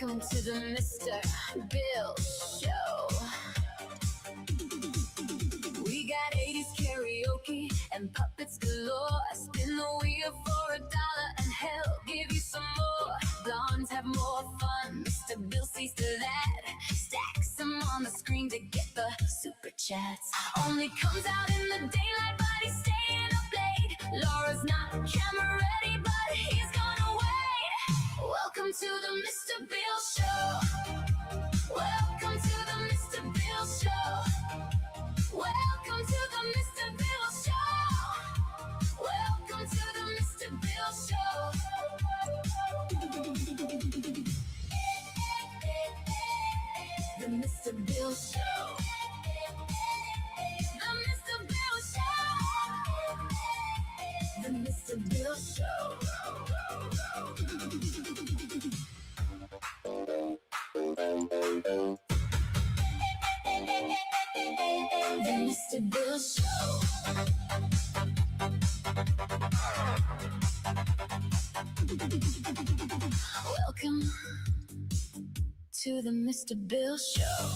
Welcome to the Mr. Bill Show. We got 80s karaoke and puppets galore. Spin the wheel for $1 and hell, give you some more. Blondes have more fun. Mr. Bill sees to that. Stacks them on the screen to get the super chats. Only comes out in the daylight, but he's staying up late. Laura's not camera ready, but he's gonna wait. Welcome to the Mr. Bill Show. Welcome to the Mr. Bill Show. Welcome to the Mr. Bill Show. Welcome to the Mr. Bill Show. The Mr. Bill Show. The Mr. Bill Show. The Mr. Bill Show. The Mr. Bill Show. Welcome to the Mr. Bill Show.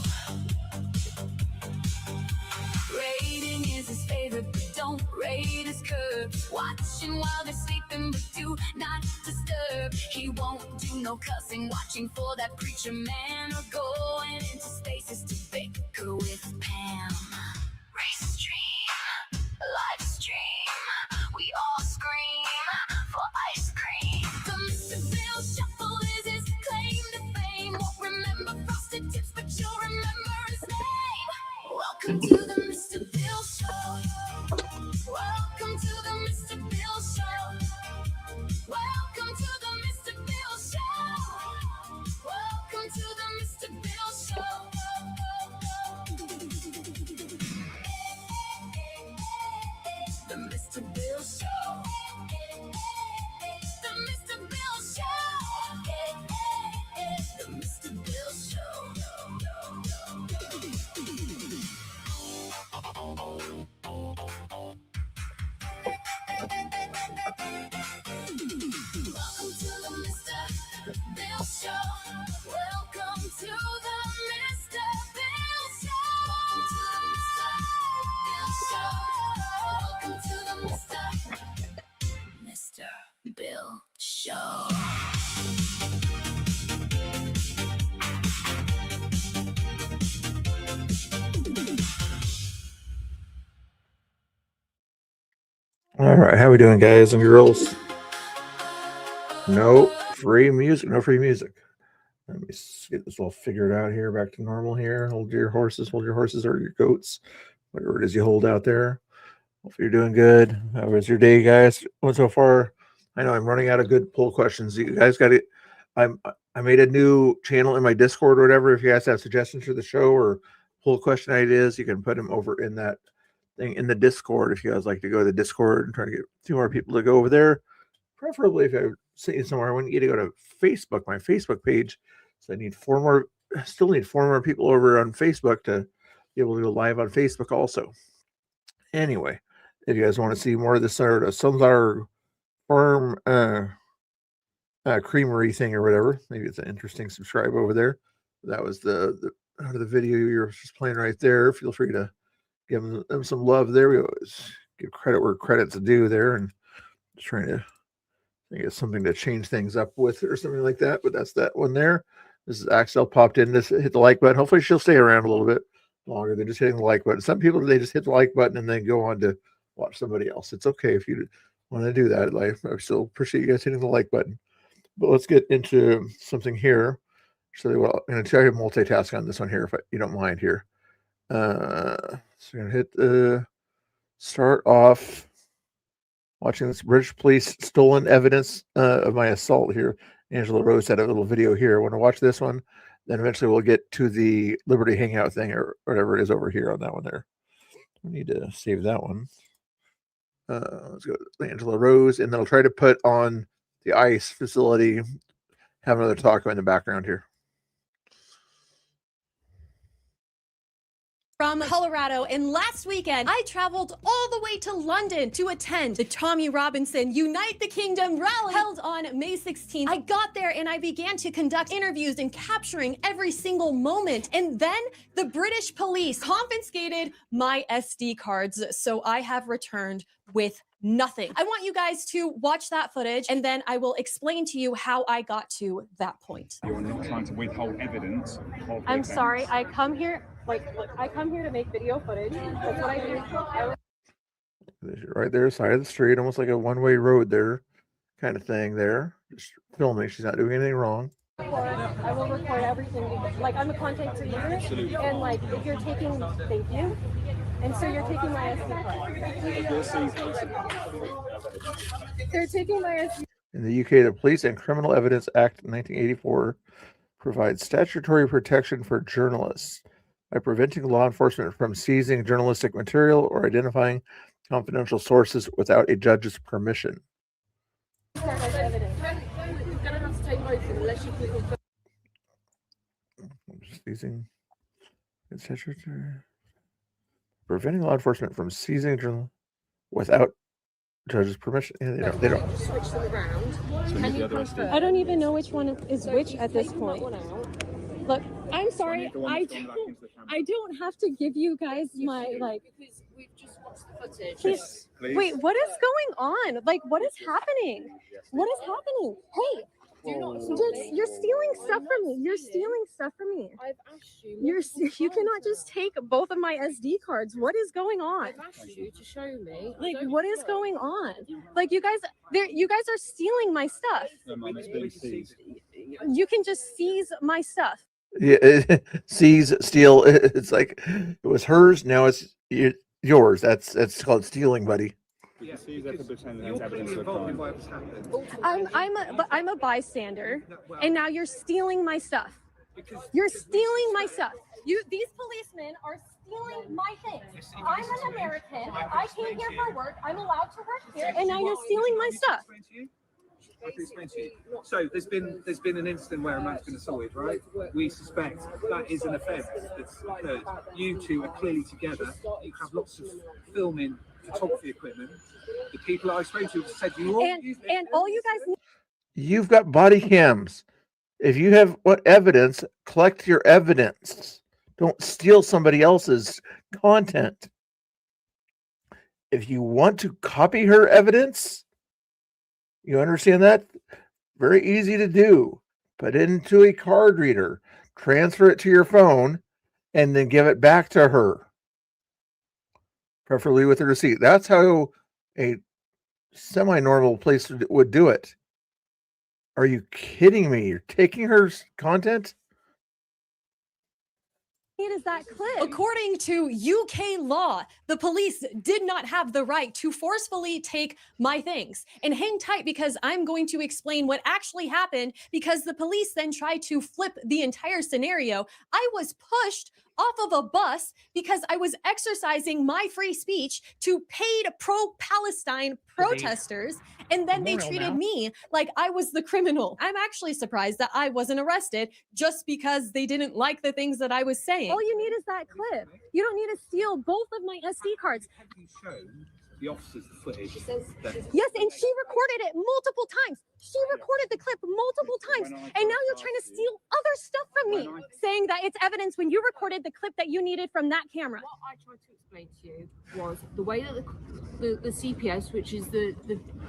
Rating is his favorite, but don't rate his curves. Watching while they're sleeping, but do not disturb. He won't do no cussing, watching for that preacher man, or going into spaces to bicker with Pam. Restream, live stream, we all scream for ice cream. The Mr. Bill Shuffle is his claim to fame. Won't remember frosted tips, but you'll remember his name. Welcome to the Mr. Bill Show. Welcome to the Mr. Bill Show. Welcome to the Mr. Bill Show. Welcome to the Mr. Bill Show. The Mr. Bill Show. The Mr. Bill Show. The Mr. Bill Show. Welcome to the Mr. Bill Show. Welcome to the Mr. Bill Show. Welcome to the Mr. Bill Show. All right, how we doing, guys and girls? No free music. Let me get this all figured out here. Back to normal here. Hold your horses, or your goats, whatever it is you hold out there. Hopefully you're doing good. How was your day, guys? What so far? I know I'm running out of good poll questions. You guys got it. I made a new channel in my Discord or whatever. If you guys have suggestions for the show or poll question ideas, you can put them over in that thing in the Discord. If you guys like to go to the Discord and try to get 2 more people to go over there, preferably if I see somewhere, I want you to go to Facebook, my Facebook page. So I need 4 more, still need 4 more people over on Facebook to be able to go live on Facebook also. Anyway, if you guys want to see more of this sort of sunflower farm creamery thing or whatever, maybe it's an interesting subscribe over there. That was the video you're just playing right there. Feel free to give them some love there. We always give credit where credit's due there, and just trying to think of something to change things up with or something like that. But that's that one there. This is Axel popped in. This hit the like button. Hopefully she'll stay around a little bit longer than just hitting the like button. Some people, they just hit the like button and then go on to watch somebody else. It's okay if you want to do that. I still appreciate you guys hitting the like button. But let's get into something here. So I'm going to try to multitask on this one here, if you don't mind here. So I'm going to hit start off watching this British police stolen evidence of my assault here. Angela Rose had a little video here. I want to watch this one. Then eventually we'll get to the Liberty Hangout thing or whatever it is over here on that one there. We need to save that one. Let's go to Angela Rose, and then I'll try to put on the ICE facility, have another talk in the background here. from Colorado, and last weekend I traveled all the way to London to attend the Tommy Robinson Unite the Kingdom rally held on May 16th. I got there and I began to conduct interviews and capturing every single moment, and then the British police confiscated my SD cards, so I have returned with nothing. I want you guys to watch that footage and then I will explain to you how I got to that point. You're trying to withhold evidence of I'm sorry, I come here, look, I come here to make video footage. That's what I do. Right there, side of the street, almost like a one-way road there, kind of thing there. Just filming. She's not doing anything wrong. I will record everything because, like, I'm a content creator. Absolutely. And like, if you're taking, thank you. And so you're taking my SD card. They're taking my SD. In the UK, the Police and Criminal Evidence Act 1984 provides statutory protection for journalists by preventing law enforcement from seizing journalistic material or identifying confidential sources without a judge's permission. Seizing preventing law enforcement from seizing journal without judge's permission. Yeah, they don't. Switch them around. I don't even know which one is which at this point. Look, I'm sorry. I don't have to give you guys my like. Because we've just watched the footage. Please. Wait, what is going on? Like, what is happening? What is happening? Hey. You're stealing stuff from me. You're stealing stuff from me. I've asked you. You cannot just take both of my SD cards. What is going on? I've asked you to show me. Like, what is going on? Like, you guys are stealing my stuff. You can just seize my stuff. Yeah, seize, steal. It's like it was hers. Now it's yours. That's called stealing, buddy. I'm a bystander, and now you're stealing my stuff. You're stealing my stuff. These policemen are stealing my things. I'm an American. I came here for work. I'm allowed to work here, and now you're stealing my stuff. So there's been an incident where a man's been assaulted, right? We suspect that is an offence that's occurred. You two are clearly together. You have lots of filming, photography equipment. The people I spoke to said you all and all you guys need. You've got body cams. If you have evidence, collect your evidence. Don't steal somebody else's content. If you want to copy her evidence, you understand that? Very easy to do. Put it into a card reader, transfer it to your phone, and then give it back to her. Preferably with a receipt. That's how a semi-normal place would do it. Are you kidding me? You're taking her content? Is that clip? According to UK law, the police did not have the right to forcefully take my things. And hang tight because I'm going to explain what actually happened, because the police then tried to flip the entire scenario. I was pushed off of a bus because I was exercising my free speech to paid pro-Palestine protesters, and then they treated me like I was the criminal. I'm actually surprised that I wasn't arrested just because they didn't like the things that I was saying. All you need is that clip. You don't need to steal both of my SD cards. Have you shown the officers the footage? Yes, and she recorded it multiple times. She recorded the clip multiple times, and now you're trying to steal other stuff from me, saying that it's evidence when you recorded the clip that you needed from that camera. What I tried to explain to you was the way that the CPS, which is the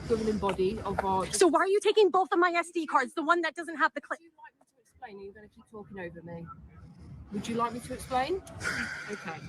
governing body of our... So why are you taking both of my SD cards, the one that doesn't have the clip? Would you like me to explain? Or you're going to keep talking over me? Would you like me to explain? Okay.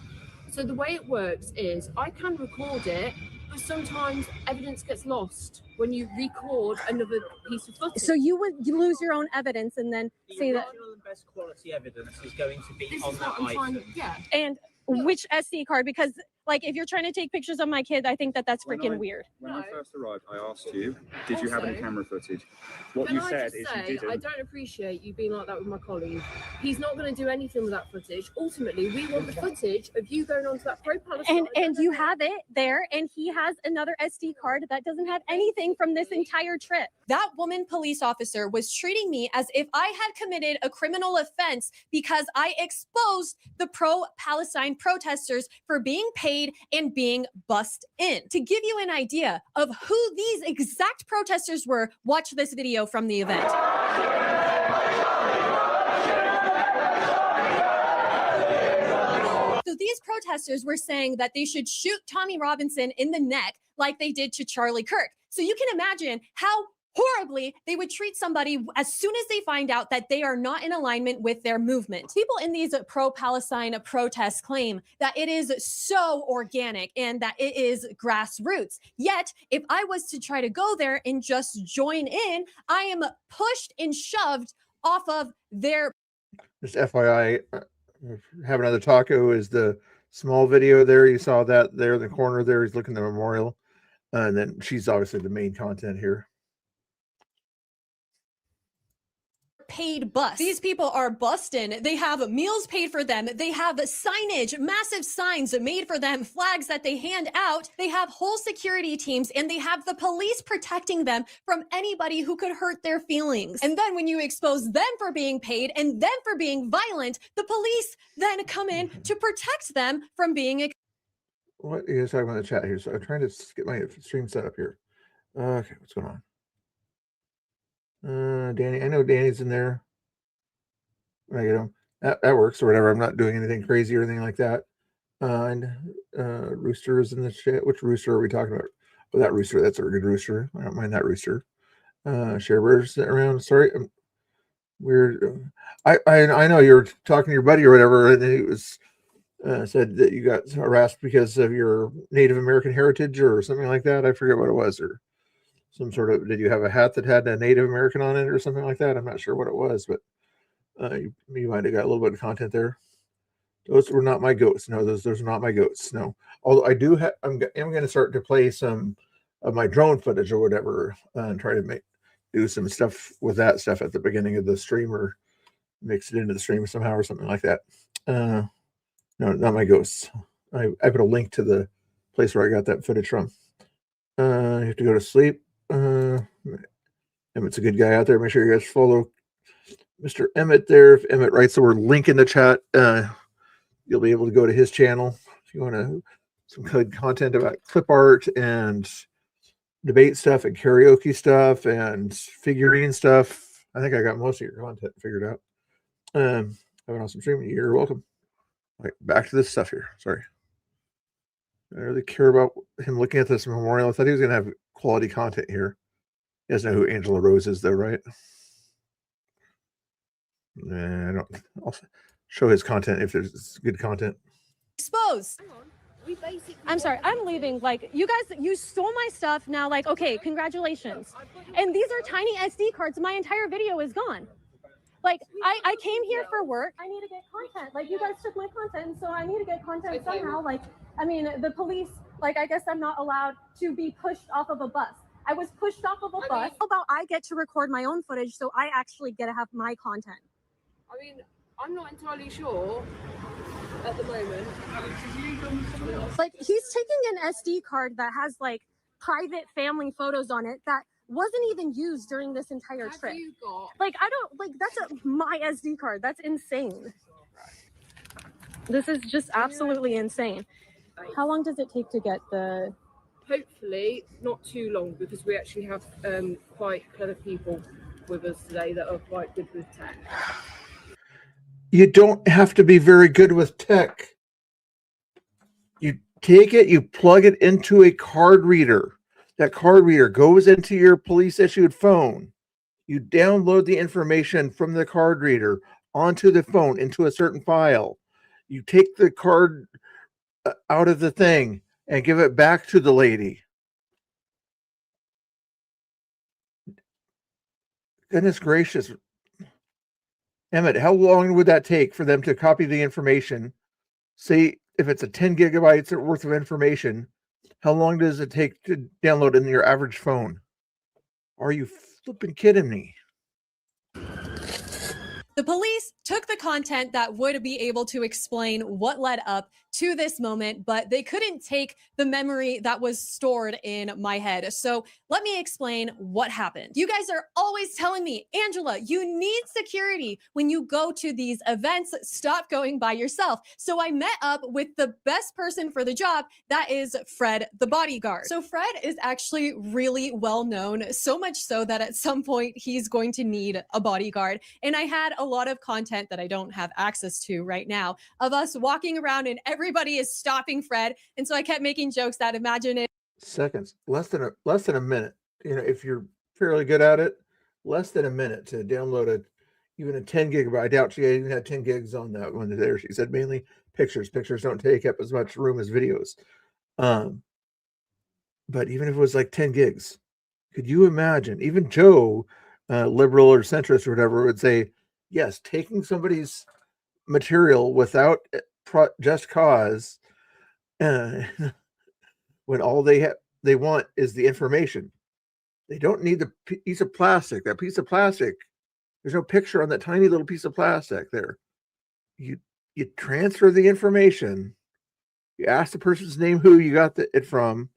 So the way it works is I can record it, but sometimes evidence gets lost when you record another piece of footage. So you would lose your own evidence and then say that... The original and best quality evidence is going to be This on is that what I'm item. trying, yeah. And which SD card? Because Like, if you're trying to take pictures of my kid, I think that that's freaking weird. When I first arrived, I asked you, did you have any camera footage? What Can you I said just is say, you didn't. I don't appreciate you being like that with my colleague. He's not going to do anything with that footage. Ultimately, we want the footage of you going onto that pro-Palestine. And you have it there, and he has another SD card that doesn't have anything from this entire trip. That woman police officer was treating me as if I had committed a criminal offense because I exposed the pro-Palestine protesters for being paid and being bussed in. To give you an idea of who these exact protesters were, watch this video from the event. So these protesters were saying that they should shoot Tommy Robinson in the neck like they did to Charlie Kirk. So you can imagine how horribly they would treat somebody as soon as they find out that they are not in alignment with their movement. People in these pro-Palestine protests claim that it is so organic and that it is grassroots. Yet, if I was to try to go there and just join in, I am pushed and shoved off of their... Just FYI, have another taco is the small video there. You saw that there in the corner there. He's looking at the memorial. And then she's obviously the main content here. Paid bus. These people are bussed in. They have meals paid for them. They have signage, massive signs made for them, flags that they hand out. They have whole security teams, and they have the police protecting them from anybody who could hurt their feelings. And then when you expose them for being paid and them for being violent, the police then come in to protect them from being... What are you guys talking about in the chat here? So I'm trying to get my stream set up here. Okay, what's going on? Danny, I know Danny's in there. I get him. That works or whatever. I'm not doing anything crazy or anything like that. And Rooster is in the chat. Which Rooster are we talking about? Oh, that Rooster. That's a good Rooster. I don't mind that Rooster. Sharebird's around. Sorry, I'm weird. I know you're talking to your buddy or whatever, and he was said that you got harassed because of your Native American heritage or something like that. I forget what it was, or some sort of, did you have a hat that had a Native American on it or something like that? I'm not sure what it was, but you might have got a little bit of content there. Those were not my goats. No, those are not my goats. No. Although I do have, I'm going to start to play some of my drone footage or whatever and try to do some stuff with that stuff at the beginning of the stream or mix it into the stream somehow or something like that. No, not my ghosts. I put a link to the place where I got that footage from. You have to go to sleep. Emmett's a good guy out there. Make sure you guys follow Mr. Emmett there. If Emmett writes the word link in the chat, you'll be able to go to his channel if you want to some good content about clip art and debate stuff and karaoke stuff and figurine stuff. I think I got most of your content figured out. Have an awesome stream. You're welcome. All right, back to this stuff here. Sorry. I really care about him looking at this memorial. I thought he was going to have quality content here. You guys know who Angela Rose is, though, right? I don't. I'll show his content if there's good content. Exposed. I'm sorry, I'm leaving. Like, you guys, you stole my stuff. Now, like, okay, congratulations. And these are tiny SD cards. My entire video is gone. Like, I came here for work. I need to get content. Like, you guys took my content, so I need to get content somehow. Like, I mean, the police, like, I guess I'm not allowed to be pushed off of a bus. I was pushed off of a bus. How about I get to record my own footage so I actually get to have my content? I mean, I'm not entirely sure at the moment. Like, he's taking an SD card that has, like, private family photos on it that wasn't even used during this entire trip. You got... Like, I don't, like, that's my SD card. That's insane. This is just absolutely insane. How long does it take to get the... Hopefully not too long, because we actually have quite clever people with us today that are quite good with tech. You don't have to be very good with tech. You take it, you plug it into a card reader. That card reader goes into your police issued phone. You download the information from the card reader onto the phone into a certain file. You take the card out of the thing and give it back to the lady. Goodness gracious. Emmett, how long would that take for them to copy the information, say it's a 10 gigabytes worth of information, how long does it take to download in your average phone? Are you flipping kidding me? The police took the content that would be able to explain what led up to this moment, but they couldn't take the memory that was stored in my head. So let me explain what happened. You guys are always telling me, Angela, you need security when you go to these events. Stop going by yourself. So I met up with the best person for the job. That is Fred, the bodyguard. So Fred is actually really well known, so much so that at some point he's going to need a bodyguard. And I had a lot of content that I don't have access to right now of us walking around and everybody is stopping Fred. And so I kept making jokes that imagine it. Seconds, less than a minute. You know, if you're fairly good at it, less than a minute to download it. Even a 10 gigabyte. I doubt she even had 10 gigs on that one there. She said mainly pictures. Pictures don't take up as much room as videos. But even if it was like 10 gigs, could you imagine? Even Joe, liberal or centrist or whatever, would say, yes, taking somebody's material without just cause, when all they want is the information. They don't need the piece of plastic. That piece of plastic, there's no picture on that tiny little piece of plastic there. You transfer the information. You ask the person's name, who you got it from.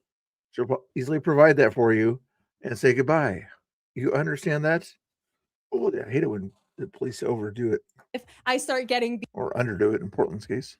She'll easily provide that for you and say goodbye. You understand that? Oh, I hate it when the police overdo it. If I start getting or underdo it in Portland's case.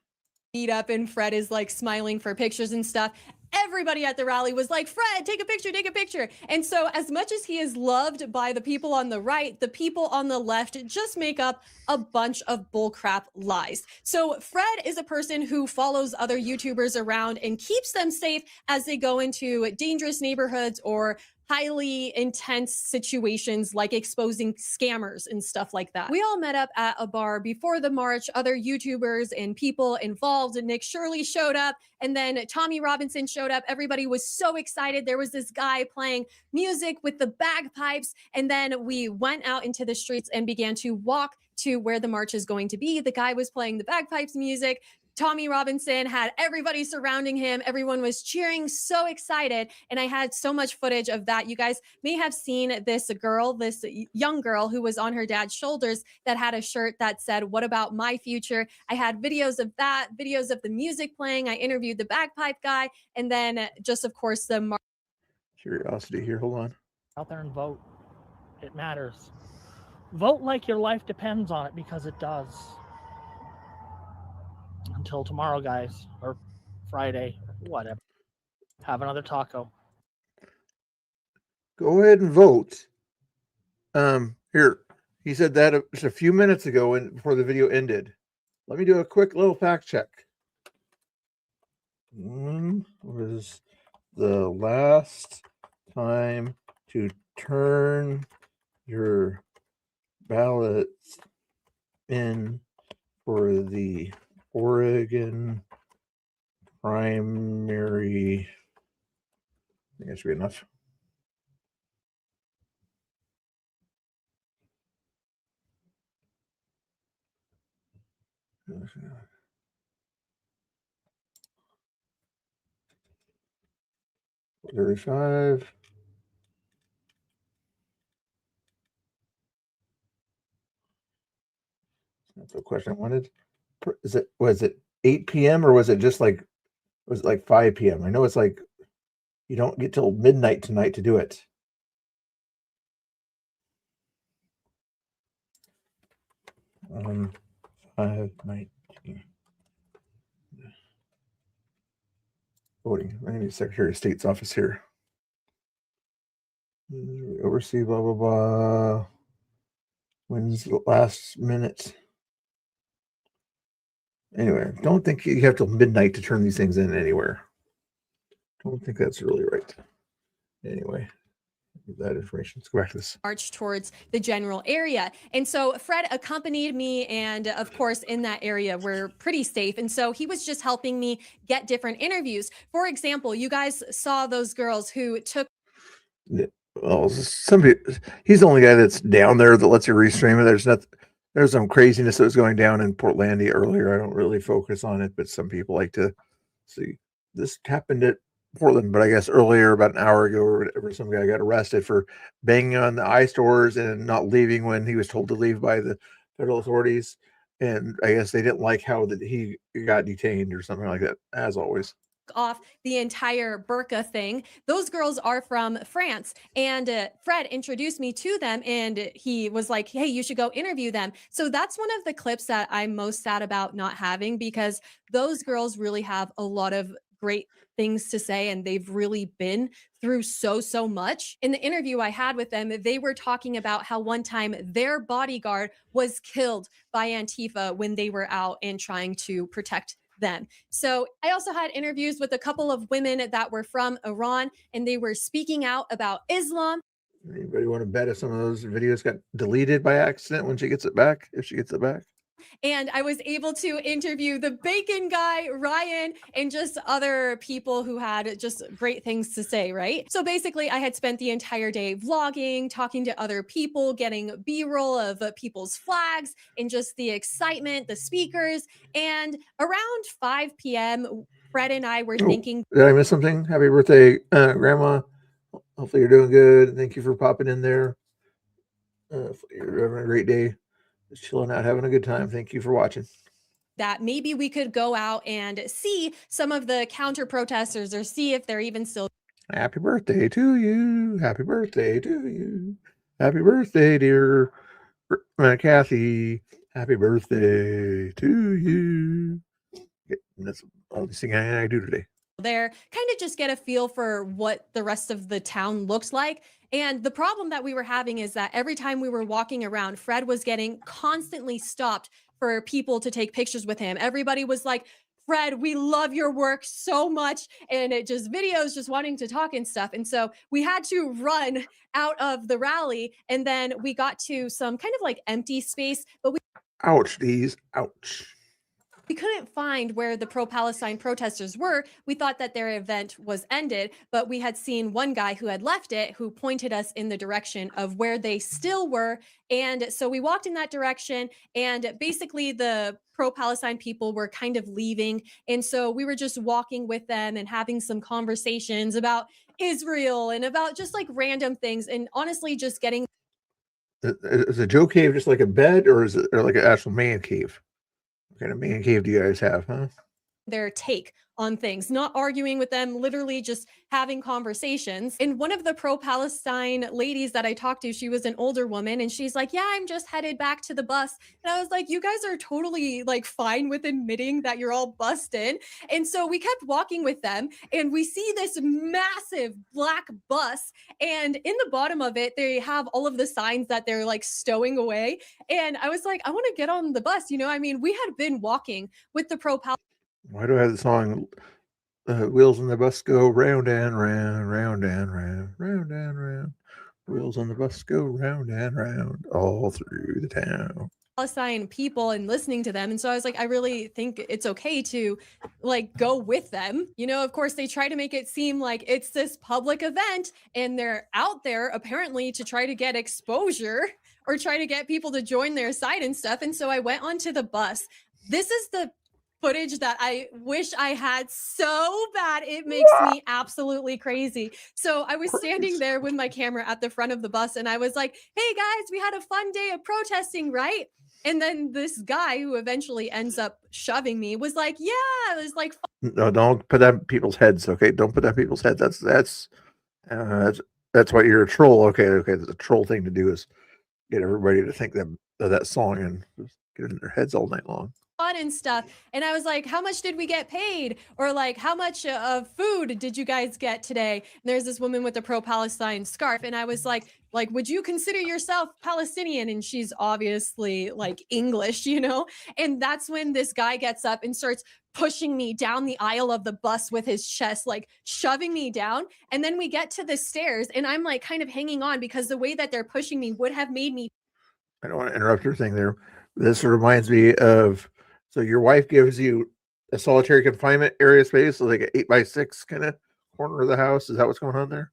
Beat up and Fred is like smiling for pictures and stuff, everybody at the rally was like, Fred, take a picture, take a picture. And so as much as he is loved by the people on the right, the people on the left just make up a bunch of bullcrap lies. So Fred is a person who follows other YouTubers around and keeps them safe as they go into dangerous neighborhoods or highly intense situations like exposing scammers and stuff like that. We all met up at a bar before the march, other YouTubers and people involved. Nick Shirley showed up, and then Tommy Robinson showed up. Everybody was so excited. There was this guy playing music with the bagpipes, and then we went out into the streets and began to walk to where the march is going to be. The guy was playing the bagpipes music. Tommy Robinson had everybody surrounding him. Everyone was cheering, so excited. And I had so much footage of that. You guys may have seen this girl, this young girl who was on her dad's shoulders that had a shirt that said, "What about my future?" I had videos of that, videos of the music playing. I interviewed the bagpipe guy. And then just, of course, the curiosity here. Hold on. Out there and vote. It matters. Vote like your life depends on it, because it does. Until tomorrow, guys, or Friday, or whatever. Have another taco. Go ahead and vote. Here, he said that just a few minutes ago before the video ended. Let me do a quick little fact check. When was the last time to turn your ballots in for the Oregon primary? I think that should be enough. $35. That's the question I wanted. Was it 8 p.m. or was it just like, was it like 5 p.m.? I know it's like you don't get till midnight tonight to do it. Um, 5:19. Voting. I need the Secretary of State's office here. Oversee blah blah blah. When's the last minute? Anyway, don't think you have till midnight to turn these things in anywhere. Don't think that's really right. Anyway, that information. Let's go back to this. March towards the general area. And so Fred accompanied me, and of course in that area we're pretty safe. And so he was just helping me get different interviews. For example, you guys saw those girls who took Well, somebody, he's the only guy that's down there that lets you restream it. There's nothing, There's some craziness that was going down in Portlandia earlier. I don't really focus on it, but some people like to see. This happened at Portland, but I guess earlier, about an hour ago or whatever, some guy got arrested for banging on the iStores and not leaving when he was told to leave by the federal authorities. And I guess they didn't like how that he got detained or something like that, as always. Off the entire burqa thing. Those girls are from France, and Fred introduced me to them, and he was like, hey, you should go interview them. So that's one of the clips that I'm most sad about not having, because those girls really have a lot of great things to say, and they've really been through so much. In the interview I had with them, they were talking about how one time their bodyguard was killed by Antifa when they were out and trying to protect them. So I also had interviews with a couple of women that were from Iran, and they were speaking out about Islam. Anybody want to bet if some of those videos got deleted by accident when she gets it back, if she gets it back? And I was able to interview the bacon guy, Ryan, and just other people who had just great things to say, right? So basically, I had spent the entire day vlogging, talking to other people, getting B-roll of people's flags, and just the excitement, the speakers. And around 5 p.m., Fred and I were thinking, did I miss something? Happy birthday, Grandma. Hopefully you're doing good. Thank you for popping in there. You're having a great day. Just chilling out, having a good time. Thank you for watching. that maybe we could go out and see some of the counter protesters, or see if they're even still. Happy birthday to you. Happy birthday to you. Happy birthday, dear Kathy. Happy birthday to you. That's the only thing I do today. There, kind of just get a feel for what the rest of the town looks like. And the problem that we were having is that every time we were walking around, Fred was getting constantly stopped for people to take pictures with him. Everybody was like, Fred, we love your work so much. And it just videos, just wanting to talk and stuff. And so we had to run out of the rally. And then we got to some kind of like empty space, but ouch, these, ouch. We couldn't find where the pro-Palestine protesters were. We thought that their event was ended, but we had seen one guy who had left it, who pointed us in the direction of where they still were. And so we walked in that direction, and basically the pro-Palestine people were kind of leaving. And so we were just walking with them and having some conversations about Israel and about just like random things. And honestly, just getting. Is a Joe cave just like a bed, or is it like an actual man cave? What kind of man cave do you guys have, huh? Their take on things, not arguing with them, literally just having conversations. And one of the pro-Palestine ladies that I talked to, she was an older woman, and she's like, yeah, I'm just headed back to the bus. And I was like, you guys are totally like fine with admitting that you're all busted. And so we kept walking with them, and we see this massive black bus, and in the bottom of it, they have all of the signs that they're like stowing away. And I was like, I want to get on the bus. You know, I mean, we had been walking with the pro-Palestine. Why do I have the song wheels on the bus go round and round, round and round, round and round. Wheels on the bus go round and round all through the town. Palestine people and listening to them. And so I was like, I really think it's okay to like go with them. You know, of course, they try to make it seem like it's this public event, and they're out there apparently to try to get exposure or try to get people to join their side and stuff. And so I went onto the bus. This is the footage that I wish I had so bad. It makes me absolutely crazy. So I was standing there with my camera at the front of the bus, and I was like, hey guys, we had a fun day of protesting, right? And then this guy who eventually ends up shoving me was like, yeah, it was like fun. No, don't put that in people's heads, okay? Don't put that in people's heads. That's what you're a troll. Okay, that's a troll thing to do, is get everybody to think that song and just get it in their heads all night long. And stuff. And I was like, how much did we get paid? Or like, how much of food did you guys get today? And there's this woman with a pro-Palestine scarf, and I was like, would you consider yourself Palestinian? And she's obviously like English, you know? And that's when this guy gets up and starts pushing me down the aisle of the bus with his chest, like shoving me down. And then we get to the stairs, and I'm like kind of hanging on, because the way that they're pushing me would have made me. I don't want to interrupt your thing there. This reminds me of, so your wife gives you a solitary confinement area space, so like an 8x6 kind of corner of the house. Is that what's going on there?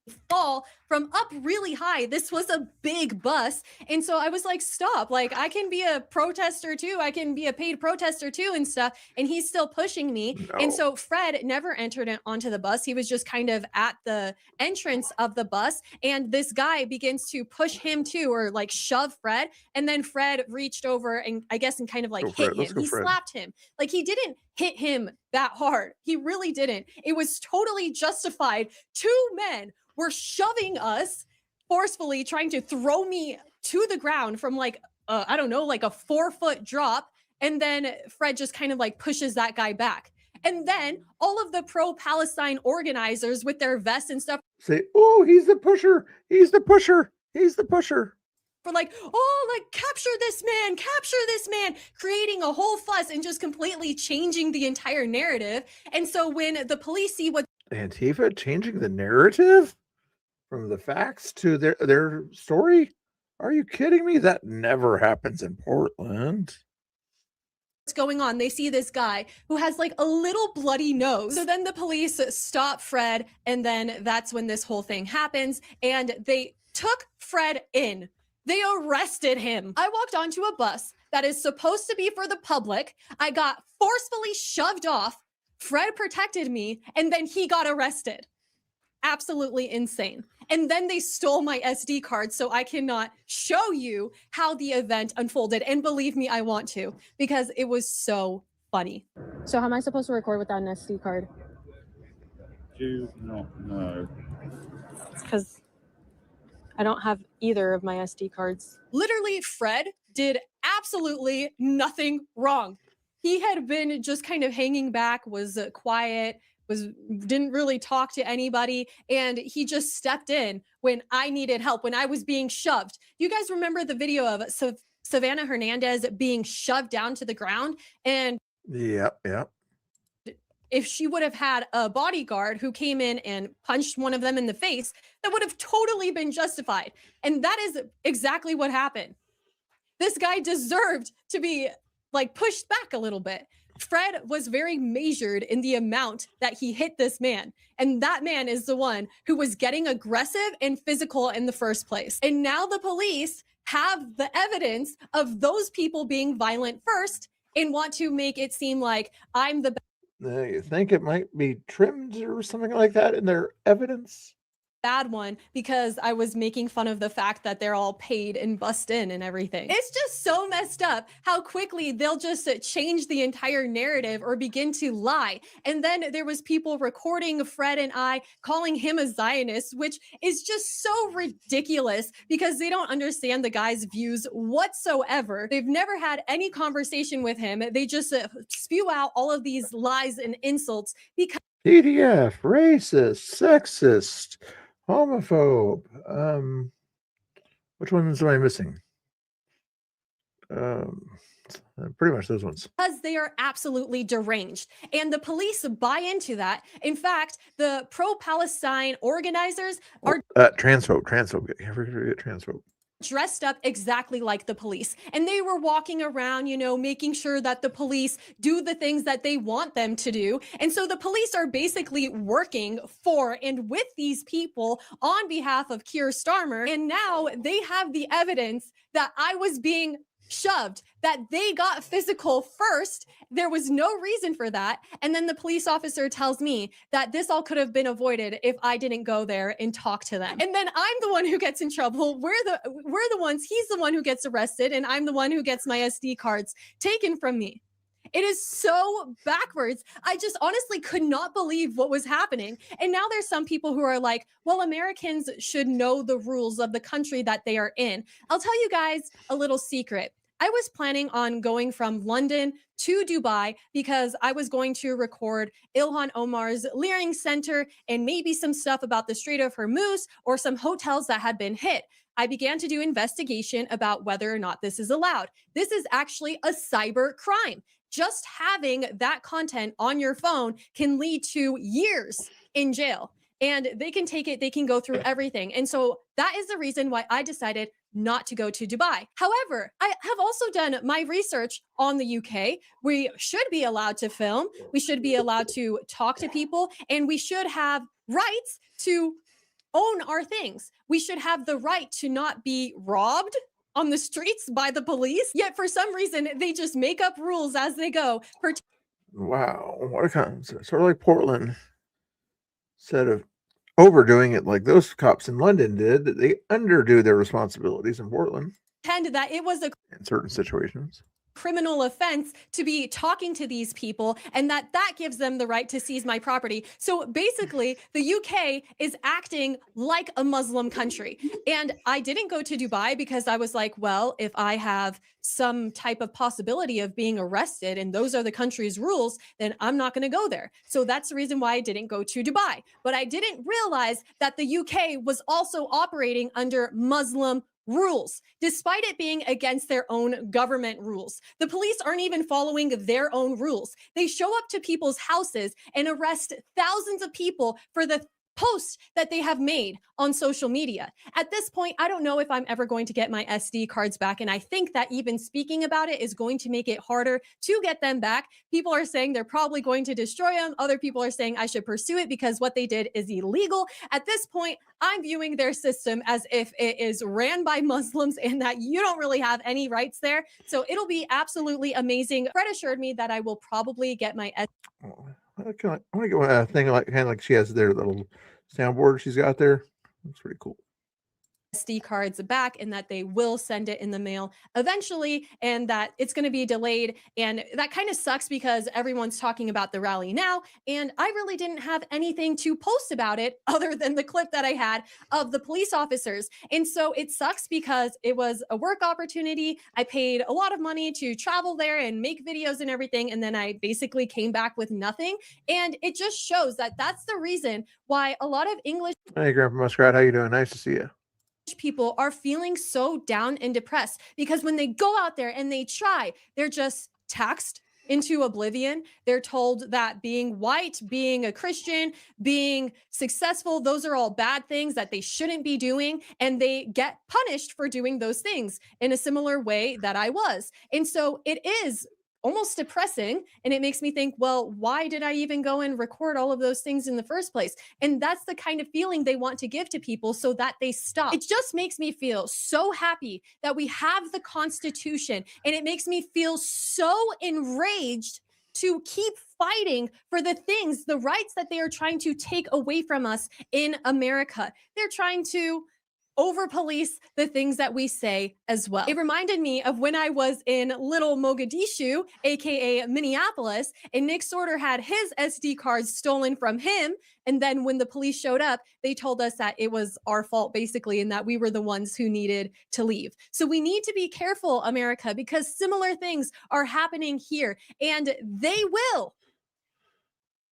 fall from up really high. This was a big bus. And so I was like, stop, like I can be a protester too. I can be a paid protester too and stuff. And he's still pushing me. And so Fred never entered onto the bus. He was just kind of at the entrance of the bus. And this guy begins to push him too, or like shove Fred. And then Fred reached over and I guess and kind of like hit him. He slapped him. Like he didn't hit him that hard. He really didn't. It was totally justified. Two men were shoving us forcefully, trying to throw me to the ground from like, I don't know, like a 4-foot drop. And then Fred just kind of like pushes that guy back. And then all of the pro-Palestine organizers with their vests and stuff say, oh, he's the pusher. He's the pusher. He's the pusher. For like, oh, like capture this man, creating a whole fuss and just completely changing the entire narrative. And so when the police see what Antifa changing the narrative from the facts to their story, are you kidding me? That never happens in Portland. what's going on, they see this guy who has like a little bloody nose. So then the police stop Fred, and then that's when this whole thing happens, and they took Fred in. They arrested him. I walked onto a bus that is supposed to be for the public. I got forcefully shoved off. Fred protected me, and then he got arrested. Absolutely insane. And then they stole my SD card, so I cannot show you how the event unfolded. And believe me, I want to, because it was so funny. So how am I supposed to record without an SD card? Do not know. Because I don't have either of my SD cards. Literally, Fred did absolutely nothing wrong. He had been just kind of hanging back, was quiet, didn't really talk to anybody, and he just stepped in when I needed help, when I was being shoved. You guys remember the video of Savannah Hernandez being shoved down to the ground? And Yep. if she would have had a bodyguard who came in and punched one of them in the face, that would have totally been justified. And that is exactly what happened. This guy deserved to be like pushed back a little bit. Fred was very measured in the amount that he hit this man. And that man is the one who was getting aggressive and physical in the first place. And now the police have the evidence of those people being violent first and want to make it seem like I'm the You think it might be trimmed or something like that in their evidence? bad one because I was making fun of the fact that they're all paid and bussed in and everything. It's just so messed up how quickly they'll just change the entire narrative or begin to lie. And then there was people recording Fred and I calling him a Zionist, which is just so ridiculous because they don't understand the guy's views whatsoever. They've never had any conversation with him. They just spew out all of these lies and insults because PDF, racist, sexist, homophobe. Which ones am I missing? Pretty much those ones. because they are absolutely deranged. And the police buy into that. In fact, the pro-Palestine organizers are Transphobe. Transphobe. dressed up exactly like the police. And they were walking around, you know, making sure that the police do the things that they want them to do. And so the police are basically working for and with these people on behalf of Keir Starmer. And now they have the evidence that I was being shoved, that they got physical first. There was no reason for that. And then the police officer tells me that this all could have been avoided if I didn't go there and talk to them. And then I'm the one who gets in trouble. We're the ones, he's the one who gets arrested, and I'm the one who gets my SD cards taken from me. It is so backwards. I just honestly could not believe what was happening. And now there's some people who are like, well, Americans should know the rules of the country that they are in. I'll tell you guys a little secret. I was planning on going from London to Dubai because I was going to record Ilhan Omar's Leering Center and maybe some stuff about the Strait of Hormuz or some hotels that had been hit. I began to do investigation about whether or not this is allowed. This is actually a cyber crime. Just having that content on your phone can lead to years in jail. And they can take it, they can go through everything. And so that is the reason why I decided not to go to Dubai. However, I have also done my research on the UK. We should be allowed to film. We should be allowed to talk to people, and we should have rights to own our things. We should have the right to not be robbed on the streets by the police. Yet for some reason, they just make up rules as they go. Wow, what a concept. Sort of like Portland. Instead of overdoing it like those cops in London did, they underdo their responsibilities in Portland Pretend that it was a in certain situations. criminal offense to be talking to these people, and that gives them the right to seize my property. So basically, the UK is acting like a Muslim country. And I didn't go to Dubai because I was like, well, if I have some type of possibility of being arrested and those are the country's rules, then I'm not going to go there. So that's the reason why I didn't go to Dubai. But I didn't realize that the UK was also operating under Muslim rules, despite it being against their own government rules. The police aren't even following their own rules. They show up to people's houses and arrest thousands of people for the posts that they have made on social media. At this point, I don't know if I'm ever going to get my SD cards back. And I think that even speaking about it is going to make it harder to get them back. People are saying they're probably going to destroy them. Other people are saying I should pursue it because what they did is illegal. At this point, I'm viewing their system as if it is ran by Muslims and that you don't really have any rights there. So it'll be absolutely amazing. Fred assured me that I will probably get my I want to get a thing like kind of like she has their little soundboard she's got there. That's pretty cool. SD cards back, and that they will send it in the mail eventually, and that it's going to be delayed. And that kind of sucks because everyone's talking about the rally now, and I really didn't have anything to post about it other than the clip that I had of the police officers. And so it sucks because it was a work opportunity. I paid a lot of money to travel there and make videos and everything, and then I basically came back with nothing. And it just shows that that's the reason why a lot of English Hey, Grandpa Muskrat, how you doing? Nice to see you. people are feeling so down and depressed because when they go out there and they try, they're just taxed into oblivion. They're told that being white, being a Christian, being successful, those are all bad things that they shouldn't be doing. And they get punished for doing those things in a similar way that I was. And so it is almost depressing. And it makes me think, well, why did I even go and record all of those things in the first place? And that's the kind of feeling they want to give to people so that they stop. It just makes me feel so happy that we have the Constitution. And it makes me feel so enraged to keep fighting for the things, the rights that they are trying to take away from us in America. They're trying to over police the things that we say as well. It reminded me of when I was in Little Mogadishu, aka Minneapolis, and Nick Sorter had his SD cards stolen from him. And then when the police showed up, they told us that it was our fault, basically, and that we were the ones who needed to leave. So we need to be careful, America, because similar things are happening here, and they will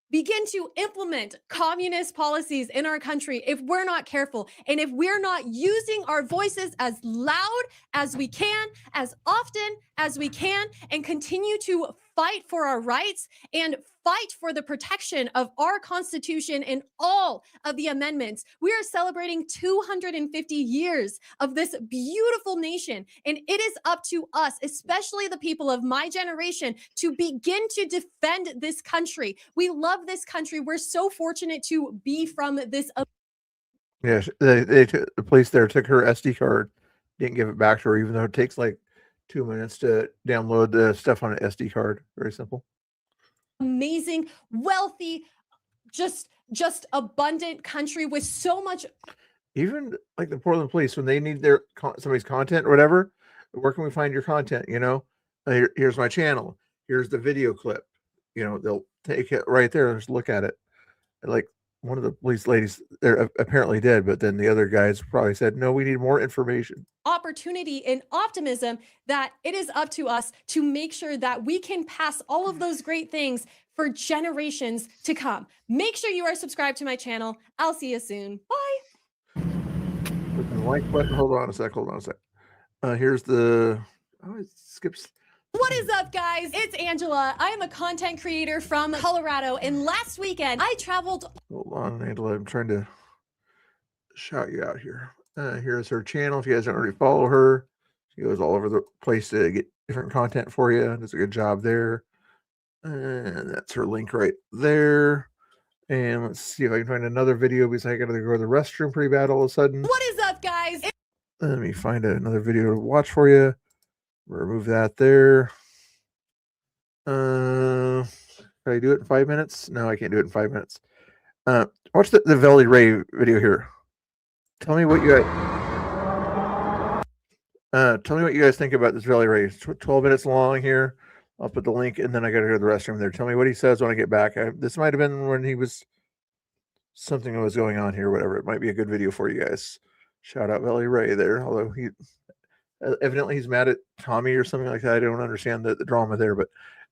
begin to implement communist policies in our country if we're not careful and if we're not using our voices as loud as we can, as often as we can, and continue to fight for our rights and fight for the protection of our Constitution and all of the amendments. We are celebrating 250 years of this beautiful nation, and it is up to us, especially the people of my generation, to begin to defend this country. We love this country. We're so fortunate to be from this. Yeah, the police there took her SD card, didn't give it back to her, even though it takes like 2 minutes to download the stuff on an SD card. Very simple. Amazing, wealthy, just abundant country with so much. Even like the Portland police, when they need their somebody's content or whatever, where can we find your content? You know, here's my channel. Here's the video clip. You know, they'll take it right there and just look at it. And like one of the police ladies there apparently did, but then the other guys probably said, no, we need more information. Opportunity and optimism that it is up to us to make sure that we can pass all of those great things for generations to come. Make sure you are subscribed to my channel. I'll see you soon. Bye. Click the like button. Hold on a sec. Here's the, it skips. What is up, guys? It's Angela. I am a content creator from Colorado, and last weekend I traveled. Hold on, Angela. I'm trying to shout you out here. Here's her channel. If you guys don't already follow her, she goes all over the place to get different content for you. Does a good job there. And that's her link right there. And let's see if I can find another video because I got to go to the restroom pretty bad all of a sudden. What is up, guys? Let me find another video to watch for you. Remove that there. Can I do it in 5 minutes? No, I can't do it in 5 minutes. Watch the Velly Ray video here. Tell me what you guys think about this Velly Ray. It's 12 minutes long here. I'll put the link and then I got to go to the restroom there. Tell me what he says when I get back. This might have been when he was something was going on here, whatever. It might be a good video for you guys. Shout out Velly Ray there. Although he evidently he's mad at Tommy or something like that. I don't understand the drama there, but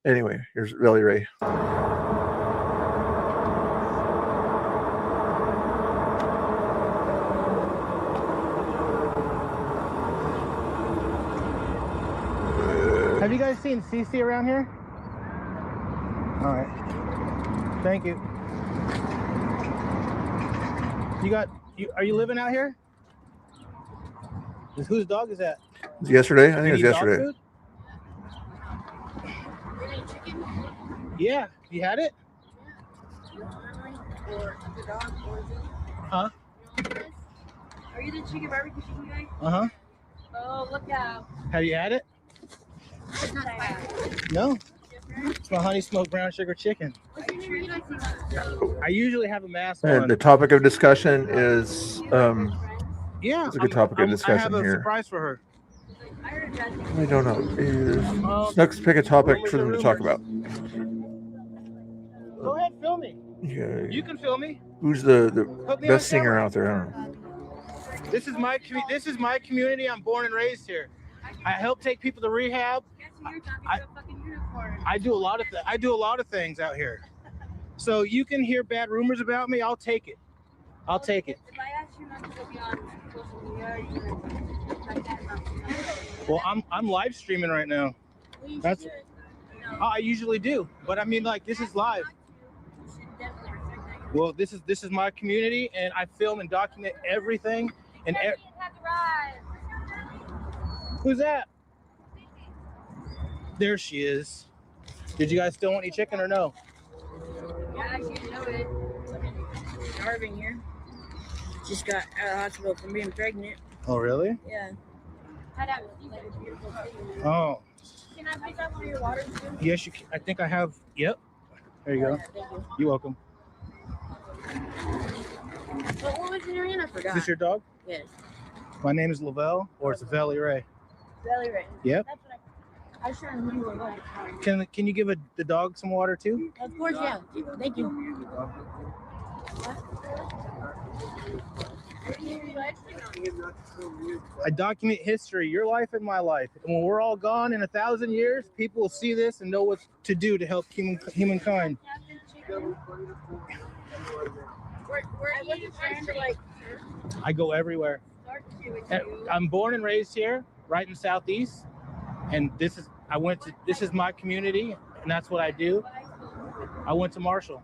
anyway, here's Velly Ray. Have you guys seen Cece around here? All right. Thank you. Are you living out here? Whose dog is that? Was it yesterday? I think it was yesterday. Yeah. You had it? Huh? Are you the chicken barbecue chicken guy? Uh-huh. Oh, look out. Have you had it? It's not spicy. No. It's my honey smoked brown sugar chicken. What's your name again? I usually have a mask And on. the topic of discussion is Yeah. it's a good topic of discussion I have a here. surprise for her. I don't know. Snooks, pick a topic for them to talk about. Go ahead, film me. Yeah. You can film me. Who's the Put me best on singer camera. out there? I don't know. This is my community. I'm born and raised here. I help take people to rehab. I do a lot of things out here. So you can hear bad rumors about me. I'll take it. I'll take it. If I ask you not to be on social media, are you gonna Well, I'm live streaming right now. That's I usually do, but I mean, like, this is live. Well, this is my community, and I film and document everything. And who's that? There she is. Did you guys still want any chicken or no? Yeah, actually, you know it. Starving here. Just got out of the hospital from being pregnant. Oh, really? Yeah. Oh. Can I pick up one of your waters too? Yes, you can. I think I have. Yep. There you go. Thank you. You're welcome. What was your name? I forgot. Is this your dog? Yes. My name is Lavelle, or it's Velly Ray. Belly Ray. Yep. That's what I sure knew you were like. Can you give the dog some water too? Of course, yeah. Thank you. I document history, your life and my life. And when we're all gone in 1,000 years, people will see this and know what to do to help humankind. Where you trying to like I go everywhere. start to with And you? I'm born and raised here, right in the Southeast, and this is my community, and that's what I do. I went to Marshall.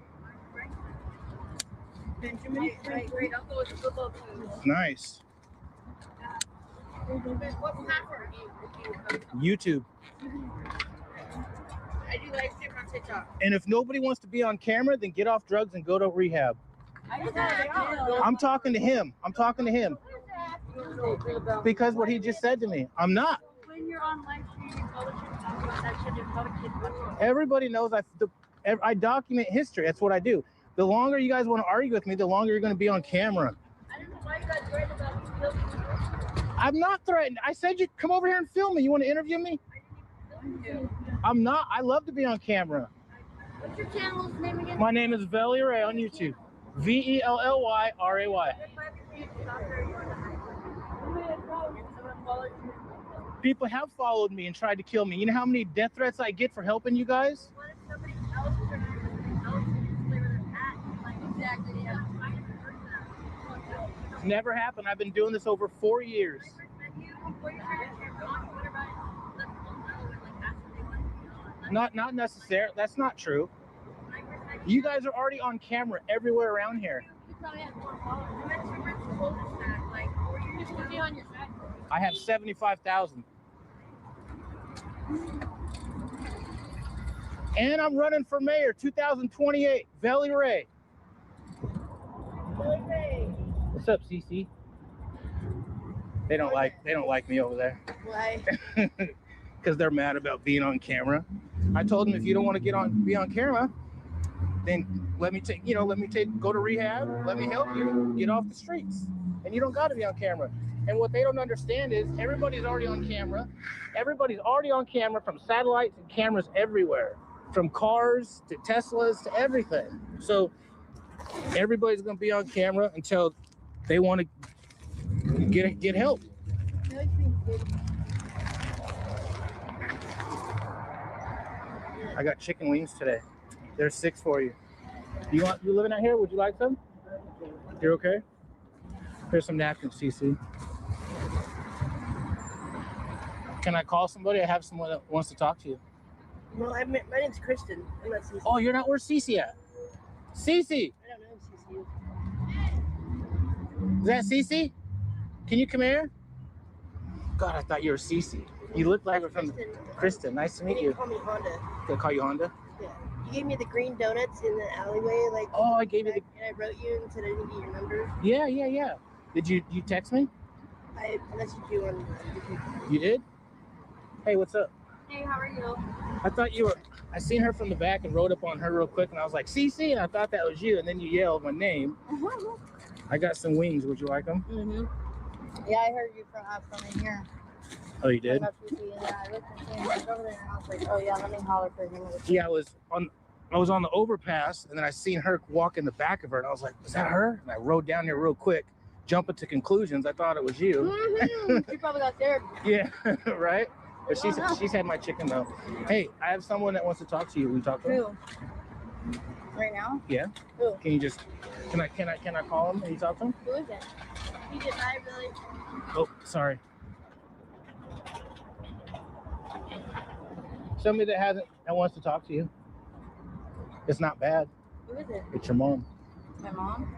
Benjamin, great uncle with a football team. Nice. What platform do you? YouTube. I do live stream on TikTok. And if nobody wants to be on camera, then get off drugs and go to rehab. I'm talking to him. Because what he just said to me, I'm not. When you're on live stream, all the shit talk about that shit, there's a lot of kids watching. Everybody knows I document history. That's what I do. The longer you guys want to argue with me, the longer you're going to be on camera. I don't know why you got worried about me filming you. I'm not threatened. I said you come over here and film me. You want to interview me? I'm not. I love to be on camera. What's your channel's name again? My name is Velly Ray on YouTube. VELLYRAY. People have followed me and tried to kill me. You know how many death threats I get for helping you guys? What if somebody else turned around and play with an act? Like, exactly, yeah. It's never happened. I've been doing this over 4 years. Not necessarily. That's not true. You guys are already on camera everywhere around here. I have 75,000. And I'm running for mayor 2028. Velly Ray. What's up, Cece? They don't like me over there. Why? Because they're mad about being on camera. I told them if you don't want to be on camera, then go to rehab. Let me help you get off the streets, and you don't got to be on camera. And what they don't understand is everybody's already on camera. Everybody's already on camera, from satellites and cameras everywhere, from cars to Teslas to everything. So everybody's gonna be on camera until they want to get help. I got chicken wings today. There's 6 for you. You living out here? Would you like some? You're okay? Here's some napkins, CC. Can I call somebody? I have someone that wants to talk to you. Well, my name's Kristen. I'm not Cece. Oh, you're not where's Cece at? Cece! I don't know who Cece is. Is that Cece? Can you come here? God, I thought you were Cece. You look like from Kristen. Nice to meet you. Call me Honda. Can I call you Honda? Yeah. You gave me the green donuts in the alleyway, like. Oh, I gave you the. And I wrote you and said I didn't get your number. Yeah. Did you text me? I messaged you on. You did? Hey, what's up? Hey, how are you? I thought you were. I seen her from the back and rode up on her real quick, and I was like, Cece, and I thought that was you, and then you yelled my name. I got some wings. Would you like them? Yeah, I heard you from in here. Oh, you did? Yeah, I looked and seen like over there, and I was like, oh yeah, let me holler for him. Yeah, I was on the overpass, and then I seen her walk in the back of her, and I was like, is that her? And I rode down here real quick, jumping to conclusions. I thought it was you. She probably got scared. Yeah, right. But she's had my chicken though. Hey, I have someone that wants to talk to you. Will you talk to him? Who? Right now? Yeah. Who? Can you just can I call him and you talk to him? Who is it? He did I really. Oh, sorry. Somebody that wants to talk to you. It's not bad. Who is it? It's your mom. My mom?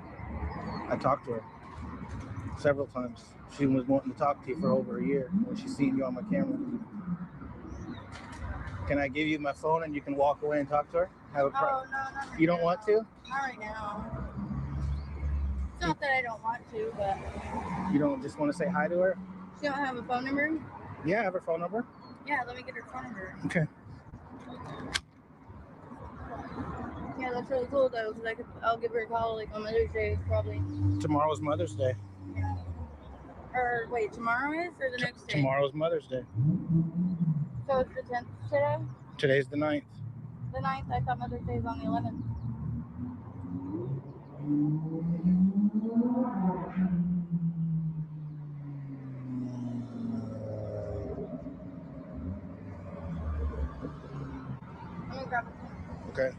I talked to her several times. She was wanting to talk to you for over a year when she seen you on my camera. Can I give you my phone and you can walk away and talk to her? No, not right You don't now. want to? Not right now. It's not that I don't want to, but You don't just want to say hi to her? she don't have a phone number? Yeah, I have her phone number. Yeah, let me get her phone number. Okay. Yeah, that's really cool though, because I'll give her a call like on Mother's Day probably. Tomorrow's Mother's Day. Yeah. Or wait, tomorrow is or the next day? Tomorrow's Mother's Day. So it's the 10th today? Today's the 9th. The 9th? I thought Mother's Day is on the 11th. I'm gonna grab it. Okay.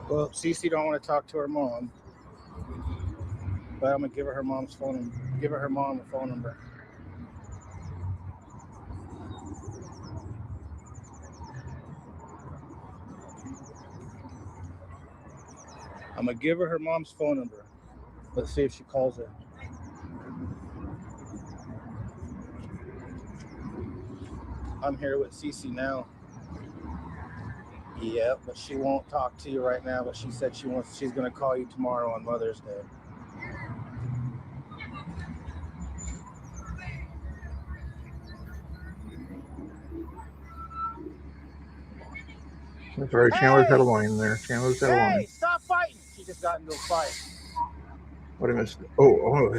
Well, Cece don't want to talk to her mom, but I'm gonna give her mom's phone. Give her mom the phone number. I'm gonna give her mom's phone number. Let's see if she calls her. I'm here with Cece now. Yeah, but she won't talk to you right now, but she said she's gonna call you tomorrow on Mother's Day. That's right. Chandler's had a line there. Chandler's had a line. Hey, stop fighting! She just got into a fight. What I missed? Oh.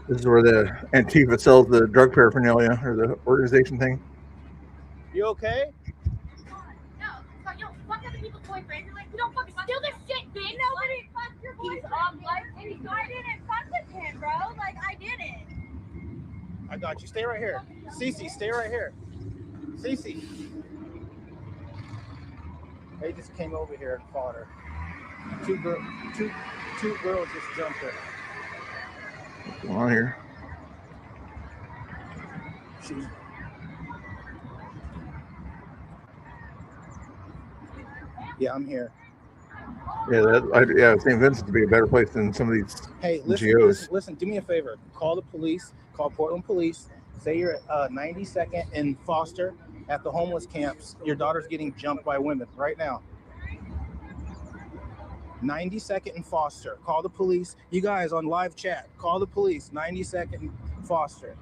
This is where the Antifa sells the drug paraphernalia or the organization thing. You okay? No, fuck, you don't fuck other people's boyfriends. You're like, you don't fucking steal their shit, bitch. Nobody fucked your boyfriend. I didn't fuck with him, bro. Like, I didn't. I got you. Stay right here. Cece, stay right here. Cece. They just came over here and fought her. Two girls just jumped her. What's going on here? Yeah, I'm here. Yeah, St. Vincent to be a better place than some of these Hey, NGOs. listen, do me a favor. Call the police, call Portland Police. Say you're at 92nd and Foster at the homeless camps. Your daughter's getting jumped by women right now. 92nd and Foster. Call the police. You guys on live chat, call the police. 92nd and Foster.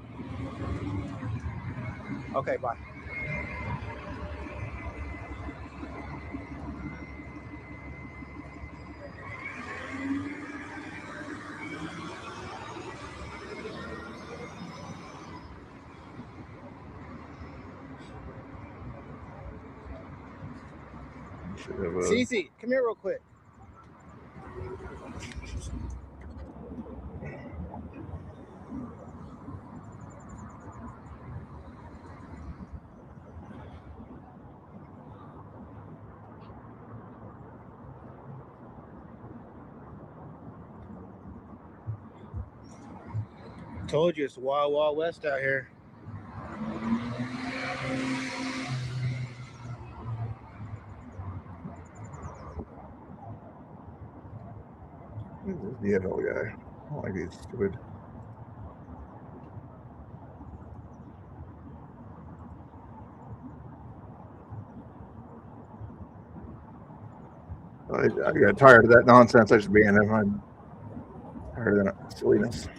Okay, bye. Cece, come here real quick. Told you it's wild, wild west out here. Who's this DFL guy? I don't like these stupid. I got tired of that nonsense I should be in. I'm tired of that silliness.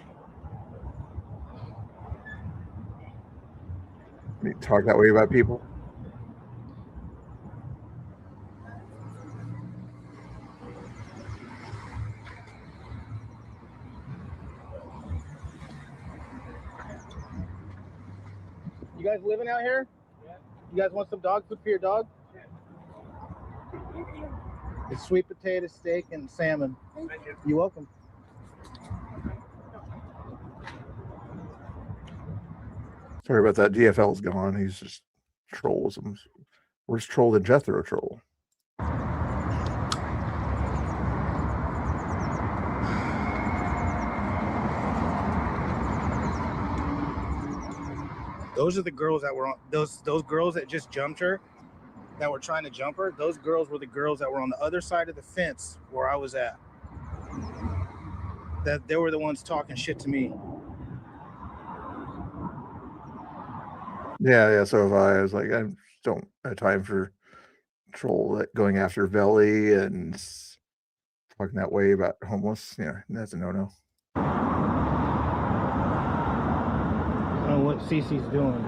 You talk that way about people. You guys living out here? Yeah. You guys want some dog food for your dog? It's sweet potato steak and salmon. Thank you. You're welcome. Sorry about that. DFL's gone. He's just trolls. Worse troll than Jethro troll. Those are the girls that were on those girls that just jumped her, that were trying to jump her. Those girls were the girls that were on the other side of the fence where I was at. That they were the ones talking shit to me. Yeah. So if I was like, I don't have time for troll that going after Veli and talking that way about homeless. Yeah, that's a no-no. I don't know what Cece's doing.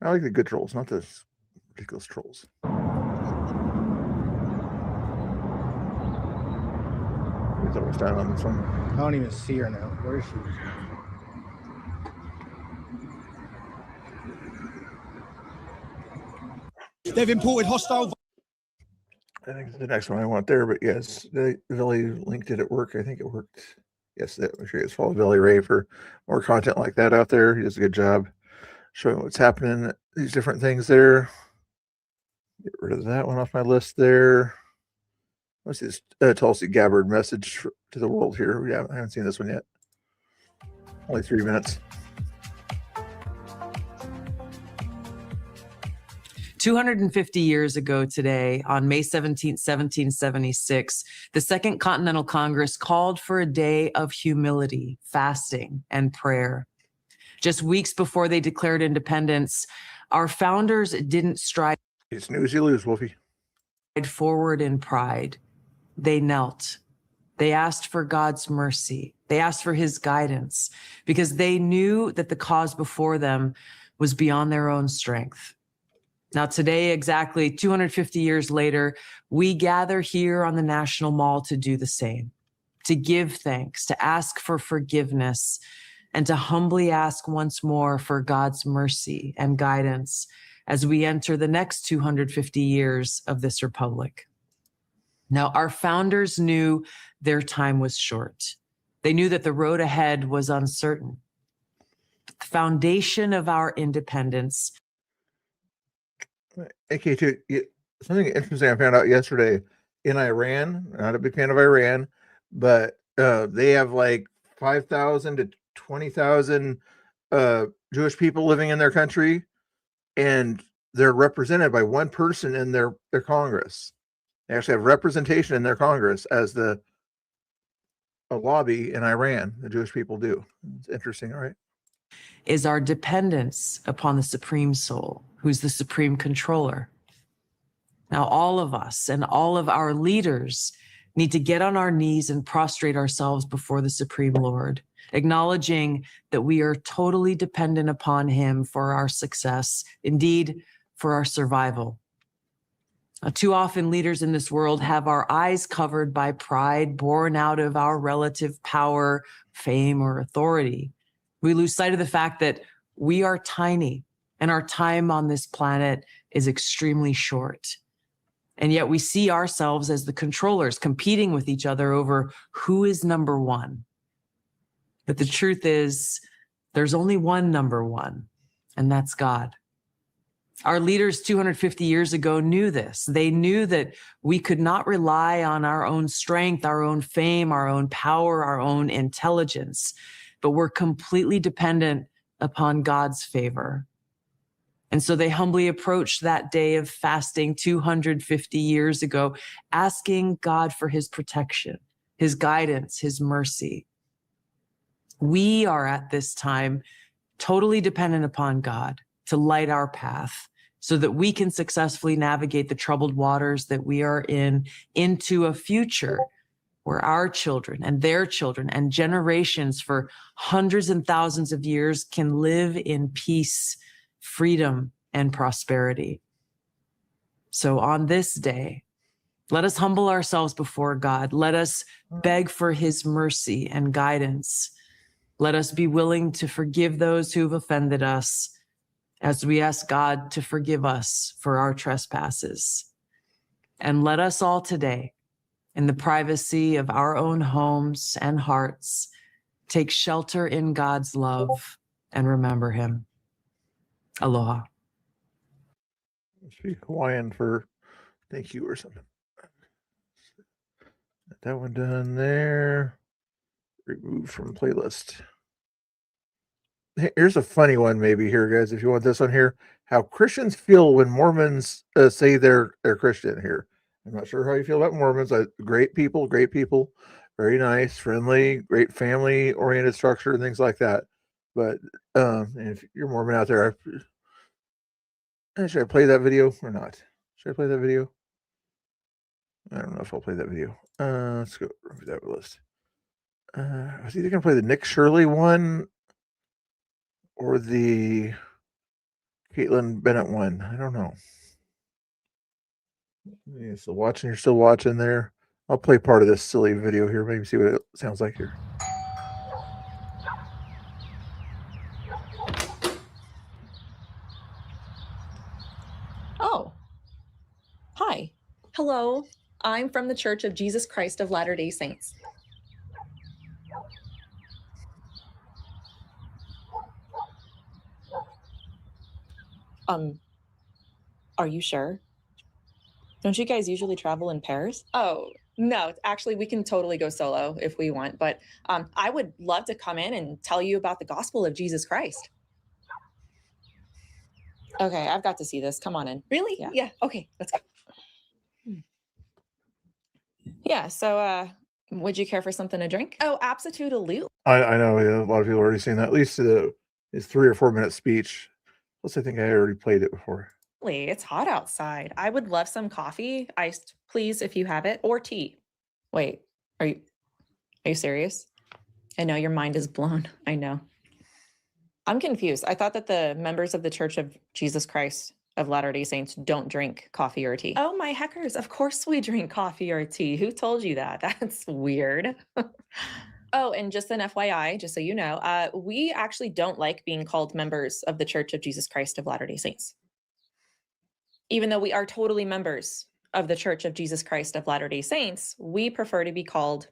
I like the good trolls, not the ridiculous trolls. He's almost down on this one. I don't even see her now. Where is she? They've imported hostile. I think it's the next one I want there, but yes, the Veli linked it at work. I think it worked. Yes, make sure you guys follow Veli Ray for more content like that out there. He does a good job showing what's happening, these different things there. Get rid of that one off my list there. What's this Tulsi Gabbard message to the world here? Yeah, I haven't seen this one yet. Only 3 minutes. 250 years ago today, on May 17, 1776, the Second Continental Congress called for a day of humility, fasting, and prayer. Just weeks before they declared independence, our founders didn't stride You snooze, you lose, Wolfie. forward in pride. They knelt. They asked for God's mercy. They asked for his guidance because they knew that the cause before them was beyond their own strength. Now, today, exactly 250 years later, we gather here on the National Mall to do the same, to give thanks, to ask for forgiveness, and to humbly ask once more for God's mercy and guidance as we enter the next 250 years of this republic. Now, our founders knew their time was short. They knew that the road ahead was uncertain. the foundation of our independence. AK2, something interesting I found out yesterday in Iran. Not a big fan of Iran, but they have like 5,000 to 20,000 Jewish people living in their country, and they're represented by one person in their Congress. They actually have representation in their Congress as a lobby in Iran. The Jewish people do. It's interesting, all right? Is our dependence upon the Supreme Soul, who's the supreme controller. Now, all of us and all of our leaders need to get on our knees and prostrate ourselves before the Supreme Lord, acknowledging that we are totally dependent upon him for our success, indeed, for our survival. Too often, leaders in this world have our eyes covered by pride born out of our relative power, fame, or authority. We lose sight of the fact that we are tiny and our time on this planet is extremely short. And yet we see ourselves as the controllers competing with each other over who is number one. But the truth is, there's only one number one, and that's God. Our leaders 250 years ago knew this. They knew that we could not rely on our own strength, our own fame, our own power, our own intelligence, but we're completely dependent upon God's favor. And so they humbly approached that day of fasting 250 years ago, asking God for his protection, his guidance, his mercy. We are at this time totally dependent upon God to light our path so that we can successfully navigate the troubled waters that we are in into a future where our children and their children and generations for hundreds and thousands of years can live in peace, freedom, and prosperity. So on this day, let us humble ourselves before God. Let us beg for his mercy and guidance. Let us be willing to forgive those who've offended us as we ask God to forgive us for our trespasses. And let us all today, in the privacy of our own homes and hearts, take shelter in God's love and remember him. Aloha. Speak Hawaiian for thank you or something. Get that one done there. Remove from playlist. Here's a funny one, maybe here, guys. If you want this one here, how Christians feel when Mormons say they're Christian. Here, I'm not sure how you feel about Mormons. Great people, very nice, friendly, great family-oriented structure and things like that. But if you're Mormon out there, should I play that video or not? Should I play that video? I don't know if I'll play that video. Let's go review that list. I was either gonna play the Nick Shirley one or the Caitlin Bennett one. I don't know. Yeah, so you're still watching there. I'll play part of this silly video here, maybe see what it sounds like here. Oh, hi. Hello. I'm from the Church of Jesus Christ of Latter-day Saints. Are you sure? Don't you guys usually travel in pairs? Oh, no, actually, we can totally go solo if we want, but I would love to come in and tell you about the gospel of Jesus Christ. Okay, I've got to see this. Come on in. Really? Yeah. Okay, let's go. Yeah, so would you care for something to drink? Oh, absolutely. I know a lot of people have already seen that. At least his 3 or 4 minute speech. Plus, I think I already played it before. It's hot outside. I would love some coffee, iced, please, if you have it, or tea. Wait, are you serious? I know your mind is blown. I know. I'm confused. I thought that the members of the Church of Jesus Christ of Latter-day Saints don't drink coffee or tea. Oh, my heckers. Of course we drink coffee or tea. Who told you that? That's weird. Oh, and just an FYI, just so you know, we actually don't like being called members of the Church of Jesus Christ of Latter-day Saints. Even though we are totally members of the Church of Jesus Christ of Latter-day Saints, we prefer to be called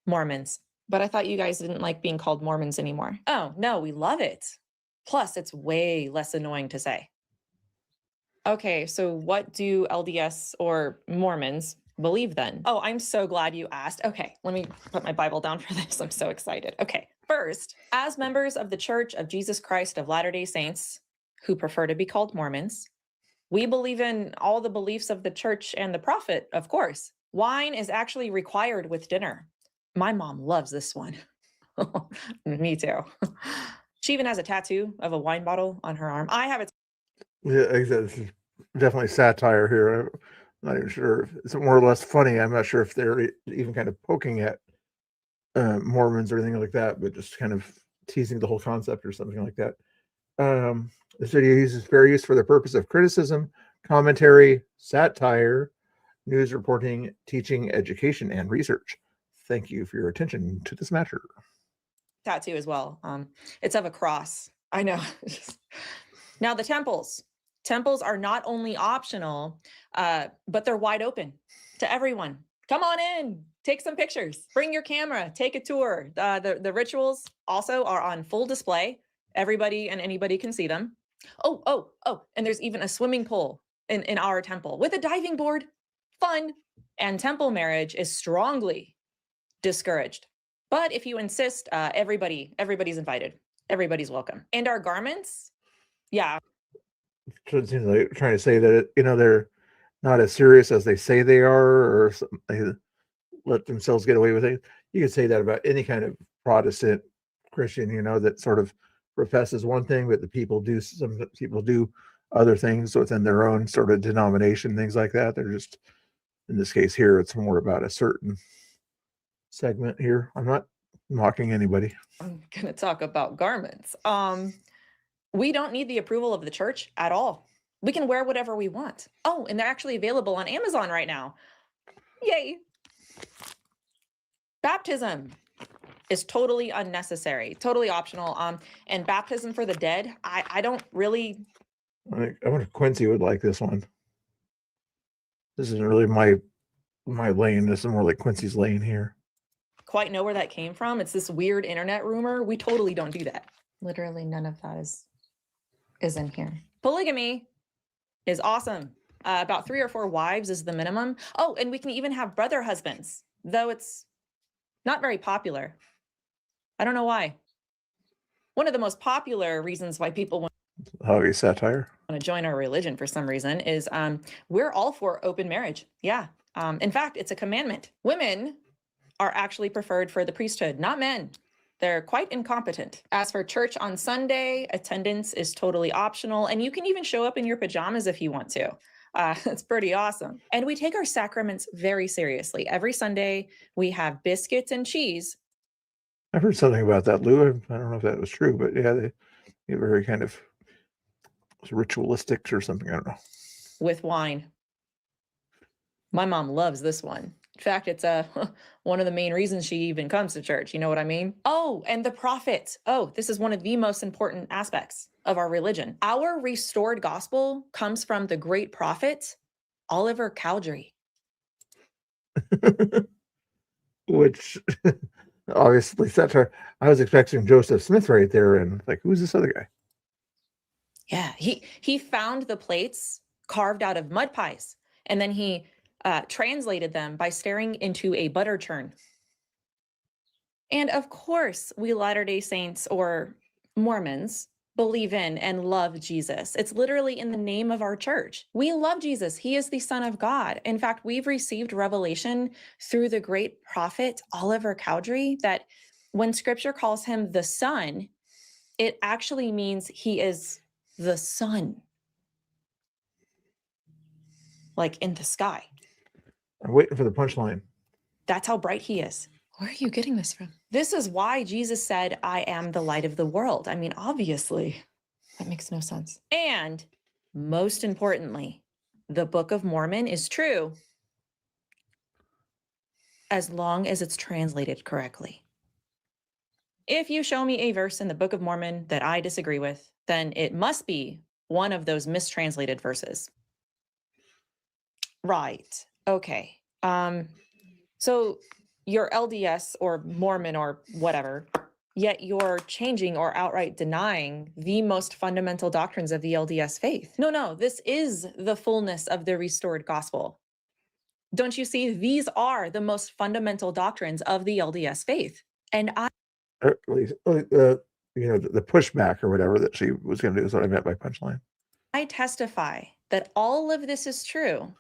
Mormons. But I thought you guys didn't like being called Mormons anymore. Oh, no, we love it. Plus, it's way less annoying to say. Okay, so what do LDS or Mormons believe then? Oh, I'm so glad you asked. Okay, let me put my Bible down for this. I'm so excited. Okay, first, as members of the Church of Jesus Christ of Latter-day Saints, who prefer to be called Mormons, we believe in all the beliefs of the church and the prophet, of course. Wine is actually required with dinner. My mom loves this one. Me too. She even has a tattoo of a wine bottle on her arm. I have it. Yeah, this is definitely satire here. I'm not even sure if it's more or less funny. I'm not sure if they're even kind of poking at Mormons or anything like that, but just kind of teasing the whole concept or something like that. This video is fair use for the purpose of criticism, commentary, satire, news reporting, teaching, education, and research. Thank you for your attention to this matter. Tattoo as well. It's of a cross. I know. Now the temples. Temples are not only optional, but they're wide open to everyone. Come on in, take some pictures, bring your camera, take a tour. The rituals also are on full display. Everybody and anybody can see them. Oh, and there's even a swimming pool in our temple with a diving board. Fun. And temple marriage is strongly discouraged. But if you insist, everybody's invited. Everybody's welcome. And our garments, yeah. So it seems like trying to say that, they're not as serious as they say they are, or they let themselves get away with it. You could say that about any kind of Protestant Christian, that sort of professes one thing, but some people do other things within their own sort of denomination, things like that. They're just, in this case here, it's more about a certain segment here. I'm not mocking anybody. I'm going to talk about garments. We don't need the approval of the church at all. We can wear whatever we want. Oh, and they're actually available on Amazon right now. Yay. Baptism is totally unnecessary, totally optional. And baptism for the dead, I don't really. I wonder if Quincy would like this one. This isn't really my lane. This is more like Quincy's lane here. Quite know where that came from. It's this weird internet rumor. We totally don't do that. Literally none of that is in here. Polygamy is awesome. About 3 or 4 wives is the minimum. Oh, and we can even have brother husbands, though it's not very popular. I don't know why. One of the most popular reasons why people want satire to join our religion for some reason is we're all for open marriage. Yeah. In fact, it's a commandment. Women are actually preferred for the priesthood, not men. They're quite incompetent. As for church on Sunday, attendance is totally optional, and you can even show up in your pajamas if you want to. It's pretty awesome. And we take our sacraments very seriously. Every Sunday, we have biscuits and cheese. I've heard something about that, Lou. I don't know if that was true, but yeah, they're very kind of ritualistic or something. I don't know. With wine. My mom loves this one. In fact, it's one of the main reasons she even comes to church. You know what I mean? Oh, and the prophet. Oh, this is one of the most important aspects of our religion. Our restored gospel comes from the great prophet, Oliver Cowdery. Which obviously satire. I was expecting Joseph Smith right there, and like, who's this other guy? Yeah, he found the plates carved out of mud pies, and then he translated them by staring into a butter churn. And of course, we Latter-day Saints or Mormons believe in and love Jesus. It's literally in the name of our church. We love Jesus. He is the Son of God. In fact, we've received revelation through the great prophet Oliver Cowdery that when scripture calls him the Son, it actually means he is the sun, like in the sky. I'm waiting for the punchline. That's how bright he is. Where are you getting this from? This is why Jesus said, I am the light of the world. I mean, obviously, that makes no sense. And most importantly, the Book of Mormon is true as long as it's translated correctly. If you show me a verse in the Book of Mormon that I disagree with, then it must be one of those mistranslated verses. Right. Okay. So your LDS or Mormon or whatever yet you're changing or outright denying the most fundamental doctrines of the LDS faith. No, this is the fullness of the restored gospel. Don't you see? These are the most fundamental doctrines of the LDS faith. And At least, the pushback or whatever that she was going to do is what I meant by punchline. I testify that all of this is true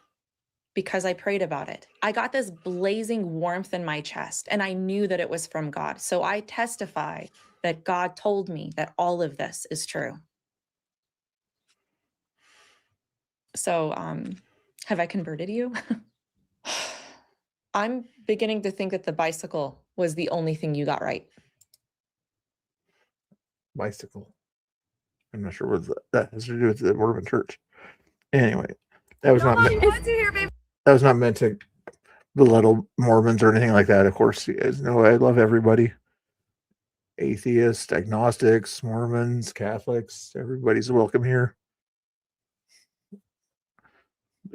because I prayed about it. I got this blazing warmth in my chest, and I knew that it was from God. So I testify that God told me that all of this is true. So, have I converted you? I'm beginning to think that the bicycle was the only thing you got right. Bicycle. I'm not sure what that has to do with the Mormon Church. Anyway, that was not meant to belittle Mormons or anything like that. Of course, you guys know I love everybody. Atheists, agnostics, Mormons, Catholics, everybody's welcome here.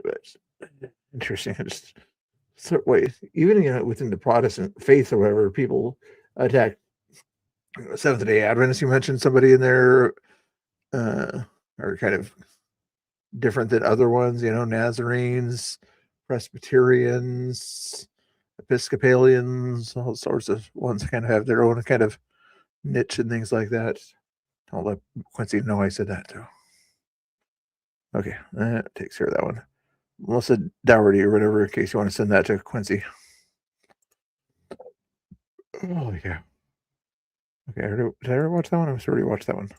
But interesting. Even within the Protestant faith or whatever, people attack Seventh-day Adventists. You mentioned somebody in there are kind of different than other ones, Nazarenes, Presbyterians, Episcopalians, all sorts of ones kind of have their own kind of niche and things like that. Don't let Quincy know I said that too. Okay, that takes care of that one. Melissa Dougherty or whatever, in case you want to send that to Quincy. Oh, yeah. Okay, did I ever watch that one? I've already watched that one.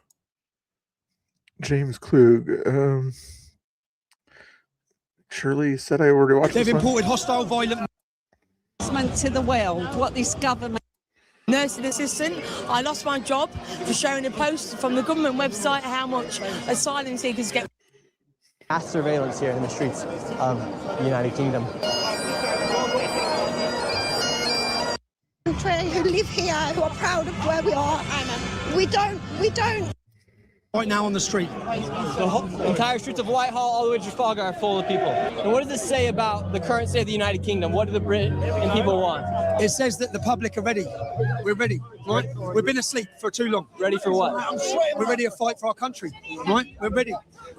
James Klug. Shirley said I already watched this one. They've imported hostile, violent to the world. What this government. Nursing assistant. I lost my job for sharing a post from the government website how much asylum seekers get. Mass surveillance here in the streets of the United Kingdom. Who live here, who are proud of where we are, and we don't. Right now on the street. The entire streets of Whitehall all the way to Trafalgar are full of people. And what does this say about the current state of the United Kingdom? What do the Brit and people want? It says that the public are ready. We're ready, right? We've been asleep for too long. Ready for what? We're ready to fight for our country, right? We're ready.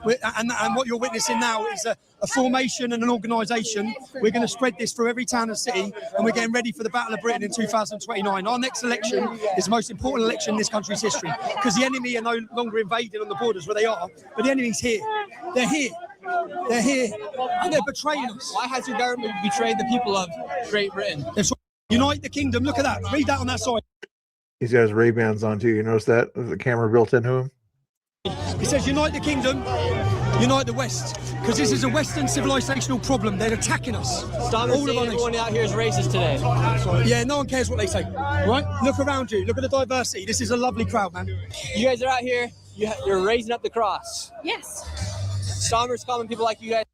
And what you're witnessing now is a formation and an organisation. We're going to spread this through every town and city, and we're getting ready for the Battle of Britain in 2029. Our next election is the most important election in this country's history, because the enemy are no longer invading on the borders where they are, but the enemy's here. They're here. They're here, and they're betraying us. Why has your government betrayed the people of Great Britain? Unite the kingdom. Look at that. Read that on that side. He's got his Ray-Bans on too. You notice that? There's a camera built into him. It says unite the kingdom, unite the West, because this is a Western civilizational problem. They're attacking us. Stop saying everyone out here is racist today. Yeah, no one cares what they say. Right? Look around you. Look at the diversity. This is a lovely crowd, man. You guys are out here. You're raising up the cross. Yes. Starmer's calling people like you guys.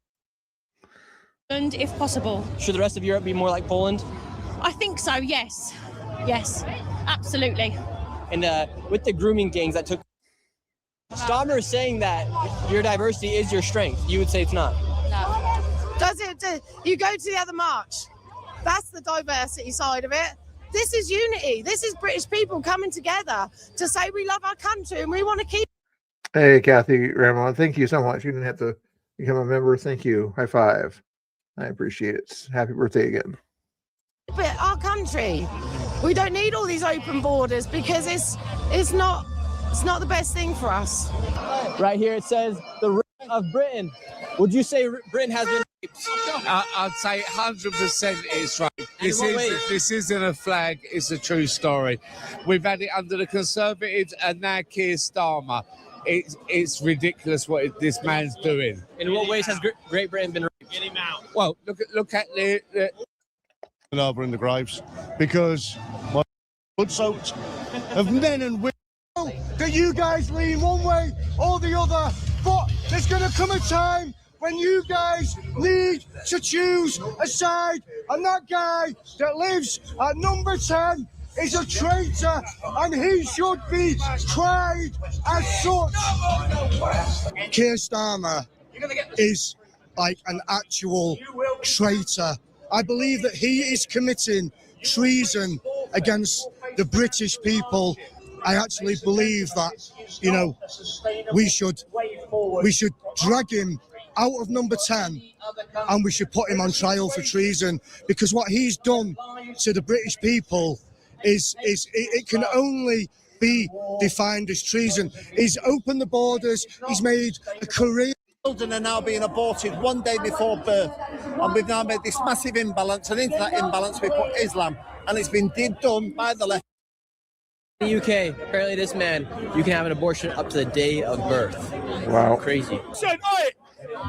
And if possible. Should the rest of Europe be more like Poland? I think so, yes. Yes, absolutely. And with the grooming gangs that took... Starmer is saying that your diversity is your strength. You would say it's not. No. You go to the other march. That's the diversity side of it. This is unity. This is British people coming together to say we love our country and we want to keep. Hey, Kathy Ramon, thank you so much. You didn't have to become a member. Thank you. High five. I appreciate it. Happy birthday again. But our country, we don't need all these open borders because it's not the best thing for us. Right here it says the rape of Britain. Would you say Britain has been raped? I'd say 100% it's right. This isn't a flag, it's a true story. We've had it under the Conservatives and now Keir Starmer. It's ridiculous what this man's doing. In what ways has Great Britain been raped? Get him out. Well, look at the over in the graves, because my blood soaked of men and women. That you guys lean one way or the other, but there's going to come a time when you guys need to choose a side, and that guy that lives at number 10 is a traitor, and he should be tried as such. Keir Starmer is like an actual traitor. I believe that he is committing treason against the British people I actually believe that, you know, we should drag him out of number 10 and we should put him on trial for treason, because what he's done to the British people is it can only be defined as treason. He's opened the borders, he's made a career. Children are now being aborted one day before birth, and we've now made this massive imbalance, and into that imbalance we put Islam, and it's been done by the left. In the UK, apparently this man, you can have an abortion up to the day of birth. Wow. Crazy. Said, "Oi,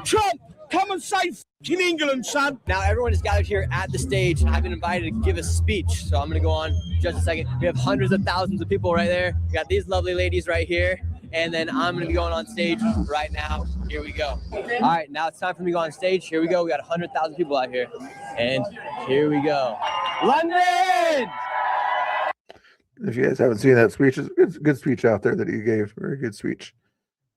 Trump, come and save in England, son." Now everyone is gathered here at the stage, and I've been invited to give a speech. So I'm going to go on just a second. We have hundreds of thousands of people right there. We got these lovely ladies right here. And then I'm going to be going on stage right now. Here we go. All right, now it's time for me to go on stage. Here we go. We got 100,000 people out here. And here we go. London! If you guys haven't seen that speech, it's a good speech out there that he gave. Very good speech.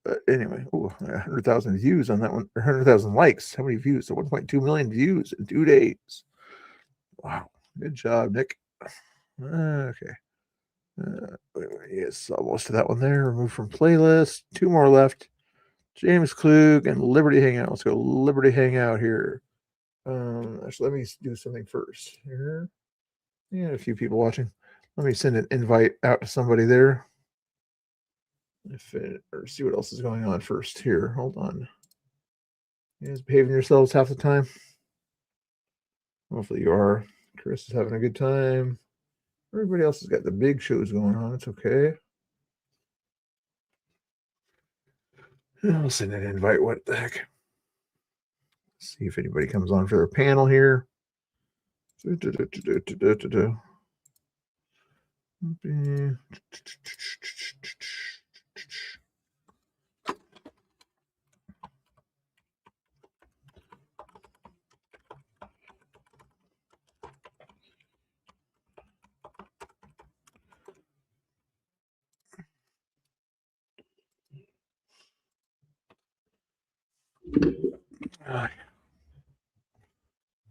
But anyway, 100,000 views on that one, or 100,000 likes. How many views? So 1.2 million views in 2 days. Wow. Good job, Nick. Okay. Yes, almost to that one there. Remove from playlist. 2 more left. James Klug and Liberty Hangout. Let's go Liberty Hangout here. Actually, let me do something first here. Yeah, a few people watching. Let me send an invite out to somebody there. Or see what else is going on first here. Hold on. You guys behaving yourselves half the time? Hopefully you are. Chris is having a good time. Everybody else has got the big shows going on. It's okay. I'll send an invite. What the heck? See if anybody comes on for their panel here.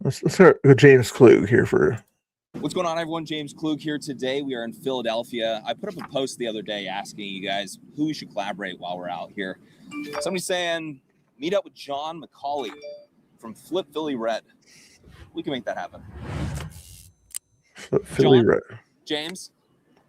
Let's start with James Klug here for. What's going on, everyone? James Klug here today. We are in Philadelphia. I put up a post the other day asking you guys who we should collaborate while we're out here. Somebody's saying, meet up with John McCauley from Flip Philly Red. We can make that happen. Flip Philly Red. James,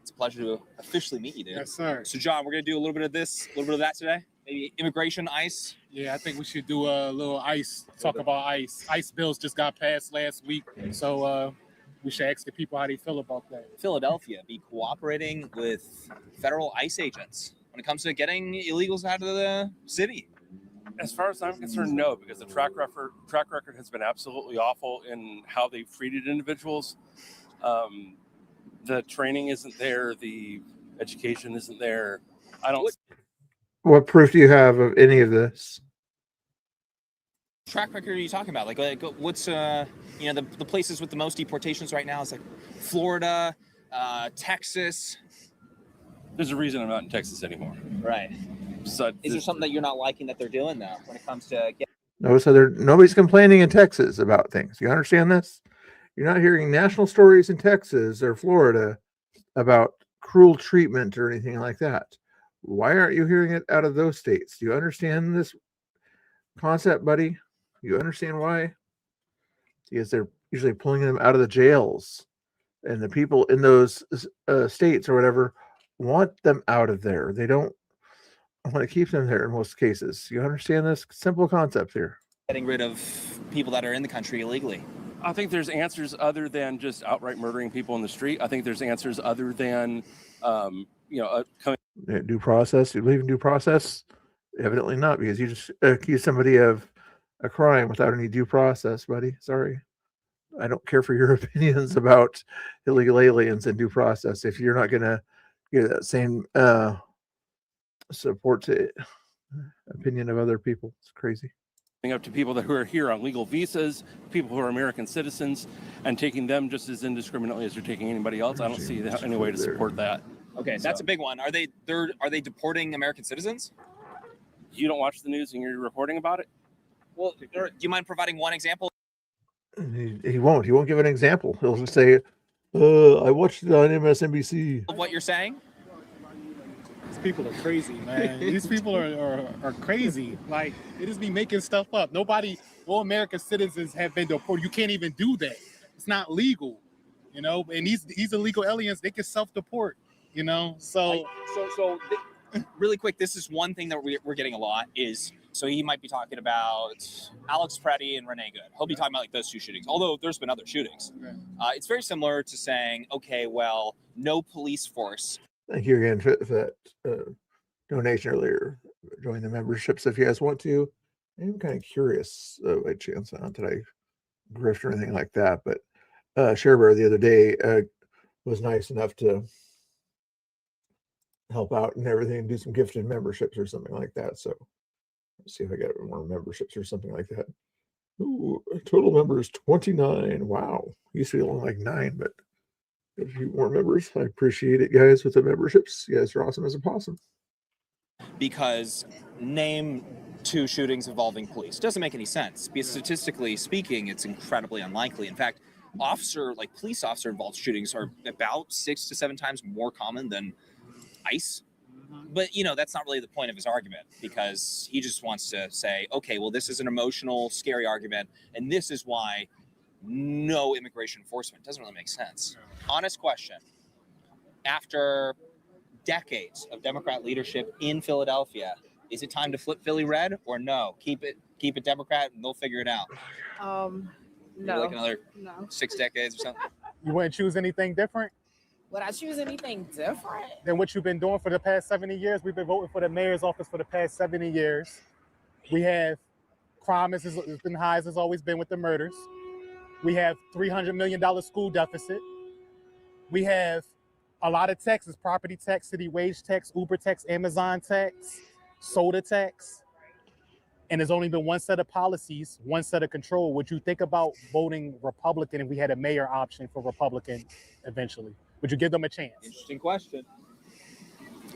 it's a pleasure to officially meet you, dude. Yes, sir. So, John, we're going to do a little bit of this, a little bit of that today. Maybe immigration, ICE. Yeah, I think we should do a little ICE, talk about ICE. ICE bills just got passed last week, so we should ask the people how they feel about that. Philadelphia be cooperating with federal ICE agents when it comes to getting illegals out of the city. As far as I'm concerned, no, because the track record has been absolutely awful in how they've treated individuals. The training isn't there. The education isn't there. I don't. What proof do you have of any of this? Track record are you talking about? Like what's the places with the most deportations right now? It's like Florida, Texas. There's a reason I'm not in Texas anymore. Right. So is there something that you're not liking that they're doing though when it comes to No, so nobody's complaining in Texas about things. You understand this? You're not hearing national stories in Texas or Florida about cruel treatment or anything like that. Why aren't you hearing it out of those states? Do you understand this concept, buddy? You understand why? Because they're usually pulling them out of the jails, and the people in those states or whatever want them out of there. They don't want to keep them there in most cases. You understand this simple concept here? Getting rid of people that are in the country illegally. I think there's answers other than just outright murdering people in the street. I think there's answers other than, due process. You believe in due process? Evidently not, because you just accuse somebody of a crime without any due process, buddy. Sorry. I don't care for your opinions about illegal aliens and due process if you're not going to give that same support to opinion of other people. It's crazy. Up to people who are here on legal visas, people who are American citizens, and taking them just as indiscriminately as you're taking anybody else. I don't see any way to support that. Okay, that's a big one. Are they deporting American citizens? You don't watch the news and you're reporting about it? Well, do you mind providing one example? He won't. He won't give an example. He'll just say, I watched it on MSNBC. Of what you're saying? These people are crazy, man. These people are crazy. Like, they just be making stuff up. No American citizens have been deported. You can't even do that. It's not legal, you know. And these illegal aliens, they can self-deport, you know. So really quick, this is one thing that we're getting a lot is, so he might be talking about Alex Preddy and Renee Good. He'll be talking about like those two shootings, although there's been other shootings. It's very similar to saying, okay, well, no police force. Thank you again for that donation earlier. Join the memberships if you guys want to. I'm kind of curious by chance, not that I grift or anything like that, but Sharebear the other day was nice enough to help out and everything and do some gifted memberships or something like that. So let's see if I got more memberships or something like that. Ooh, total members 29. Wow. Used to be only like 9, but a few more members. I appreciate it, guys, with the memberships. You guys are awesome as a possum. Because name 2 shootings involving police doesn't make any sense. Because statistically speaking, it's incredibly unlikely. In fact, police officer involved shootings are about 6 to 7 times more common than ICE. But, you know, that's not really the point of his argument, because he just wants to say, okay, well, this is an emotional, scary argument, and this is why no immigration enforcement. Doesn't really make sense. Honest question. After decades of Democrat leadership in Philadelphia, is it time to flip Philly red or no? Keep it Democrat and they'll figure it out. No. Like another 6 decades or something? you wouldn't choose anything different Would I choose anything different? than what you've been doing for the past 70 years? We've been voting for the mayor's office for the past 70 years. We have crime has been high as it's always been with the murders. We have $300 million school deficit. We have a lot of taxes: property tax, city wage tax, Uber tax, Amazon tax, soda tax. And there's only been one set of policies, one set of control. Would you think about voting Republican if we had a mayor option for Republican eventually? Would you give them a chance? Interesting question.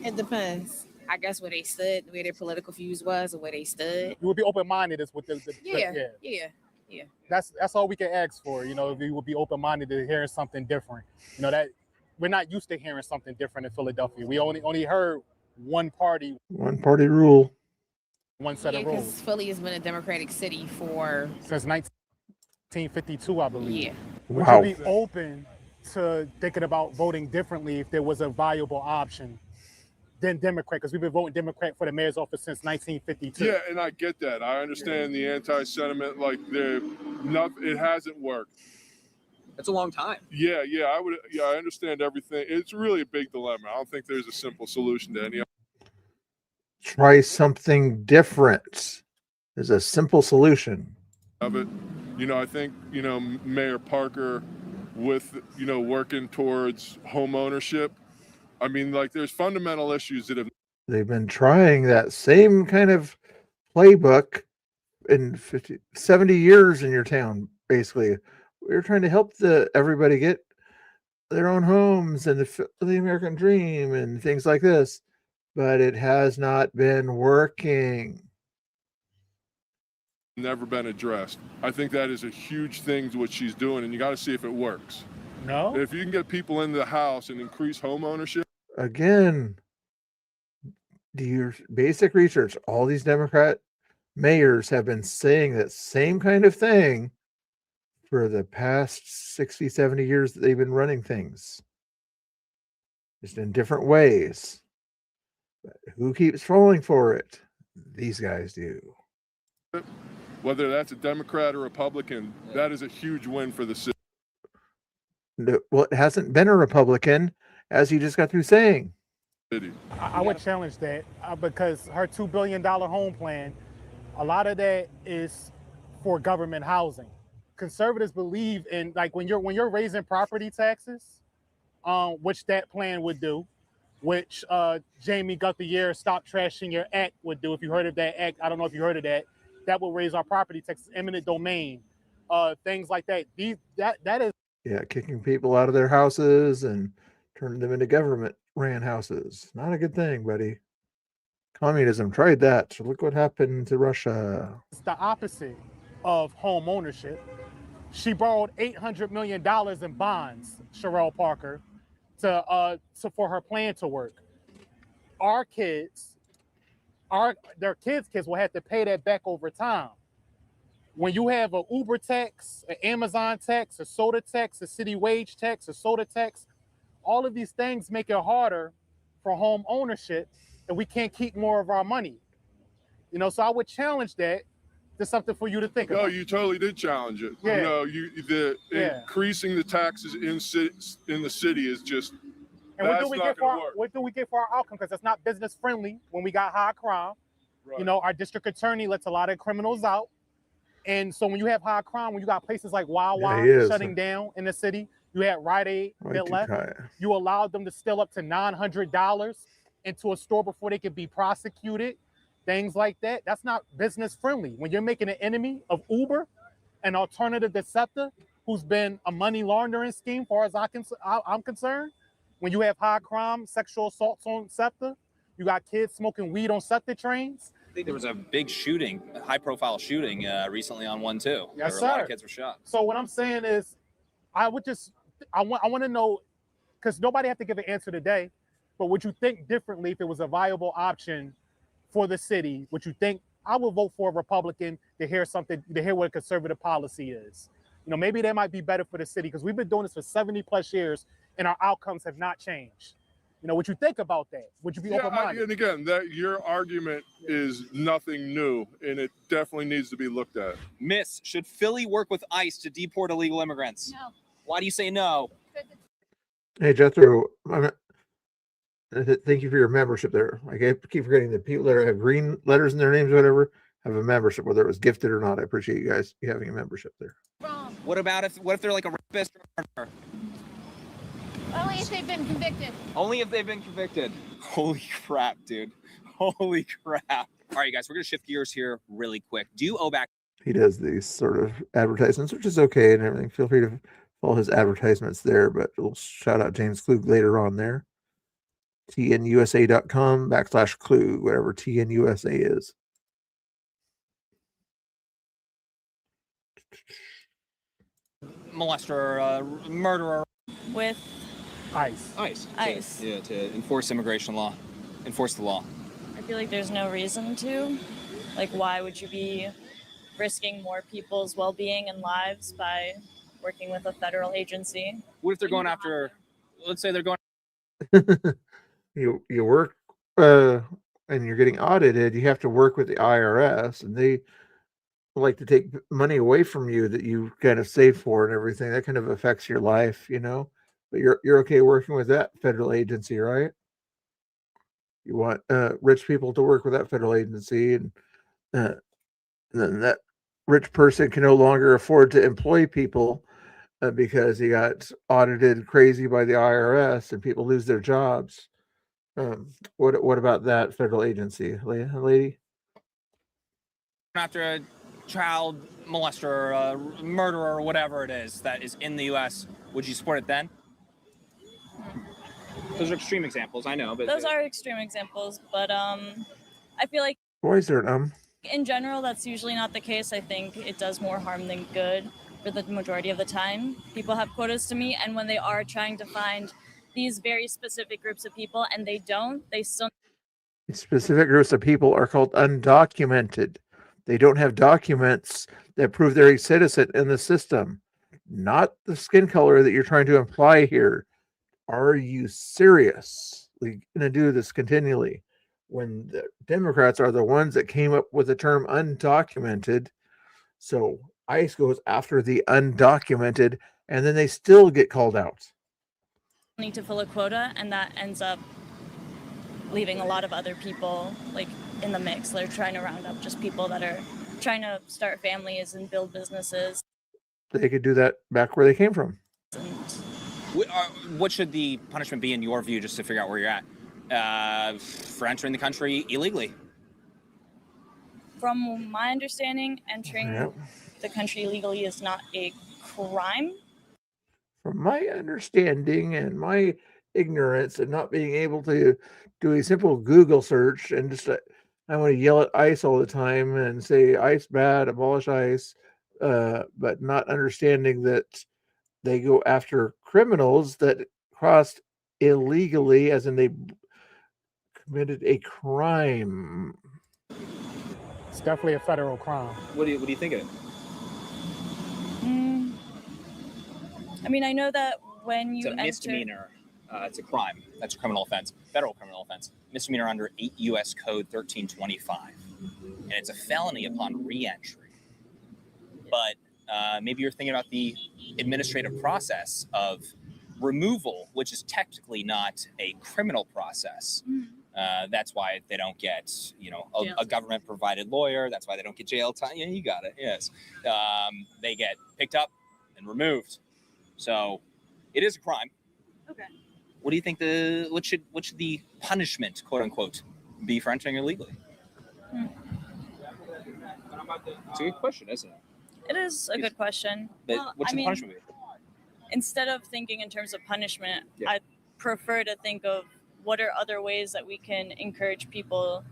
It depends. I guess where they stood, where their political views was, or where they stood. You would be open-minded is what Yeah. That's all we can ask for. You know, we would be open-minded to hearing something different. You know, that we're not used to hearing something different in Philadelphia. We only heard one party rule, one set of rules. Because Philly has been a Democratic city for Since 1952, I believe. Yeah. Would Wow. you be open to thinking about voting differently if there was a viable option than Democrat? Because we've been voting Democrat for the mayor's office since 1952. Yeah, and I get that. I understand the anti-sentiment. Like, it hasn't worked. That's a long time. Yeah, I understand everything. It's really a big dilemma. I don't think there's a simple solution to any. Try something different. There's a simple solution of it. You know, I think, you know, Mayor Parker with, you know, working towards home ownership. I mean, like, there's fundamental issues that have. They've been trying that same kind of playbook in 70 years in your town, basically. We're trying to help everybody get their own homes and the American dream and things like this, but it has not been working. Never been addressed. I think that is a huge thing to what she's doing, and you got to see if it works. No. If you can get people into the house and increase home ownership. Again, do your basic research. All these Democrat mayors have been saying that same kind of thing for the past 60, 70 years that they've been running things. Just in different ways. But who keeps falling for it? These guys do. Whether that's a Democrat or Republican, that is a huge win for the city. Well, it hasn't been a Republican, as you just got through saying. I would challenge that because her $2 billion home plan, a lot of that is for government housing. Conservatives believe in, like, when you're raising property taxes, which that plan would do, which Jamie Guthier Stop Trashing Your Act would do. If you heard of that act, I don't know if you heard of that. That will raise our property taxes, eminent domain, things like that. That is. Yeah, kicking people out of their houses and turning them into government-ran houses. Not a good thing, buddy. Communism tried that. So look what happened to Russia. It's the opposite of home ownership. She borrowed $800 million in bonds, Sherelle Parker, for her plan to work. our kids, their kids will have to pay that back over time. When you have an Uber tax, an Amazon tax, a soda tax, a city wage tax, a soda tax, all of these things make it harder for home ownership, and we can't keep more of our money. You know, so I would challenge that. There's something for you to think about. No, you totally did challenge it. Yeah. You know, increasing the taxes in the city is just And what that's do we not get for going our, to work. what do we get for our outcome? Because it's not business friendly when we got high crime. Right. You know, our district attorney lets a lot of criminals out. And so when you have high crime, when you got places like Wawa he is. shutting down in the city, you had Rite Aid that left. You allowed them to steal up to $900 into a store before they could be prosecuted. Things like that. That's not business friendly. When you're making an enemy of Uber, an alternative deceptor who's been a money laundering scheme, far as I'm concerned. When you have high crime, sexual assaults on SEPTA, you got kids smoking weed on SEPTA trains. I think there was a big shooting, a high-profile shooting recently on one too. Yes, where sir. A lot of kids were shot. So what I'm saying is, I want to know, because nobody have to give an answer today, but would you think differently if it was a viable option for the city? Would you think I would vote for a Republican to hear what a conservative policy is? You know, maybe that might be better for the city because we've been doing this for 70 plus years and our outcomes have not changed. You know, what you think about that? Would you be open-minded? And again, that your argument is nothing new, and it definitely needs to be looked at. Miss, should Philly work with ICE to deport illegal immigrants? No. Why do you say no? Hey, Jethro, thank you for your membership there. I keep forgetting that people that have green letters in their names or whatever have a membership, whether it was gifted or not. I appreciate you guys having a membership there. What if they're like a rapist or a murderer? Only if they've been convicted. Only if they've been convicted. Holy crap, dude. Holy crap. All right, you guys, we're going to shift gears here really quick. Do you owe back? He does these sort of advertisements, which is okay and everything. Feel free to follow his advertisements there, but we'll shout out James Klug later on there. tnusa.com/Klug, whatever TNUSA is. Molester, murderer. With ICE. ICE. To enforce immigration law. Enforce the law. I feel like there's no reason to. Like, why would you be risking more people's well-being and lives by working with a federal agency? What if they're going after, let's say they're going. You work and you're getting audited, you have to work with the IRS, and they like to take money away from you that you kind of save for and everything. That kind of affects your life, you know. But you're okay working with that federal agency, right? You want rich people to work with that federal agency, and then that rich person can no longer afford to employ people because he got audited crazy by the IRS, and people lose their jobs. What about that federal agency, lady? After a child molester, a murderer, or whatever it is that is in the U.S., would you support it then? Those are extreme examples, I know, but Those are extreme examples, but I feel like Why is there an in general that's usually not the case. I think it does more harm than good for the majority of the time. People have quotas to meet, and when they are trying to find these very specific groups of people and they still Specific groups of people are called undocumented. They don't have documents that prove they're a citizen in the system, not the skin color that you're trying to imply here. Are you seriously going to do this continually when the Democrats are the ones that came up with the term undocumented? So ICE goes after the undocumented, and then they still get called out. need to fill a quota, and that ends up leaving a lot of other people like in the mix. They're trying to round up just people that are trying to start families and build businesses. They could do that back where they came from. What should the punishment be in your view, just to figure out where you're at, for entering the country illegally? From my understanding, entering the country illegally is not a crime. From my understanding and my ignorance and not being able to do a simple Google search and just I want to yell at ICE all the time and say ICE bad, abolish ICE, but not understanding that they go after criminals that crossed illegally, as in they committed a crime. It's definitely a federal crime. What do you think of it? I mean, I know that when you It's a misdemeanor. It's a crime. That's a criminal offense, federal criminal offense. Misdemeanor under 8 U.S. Code 1325, and it's a felony upon re-entry. But maybe you're thinking about the administrative process of removal, which is technically not a criminal process. That's why they don't get, a government-provided lawyer. That's why they don't get jail time. Yeah, you got it. Yes, they get picked up and removed. So, it is a crime. Okay. What do you think what should the punishment, quote unquote, be for entering illegally? It's a good question, isn't it? It is a good question. But what should the punishment be? Instead of thinking in terms of punishment, Yeah. I prefer to think of what are other ways that we can encourage people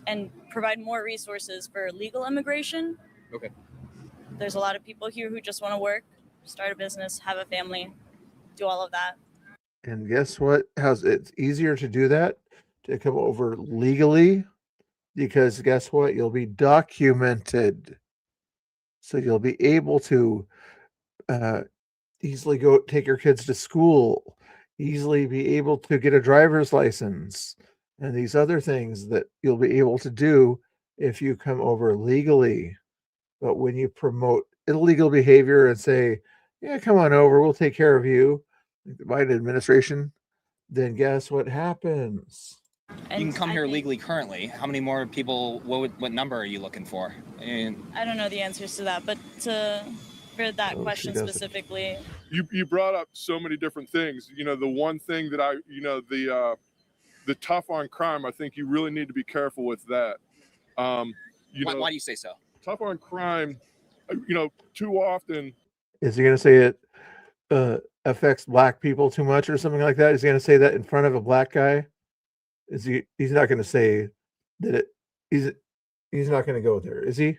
and provide more resources for legal immigration. Okay. There's a lot of people here who just want to work, start a business, have a family, do all of that. And guess what? It's easier to do that, to come over legally, because guess what? You'll be documented. So you'll be able to easily go take your kids to school, easily be able to get a driver's license, and these other things that you'll be able to do if you come over legally. But when you promote illegal behavior and say, yeah, come on over, we'll take care of you, like the Biden administration, then guess what happens? You can come here legally currently. How many more people, what number are you looking for? I don't know the answers to that, but for that question specifically. You brought up so many different things. The one thing that the tough on crime, I think you really need to be careful with that. Why do you say so? Tough on crime, too often. Is he going to say it affects black people too much or something like that? Is he going to say that in front of a black guy? He's not going to say that he's not going to go there, is he?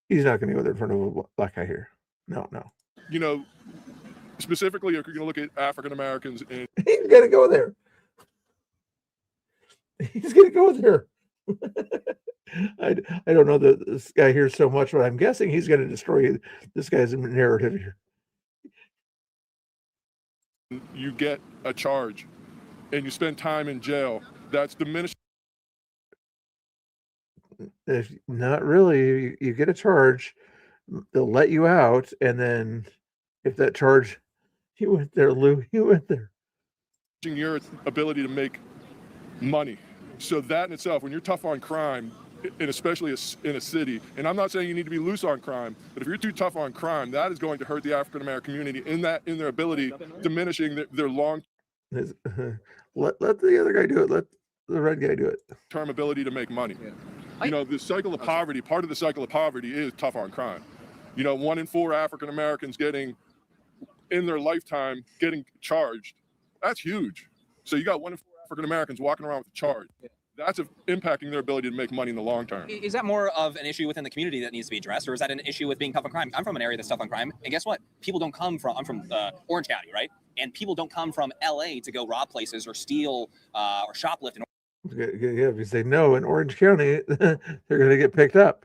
He's not going to go there in front of a black guy here. No. Specifically, if you're going to look at African Americans, and he's going to go there. He's going to go there. I don't know this guy here so much, but I'm guessing he's going to destroy this guy's narrative here. You get a charge, and you spend time in jail. That's diminishing. Not really. You get a charge, they'll let you out, and then if that charge, you went there, Lou. You went there. Your ability to make money. So that in itself, when you're tough on crime, and especially in a city, and I'm not saying you need to be loose on crime, but if you're too tough on crime, that is going to hurt the African American community in their ability, diminishing their long. Let the other guy do it. Let the red guy do it. Term ability to make money. The cycle of poverty. Part of the cycle of poverty is tough on crime. 1 in 4 African Americans in their lifetime getting charged. That's huge. So you got 1 in 4 African Americans walking around with a charge. That's impacting their ability to make money in the long term. Is that more of an issue within the community that needs to be addressed, or is that an issue with being tough on crime? I'm from an area that's tough on crime, and guess what? I'm from Orange County, right? And people don't come from LA to go rob places or steal or shoplift. Yeah, because they know in Orange County they're going to get picked up.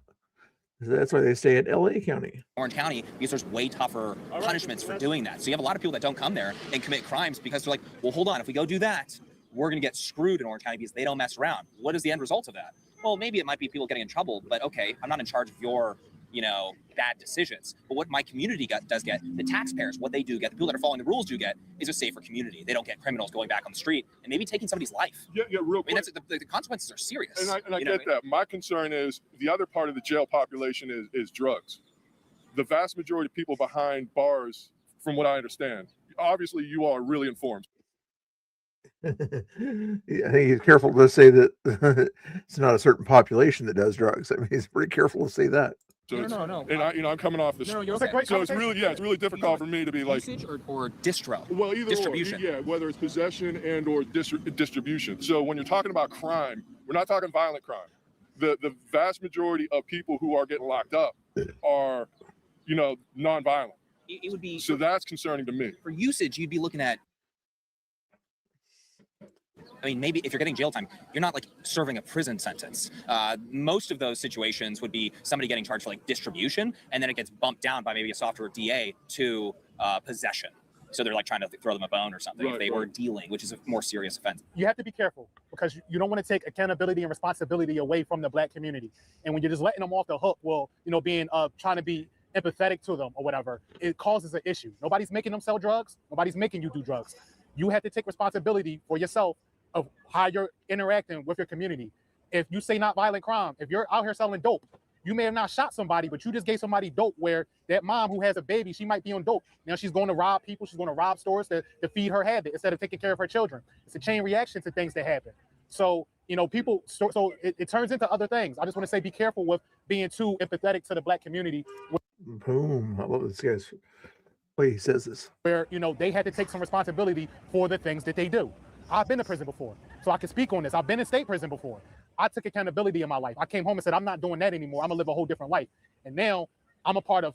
That's why they stay in LA County. Orange County, because there's way tougher punishments for doing that. So you have a lot of people that don't come there and commit crimes because they're like, well, hold on, if we go do that, we're going to get screwed in Orange County because they don't mess around. What is the end result of that? Well, maybe it might be people getting in trouble, but okay, I'm not in charge of your, bad decisions. But what my community does get, the taxpayers, what they do get, the people that are following the rules do get, is a safer community. They don't get criminals going back on the street and maybe taking somebody's life. Yeah, real quick. I mean, the consequences are serious. And I get that. My concern is the other part of the jail population is drugs. The vast majority of people behind bars, from what I understand, obviously you all are really informed. I think he's careful to say that it's not a certain population that does drugs. I mean, he's pretty careful to say that. So no. And I'm coming off this. No, you're so okay. it's really difficult for me to be like usage or distro. Well, either distribution. Or, whether it's possession and or distribution. So when you're talking about crime, we're not talking violent crime. The vast majority of people who are getting locked up are, nonviolent. It would be so that's concerning to me. For usage, you'd be looking at I mean, maybe if you're getting jail time, you're not like serving a prison sentence. Most of those situations would be somebody getting charged for like distribution, and then it gets bumped down by maybe a softer DA to possession. So they're like trying to throw them a bone or something if they were dealing, which is a more serious offense. You have to be careful because you don't want to take accountability and responsibility away from the Black community. And when you're just letting them off the hook, well, being trying to be empathetic to them or whatever, it causes an issue. Nobody's making them sell drugs. Nobody's making you do drugs. You have to take responsibility for yourself of how you're interacting with your community. If you say not violent crime, if you're out here selling dope, you may have not shot somebody, but you just gave somebody dope where that mom who has a baby, she might be on dope. Now she's going to rob people. She's going to rob stores to feed her habit instead of taking care of her children. It's a chain reaction to things that happen. So, people, so it turns into other things. I just want to say, be careful with being too empathetic to the Black community. Boom. I love this guy's way he says this. Where, they had to take some responsibility for the things that they do. I've been to prison before, so I can speak on this. I've been in state prison before. I took accountability in my life. I came home and said, I'm not doing that anymore. I'm gonna live a whole different life. And now I'm a part of,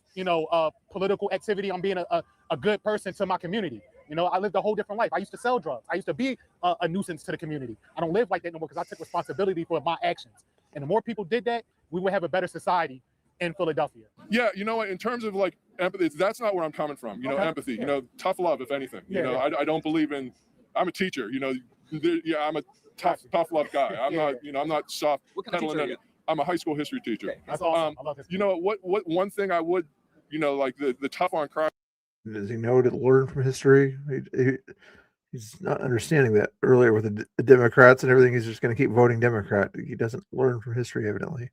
political activity. I'm being a good person to my community. I lived a whole different life. I used to sell drugs. I used to be a nuisance to the community. I don't live like that no more because I took responsibility for my actions. And the more people did that, we would have a better society in Philadelphia. Yeah, you know what? In terms of like empathy, that's not where I'm coming from. Empathy. Tough love, if anything. I don't believe in. I'm a teacher. I'm a tough love guy. I'm not. I'm not soft. What kind of teacher are you? I'm a high school history teacher. Okay. That's awesome. I love this. What one thing I would, like the tough on crime. Does he know to learn from history? He's not understanding that earlier with the Democrats and everything. He's just going to keep voting Democrat. He doesn't learn from history, evidently.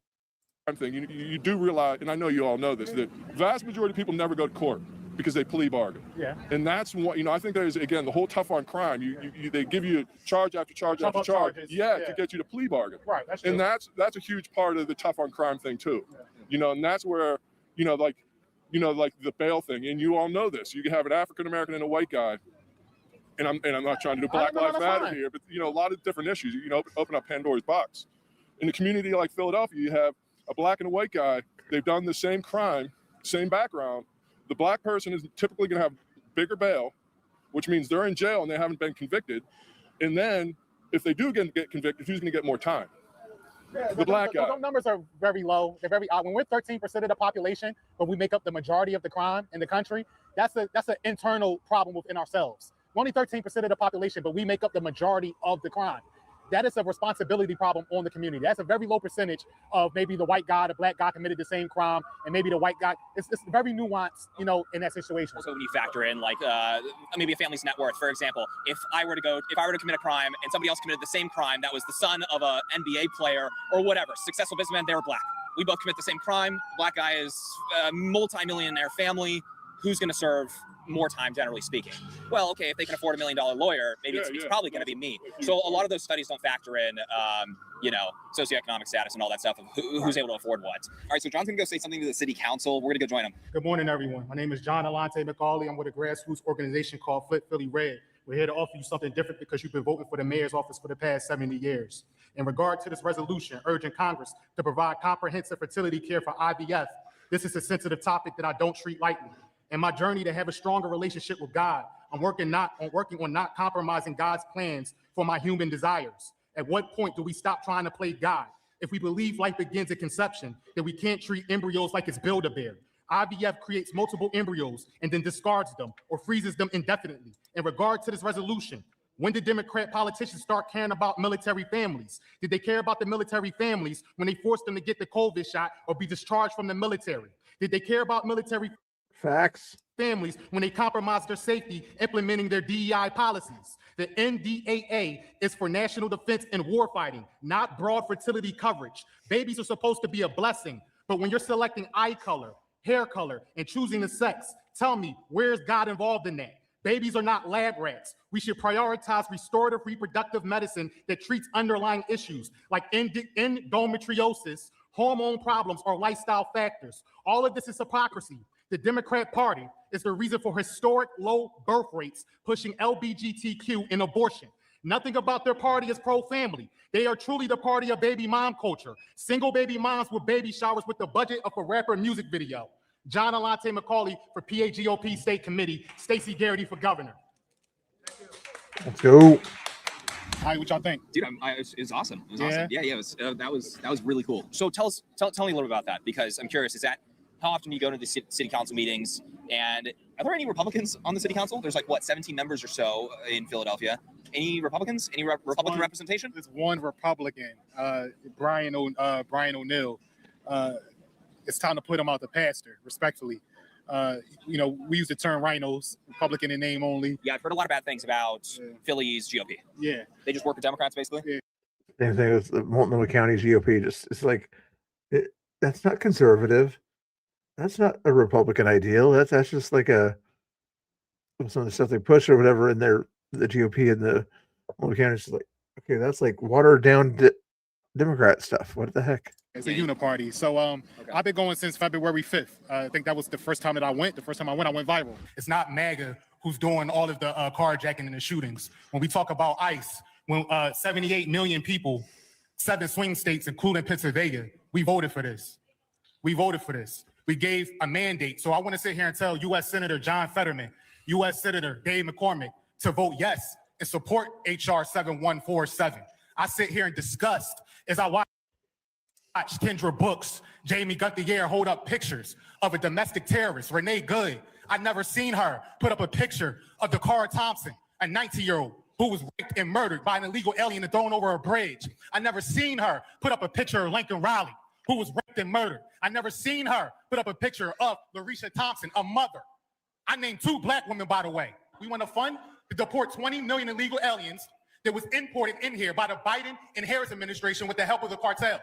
Thing you do realize, and I know you all know this, that vast majority of people never go to court because they plea bargain. Yeah. And that's what I think there's again the whole tough on crime. They give you charge after charge after charge. To get you to plea bargain. Right. That's true. And that's a huge part of the tough on crime thing too. Yeah. And that's where like the bail thing. And you all know this. You can have an African American and a white guy. And I'm not trying to do Black Lives Matter here, but a lot of different issues. You can open up Pandora's box. In a community like Philadelphia, you have a Black and a white guy. They've done the same crime, same background. The Black person is typically going to have bigger bail, which means they're in jail and they haven't been convicted. And then if they do get convicted, who's going to get more time? Yeah, the Black guy. Those numbers are very low. They're very odd. When we're 13% of the population, but we make up the majority of the crime in the country, that's an internal problem within ourselves. We're only 13% of the population, but we make up the majority of the crime. That is a responsibility problem on the community. That's a very low percentage of maybe the white guy, the Black guy committed the same crime, and maybe the white guy. It's very nuanced, in that situation. So when you factor in like maybe a family's net worth, for example, if I were to commit a crime and somebody else committed the same crime that was the son of a NBA player or whatever, successful businessman, they were Black. We both commit the same crime. Black guy is a multi-millionaire family. Who's going to serve more time, generally speaking? Well, okay, if they can afford $1 million lawyer, maybe it's probably going to be me. So a lot of those studies don't factor in, socioeconomic status and all that stuff of who's able to afford what. All right, so John's going to go say something to the city council. We're going to go join him. Good morning, everyone. My name is John Alante McCauley. I'm with a grassroots organization called Flip Philly Red. We're here to offer you something different because you've been voting for the mayor's office for the past 70 years. In regard to this resolution urging Congress to provide comprehensive fertility care for IVF, this is a sensitive topic that I don't treat lightly. In my journey to have a stronger relationship with God, I'm working on not compromising God's plans for my human desires. At what point do we stop trying to play God? If we believe life begins at conception, then we can't treat embryos like it's Build-A-Bear. IVF creates multiple embryos and then discards them or freezes them indefinitely. In regard to this resolution, when did Democrat politicians start caring about military families? Did they care about the military families when they forced them to get the COVID shot or be discharged from the military? Did they care about military facts families when they compromised their safety implementing their DEI policies? The NDAA is for national defense and warfighting, not broad fertility coverage. Babies are supposed to be a blessing, but when you're selecting eye color, hair color, and choosing the sex, tell me, where's God involved in that? Babies are not lab rats. We should prioritize restorative reproductive medicine that treats underlying issues like endometriosis, hormone problems, or lifestyle factors. All of this is hypocrisy. The Democrat Party is the reason for historic low birth rates, pushing LGBTQ and abortion. Nothing about their party is pro-family. They are truly the party of baby mom culture. Single baby moms with baby showers with the budget of a rapper music video. John Alante McCauley for PAGOP State Committee. Stacey Garrity for governor. Let's go. All right, what y'all think? Dude, it was awesome. It was Yeah? awesome. Yeah, it was, that was really cool. So tell me a little bit about that, because I'm curious. Is that how often you go to the city council meetings? And are there any Republicans on the city council? There's like, what, 17 members or so in Philadelphia. Any Republicans? Any Republican representation? There's one Republican, Brian O'Neill. It's time to put him out the pasture, respectfully. You know, we use the term rhinos, Republican in name only. Yeah, I've heard a lot of bad things about Philly's GOP. Yeah. They just work with Democrats, basically? Yeah. Same thing with the Multnomah County GOP. It's like, that's not conservative. That's not a Republican ideal. That's just like some of the stuff they push or whatever in the GOP and the Multnomah County. Is like, okay, that's like watered down Democrat stuff. What the heck? It's a uniparty. So I've been going since February 5th. I think that was the first time that I went. The first time I went viral. It's not MAGA who's doing all of the carjacking and the shootings. When we talk about ICE, when 78 million people, 7 swing states, including Pennsylvania, we voted for this. We gave a mandate. So I want to sit here and tell U.S. Senator John Fetterman, U.S. Senator Dave McCormick to vote yes and support H.R. 7147. I sit here in disgust as I watch Kendra Brooks, Jamie Guthier hold up pictures of a domestic terrorist, Renee Good. I've never seen her put up a picture of Dakara Thompson, a 19-year-old who was raped and murdered by an illegal alien and thrown over a bridge. I've never seen her put up a picture of Lincoln Riley, who was raped and murdered. I've never seen her put up a picture of Larisha Thompson, a mother. I named 2 black women, by the way. We want to fund to deport 20 million illegal aliens that was imported in here by the Biden and Harris administration with the help of the cartels.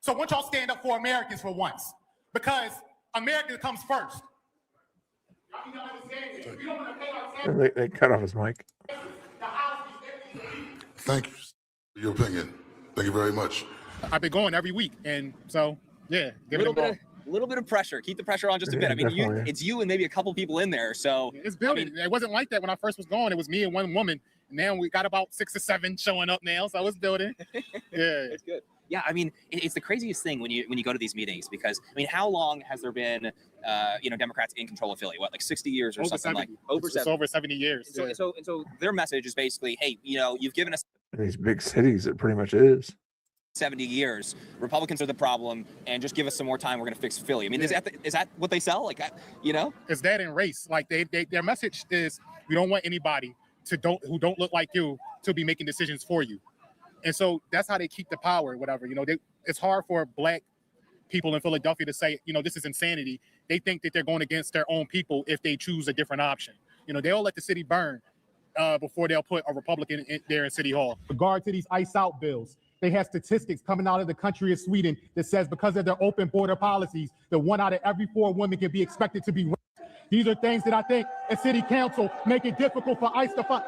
So why don't y'all stand up for Americans for once? Because America comes first. They cut off his mic. Thank you for your opinion. Thank you very much. I've been going every week, and so yeah, little bit of pressure. Keep the pressure on just a bit. I mean, it's you and maybe a couple people in there. So it's building. I mean, it wasn't like that when I first was going. It was me and one woman. Now we got about 6 or 7 showing up now, so it's building. Yeah, it's good. Yeah, I mean, it's the craziest thing when you go to these meetings, because I mean, how long has there been, Democrats in control of Philly? What, like 60 years or something 70. Over 70. It's over 70 years. So, Yeah. so their message is basically, hey, you've given us In these big cities, it pretty much is. 70 years. Republicans are the problem, and just give us some more time. We're going to fix Philly. I mean, is that what they sell? Like, It's that in race. Like their message is, we don't want anybody who don't look like you to be making decisions for you. And so that's how they keep the power, whatever. It's hard for black people in Philadelphia to say, this is insanity. They think that they're going against their own people if they choose a different option. They'll let the city burn before they'll put a Republican there in City Hall. With regard to these ICE out bills, they have statistics coming out of the country of Sweden that says because of their open border policies, that 1 out of every 4 women can be expected to be raped. These are things that I think as city council make it difficult for ICE to fight.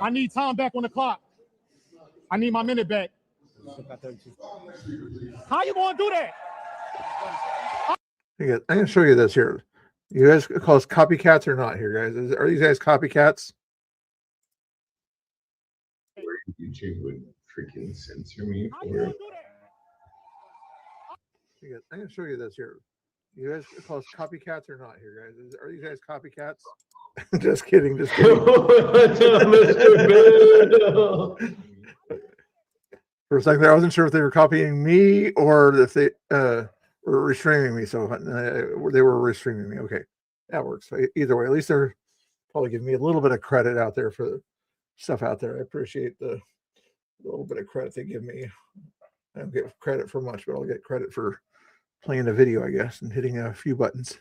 I need time back on the clock. I need my minute back. How you gonna do that? I'm gonna show you this here. You guys call us copycats or not here, guys? Are these guys copycats? YouTube would freaking censor me for it. I'm gonna show you this here. You guys call us copycats or not here, guys? Are these guys copycats? Just kidding. For a second there, I wasn't sure if they were copying me or if they were restreaming me. So they were restreaming me. Okay, that works. Either way, at least they're probably giving me a little bit of credit out there for the stuff out there. I appreciate the little bit of credit they give me. I don't get credit for much, but I'll get credit for playing a video, I guess, and hitting a few buttons.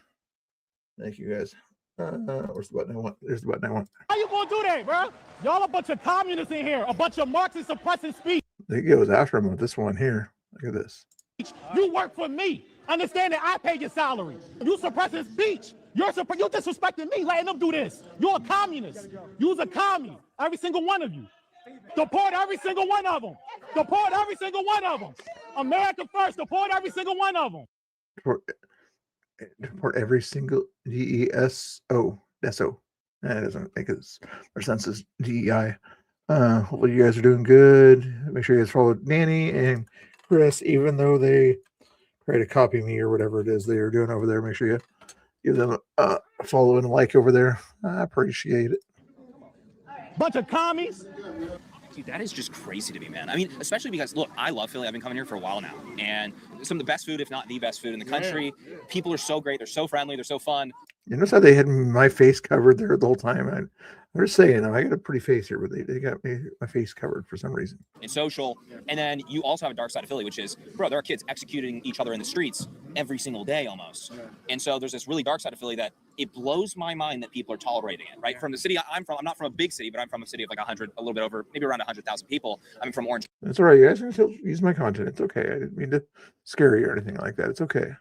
Thank you, guys. Where's the button I want? There's the button I want. How you gonna do that, bro? Y'all a bunch of communists in here, a bunch of Marxist suppressing speech. They goes after him with this one here. Look at this. You work for me. Understand that I pay your salary. You suppressing speech. You disrespecting me, letting them do this. You're a communist. You's a commie. Every single one of you. Deport every single one of them. Deport every single one of them. America first. Deport every single one of them. Deport every single DESO. That doesn't make sense as DEI. Hopefully you guys are doing good. Make sure you guys follow Danny and Chris, even though they try to copy me or whatever it is they are doing over there. Make sure you give them a follow and a like over there. I appreciate it. Bunch of commies. Dude, that is just crazy to me, man. I mean, especially because, look, I love Philly. I've been coming here for a while now. And some of the best food, if not the best food in the country. People are so great. They're so friendly. They're so fun. You notice how they had my face covered there the whole time? I'm just saying, I got a pretty face here, but they got my face covered for some reason. And social. And then you also have a dark side of Philly, which is, bro, there are kids executing each other in the streets every single day almost. And so there's this really dark side of Philly that it blows my mind that people are tolerating it, right? From the city I'm from, I'm not from a big city, but I'm from a city of like 100, a little bit over, maybe around 100,000 people. I'm from Orange. That's all right, you guys can still use my content. It's okay. I didn't mean to scare you or anything like that. It's okay.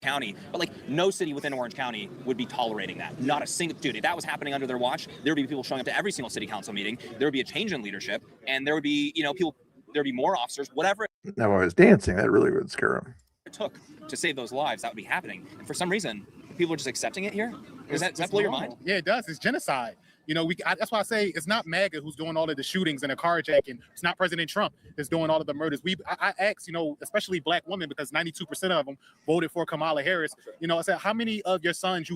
County, but like no city within Orange County would be tolerating that. Not a single dude. If that was happening under their watch, there would be people showing up to every single city council meeting. There would be a change in leadership, and there would be, people. There'd be more officers. Whatever Now, I was dancing. That really would scare them. it took to save those lives, that would be happening. And for some reason, people are just accepting it here. Does that blow your mind? Yeah, it does. It's genocide. That's why I say it's not MAGA who's doing all of the shootings and the carjacking. It's not President Trump that's doing all of the murders. I asked, especially black women, because 92% of them voted for Kamala Harris. I said, how many of your sons you?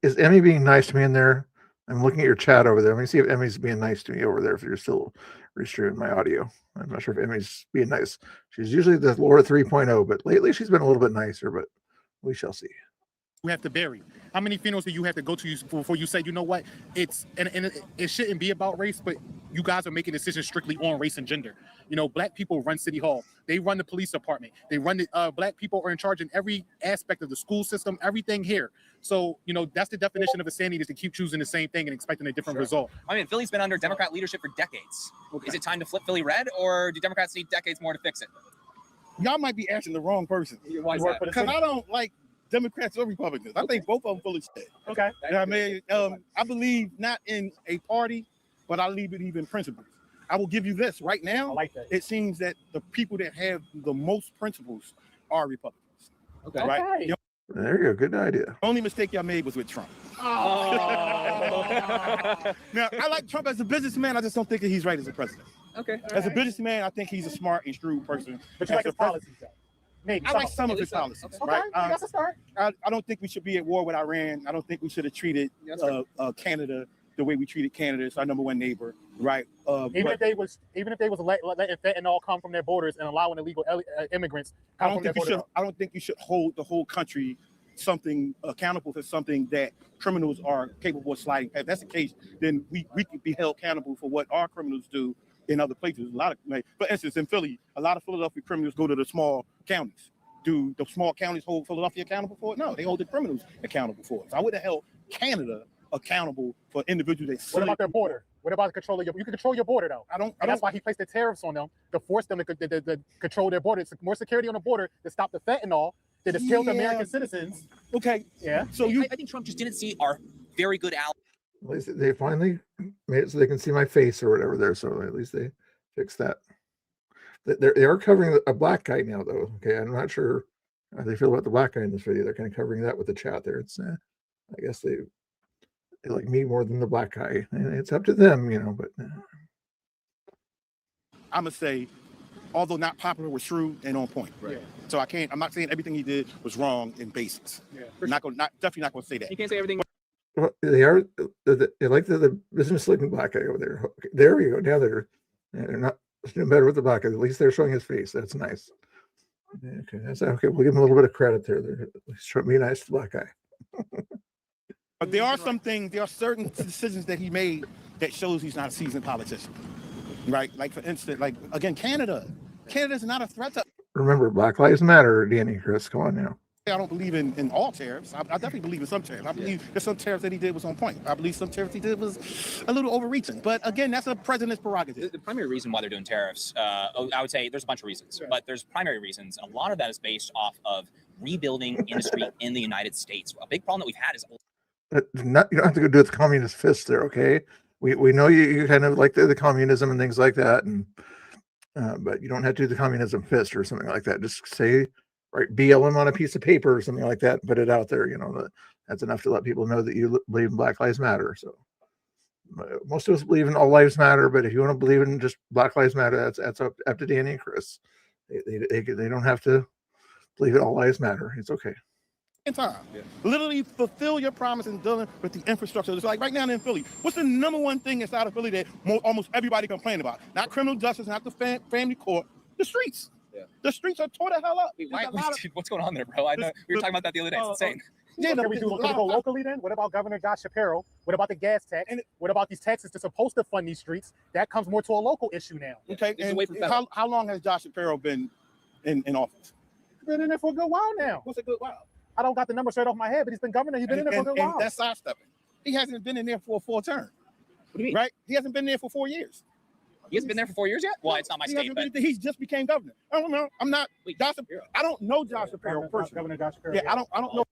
Is Emmy being nice to me in there? I'm looking at your chat over there. Let me see if Emmy's being nice to me over there. If you're still restreaming my audio, I'm not sure if Emmy's being nice. She's usually the Laura 3.0, but lately she's been a little bit nicer. But we shall see. You have to bury? How many funerals do you have to go to before you say, you know what, it shouldn't be about race, but you guys are making decisions strictly on race and gender. Black people run City Hall. They run the police department. They run black people are in charge in every aspect of the school system, everything here. So, that's the definition of insanity, is to keep choosing the same thing and expecting a different result. I mean, Philly's been under Democrat leadership for decades. Okay. Is it time to flip Philly red, or do Democrats need decades more to fix it? Y'all might be asking the wrong person. Why is that? Because I don't like Democrats or Republicans. I think both of them full of shit. Okay. I mean, I believe not in a party, but I believe in principles. I will give you this right now. I like that. It seems that the people that have the most principles are Republicans. Okay. Right? There you go. Good idea. The only mistake y'all made was with Trump. Now, I like Trump as a businessman. I just don't think that he's right as a president. Okay. As a businessman, I think he's a smart and shrewd person. But you like his policies, though? Maybe. I like some of his policies. Okay, right? that's a start. I don't think we should be at war with Iran. I don't think we should have treated Canada the way we treated Canada. It's our number one neighbor, right? Even if they was letting fentanyl come from their borders and allowing illegal immigrants come from their borders. I don't think you should hold the whole country accountable for something that criminals are capable of sliding. If that's the case, then we could be held accountable for what our criminals do in other places. A lot of, for instance, in Philly, a lot of Philadelphia criminals go to the small counties. Do the small counties hold Philadelphia accountable for it? No, they hold the criminals accountable for it. So I would have held Canada accountable for individuals that. What about their border? What about controlling you can control your border though. That's why he placed the tariffs on them to force them to control their border. It's more security on the border to stop the fentanyl that has killed American citizens. Okay. Yeah. So I think Trump just didn't see our very good allies. At least they finally made it so they can see my face or whatever there. So at least they fixed that. They are covering a black guy now, though. Okay, I'm not sure how they feel about the black guy in this video. They're kind of covering that with the chat there. It's, I guess they like me more than the black guy. It's up to them, but. I'm gonna say, although not popular, was shrewd and on point. Right. So I'm not saying everything he did was wrong in basics. Yeah. Definitely not gonna say that. You can't say everything. Well, they are. They like the business-looking black guy over there. Okay, there we go. Now they're not doing better with the black guy. At least they're showing his face. That's nice. Okay, that's okay. We'll give him a little bit of credit there. They're showing me nice to the black guy. But there are certain decisions that he made that shows he's not a seasoned politician, right? Like for instance, again, Canada's not a threat to. Remember, Black Lives Matter, Danny, Chris. Come on now. I don't believe in all tariffs. I definitely believe in some tariffs. I believe there's some tariffs that he did was on point. I believe some tariffs he did was a little overreaching. But again, that's a president's prerogative. The primary reason why they're doing tariffs, I would say there's a bunch of reasons, but there's primary reasons. A lot of that is based off of rebuilding industry in the United States. A big problem that we've had is. You don't have to go do it with the communist fist there, okay? We know you kind of like the communism and things like that, and but you don't have to do the communism fist or something like that. Just say, right, BLM on a piece of paper or something like that, and put it out there. That's enough to let people know that you believe in Black Lives Matter. So most of us believe in all lives matter, but if you want to believe in just Black Lives Matter, that's up to Danny and Chris. They don't have to believe in all lives matter. It's okay. time. Literally fulfill your promise in dealing with the infrastructure. It's like right now in Philly, what's the number one thing inside of Philly that almost everybody complain about? Not criminal justice, not the family court, the streets. The streets are tore the hell up. What's going on there, bro? I know we were talking about that the other day. It's insane. Yeah, can we go locally then? What about Governor Josh Shapiro? What about the gas tax? And what about these taxes that's supposed to fund these streets? That comes more to a local issue now. Okay, and how long has Josh Shapiro been in office? Been in there for a good while now. What's a good while? I don't got the number straight off my head, but he's been governor. He's been in there for a good while. And that's sidestepping. He hasn't been in there for a full term. What do you mean? Right? He hasn't been there for 4 years. He hasn't been there for 4 years yet? Well, it's not my state, but He's just became governor. I don't know. I'm not. Josh, I don't know Josh Shapiro personally. Governor Josh Shapiro. Yeah, I don't know.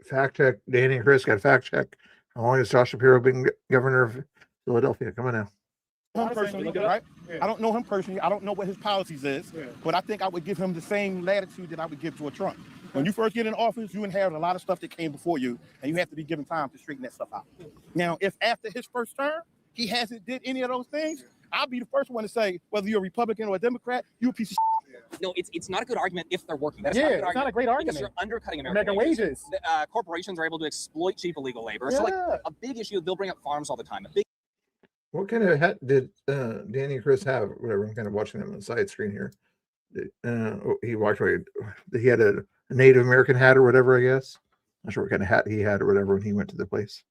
Fact check. Danny and Chris got fact check. How long has Josh Shapiro been governor of Philadelphia? Come on now. Him personally, right? I don't know him personally. I don't know what his policies is, but I think I would give him the same latitude that I would give to a Trump. When you first get in office, you inherit a lot of stuff that came before you, and you have to be given time to straighten that stuff out. Now, if after his first term, he hasn't did any of those things, I'll be the first one to say, whether you're a Republican or a Democrat, you're a piece of shit. No, it's not a good argument if they're working. That's It's not a great argument. Because you're undercutting American wages. Corporations are able to exploit cheap illegal labor. So, like, a big issue, they'll bring up farms all the time. What kind of hat did Danny and Chris have? Whatever, I'm kind of watching them on the side screen here. He walked away. He had a Native American hat or whatever, I guess. Not sure what kind of hat he had or whatever when he went to the place.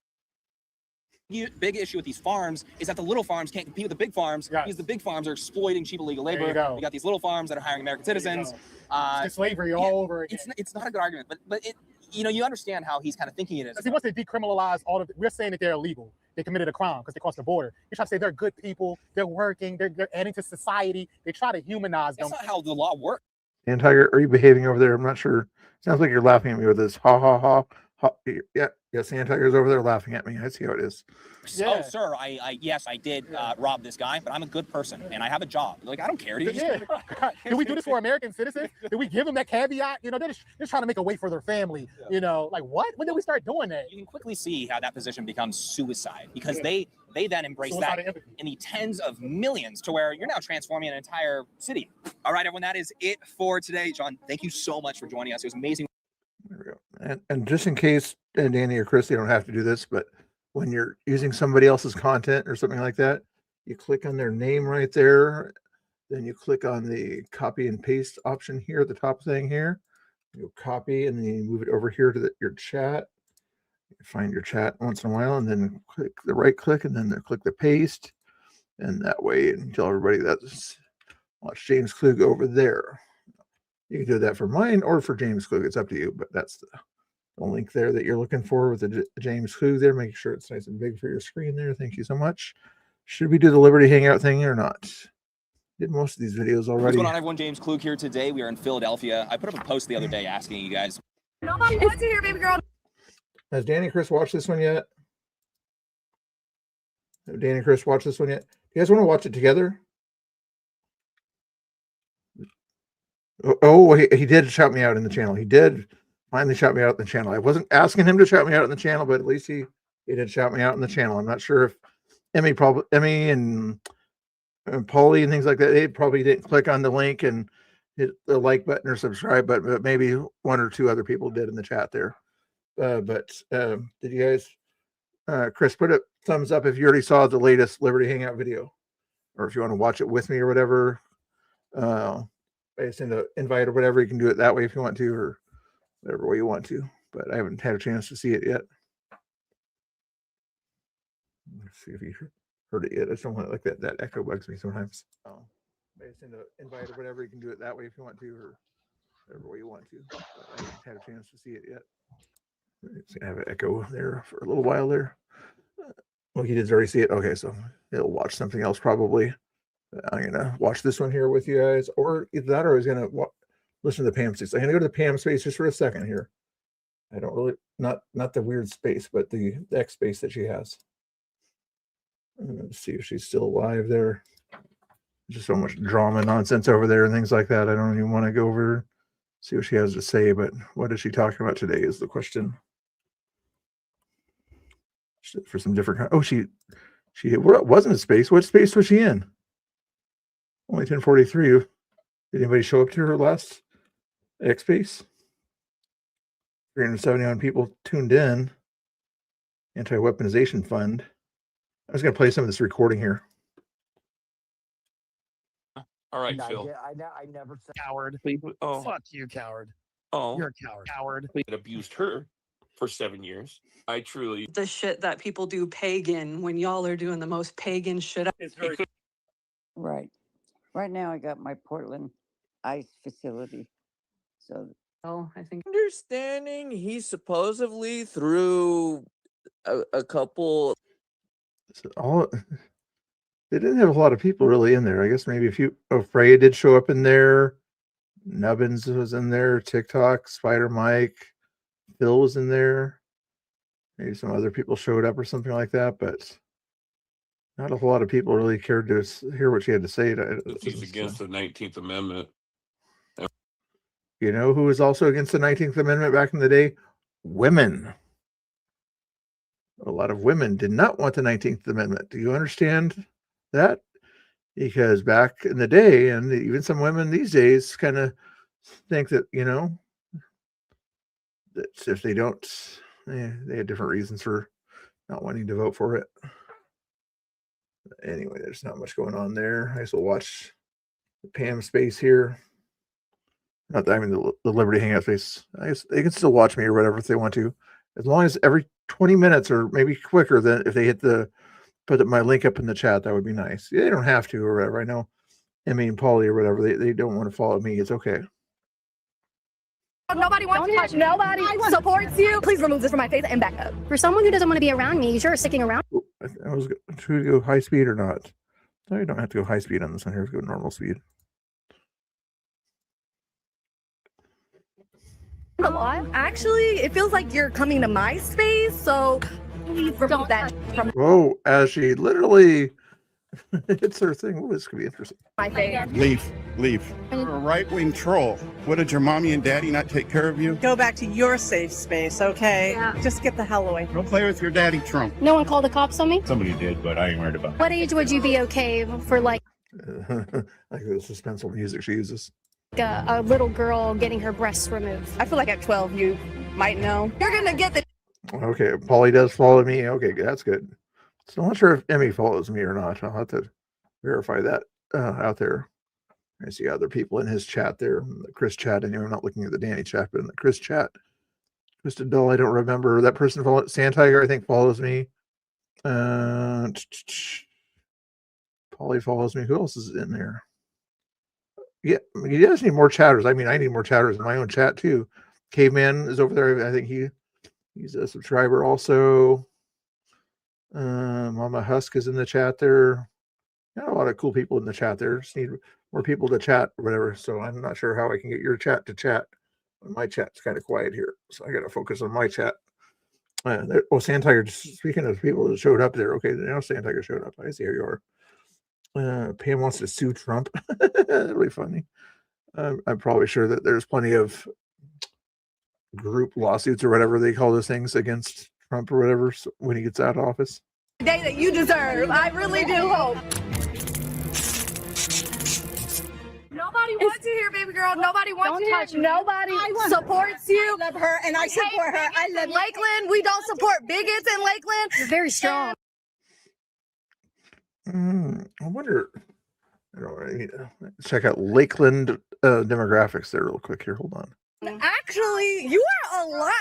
Big issue with these farms is that the little farms can't compete with the big farms because the big farms are exploiting cheap illegal labor. You got these little farms that are hiring American citizens. It's slavery all over again. It's not a good argument, but it, you understand how he's kind of thinking it is. He wants to decriminalize all of it. We're saying that they're illegal. They committed a crime because they crossed the border. You're trying to say they're good people. They're working. They're adding to society. They try to humanize them. That's not how the law works. And Tiger, are you behaving over there? I'm not sure. Sounds like you're laughing at me with this ha ha ha. Yeah, Sand Tiger's over there laughing at me. I see how it is. Oh, sir, yes, I did rob this guy, but I'm a good person and I have a job. Like, I don't care. Did we do this for American citizens? Did we give them that caveat? They're just trying to make a way for their family. Like what? When did we start doing that? You can quickly see how that position becomes suicide because they then embrace that in the tens of millions to where you're now transforming an entire city. All right, everyone, that is it for today. John, thank you so much for joining us. It was amazing. There we go. And just in case, Danny or Chris, you don't have to do this, but when you're using somebody else's content or something like that, you click on their name right there. Then you click on the copy and paste option here at the top thing here. You copy and then you move it over here to your chat. You find your chat once in a while and then click the right click and then click the paste. And that way, and tell everybody that's watch James Klug over there. You can do that for mine or for James Klug. It's up to you, but that's the link there that you're looking for with the James Klug there. Make sure it's nice and big for your screen there. Thank you so much. Should we do the Liberty Hangout thing or not? Did most of these videos already. What's going on, everyone? James Klug here today. We are in Philadelphia. I put up a post the other day asking you guys. Nobody wants to hear, baby girl. Has Danny and Chris watched this one yet? Have Danny and Chris watched this one yet? Do you guys want to watch it together? Oh, he did shout me out in the channel. He did finally shout me out in the channel. I wasn't asking him to shout me out in the channel, but at least he did shout me out in the channel. I'm not sure if Emmy and Paulie and things like that, they probably didn't click on the link and hit the like button or subscribe button, but maybe one or two other people did in the chat there. But did you guys, Chris, put a thumbs up if you already saw the latest Liberty Hangout video, or if you want to watch it with me or whatever. I send an invite or whatever. You can do it that way if you want to, or whatever way you want to. But I haven't had a chance to see it yet. Let's see if you heard it yet. I just don't want it like that. That echo bugs me sometimes. I send an invite or whatever. You can do it that way if you want to, or whatever way you want to. But I haven't had a chance to see it yet. It's gonna have an echo there for a little while there. Well, he did already see it. Okay, so he'll watch something else probably. I'm gonna watch this one here with you guys, or either that, or I was gonna listen to the Pam space. I'm gonna go to the Pam space just for a second here. I don't really not the weird space, but the X space that she has. Let's see if she's still alive there. Just so much drama nonsense over there and things like that. I don't even want to go over see what she has to say, but what is she talking about today is the question. For some different she wasn't a space. What space was she in? Only 1043. Did anybody show up to her last X space? 371 people tuned in. Anti-weaponization fund. I was going to play some of this recording here. All right, Phil. I never said Coward. Oh. fuck you, coward. Oh. You're a coward. Coward. It abused her for 7 years. I truly. The shit that people do pagan when y'all are doing the most pagan shit. Right. Right now, I got my Portland ICE facility. So, I think understanding he supposedly threw a couple. All they didn't have a lot of people really in there. I guess maybe a few. Freya did show up in there. Nubbins was in there. TikTok, Spider Mike, Phil was in there. Maybe some other people showed up or something like that, but not a whole lot of people really cared to hear what she had to say. He's against the 19th Amendment. You know who was also against the 19th Amendment back in the day? Women. A lot of women did not want the 19th Amendment. Do you understand that? Because back in the day, and even some women these days kind of think that, you know, that if they don't, they had different reasons for not wanting to vote for it. Anyway, there's not much going on there. I still watch the Pam space here. Not that I mean the Liberty Hangout space. I guess they can still watch me or whatever if they want to, as long as every 20 minutes or maybe quicker than if they hit put my link up in the chat. That would be nice. They don't have to or whatever. I know Emmy and Paulie or whatever. They don't want to follow me. It's okay. Nobody wants to touch. Nobody supports you. Please remove this from my face and back up. For someone who doesn't want to be around me, you're sticking around. I was should we go high speed or not? No, you don't have to go high speed on this one. Here, let's go normal speed. A lot. Actually, it feels like you're coming to my space, so please remove that from Whoa, as she literally hits her thing. Oh, this could be interesting. my face. Leave. You're a right-wing troll. What, did your mommy and daddy not take care of you? Go back to your safe space, okay? Yeah. Just get the hell away. Don't play with your daddy, Trump. No one called the cops on me? Somebody did, but I ain't worried about it. What age would you be okay for like Like the suspenseful music she uses. a little girl getting her breasts removed? I feel like at 12 you might know. You're gonna get the Okay, Paulie does follow me. Okay, that's good. So I'm not sure if Emmy follows me or not. I'll have to verify that out there. I see other people in his chat there, the Chris chat. Anyway, I'm not looking at the Danny chat, but in the Chris chat, Mr. Dull, I don't remember that person. Sand Tiger, I think, follows me. Paulie follows me. Who else is in there? Yeah, he does need more chatters. I mean, I need more chatters in my own chat too. Caveman is over there. I think he's a subscriber also. Mama Husk is in the chat there. Got a lot of cool people in the chat there. Just need more people to chat or whatever. So I'm not sure how I can get your chat to chat. My chat's kind of quiet here, so I got to focus on my chat. Sand Tiger. Speaking of people that showed up there, okay, now Sand Tiger showed up. I see how you are. Pam wants to sue Trump. That'll be funny. I'm probably sure that there's plenty of group lawsuits or whatever they call those things against Trump or whatever when he gets out of office. day that you deserve. I really do hope. Nobody wants you here, baby girl. Nobody wants you here. Nobody supports you. I love her and I support her. I love Lakeland. We don't support bigots in Lakeland. You're very strong. I wonder. I need to check out Lakeland demographics there real quick here. Hold on. Actually, you are a lot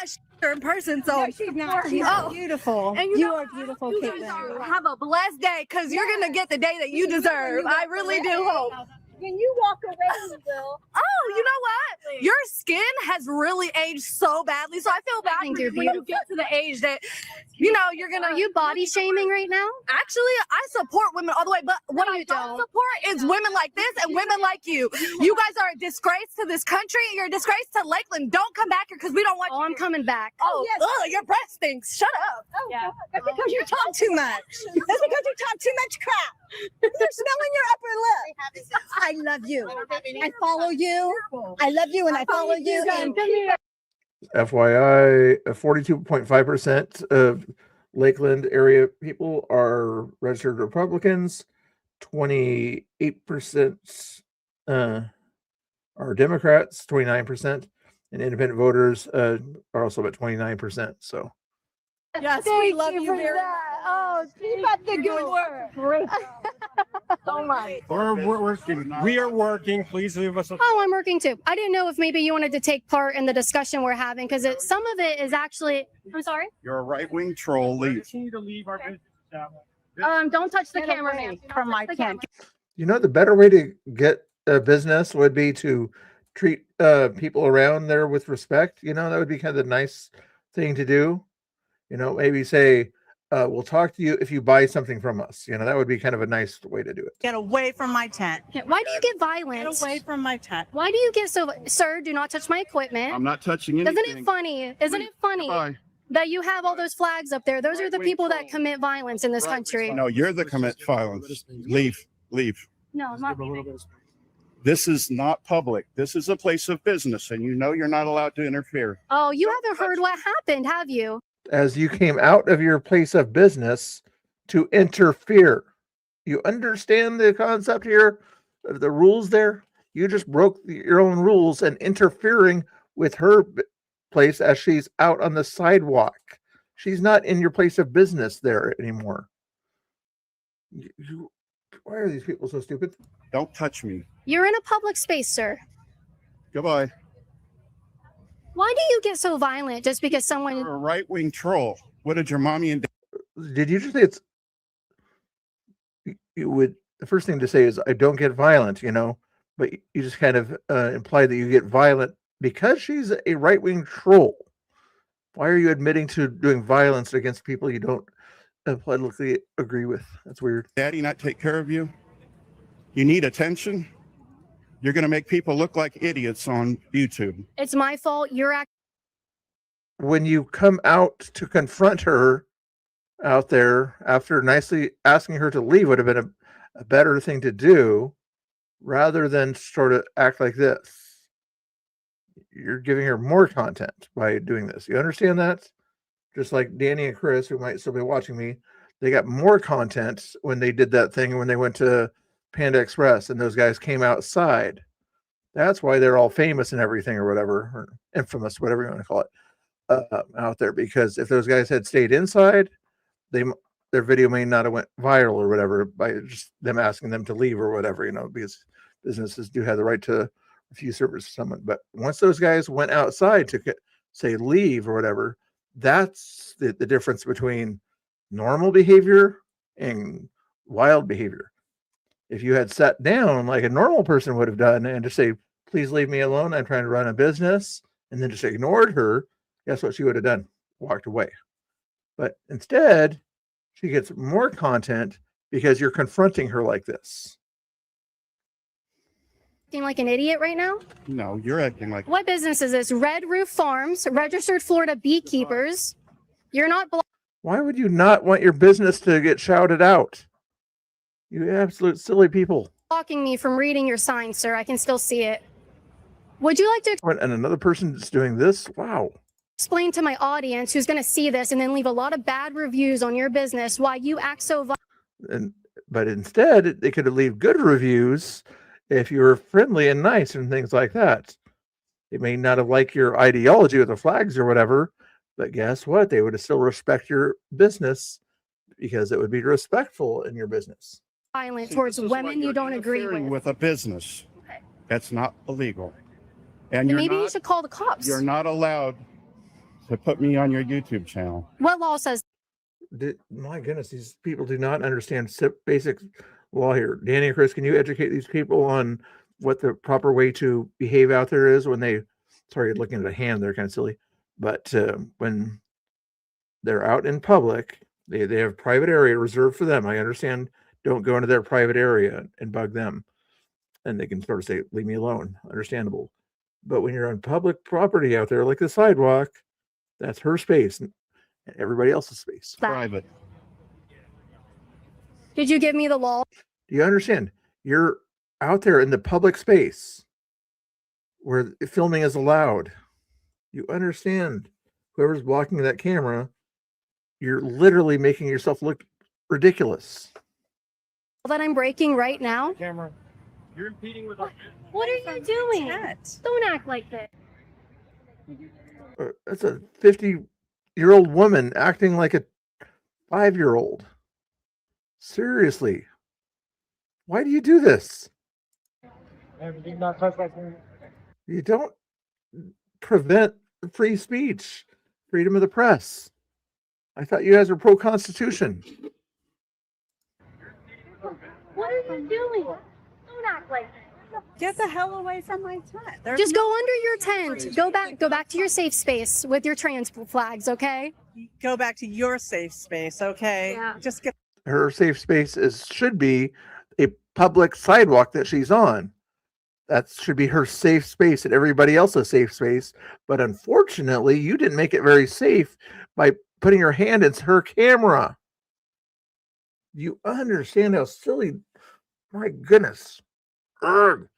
shorter in person, so No, she's not. She's beautiful. And You are beautiful, you guys Caitlin. have a blessed day, because you're gonna get the day that you deserve. I really do hope. When you walk away, you will. Oh, you know what? Your skin has really aged so badly, so I feel bad think for you're you when you get to the age that, you know, you're gonna. Are you body shaming right now? Actually, I support women all the way, but what I don't support is women like this and women like you. You guys are a disgrace to this country. You're a disgrace to Lakeland. Don't come back here because we don't want you. I'm coming back. Oh, yes. ugh, your breath stinks. Shut up. Oh, yeah. That's because you talk too much. That's because you talk too much crap. You're smelling your upper lip. I love you. I follow you. I love you and I follow you. FYI, 42.5% of Lakeland area people are registered Republicans. 28% are Democrats. 29%, and independent voters are also at 29%. So Yes, we love you very much. Oh, keep up the good work. Oh my. We're working. We are working. Please leave us. Oh, I'm working too. I didn't know if maybe you wanted to take part in the discussion we're having because some of it is actually. I'm sorry. You're a right-wing troll. Leave. Don't touch the camera, man. From my tent. you know the better way to get a business would be to treat people around there with respect. That would be kind of the nice thing to do. Maybe say, we'll talk to you if you buy something from us. That would be kind of a nice way to do it. Get away from my tent. Why do you get violent? Get away from my tent. Why do you get so? Sir, do not touch my equipment. I'm not touching anything. Isn't it funny? Isn't it funny Bye. that you have all those flags up there? Those are the people that commit violence in this country. No, you're the commit violence. Leave. No, I'm not leaving. This is not public. This is a place of business, and you're not allowed to interfere. Oh, you haven't heard what happened, have you? As you came out of your place of business to interfere. You understand the concept here of the rules there? You just broke your own rules and interfering with her place as she's out on the sidewalk. She's not in your place of business there anymore. Why are these people so stupid? Don't touch me. You're in a public space, sir. Goodbye. Why do you get so violent just because someone... You're a right-wing troll. What did your mommy and dad... Did you just say it's... You would... The first thing to say is, I don't get violent, but you just kind of imply that you get violent because she's a right-wing troll. Why are you admitting to doing violence against people you don't politically agree with? That's weird. Daddy not take care of you? You need attention? You're going to make people look like idiots on YouTube. It's my fault. When you come out to confront her out there after nicely asking her to leave would have been a better thing to do rather than sort of act like this. You're giving her more content by doing this. You understand that? Just like Danny and Chris, who might still be watching me, they got more content when they did that thing when they went to Panda Express and those guys came outside. That's why they're all famous and everything or whatever, or infamous, whatever you want to call it, out there. Because if those guys had stayed inside, their video may not have went viral or whatever by just them asking them to leave or whatever, because businesses do have the right to refuse service to someone. But once those guys went outside to say leave or whatever, that's the difference between normal behavior and wild behavior. If you had sat down like a normal person would have done and just say, please leave me alone, I'm trying to run a business, and then just ignored her, guess what she would have done? Walked away. But instead, she gets more content because you're confronting her like this. Acting like an idiot right now? No, you're acting like... What business is this? Red Roof Farms, registered Florida beekeepers. You're not... Why would you not want your business to get shouted out? You absolute silly people. Blocking me from reading your sign, sir. I can still see it. Would you like to... And another person that's doing this? Wow. Explain to my audience who's going to see this and then leave a lot of bad reviews on your business why you act so violent. But instead, they could have leave good reviews if you were friendly and nice and things like that. They may not have liked your ideology with the flags or whatever, but guess what? They would have still respect your business because it would be respectful in your business. Violent towards women you don't agree with. A business. Okay. That's not illegal. And maybe you should call the cops. You're not allowed to put me on your YouTube channel. What law says? My goodness, these people do not understand basic law here. Danny and Chris, can you educate these people on what the proper way to behave out there is when they, sorry, looking at a hand, they're kind of silly, but when they're out in public, they have private area reserved for them. I understand, don't go into their private area and bug them. And they can sort of say, leave me alone, understandable. But when you're on public property out there, like the sidewalk, that's her space and everybody else's space. Private. Did you give me the law? Do you understand? You're out there in the public space where filming is allowed. You understand? Whoever's blocking that camera, you're literally making yourself look ridiculous. That I'm breaking right now? Camera. You're impeding with our... What are you doing? Don't act like this. That's a 50-year-old woman acting like a 5-year-old. Seriously. Why do you do this? You don't prevent free speech, freedom of the press. I thought you guys were pro-Constitution. What are you doing? Don't act like this. Get the hell away from my tent. Just go under your tent. Go back to your safe space with your trans flags, okay? Go back to your safe space, okay? Yeah. Just get. Her safe space should be a public sidewalk that she's on. That should be her safe space and everybody else's safe space. But unfortunately, you didn't make it very safe by putting your hand in her camera. You understand how silly? My goodness. Urgh.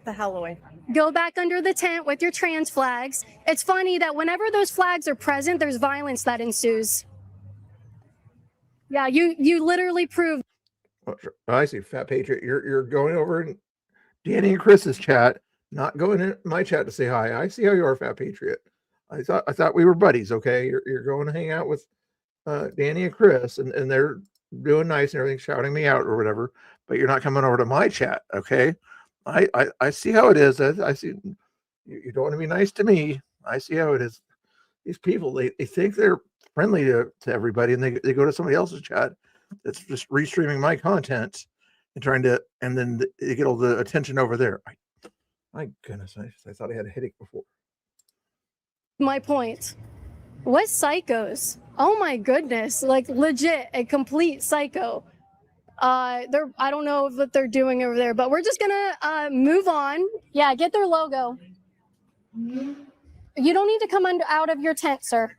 The hell away. Go back under the tent with your trans flags. It's funny that whenever those flags are present, there's violence that ensues. Yeah, you literally proved. I see, Fat Patriot. You're going over in Danny and Chris's chat, not going in my chat to say hi. I see how you are, Fat Patriot. I thought we were buddies. Okay, you're going to hang out with Danny and Chris, and they're doing nice and everything, shouting me out or whatever. But you're not coming over to my chat. Okay, I see how it is. I see you don't want to be nice to me. I see how it is. These people, they think they're friendly to everybody, and they go to somebody else's chat that's just restreaming my content and then they get all the attention over there. My goodness, I thought I had a headache before. My point. What psychos? Oh my goodness, like legit a complete psycho. I don't know what they're doing over there, but we're just gonna move on. Yeah, get their logo. You don't need to come out of your tent, sir.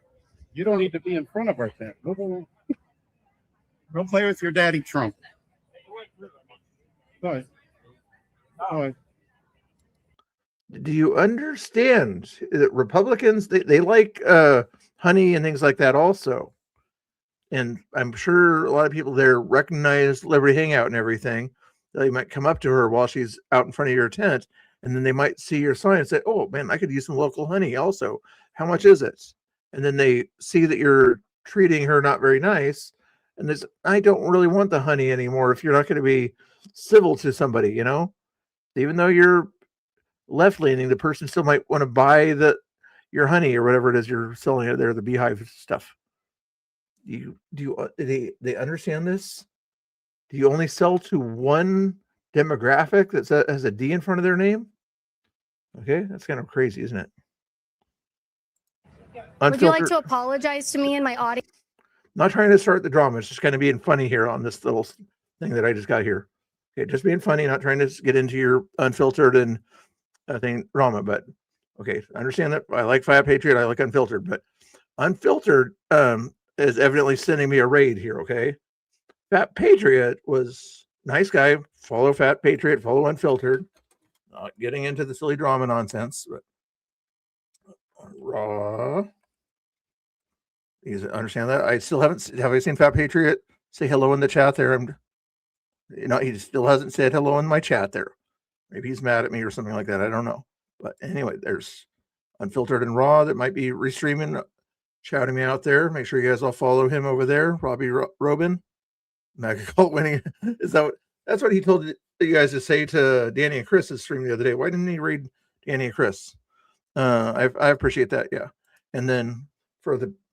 You don't need to be in front of our tent. Go play with your daddy Trump. Go ahead. Go ahead. Do you understand that Republicans, they like honey and things like that also? And I'm sure a lot of people there recognize Liberty Hangout and everything. They might come up to her while she's out in front of your tent, and then they might see your sign and say, oh man, I could use some local honey also. How much is it? And then they see that you're treating her not very nice. And there's, I don't really want the honey anymore if you're not going to be civil to somebody, you know? Even though you're left leaning, the person still might want to buy your honey or whatever it is you're selling it there, the beehive stuff. They understand this? Do you only sell to one demographic that has a D in front of their name? Okay, that's kind of crazy, isn't it? Would you like to apologize to me and my audience? Not trying to start the drama. It's just kind of being funny here on this little thing that I just got here. Okay, just being funny, not trying to get into your unfiltered and thing drama. But okay, I understand that. I like Fat Patriot. I like unfiltered, but unfiltered is evidently sending me a raid here. Okay, Fat Patriot was nice guy. Follow Fat Patriot. Follow unfiltered. Not getting into the silly drama nonsense, but raw. You understand that? I still haven't. Have I seen Fat Patriot say hello in the chat there? He still hasn't said hello in my chat there. Maybe he's mad at me or something like that. I don't know. But anyway, there's unfiltered and raw that might be restreaming, shouting me out there. Make sure you guys all follow him over there. Robbie Robin, Mega Cult winning. That's what he told you guys to say to Danny and Chris's stream the other day. Why didn't he read Danny and Chris? I appreciate that. Yeah. And then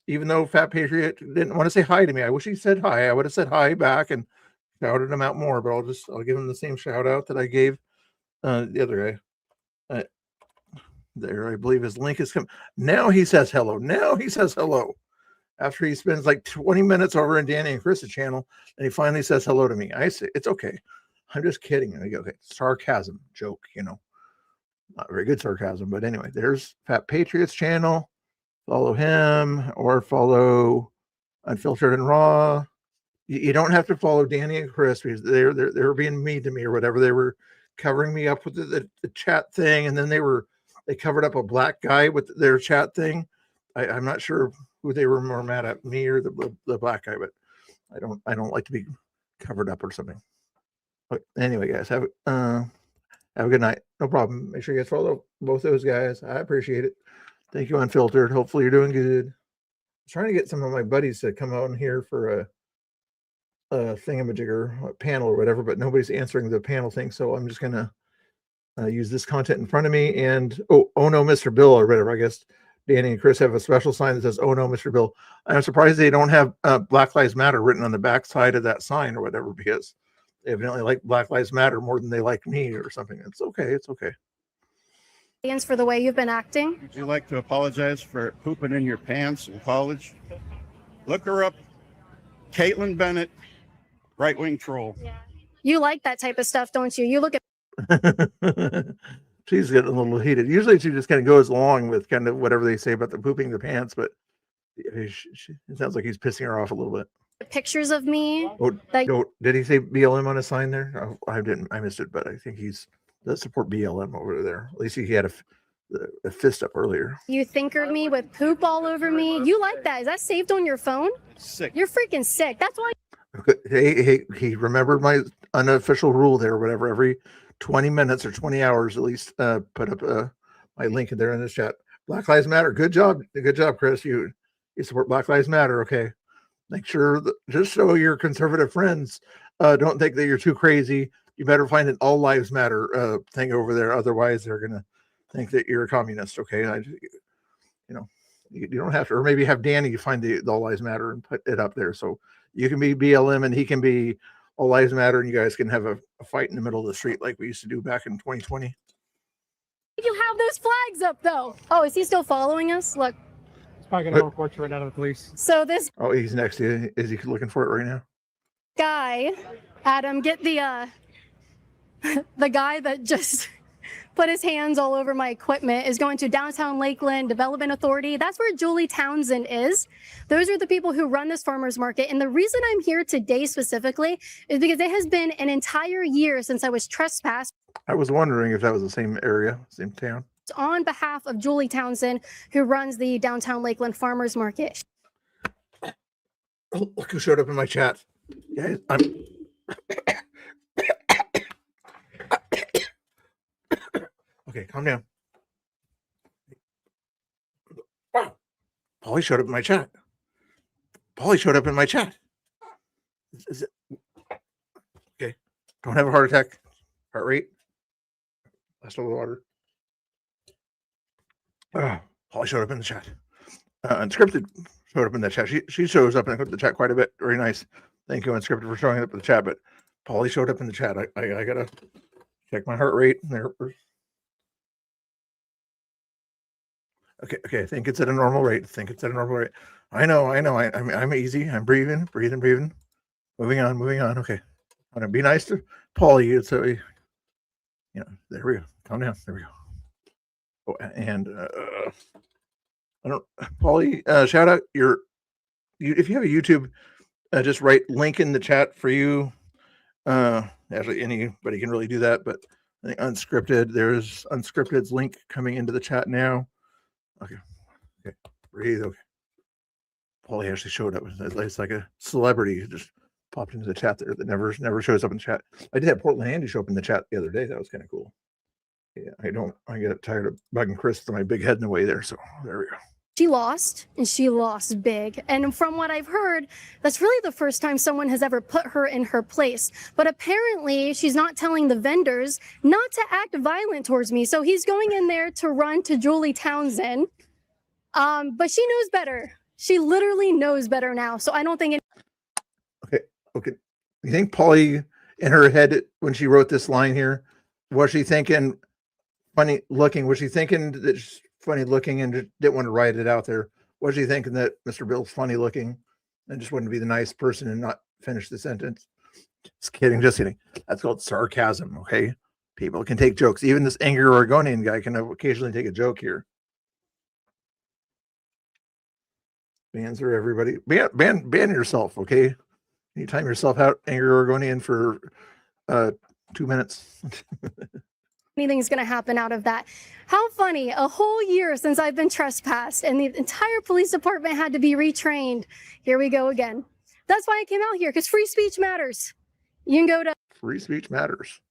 even though Fat Patriot didn't want to say hi to me, I wish he said hi. I would have said hi back and shouted him out more, but I'll give him the same shout out that I gave the other guy. There, I believe his link is coming. Now he says hello. After he spends like 20 minutes over in Danny and Chris's channel, and he finally says hello to me. I say, it's okay. I'm just kidding. And I go, okay, sarcasm, joke, not very good sarcasm, but anyway, there's Fat Patriot's channel. Follow him or follow Unfiltered and Raw. You don't have to follow Danny and Chris because they were being mean to me or whatever. They were covering me up with the chat thing, and then they covered up a black guy with their chat thing. I'm not sure who they were more mad at, me or the black guy, but I don't like to be covered up or something. But anyway, guys, have a good night. No problem. Make sure you guys follow both those guys. I appreciate it. Thank you, Unfiltered. Hopefully you're doing good. I'm trying to get some of my buddies to come out here for a thingamajigger, a panel or whatever, but nobody's answering the panel thing. So I'm just gonna use this content in front of me. And oh no, Mr. Bill or whatever. I guess Danny and Chris have a special sign that says "Oh no, Mr. Bill." I'm surprised they don't have Black Lives Matter written on the back side of that sign or whatever, because they evidently like Black Lives Matter more than they like me or something. It's okay. It's okay. For the way you've been acting. Would you like to apologize for pooping in your pants in college? Look her up. Caitlin Bennett, right-wing troll. You like that type of stuff, don't you? You look at She's getting a little heated. Usually she just kind of goes along with kind of whatever they say about the pooping the pants, but it sounds like he's pissing her off a little bit. pictures of me. Oh, did he say BLM on his sign there? Oh, I missed it, but I think he's does support BLM over there. At least he had a fist up earlier. You think of me with poop all over me. You like that? Is that saved on your phone? Sick. You're freaking sick. That's why. Hey, he remembered my unofficial rule there. Whatever, every 20 minutes or 20 hours at least, put up my link in there in the chat. Black Lives Matter. Good job, Chris. You support Black Lives Matter. Okay, make sure that, just so your conservative friends don't think that you're too crazy. You better find an all lives matter thing over there. Otherwise, they're gonna think that you're a communist. Okay, you don't have to, or maybe have Danny find the all lives matter and put it up there, so you can be BLM and he can be all lives matter, and you guys can have a fight in the middle of the street like we used to do back in 2020. You have those flags up though. Oh, is he still following us? Look. He's probably gonna report you right out of the police. So this. Oh, he's next to you. Is he looking for it right now? Guy, Adam, get the the guy that just put his hands all over my equipment is going to Downtown Lakeland Development Authority. That's where Julie Townsend is. Those are the people who run this farmers market. And the reason I'm here today specifically is because it has been an entire year since I was trespassed. I was wondering if that was the same area, same town. On behalf of Julie Townsend, who runs the Downtown Lakeland Farmers Market. Oh, look who showed up in my chat. Guys, okay, calm down. Paulie showed up in my chat. Is it... Okay, don't have a heart attack. Heart rate. Last little water. Paulie showed up in the chat. Unscripted showed up in the chat. She shows up in the chat quite a bit. Very nice. Thank you, Unscripted, for showing up in the chat. But Paulie showed up in the chat. I gotta check my heart rate there. Okay. I think it's at a normal rate. I know. I'm easy. I'm breathing. Moving on. Okay. I'm gonna be nice to Paulie. So, there we go. Calm down. There we go. Oh, and I don't, Paulie, shout out if you have a YouTube, just write link in the chat for you. Actually, anybody can really do that, but I think there's Unscripted's link coming into the chat now. Okay. Breathe. Okay. Paulie actually showed up. It's like a celebrity who just popped into the chat there that never shows up in the chat. I did have Portland Andy show up in the chat the other day. That was kind of cool. Yeah, I get tired of bugging Chris with my big head in the way there. So there we go. She lost, and she lost big. And from what I've heard, that's really the first time someone has ever put her in her place. But apparently, she's not telling the vendors not to act violent towards me. So he's going in there to run to Julie Townsend. But she knows better. She literally knows better now. So I don't think Okay. You think Paulie, in her head, when she wrote this line here, was she thinking funny looking? Was she thinking that she's funny looking and didn't want to write it out there? Was she thinking that Mr. Bill's funny looking and just wanted to be the nice person and not finish the sentence? Just kidding. That's called sarcasm, okay? People can take jokes. Even this angry Oregonian guy can occasionally take a joke here. Bans are everybody. Ban yourself, okay? You time yourself out, angry Oregonian, for 2 minutes. anything's going to happen out of that. How funny, a whole year since I've been trespassed and the entire police department had to be retrained. Here we go again. That's why I came out here, because free speech matters. You can go to Free speech matters.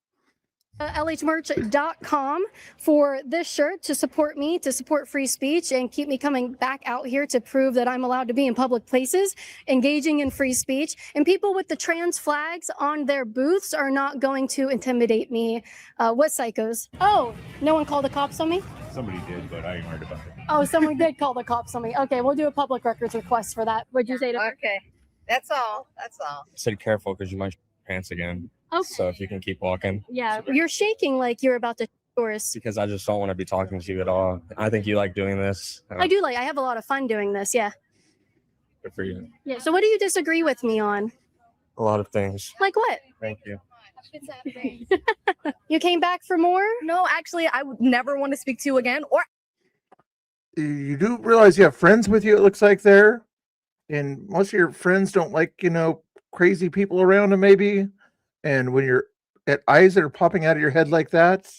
LHmerch.com for this shirt to support me, to support free speech, and keep me coming back out here to prove that I'm allowed to be in public places, engaging in free speech. And people with the trans flags on their booths are not going to intimidate me. What psychos? Oh, no one called the cops on me? Somebody did, but I ain't heard about it. Oh, someone did call the cops on me. Okay, we'll do a public records request for that. What'd you say to her? Okay, that's all. That's all. I said careful because you might shit your pants again. Okay. So if you can keep walking. Yeah, you're shaking like you're about to yours. Because I just don't want to be talking to you at all. I think you like doing this. I do I have a lot of fun doing this, yeah. Good for you. Yeah, so what do you disagree with me on? A lot of things. Like what? Thank you. You came back for more? No, actually, I would never want to speak to you again. Or You do realize you have friends with you, it looks like there. And most of your friends don't like, crazy people around them maybe. And when you're at eyes that are popping out of your head like that,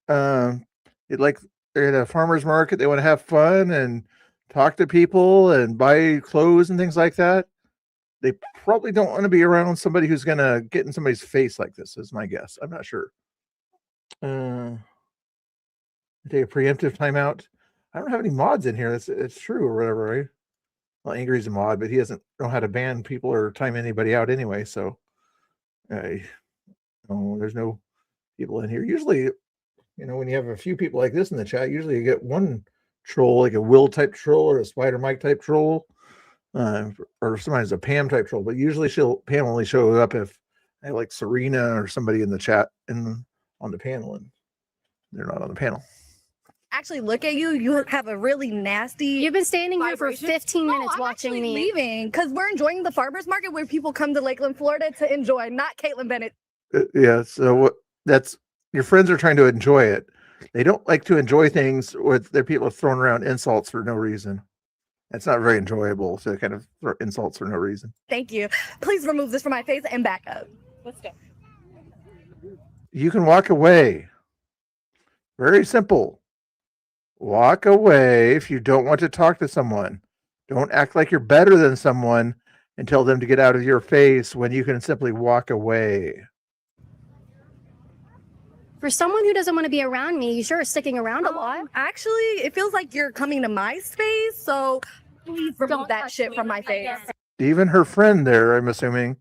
it like they're at a farmer's market, they want to have fun and talk to people and buy clothes and things like that. They probably don't want to be around somebody who's going to get in somebody's face like this, is my guess. I'm not sure. Take a preemptive timeout. I don't have any mods in here. It's true or whatever, right? Well, Angry's a mod, but he doesn't know how to ban people or time anybody out anyway. So, there's no people in here. Usually, when you have a few people like this in the chat, usually you get one troll, like a Will type troll or a Spider Mike type troll, or sometimes a Pam type troll. But usually Pam only shows up if I like Serena or somebody in the chat and on the panel, and they're not on the panel. actually look at you, you have a really nasty. You've been standing here for vibration. 15 minutes I'm watching actually me. leaving because we're enjoying the farmers market where people come to Lakeland, Florida to enjoy, not Caitlin Bennett. Yeah, so that's your friends are trying to enjoy it. They don't like to enjoy things where their people are throwing around insults for no reason. It's not very enjoyable to kind of throw insults for no reason. Thank you. Please remove this from my face and back up. Let's go. You can walk away. Very simple. Walk away if you don't want to talk to someone. Don't act like you're better than someone and tell them to get out of your face when you can simply walk away. For someone who doesn't want to be around me, you sure are sticking around a lot. Actually, it feels like you're coming to my space, so please remove that shit from my face. Even her friend there, I'm assuming,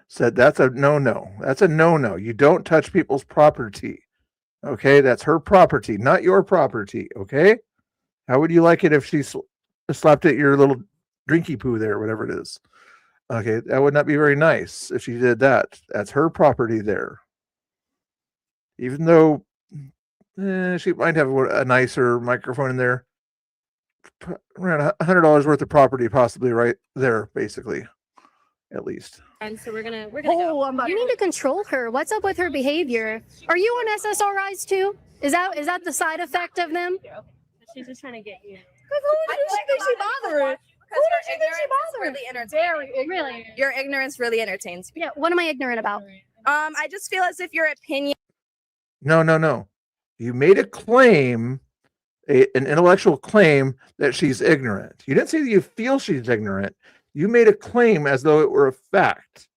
said that's a no-no. That's a no-no. You don't touch people's property. Okay, that's her property, not your property. Okay, how would you like it if she slapped at your little drinky poo there, whatever it is? Okay, that would not be very nice if she did that. That's her property there. Even though she might have a nicer microphone in there, around $100 worth of property, possibly right there, basically, at least. And so we're gonna go. You need to control her. What's up with her behavior? Are you on SSRIs too? Is that the side effect of them? She's just trying to get you. Who does she think she bothering? Who does she think she bothering? Really entertaining. Really? Your ignorance really entertains me. Yeah. What am I ignorant about? I just feel as if your opinion. No. You made a claim, an intellectual claim that she's ignorant. You didn't say that you feel she's ignorant. You made a claim as though it were a fact.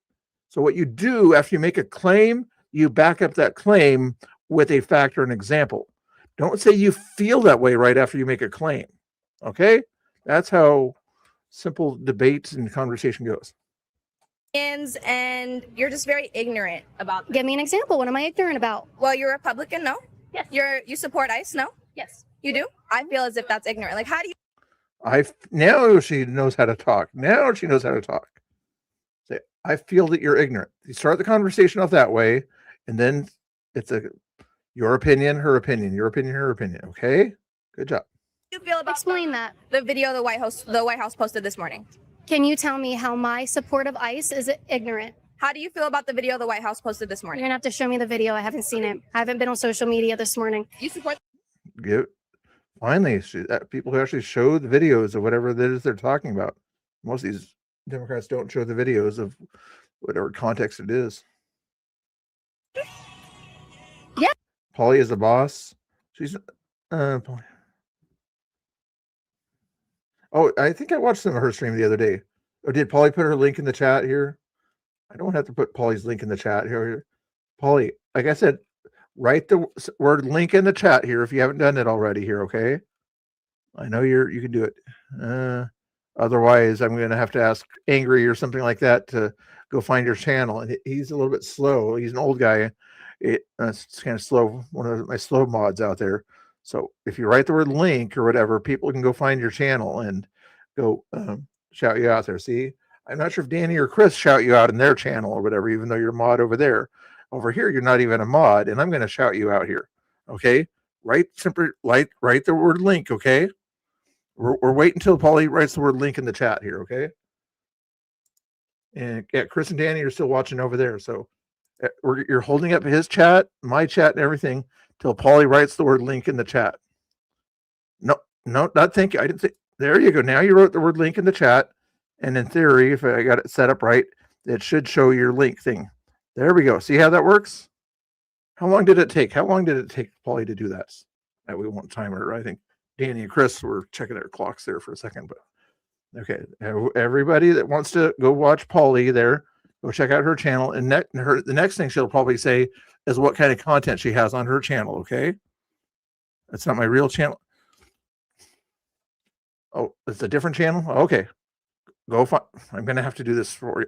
So what you do after you make a claim, you back up that claim with a fact or an example. Don't say you feel that way right after you make a claim. Okay? That's how simple debate and conversation goes. And you're just very ignorant about them. Give me an example. What am I ignorant about? Well, you're a Republican, no? Yes. You support ICE, no? Yes. You do? I feel as if that's ignorant. Like, how do you? Now she knows how to talk. Now she knows how to talk. Say, I feel that you're ignorant. You start the conversation off that way, and then it's your opinion, her opinion, your opinion, her opinion. Okay? Good job. You feel about Explain that. The video the White House posted this morning. Can you tell me how my support of ICE is ignorant? How do you feel about the video the White House posted this You're morning? gonna have to show me the video. I haven't seen it. I haven't been on social media this morning. You support? Finally, people who actually show the videos of whatever it is they're talking about. Most of these Democrats don't show the videos of whatever context it is. Yeah. Polly is the boss. She's Polly. Oh, I think I watched some of her stream the other day. Oh, did Polly put her link in the chat here? I don't have to put Polly's link in the chat here. Polly, like I said, write the word link in the chat here if you haven't done it already here, okay? I know you can do it. Otherwise, I'm going to have to ask Angry or something like that to go find your channel. And he's a little bit slow. He's an old guy. It's kind of slow. One of my slow mods out there. So if you write the word link or whatever, people can go find your channel and go shout you out there. See, I'm not sure if Danny or Chris shout you out in their channel or whatever, even though you're a mod over there. Over here, you're not even a mod, and I'm going to shout you out here. Okay, write the word link. Okay. We're waiting until Paulie writes the word link in the chat here, okay? And yeah, Chris and Danny are still watching over there. So you're holding up his chat, my chat, and everything till Paulie writes the word link in the chat. No, not thank you. I didn't think. There you go. Now you wrote the word link in the chat. And in theory, if I got it set up right, it should show your link thing. There we go. See how that works? How long did it take? How long did it take Paulie to do that? We won't time it, I think. Danny and Chris were checking their clocks there for a second, but okay. Everybody that wants to go watch Paulie there, go check out her channel. And the next thing she'll probably say is what kind of content she has on her channel. Okay. That's not my real channel. Oh, it's a different channel. Okay. Go find. I'm going to have to do this for you.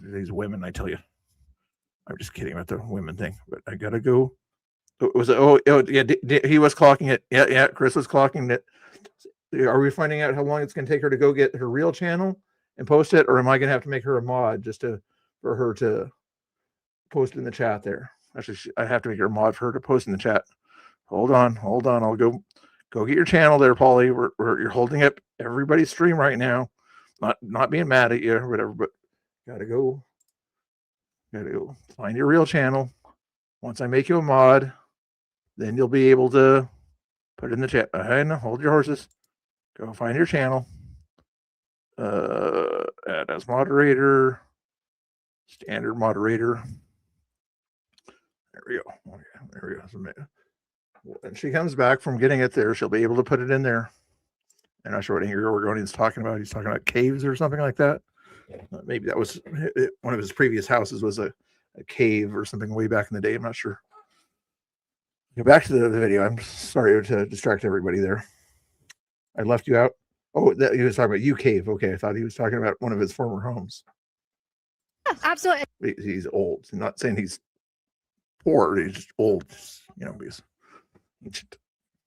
These women, I tell you. I'm just kidding about the women thing, but I got to go. He was clocking it. Yeah, Chris was clocking it. Are we finding out how long it's going to take her to go get her real channel and post it, or am I going to have to make her a mod just for her to post in the chat there? Actually, I have to make her a mod for her to post in the chat. Hold on. I'll go get your channel there, Paulie. You're holding up everybody's stream right now. Not being mad at you or whatever, but gotta go find your real channel. Once I make you a mod, then you'll be able to put it in the chat. Hold your horses. Go find your channel. Add as moderator. Standard moderator. There we go. Okay, there we go. When she comes back from getting it there, she'll be able to put it in there. I'm not sure what Angry Oregonian's talking about. He's talking about caves or something like that. Maybe that was one of his previous houses was a cave or something way back in the day. I'm not sure. Go back to the video. I'm sorry to distract everybody there. I left you out. Oh, he was talking about U Cave. Okay, I thought he was talking about one of his former homes. Yeah, absolutely. He's old. I'm not saying he's poor. He's just old. He's ancient.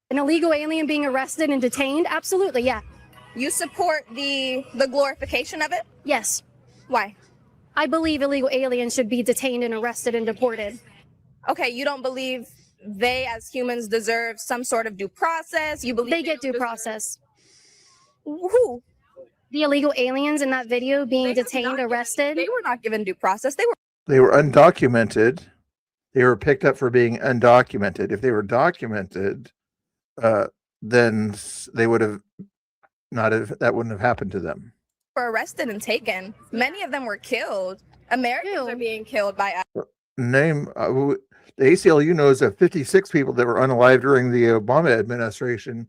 An illegal alien being arrested and detained? Absolutely, yeah. You support the glorification of it? Yes. Why? I believe illegal aliens should be detained and arrested and deported. Okay, you don't believe they as humans deserve some sort of due process? You believe they get due process? Who? The illegal aliens in that video being detained, arrested? They were not given due process. They were undocumented. They were picked up for being undocumented. If they were documented, then they would have that wouldn't have happened to them. Were arrested and taken. Many of them were killed. Americans are being killed by us. Name the ACLU knows of 56 people that were unalived during the Obama administration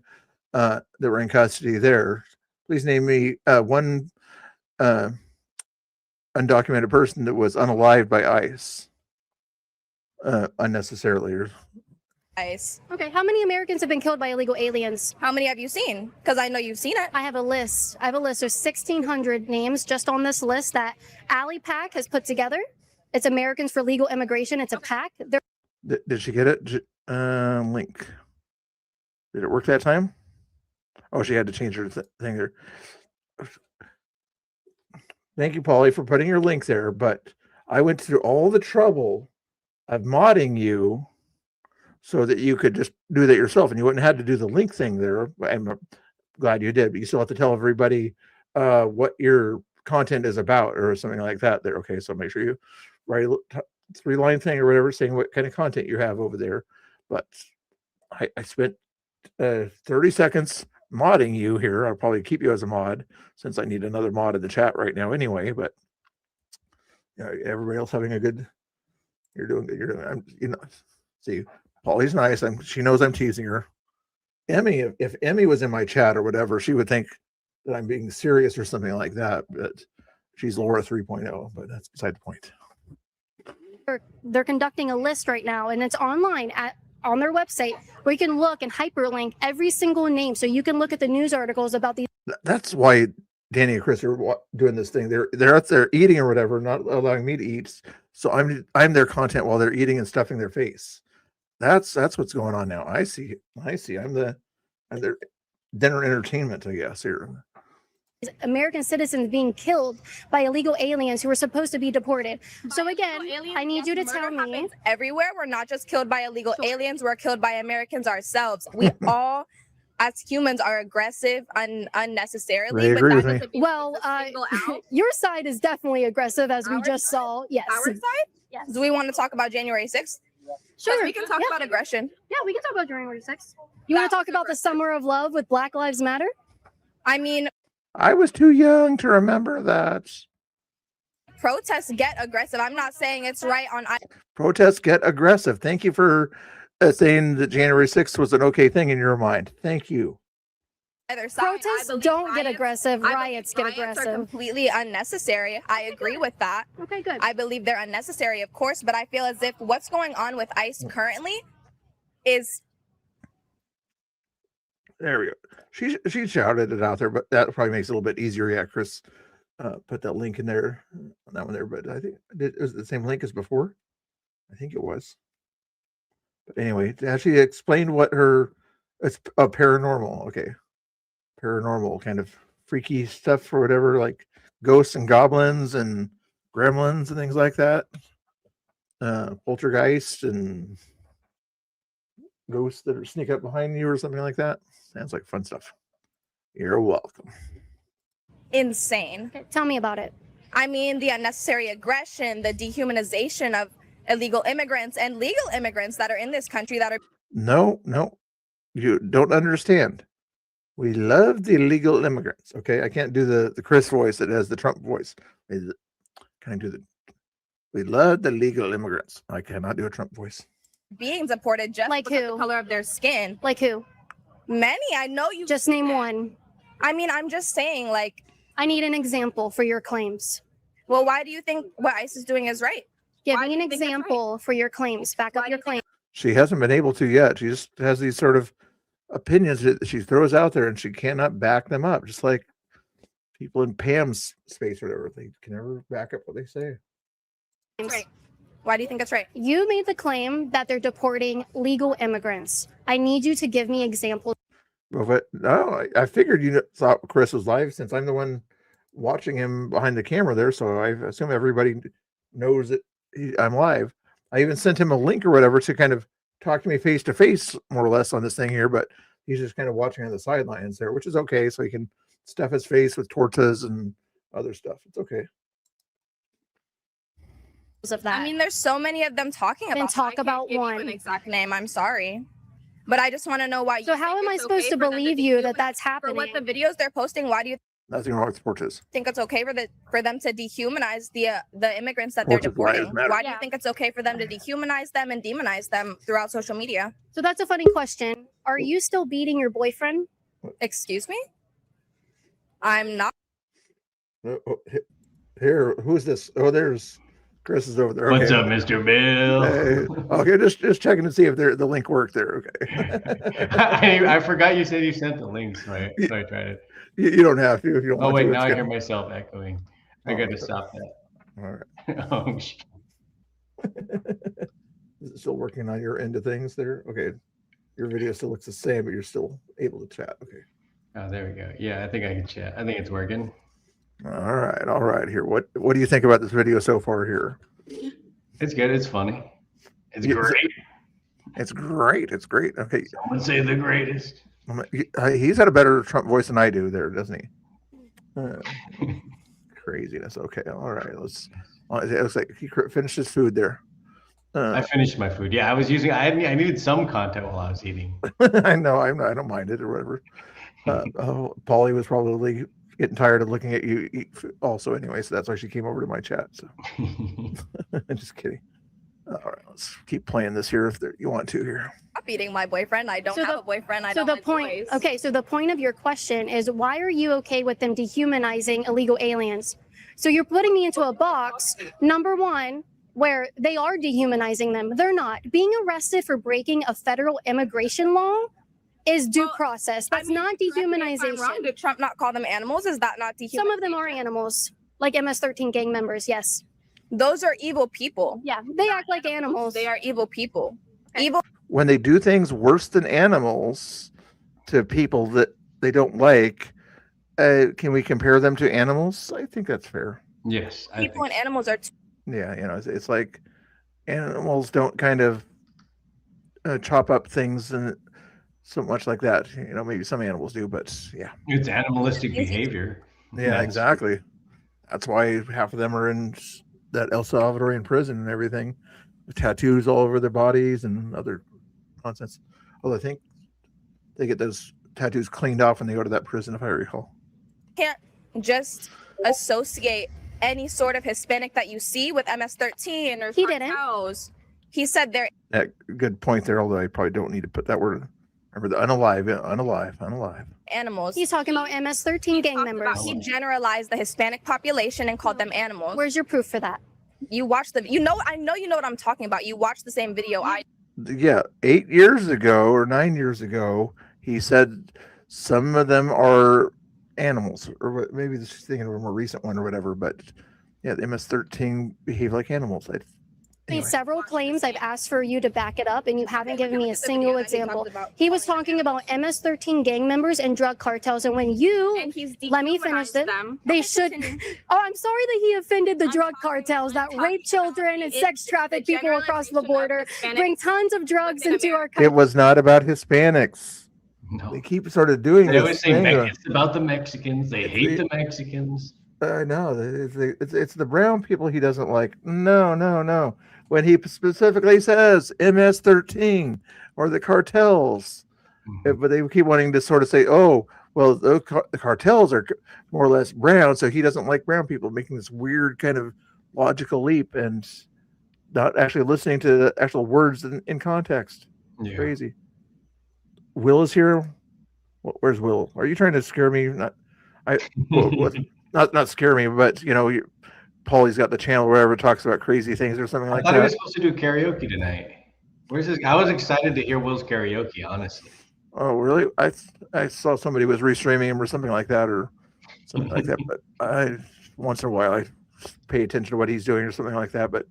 that were in custody there. Please name me one undocumented person that was unalived by ICE unnecessarily. ICE. Okay, how many Americans have been killed by illegal aliens? How many have you seen? Because I know you've seen it. I have a list. There's 1,600 names just on this list that Alley Pack has put together. It's Americans for Legal Immigration. It's a pack. Did she get it? Link. Did it work that time? Oh, she had to change her thing there. Thank you, Paulie, for putting your link there. But I went through all the trouble of modding you so that you could just do that yourself and you wouldn't have to do the link thing there. I'm glad you did, but you still have to tell everybody what your content is about or something like that there. Okay, so make sure you write a 3-line thing or whatever saying what kind of content you have over there. But I spent 30 seconds modding you here. I'll probably keep you as a mod since I need another mod in the chat right now anyway, but everybody else having a good, you're doing good. See, Paulie's nice. She knows I'm teasing her. Emmy, if Emmy was in my chat or whatever, she would think that I'm being serious or something like that, but she's Laura 3.0, but that's beside the point. they're conducting a list right now, and it's online on their website where you can look and hyperlink every single name, so you can look at the news articles about these. That's why Danny and Chris are doing this thing. They're out there eating or whatever, not allowing me to eat. So I'm their content while they're eating and stuffing their face. That's what's going on now. I see. I'm their dinner entertainment, I guess, here. American citizens being killed by illegal aliens who were supposed to be deported. So again, I need you to tell me. Everywhere, we're not just killed by illegal aliens, we're killed by Americans ourselves. We all, as humans, are aggressive unnecessarily. They agree with me. Well, your side is definitely aggressive, as we just saw. Yes. Our side? Yes. Do we want to talk about January 6th? Sure. We can talk about aggression. Yeah, we can talk about January 6th. You want to talk about the Summer of Love with Black Lives Matter? I mean, I was too young to remember that. protests get aggressive. I'm not saying it's right on. Protests get aggressive. Thank you for saying that January 6th was an okay thing in your mind. Thank you. Either side. Protests don't get aggressive. Riots get aggressive. Are completely unnecessary. I agree with that. Okay, good. I believe they're unnecessary, of course, but I feel as if what's going on with ICE currently is. There we go. She shouted it out there, but that probably makes it a little bit easier. Yeah, Chris put that link in there on that one there, but I think it was the same link as before. I think it was. But anyway, she explained what it's a paranormal. Okay. Paranormal kind of freaky stuff or whatever, like ghosts and goblins and gremlins and things like that. Poltergeist and ghosts that sneak up behind you or something like that. Sounds like fun stuff. You're welcome. Insane. Okay, tell me about it. I mean, the unnecessary aggression, the dehumanization of illegal immigrants and legal immigrants that are in this country that are. No, you don't understand. We love the illegal immigrants. Okay, I can't do the Chris voice that has the Trump voice. Can I do we love the legal immigrants. I cannot do a Trump voice. Being deported just like because who? Of the color of their skin. Like who? Many. I know you. Just name one. I mean, I'm just saying, like. I need an example for your claims. Well, why do you think what ICE is doing is right? Give me an example for your claims. Back up your claims. She hasn't been able to yet. She just has these sort of opinions that she throws out there and she cannot back them up. Just like people in Pam's space or whatever. They can never back up what they say. Right. Why do you think that's right? You made the claim that they're deporting legal immigrants. I need you to give me examples. Well, but no, I figured you thought Chris was live since I'm the one watching him behind the camera there. So I assume everybody knows that I'm live. I even sent him a link or whatever to kind of talk to me face to face, more or less, on this thing here. But he's just kind of watching on the sidelines there, which is okay. So he can stuff his face with tortas and other stuff. It's okay. Of that. I mean, there's so many of them talking about. Then talk about one. An exact name. I'm sorry, but I just want to know why. So how am I supposed to believe you that that's happening? For what the videos they're posting, why do you Nothing wrong with tortas. think it's okay for them to dehumanize the immigrants that they're deporting? Why do you think it's okay for them to dehumanize them and demonize them throughout social media? So that's a funny question. Are you still beating your boyfriend? Excuse me? I'm not. Here, who's this? Oh, there's Chris is over there. What's up, Mr. Bill? Hey, okay, just checking to see if the link worked there. Okay. I forgot you said you sent the link, so I tried it. You don't have to if you don't want to. Oh wait, It's now I good. hear myself echoing. I got to stop that. All right. Oh, shit. Is it still working on your end of things there? Okay. Your video still looks the same, but you're still able to chat. Okay. Oh, there we go. Yeah, I think I can chat. I think it's working. All right. Here, what do you think about this video so far here? It's good. It's funny. It's Yeah, great. It's great. It's great. Okay. Someone say the greatest. He's had a better Trump voice than I do there, doesn't he? Craziness. Okay. All right. It looks like he finished his food there. I finished my food. Yeah, I was using. I needed some content while I was eating. I know. I don't mind it or whatever. Polly was probably getting tired of looking at you eat also anyway, so that's why she came over to my chat. So just kidding. All right, let's keep playing this here if you want to here. Not beating my boyfriend. I don't have a boyfriend. I don't like boys. Okay, so the point of your question is, why are you okay with them dehumanizing illegal aliens? So you're putting me into a box. Number one, where they are dehumanizing them. They're not. Being arrested for breaking a federal immigration law is due process. That's not dehumanization. Did Trump not call them animals? Is that not dehumanization? Some of them are animals, like MS-13 gang members, yes. Those are evil people. Yeah, they act like animals. They are evil people. Evil. When they do things worse than animals to people that they don't like, can we compare them to animals? I think that's fair. Yes. People and animals are. Yeah, you know, it's like animals don't kind of chop up things and so much like that. You know, maybe some animals do, but yeah. It's animalistic behavior. Yeah, exactly. That's why half of them are in that El Salvadorian prison and everything, with tattoos all over their bodies and other nonsense. Although I think they get those tattoos cleaned off when they go to that prison, if I recall. Can't just associate any sort of Hispanic that you see with MS-13 or He didn't. cartels. He said they're Good point there, although I probably don't need to put that word. Remember the unalive. animals. He's talking about MS-13 gang members. He generalized the Hispanic population and called them animals. Where's your proof for that? You watched I know you know what I'm talking about. You watched the same video I Yeah, 8 years ago or 9 years ago, he said some of them are animals, or maybe this is thinking of a more recent one or whatever. But yeah, the MS-13 behave like animals. Made several claims. I've asked for you to back it up, and you haven't given me a single example. He was talking about MS-13 gang members and drug cartels, and when you let me finish this, they should. Oh, I'm sorry that he offended the drug cartels that rape children and sex traffic people across the border, bring tons of drugs into our country. It was not about Hispanics. No. They keep sort of doing They this always say thing. it's about the Mexicans. They hate the Mexicans. I know. It's the brown people he doesn't like. No. When he specifically says MS-13 or the cartels, but they keep wanting to sort of say, oh, well, the cartels are more or less brown, so he doesn't like brown people, making this weird kind of logical leap and not actually listening to the actual words in context. It's crazy. Will is here. Where's Will? Are you trying to scare me? Not scare me, but you know, Paulie's got the channel wherever it talks about crazy things or something like I thought that. he was supposed to do karaoke tonight. Where's his? I was excited to hear Will's karaoke, honestly. Oh, really? I saw somebody was restreaming him or something like that, But I once in a while I pay attention to what he's doing or something like that. But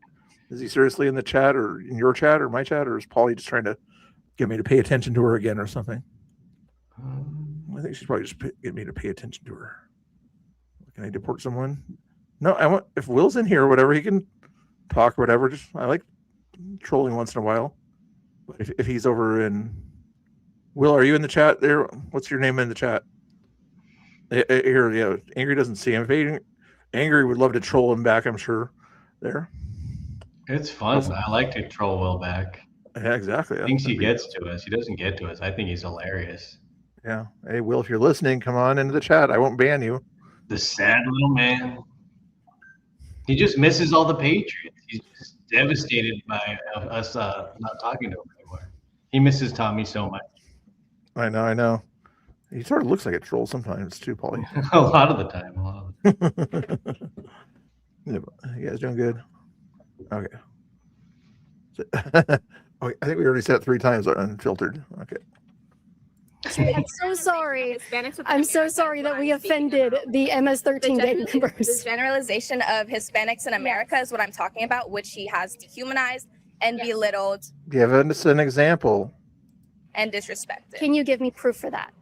is he seriously in the chat or in your chat or my chat, or is Paulie just trying to get me to pay attention to her again or something? I think she's probably just get me to pay attention to her. Can I deport someone? No, I want, if Will's in here or whatever, he can talk or whatever. Just I like trolling once in a while. But if he's over in Will, are you in the chat there? What's your name in the chat? Here, yeah. Angry doesn't see him. If Angry would love to troll him back, I'm sure. There. It's fun. I like to troll Will back. Yeah, exactly. He thinks he gets to us. He doesn't get to us. I think he's hilarious. Yeah. Hey, Will, if you're listening, come on into the chat. I won't ban you. The sad little man. He just misses all the Patriots. He's just devastated by us not talking to him anymore. He misses Tommy so much. I know. He sort of looks like a troll sometimes too, Paulie. A lot of the time. Yeah, you guys doing good? Okay. I think we already said it 3 times unfiltered. Okay. I'm so sorry. I'm so sorry that we offended the MS-13 gang members. The generalization of Hispanics in America is what I'm talking about, which he has dehumanized and belittled Give us an example. and disrespected. Can you give me proof for that?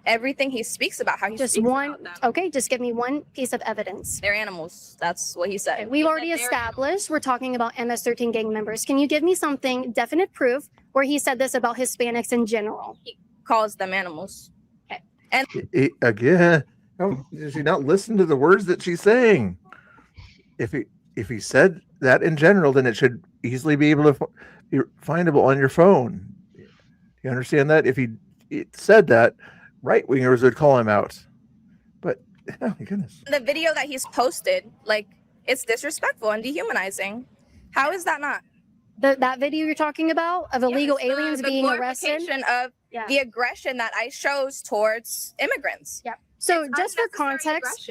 Everything he speaks about, how he Just speaks one. about them. Okay, just give me one piece of evidence. They're animals. That's what he said. We've already established we're talking about MS-13 gang members. Can you give me something, definite proof, where he said this about Hispanics in general? He calls them animals. Okay. And Again, does he not listen to the words that she's saying? If he said that in general, then it should easily be able to be findable on your phone. You understand that? If he said that, right wingers would call him out. But oh my goodness. the video that he's posted, like, it's disrespectful and dehumanizing. How is that not? That video you're talking about of illegal aliens being arrested? Glorification of the aggression that ICE shows towards immigrants. Yeah. So just for context,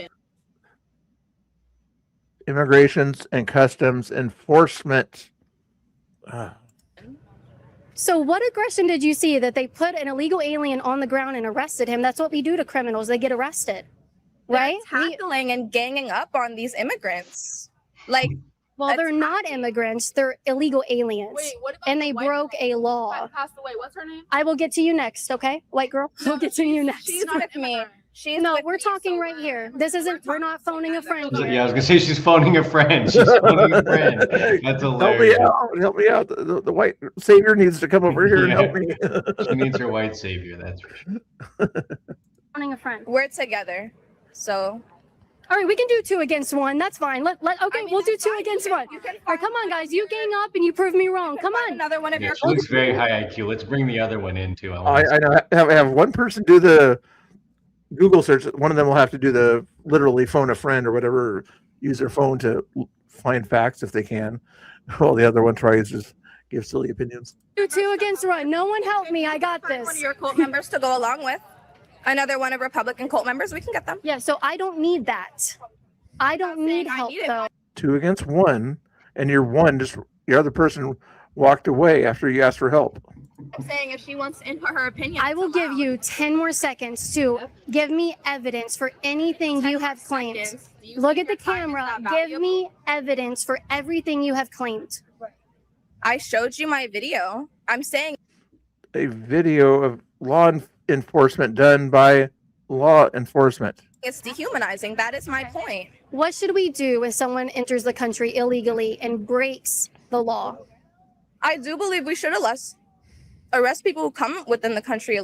Immigrations and Customs Enforcement. So what aggression did you see that they put an illegal alien on the ground and arrested him? That's what we do to criminals. They get arrested, right? They're tackling and ganging up on these immigrants. Like, well, they're not immigrants. They're illegal aliens. Wait, what about and the they white broke girl a law. that passed away? What's her name? I will get to you next, okay? White girl, we'll get to you next. She's with me. No, we're talking right here. This isn't, we're not phoning a friend here. Yeah, I was gonna say she's phoning a friend. She's phoning a friend. That's hilarious. Help me out. The white savior needs to come over here and help me. She needs her white savior, that's for sure. Phoning a friend. We're together. So all right, we can do 2 against 1. That's fine. Okay, we'll do 2 against 1. All right, come on, guys. You gang up and you prove me wrong. Come on. Another one of your She looks very high IQ. Let's bring the other one in too. I know. Have one person do the Google search. One of them will have to do the literally phone a friend or whatever, use their phone to find facts if they can, while the other one tries to just give silly opinions. Do 2 against 1. No one help me. I got this. One of your cult members to go along with. Another one of Republican cult members. We can get them. Yeah, so I don't need that. I don't need help though. 2 against 1, and your other person walked away after you asked for help. I'm saying if she wants to input her opinion, I will give you 10 more seconds to give me evidence for anything you have claimed. Look at the camera. Give me evidence for everything you have claimed. I showed you my video. I'm saying A video of law enforcement done by law enforcement. it's dehumanizing. That is my point. What should we do if someone enters the country illegally and breaks the law? I do believe we should arrest people who come within the country.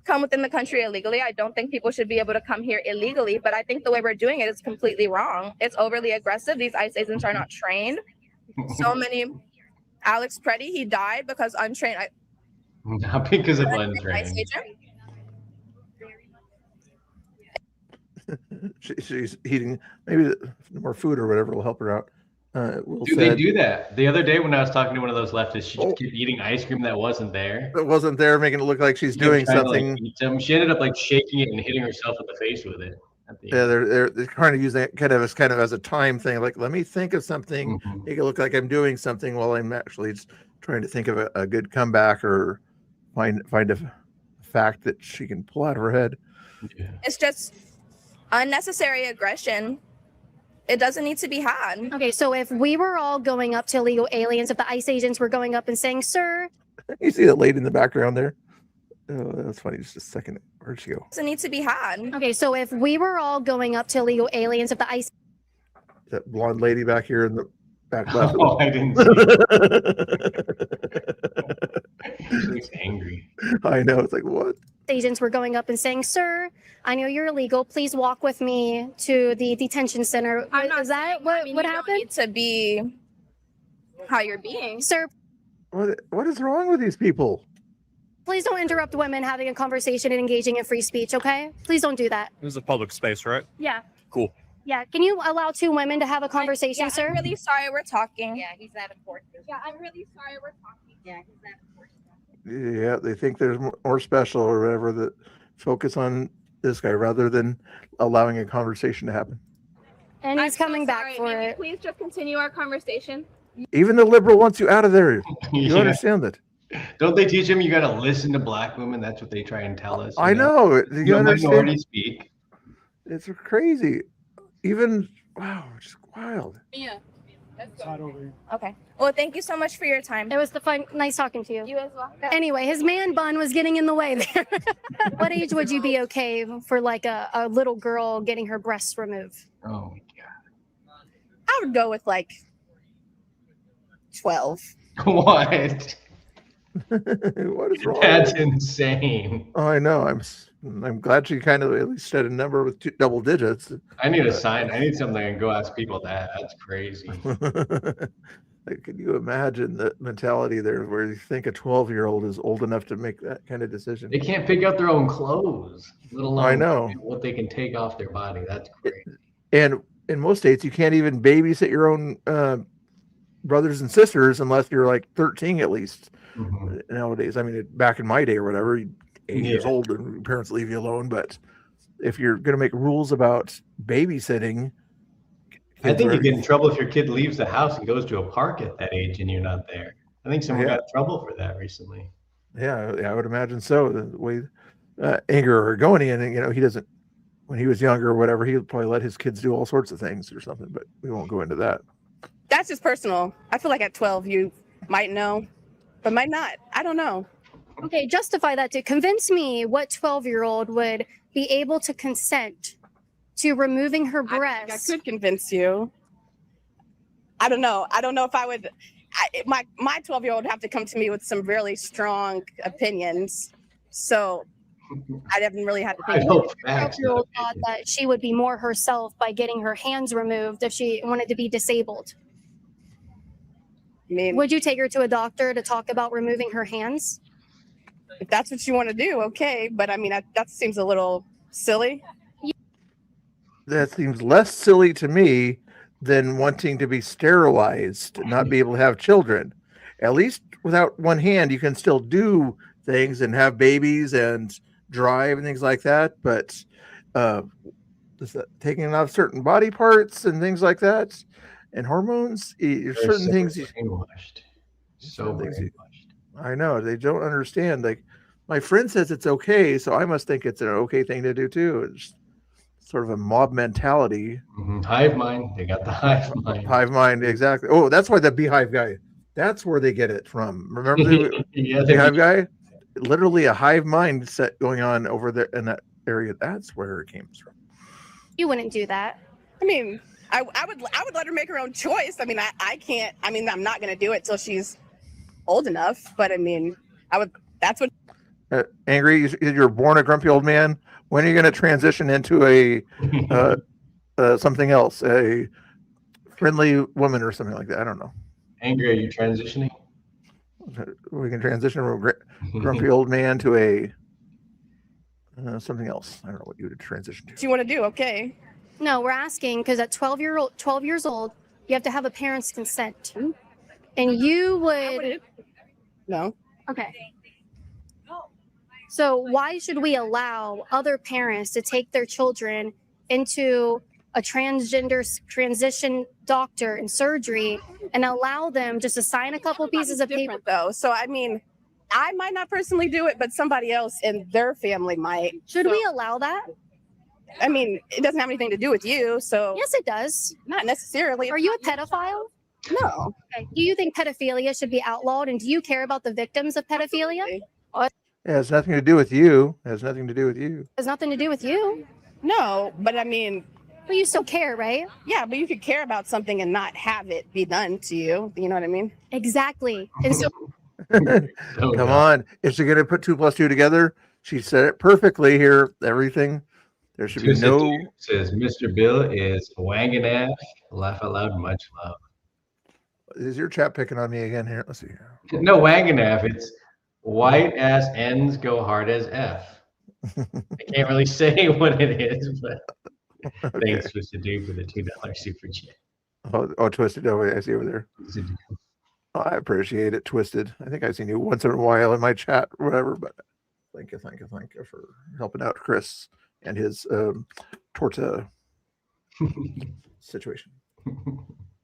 Come within the country illegally. I don't think people should be able to come here illegally, but I think the way we're doing it is completely wrong. It's overly aggressive. These ICE agents are not trained. So many. Alex Preddy, he died because untrained. Not because of untrained. She's eating, maybe more food or whatever will help her out. They do that. The other day when I was talking to one of those leftists, she just kept eating ice cream that wasn't there. It wasn't there, making it look like she's doing something. She ended up shaking it and hitting herself in the face with it. Yeah, they're trying to use that kind of as a time thing. Like, let me think of something, make it look like I'm doing something while I'm actually just trying to think of a good comeback or find a fact that she can pull out of her head. Yeah. It's just unnecessary aggression. It doesn't need to be had. Okay, so if we were all going up to illegal aliens, if the ICE agents were going up and saying, sir. You see that lady in the background there? Oh, that's funny. Just a second. Where'd she go? Doesn't need to be had. Okay, so if we were all going up to illegal aliens, if the ICE. That blonde lady back here in the back left. Oh, I didn't see. She looks angry. I know. It's like, what? Agents were going up and saying, sir, I know you're illegal. Please walk with me to the detention center. Is that what happened? Need to be how you're being. Sir. What is wrong with these people? Please don't interrupt women having a conversation and engaging in free speech, okay? Please don't do that. This is a public space, right? Yeah. Cool. Yeah. Can you allow 2 women to have a conversation, sir? I'm really sorry we're talking. Yeah, he's that important. Yeah, I'm really sorry we're talking. Yeah, he's that important. Yeah, they think there's more special or whatever, that focus on this guy rather than allowing a conversation to happen. And he's coming back for Maybe it. please just continue our conversation. Even the liberal wants you out of there. You Yeah. understand that? Don't they teach him you got to listen to black women? That's what they try and tell us. I know. You minority speak. It's crazy. Even, wow, just wild. Yeah. Okay. Well, thank you so much for your time. It was nice talking to you. You as well. Anyway, his man bun was getting in the way there. What age would you be okay for a little girl getting her breasts removed? Oh my God. I would go with 12. What? What is wrong? That's insane. Oh, I know. I'm glad she kind of at least said a number with double digits. I need a sign. I need something and go ask people that. That's crazy. Like, can you imagine the mentality there where you think a 12-year-old is old enough to make that kind of decision? They can't pick out their own clothes, let alone I know what they can take off their body. That's crazy. And in most states, you can't even babysit your own brothers and sisters unless you're like 13 at least. Nowadays. I mean, back in my day or whatever, 8 years old and your parents leave you alone. But if you're going to make rules about babysitting, I think you get in trouble if your kid leaves the house and goes to a park at that age and you're not there. I think someone got in trouble for that recently. Yeah, I would imagine so. The way Anger Argonian, he doesn't. When he was younger or whatever, he would probably let his kids do all sorts of things or something. But we won't go into that. That's just personal. I feel like at 12 you might know, but might not. I don't know. Okay, justify that to convince me what 12-year-old would be able to consent to removing her breasts. I could convince you. I don't know. I don't know if I would. My 12-year-old would have to come to me with some really strong opinions. So I haven't really had to think. 12-year-old thought that she would be more herself by getting her hands removed if she wanted to be disabled. Would you take her to a doctor to talk about removing her hands? If that's what you want to do, okay. But I mean, that seems a little silly. That seems less silly to me than wanting to be sterilized and not be able to have children. At least without one hand, you can still do things and have babies and drive and things like that. But taking off certain body parts and things like that and hormones, certain things. Brainwashed. So brainwashed. I know. They don't understand. Like, my friend says it's okay, so I must think it's an okay thing to do too. It's sort of a mob mentality. Hive mind. They got the hive mind. Hive mind, exactly. Oh, that's why the beehive guy. That's where they get it from. Remember the beehive guy? Literally a hive mind set going on over there in that area. That's where it came from. You wouldn't do that. I mean, I would let her make her own choice. I mean, I can't. I mean, I'm not going to do it till she's old enough. But I mean, I would. That's what. Angry, you're born a grumpy old man. When are you going to transition into a something else, a friendly woman or something like that? I don't know. Angry, are you transitioning? We can transition from a grumpy old man to a something else. I don't know what you would transition to. What you want to do? Okay. No, we're asking because at 12 years old, you have to have a parent's consent, and you would. No. Okay. So why should we allow other parents to take their children into a transgender transition doctor and surgery and allow them just to sign a couple pieces of paper? Though, so I mean, I might not personally do it, but somebody else in their family might. Should we allow that? I mean, it doesn't have anything to do with you, so. Yes, it does. Not necessarily. Are you a pedophile? No. Okay. Do you think pedophilia should be outlawed, and do you care about the victims of pedophilia? It has nothing to do with you. It has nothing to do with you. It has nothing to do with you. No, but I mean. But you still care, right? Yeah, but you could care about something and not have it be done to you. You know what I mean? Exactly. And so. Come on. Is she going to put 2 + 2 together? She said it perfectly here. Everything. There should be no. Says Mr. Bill is Wanganath. Laugh out loud. Much love. Is your chat picking on me again here? Let's see here. No, Wanganath. It's white ass ends go hard as F. I can't really say what it is, but Okay. thanks, Twisted Dude, for the $2 super chat. Oh, Twisted. Oh, I see over there. Oh, I appreciate it, Twisted. I think I've seen you once in a while in my chat or whatever, but thank you for helping out Chris and his torta situation.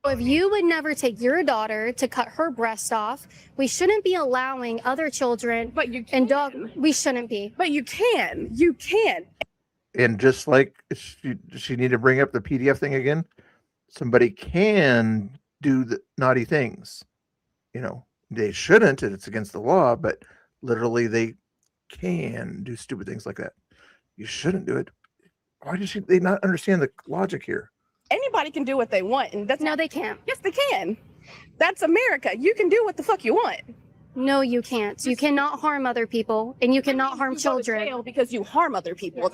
If you would never take your daughter to cut her breast off, we shouldn't be allowing other children. But you can. And dog, we shouldn't be. But you can. You can. And just like she need to bring up the PDF thing again, somebody can do the naughty things. They shouldn't, and it's against the law, but literally they can do stupid things like that. You shouldn't do it. Why does they not understand the logic here? Anybody can do what they want, and that's no, they can't. Yes, they can. That's America. You can do what the fuck you want. No, you can't. You cannot harm other people, and you cannot harm children because you harm other people.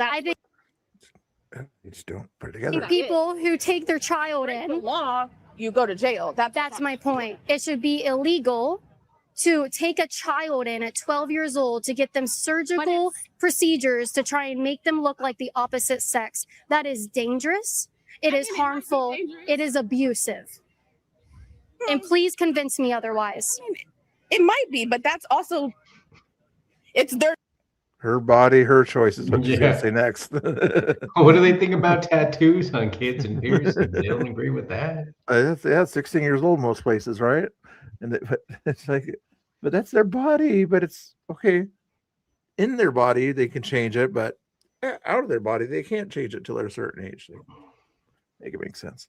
You just don't put it together. People who take their child in the law, you go to jail. That's my point. It should be illegal to take a child in at 12 years old to get them surgical procedures to try and make them look like the opposite sex. That is dangerous. It is harmful. It is abusive. And please convince me otherwise. It might be, but that's also, it's their. Her body, her choices. What she's gonna Yeah. say next. What do they think about tattoos on kids and piercings? They don't agree with that. Yeah, 16 years old most places, right? And but it's like, but that's their body. But it's okay. In their body, they can change it, but out of their body, they can't change it till they're a certain age. They make it make sense.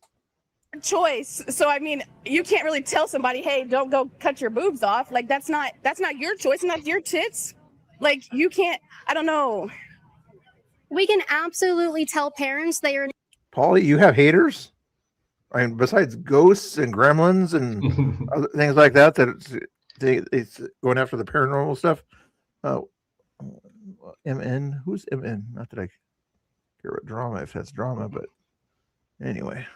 Choice. So I mean, you can't really tell somebody, hey, don't go cut your boobs off. Like that's not your choice and that's your tits. Like you can't, I don't know. We can absolutely tell parents they are. Polly, you have haters? I mean, besides ghosts and gremlins and other things like that, it's going after the paranormal stuff. MN, who's MN? Not that I care about drama if that's drama, but anyway.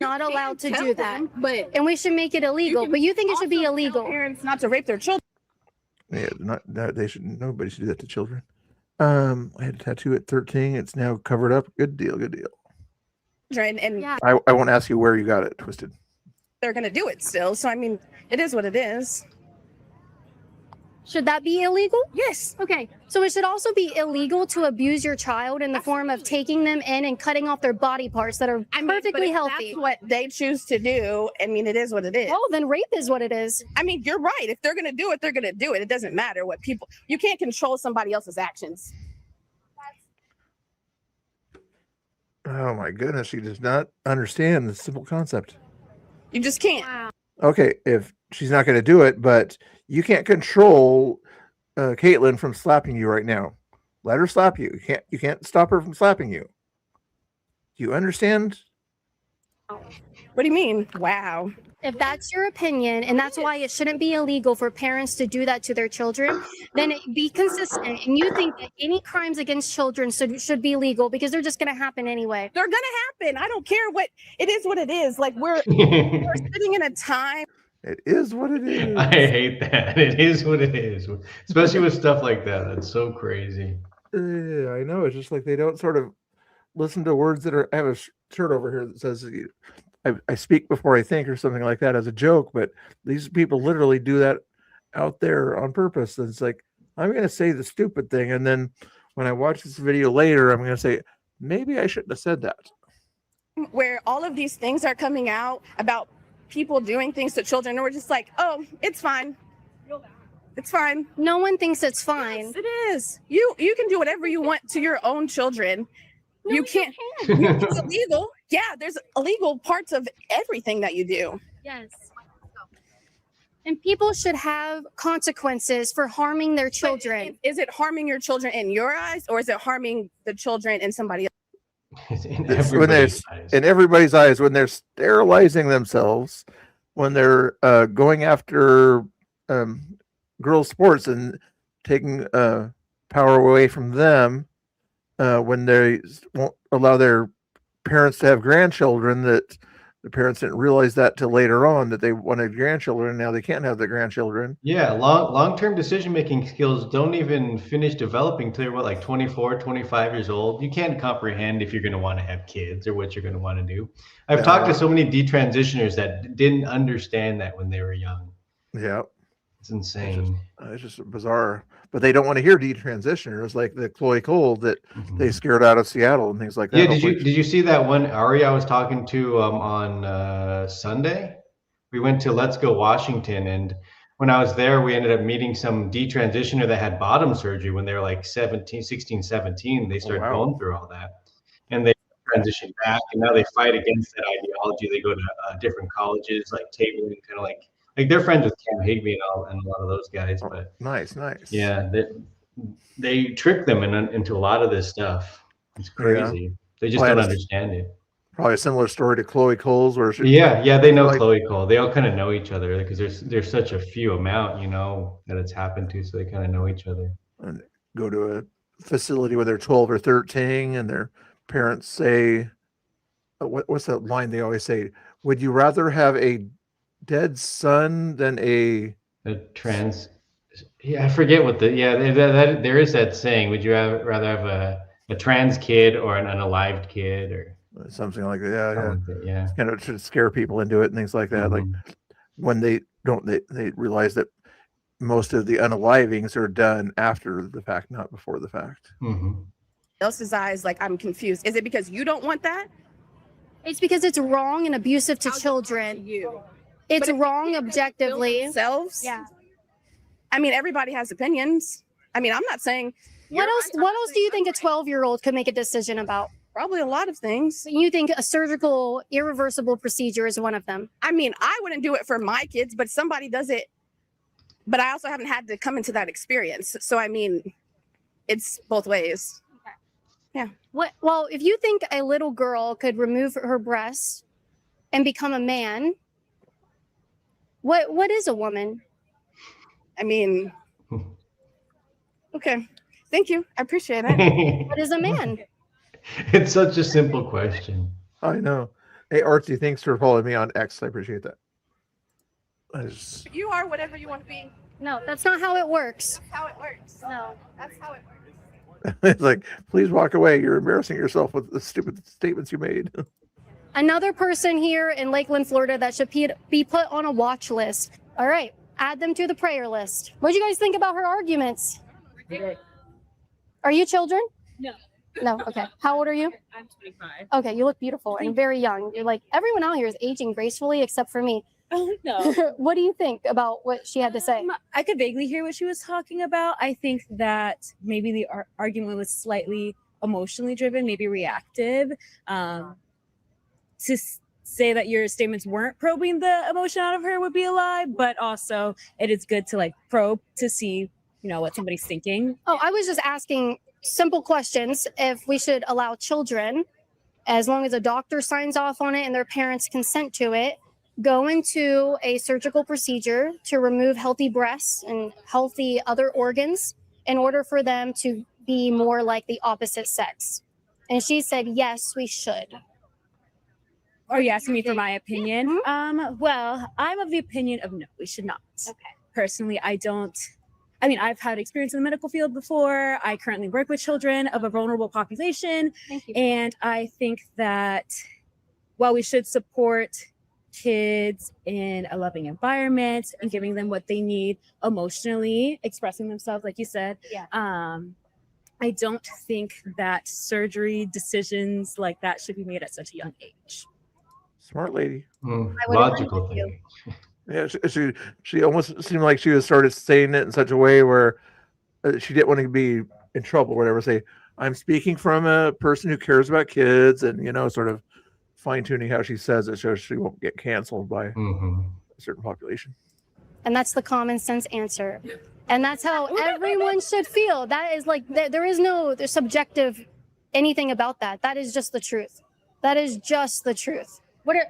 Not allowed to tell do that, them, but and we should make it illegal. But you think it should be illegal? Parents not to rape their children. Yeah, not that they should. Nobody should do that to children. I had a tattoo at 13. It's now covered up. Good deal. Good deal. And yeah, I won't ask you where you got it twisted. they're gonna do it still. So I mean, it is what it is. Should that be illegal? Yes. Okay. So it should also be illegal to abuse your child in the form of taking them in and cutting off their body parts that are perfectly healthy. That's what they choose to do. I mean, it is what it is. Well, then rape is what it is. I mean, you're right. If they're gonna do it, they're gonna do it. It doesn't matter what people. You can't control somebody else's actions. Oh my goodness, she does not understand the simple concept. You just can't. Wow. Okay, if she's not going to do it, but you can't control Caitlin from slapping you right now. Let her slap you. You can't stop her from slapping you. Do you understand? What do you mean? Wow. If that's your opinion, and that's why it shouldn't be illegal for parents to do that to their children, then be consistent. And you think that any crimes against children should be legal because they're just going to happen anyway. They're gonna happen. I don't care what it is. What it is. Like we're sitting in a time. It is what it is. I hate that. It is what it is, especially with stuff like that. That's so crazy. Yeah, I know. It's just like they don't sort of listen to words that are. I have a shirt over here that says I speak before I think or something like that as a joke, but these people literally do that out there on purpose. And it's like, I'm going to say the stupid thing. And then when I watch this video later, I'm going to say, maybe I shouldn't have said that. Where all of these things are coming out about people doing things to children, and we're just like, oh, it's fine. It's fine. No one thinks it's fine. Yes, it is. You can do whatever you want to your own children. No, you can't. It's illegal. Yeah, there's illegal parts of everything that you do. Yes. And people should have consequences for harming their children. Is it harming your children in your eyes, or is it harming the children in somebody else? In everybody's eyes, when they're sterilizing themselves, when they're going after girls' sports and taking power away from them, when they won't allow their parents to have grandchildren, that the parents didn't realize that till later on that they wanted grandchildren, and now they can't have their grandchildren. Yeah, long-term decision-making skills don't even finish developing till you're what, like 24, 25 years old. You can't comprehend if you're going to want to have kids or what you're going to want to do. I've talked to so many detransitioners that didn't understand that when they were young. Yeah. It's insane. It's just bizarre. But they don't want to hear detransitioners like the Chloe Cole that they scared out of Seattle and things like that. Yeah, did you see that one Ari I was talking to on Sunday? We went to Let's Go Washington, and when I was there, we ended up meeting some detransitioner that had bottom surgery when they were like 16, 17. They started going through all that, and they transitioned back, and now they fight against that ideology. They go to different colleges, like tabling, kind of like they're friends with Cam Higby and a lot of those guys. But nice. Yeah, they trick them into a lot of this stuff. It's crazy. Yeah. They just don't understand it. Probably a similar story to Chloe Cole's, where they know Chloe Cole. They all kind of know each other because there's such a few amount, that it's happened to, so they kind of know each other. And go to a facility where they're 12 or 13, and their parents say, "What's that line they always say? Would you rather have a dead son than a trans?" Yeah, I forget what that there is that saying. Would you rather have a trans kid or an unalived kid or something like that? Yeah. Kind of to scare people into it and things like that. Like when they realize that most of the unalivings are done after the fact, not before the fact. Else's eyes, like I'm confused. Is it because you don't want that? It's because it's wrong and abusive to children. It's wrong objectively. Themselves? Yeah. I mean, everybody has opinions. I mean, I'm not saying. What else do you think a 12-year-old could make a decision about? Probably a lot of things. You think a surgical irreversible procedure is one of them? I mean, I wouldn't do it for my kids, but somebody does it. But I also haven't had to come into that experience. So I mean, it's both ways. Yeah. Well, if you think a little girl could remove her breasts and become a man, what is a woman? I mean, okay. Thank you. I appreciate it. What is a man? It's such a simple question. I know. Hey, Artsy, thanks for following me on X. I appreciate that. You are whatever you want to be. No, that's not how it works. That's how it works. No. That's how it works. It's like, please walk away. You're embarrassing yourself with the stupid statements you made. Another person here in Lakeland, Florida that should be put on a watch list. All right, add them to the prayer list. What do you guys think about her arguments? Are you children? No. No, okay. How old are you? I'm 25. Okay, you look beautiful and very young. You're like, everyone out here is aging gracefully except for me. Oh, no. What do you think about what she had to say? I could vaguely hear what she was talking about. I think that maybe the argument was slightly emotionally driven, maybe reactive. To say that your statements weren't probing the emotion out of her would be a lie, but also it is good to like probe to see, what somebody's thinking. Oh, I was just asking simple questions. If we should allow children, as long as a doctor signs off on it and their parents consent to it, go into a surgical procedure to remove healthy breasts and healthy other organs in order for them to be more like the opposite sex. And she said, yes, we should. Are you asking me for my opinion? Well, I'm of the opinion of no, we should not. Okay. Personally, I've had experience in the medical field before. I currently work with children of a vulnerable population. Thank you. And I think that while we should support kids in a loving environment and giving them what they need emotionally, expressing themselves, like you said, I don't think that surgery decisions like that should be made at such a young age. Smart lady. Logical thing. Yeah, she almost seemed like she was started saying it in such a way where she didn't want to be in trouble or whatever. Say, I'm speaking from a person who cares about kids, and sort of fine-tuning how she says it so she won't get canceled by a certain population. And that's the common sense answer. And that's how everyone should feel. That is like, there's subjective anything about that. That is just the truth. That is just the truth.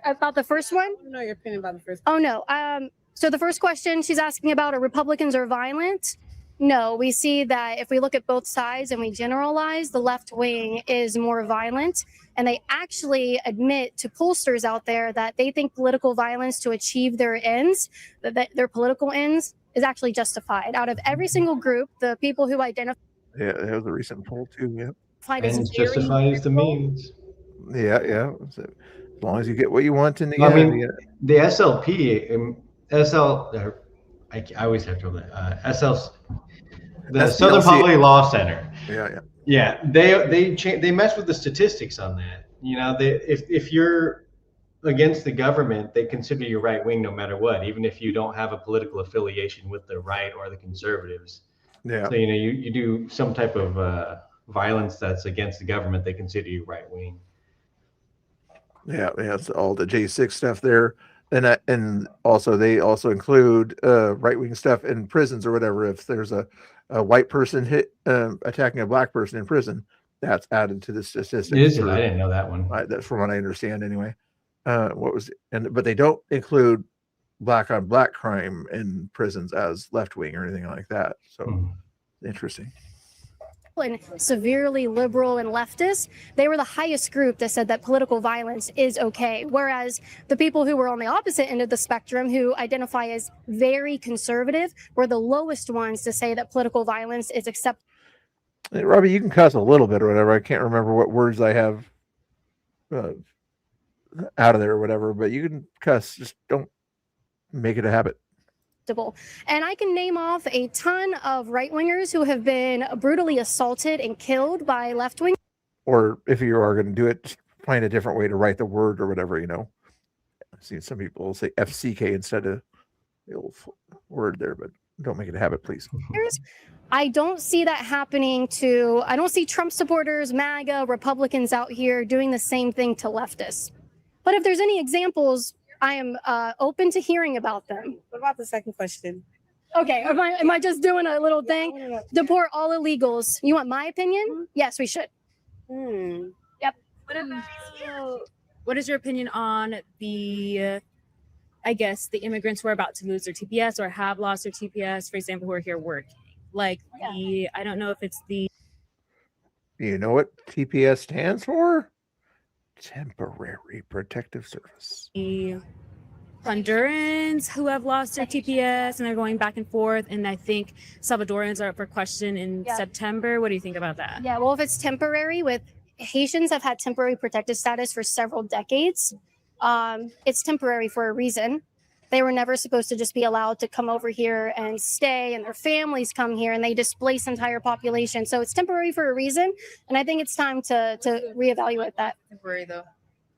About the first one? I don't know your opinion about the first one. Oh, no. So the first question she's asking about, are Republicans are violent? No, we see that if we look at both sides and we generalize, the left wing is more violent. And they actually admit to pollsters out there that they think political violence to achieve their ends, that their political ends, is actually justified. Out of every single group, the people who identify. Yeah, that was a recent poll too. Yeah. And justifies the means. Yeah. As long as you get what you want in the I end. mean, the SLP, I always have trouble. The Southern Poverty Law Center. Yeah. They mess with the statistics on that. If you're against the government, they consider you right wing no matter what, even if you don't have a political affiliation with the right or the conservatives. Yeah. So you do some type of violence that's against the government, they consider you right wing. Yeah, it's all the J6 stuff there, and also they also include right wing stuff in prisons or whatever. If there's a white person attacking a black person in prison, that's added to the statistics. Is it? I didn't know that one. That's from what I understand anyway. But they don't include black on black crime in prisons as left wing or anything like that. So interesting. And severely liberal and leftist, they were the highest group that said that political violence is okay. Whereas the people who were on the opposite end of the spectrum, who identify as very conservative, were the lowest ones to say that political violence is acceptable. Hey, Robbie, you can cuss a little bit or whatever. I can't remember what words I have out of there or whatever, but you can cuss. Just don't make it a habit. And I can name off a ton of right wingers who have been brutally assaulted and killed by left wing. Or if you are going to do it, just find a different way to write the word or whatever, you know. I've seen some people say FCK instead of the old word there, but don't make it a habit, please. I don't see that happening I don't see Trump supporters, MAGA, Republicans out here doing the same thing to leftists. But if there's any examples, I am open to hearing about them. What about the second question? Okay, am I just doing a little thing? Deport all illegals. You want my opinion? Yes, we should. Yep. What is your opinion on the, I guess, the immigrants who are about to lose their TPS or have lost their TPS, for example, who are here working? Like I don't know if it's the. You know what TPS stands for? Temporary Protective Service. The Hondurans who have lost their TPS and are going back and forth, and I think Salvadorans are up for question in September. What do you think about that? Yeah, well, if it's temporary, Haitians have had temporary protective status for several decades. It's temporary for a reason. They were never supposed to just be allowed to come over here and stay, and their families come here and they displace entire population. So it's temporary for a reason, and I think it's time to reevaluate that. Temporary though.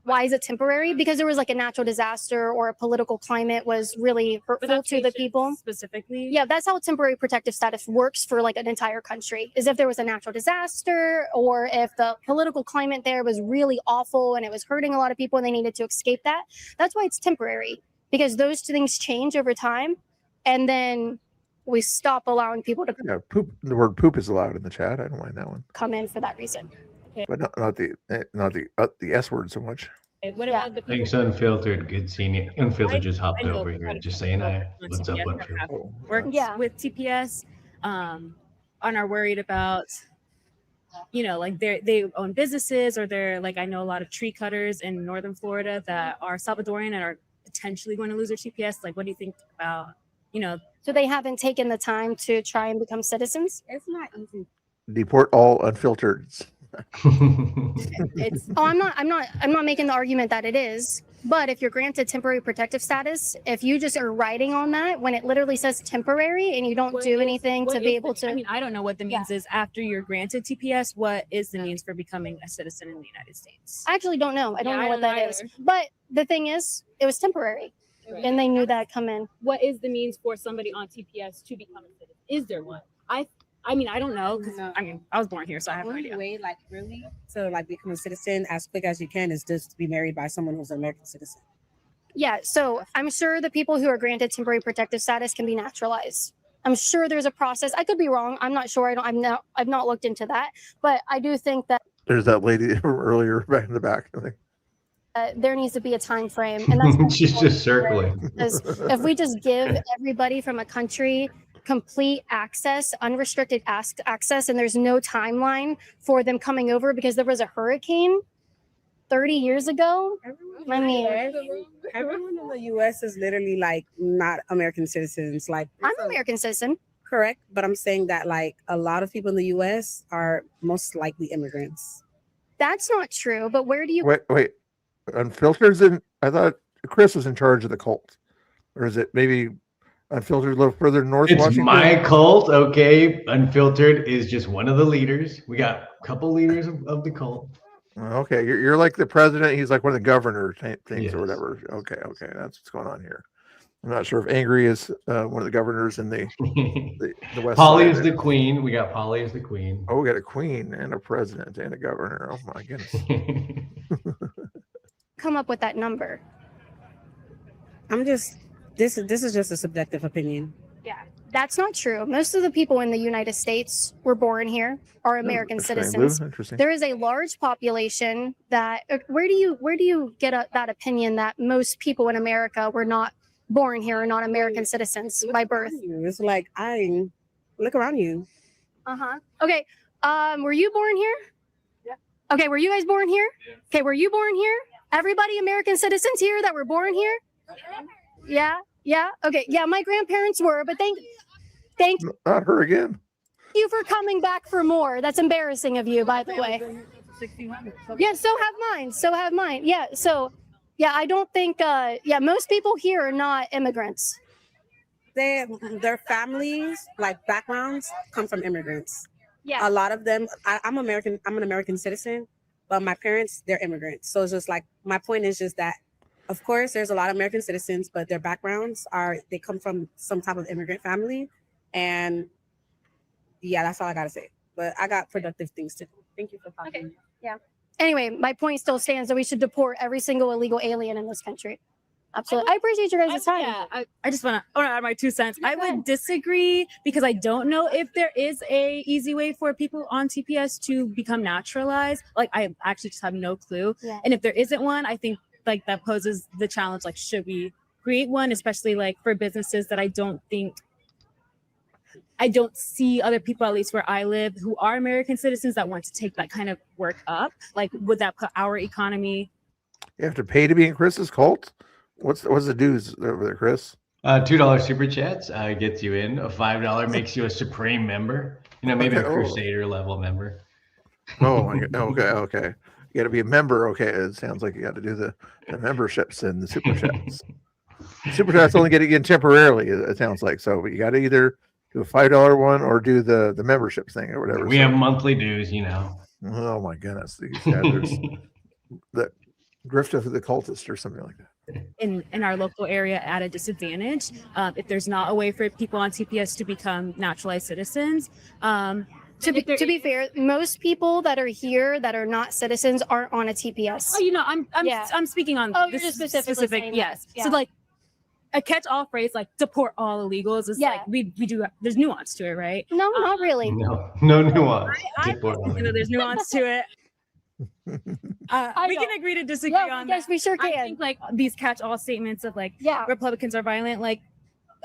Why is it temporary? Because there was like a natural disaster or a political climate was really hurtful to the people. Specifically? Yeah, that's how temporary protective status works for like an entire country, is if there was a natural disaster or if the political climate there was really awful and it was hurting a lot of people and they needed to escape that. That's why it's temporary, because those things change over time and then we stop allowing people to poop. The word poop is allowed in the chat. I don't mind that one. come in for that reason. But not the S word so much. What about the Thanks, Unfiltered. Good seeing you. Unfiltered just hopped over here. Just saying hi. What's up, Unfiltered? Works with TPS and are worried about, like they own businesses, or they're like, I know a lot of tree cutters in northern Florida that are Salvadorian and are potentially going to lose their TPS. Like, what do you think about, So they haven't taken the time to try and become citizens? It's not easy. Deport all unfiltered. I'm not making the argument that it is, but if you're granted temporary protective status, if you just are writing on that when it literally says temporary and you don't do anything to be able to. I mean, I don't know what the means is after you're granted TPS. What is the means for becoming a citizen in the United States? I actually don't know. I don't know what that is. But the thing is, it was temporary, and they knew that come in. What is the means for somebody on TPS to become a citizen? Is there one? I mean, I don't know, because I was born here, so I have no idea. Way, like really, to like become a citizen as quick as you can is just to be married by someone who's an American citizen. Yeah, so I'm sure the people who are granted temporary protective status can be naturalized. I'm sure there's a process. I could be wrong. I'm not sure. I've not looked into that, but I do think that There's that lady earlier back in the back. I think. There needs to be a time frame, and that's She's just circling. because if we just give everybody from a country complete access, unrestricted access, and there's no timeline for them coming over because there was a hurricane 30 years ago. Everyone in the U.S. is literally like not American citizens. Like I'm an American citizen. Correct, but I'm saying that like a lot of people in the U.S. are most likely immigrants. That's not true. But where do you Wait. Unfiltered's in. I thought Chris was in charge of the cult, or is it maybe Unfiltered a little further north? It's Washington? my cult, okay? Unfiltered is just one of the leaders. We got a couple leaders of the cult. Okay, you're like the president. He's like one of the governor type things or whatever. Okay, that's what's going on here. I'm not sure if Angry is one of the governors in the West Polly Side is the queen. We got Polly as the queen. Oh, we got a queen and a president and a governor. Oh my goodness. come up with that number? This is just a subjective opinion. Yeah, that's not true. Most of the people in the United States were born here, are American citizens. Interesting. There is a large population that. Where do you get that opinion that most people in America were not born here, or not American citizens by birth? It's like look around you. Okay. Were you born here? Yeah. Okay. Were you guys born here? Yeah. Okay. Were you born here? Everybody American citizens here that were born here? Yeah. Yeah. Okay. Yeah. My grandparents were, but thank Not her again. you for coming back for more. That's embarrassing of you, by the way. Yeah. So have mine. Yeah. So, yeah, I don't think, most people here are not immigrants. their families, like backgrounds, come from immigrants. Yeah. A lot of them. I'm American. I'm an American citizen, but my parents, they're immigrants. So it's just like my point is just that, of course, there's a lot of American citizens, but their backgrounds they come from some type of immigrant family, and yeah, that's all I gotta say. But I got productive things to do. Thank you for talking. Okay. Yeah. Anyway, my point still stands that we should deport every single illegal alien in this country. Absolutely. I appreciate your guys' time. Yeah, I just want to add my 2 cents. I would disagree because I don't know if there is a easy way for people on TPS to become naturalized. Like, I actually just have no clue. Yeah. And if there isn't one, I think like that poses the challenge. Like, should we create one, especially like for businesses that I don't see other people, at least where I live, who are American citizens that want to take that kind of work up. Like, would that put our economy? You have to pay to be in Chris's cult? What's the dues over there, Chris? $2 super chats gets you in. A $5 makes you a supreme member. You know, maybe Okay, a Crusader level member. Oh my god. Okay. You got to be a member. Okay, it sounds like you got to do the memberships and the super chats. Super chats only get in temporarily. It sounds like so, but you got to either do a $5 one or do the membership thing or whatever. We have monthly dues, you know. Oh my goodness, these guys are the grift of the cultist or something like that. In our local area at a disadvantage. If there's not a way for people on TPS to become naturalized citizens. To be fair, most people that are here that are not citizens aren't on a TPS. Oh, you know, I'm speaking on you're this just specific. yes. Yeah. So like a catch-all phrase like deport all illegals is like we do. There's nuance to it, right? No, not really. No nuance. There's nuance to it. We can agree to disagree on yes, that. we sure I can. think like these catch-all statements of like Republicans are violent. Like,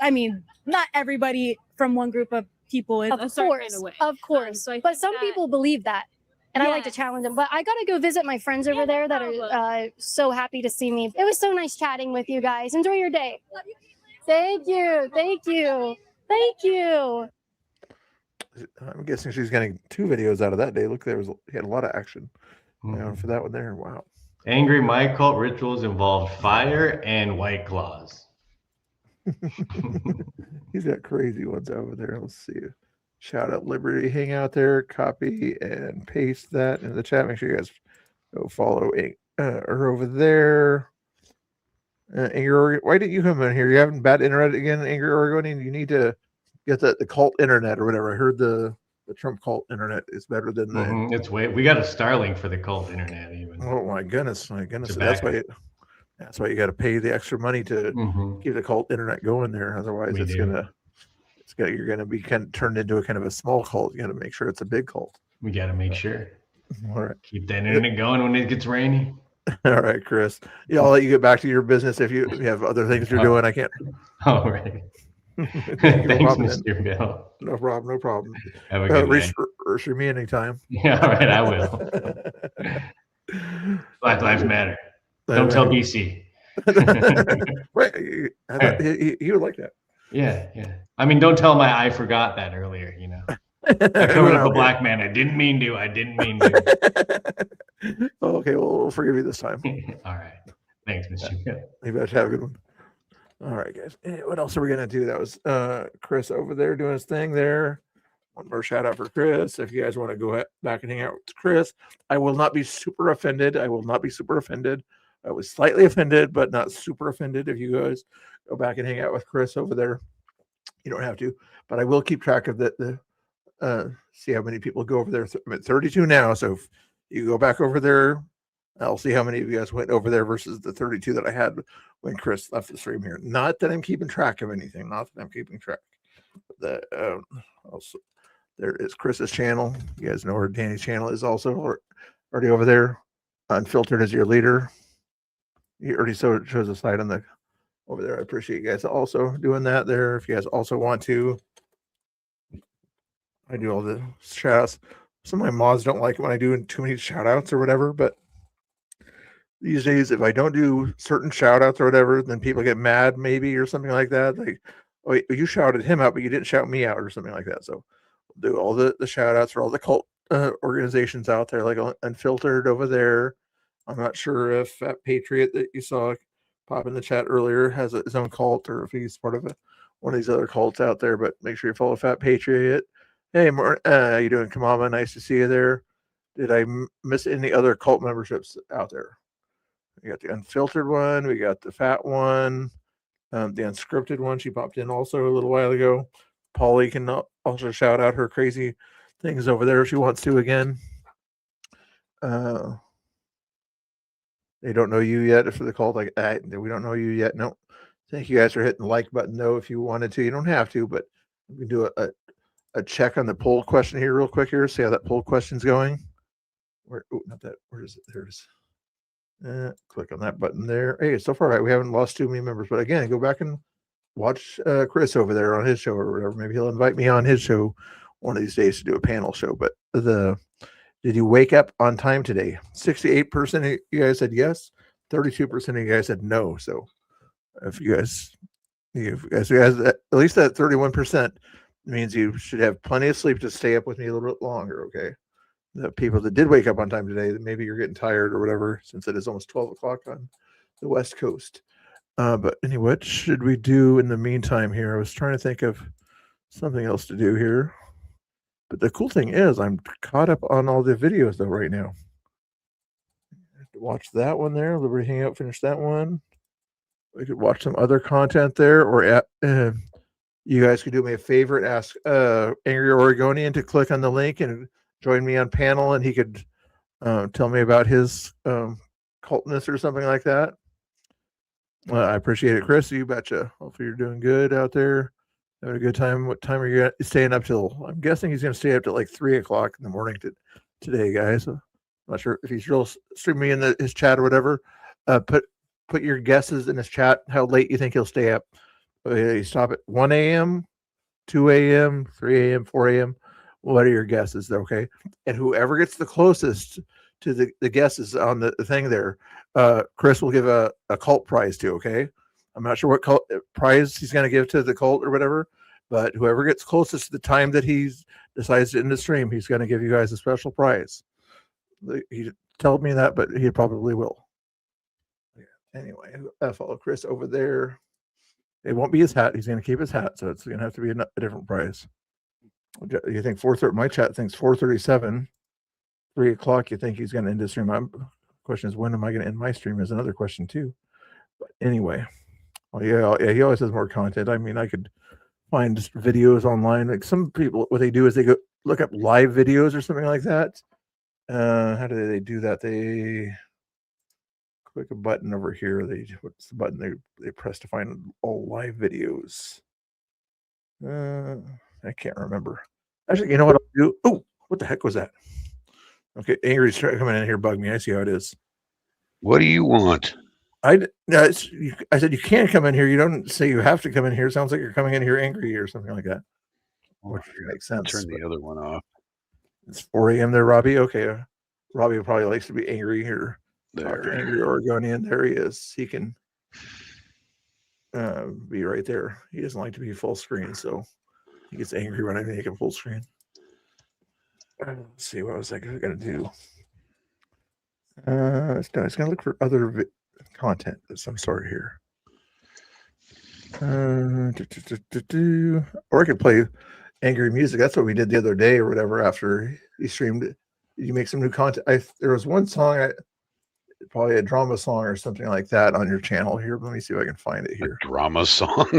I mean, not everybody from one group of people is a certain kind of way. Of course. But some people believe that. And I like to challenge them. But I got to go visit my friends over there that are so happy to see me. It was so nice chatting with you guys. Enjoy your day. Thank you. Thank you. Thank you. I'm guessing she's getting 2 videos out of that day. Look, he had a lot of action for that one there. Wow. Angry My Cult rituals involved fire and White Claws. He's got crazy ones over there. Let's see. Shout out Liberty Hangout there. Copy and paste that in the chat. Make sure you guys go follow her over there. Angry Oregon. Why didn't you come in here? You having bad internet again, Angry Oregonian? You need to get the cult internet or whatever. I heard the Trump cult internet is better than the. It's we got a Starlink for the cult internet even. Oh my goodness. That's why you got to pay the extra money to keep the cult internet going there. Otherwise, you're gonna be kind of turned into a kind of a small cult. You got to make sure it's a big cult. We got to make sure. All right. Keep that internet going when it gets rainy. All right, Chris. Yeah, I'll let you get back to your businest if you have other things you're doing. I can't. All right. Thanks, Mr. Bill. No problem. Have a good night. Reach me anytime. Yeah, all right, I will. Black Lives Matter. Don't tell BC. Right. He would like that. Yeah. I mean, don't tell my I forgot that earlier, you know. I covered up a black man. I didn't mean to. Okay, well, we'll forgive you this time. All right. Thanks, Mr. Bill. You better have a good one. All right, guys. What else are we gonna do? That was Chris over there doing his thing there. One more shout out for Chris. If you guys want to go back and hang out with Chris, I will not be super offended. I was slightly offended, but not super offended. If you guys go back and hang out with Chris over there, you don't have to. But I will keep track of the see how many people go over there. I'm at 32 now, so if you go back over there, I'll see how many of you guys went over there versus the 32 that I had when Chris left the stream here. Not that I'm keeping track of anything. Also, there is Chris's channel. You guys know where Danny's channel is also already over there. Unfiltered is your leader. He already shows a slide on the over there. I appreciate you guys also doing that there. If you guys also want to, I do all the shout outs. Some of my mods don't like it when I do too many shout outs or whatever, but these days, if I don't do certain shout outs or whatever, then people get mad maybe or something like that. Like, oh, you shouted him out, but you didn't shout me out or something like that. So we'll do all the shout outs for all the cult organizations out there, like Unfiltered over there. I'm not sure if that Patriot that you saw pop in the chat earlier has his own cult or if he's part of one of these other cults out there, but make sure you follow Fat Patriot. Hey, how you doing, Kamama? Nice to see you there. Did I miss any other cult memberships out there? We got the unfiltered one. We got the fat one. The unscripted one. She popped in also a little while ago. Polly can also shout out her crazy things over there if she wants to again. They don't know you yet for the cult. Like, we don't know you yet. No. Thank you guys for hitting the like button, though, if you wanted to. You don't have to, but we can do a check on the poll question here real quick here. See how that poll question's going. Where? Oh, not that. Where is it? There it is. Click on that button there. Hey, so far we haven't lost too many members, but again, go back and watch Chris over there on his show or whatever. Maybe he'll invite me on his show one of these days to do a panel show. But did you wake up on time today? 68% of you guys said yes. 32% of you guys said no. So if you guys at least that 31% means you should have plenty of sleep to stay up with me a little bit longer. Okay. The people that did wake up on time today, maybe you're getting tired or whatever, since it is almost 12 o'clock on the West Coast. But anyway, what should we do in the meantime here? I was trying to think of something else to do here. But the cool thing is I'm caught up on all the videos though right now. I have to watch that one there. Liberty Hangout, finish that one. We could watch some other content there, or you guys could do me a favor, ask Angry Oregonian to click on the link and join me on panel, and he could tell me about his cultness or something like that. I appreciate it, Chris. You betcha. Hopefully you're doing good out there, having a good time. What time are you staying up till? I'm guessing he's going to stay up till like 3 o'clock in the morning today, guys. I'm not sure if he's real streaming in his chat or whatever. Put your guesses in his chat how late you think he'll stay up. You stop at 1 a.m., 2 a.m., 3 a.m., 4 a.m. What are your guesses? Okay. And whoever gets the closest to the guesses on the thing there, Chris will give a cult prize to. Okay. I'm not sure what cult prize he's going to give to the cult or whatever, but whoever gets closest to the time that he decides to end the stream, he's going to give you guys a special prize. He told me that, but he probably will. Anyway, follow Chris over there. It won't be his hat. He's going to keep his hat, so it's going to have to be a different prize. You think 4:30? My chat thinks 4:37, 3 o'clock. You think he's going to end his stream? Question is, when am I going to end my stream? Is another question too. But anyway, yeah, he always has more content. I mean, I could find videos online. Like some people, what they do is they go look up live videos or something like that. How do they do that? They click a button over here. What's the button they press to find all live videos? I can't remember. Actually, you know what I'll do? Oh, what the heck was that? Okay, Angry's coming in here, bug me. I see how it is. What do you want? I said you can't come in here. You don't say you have to come in here. It sounds like you're coming in here angry or something like that. Which makes sense. Turn the other one off. It's 4 a.m. there, Robbie. Okay, Robbie probably likes to be angry here. There. Angry Oregonian. There he is. He can be right there. He doesn't like to be full screen, so he gets angry when I make him full screen. Let's see, what was I going to do? It's going to look for other content of some sort here. Or I could play angry music. That's what we did the other day or whatever after he streamed it. You make some new content. There was one song, probably a drama song or something like that on your channel here. Let me see if I can find it here. A drama song?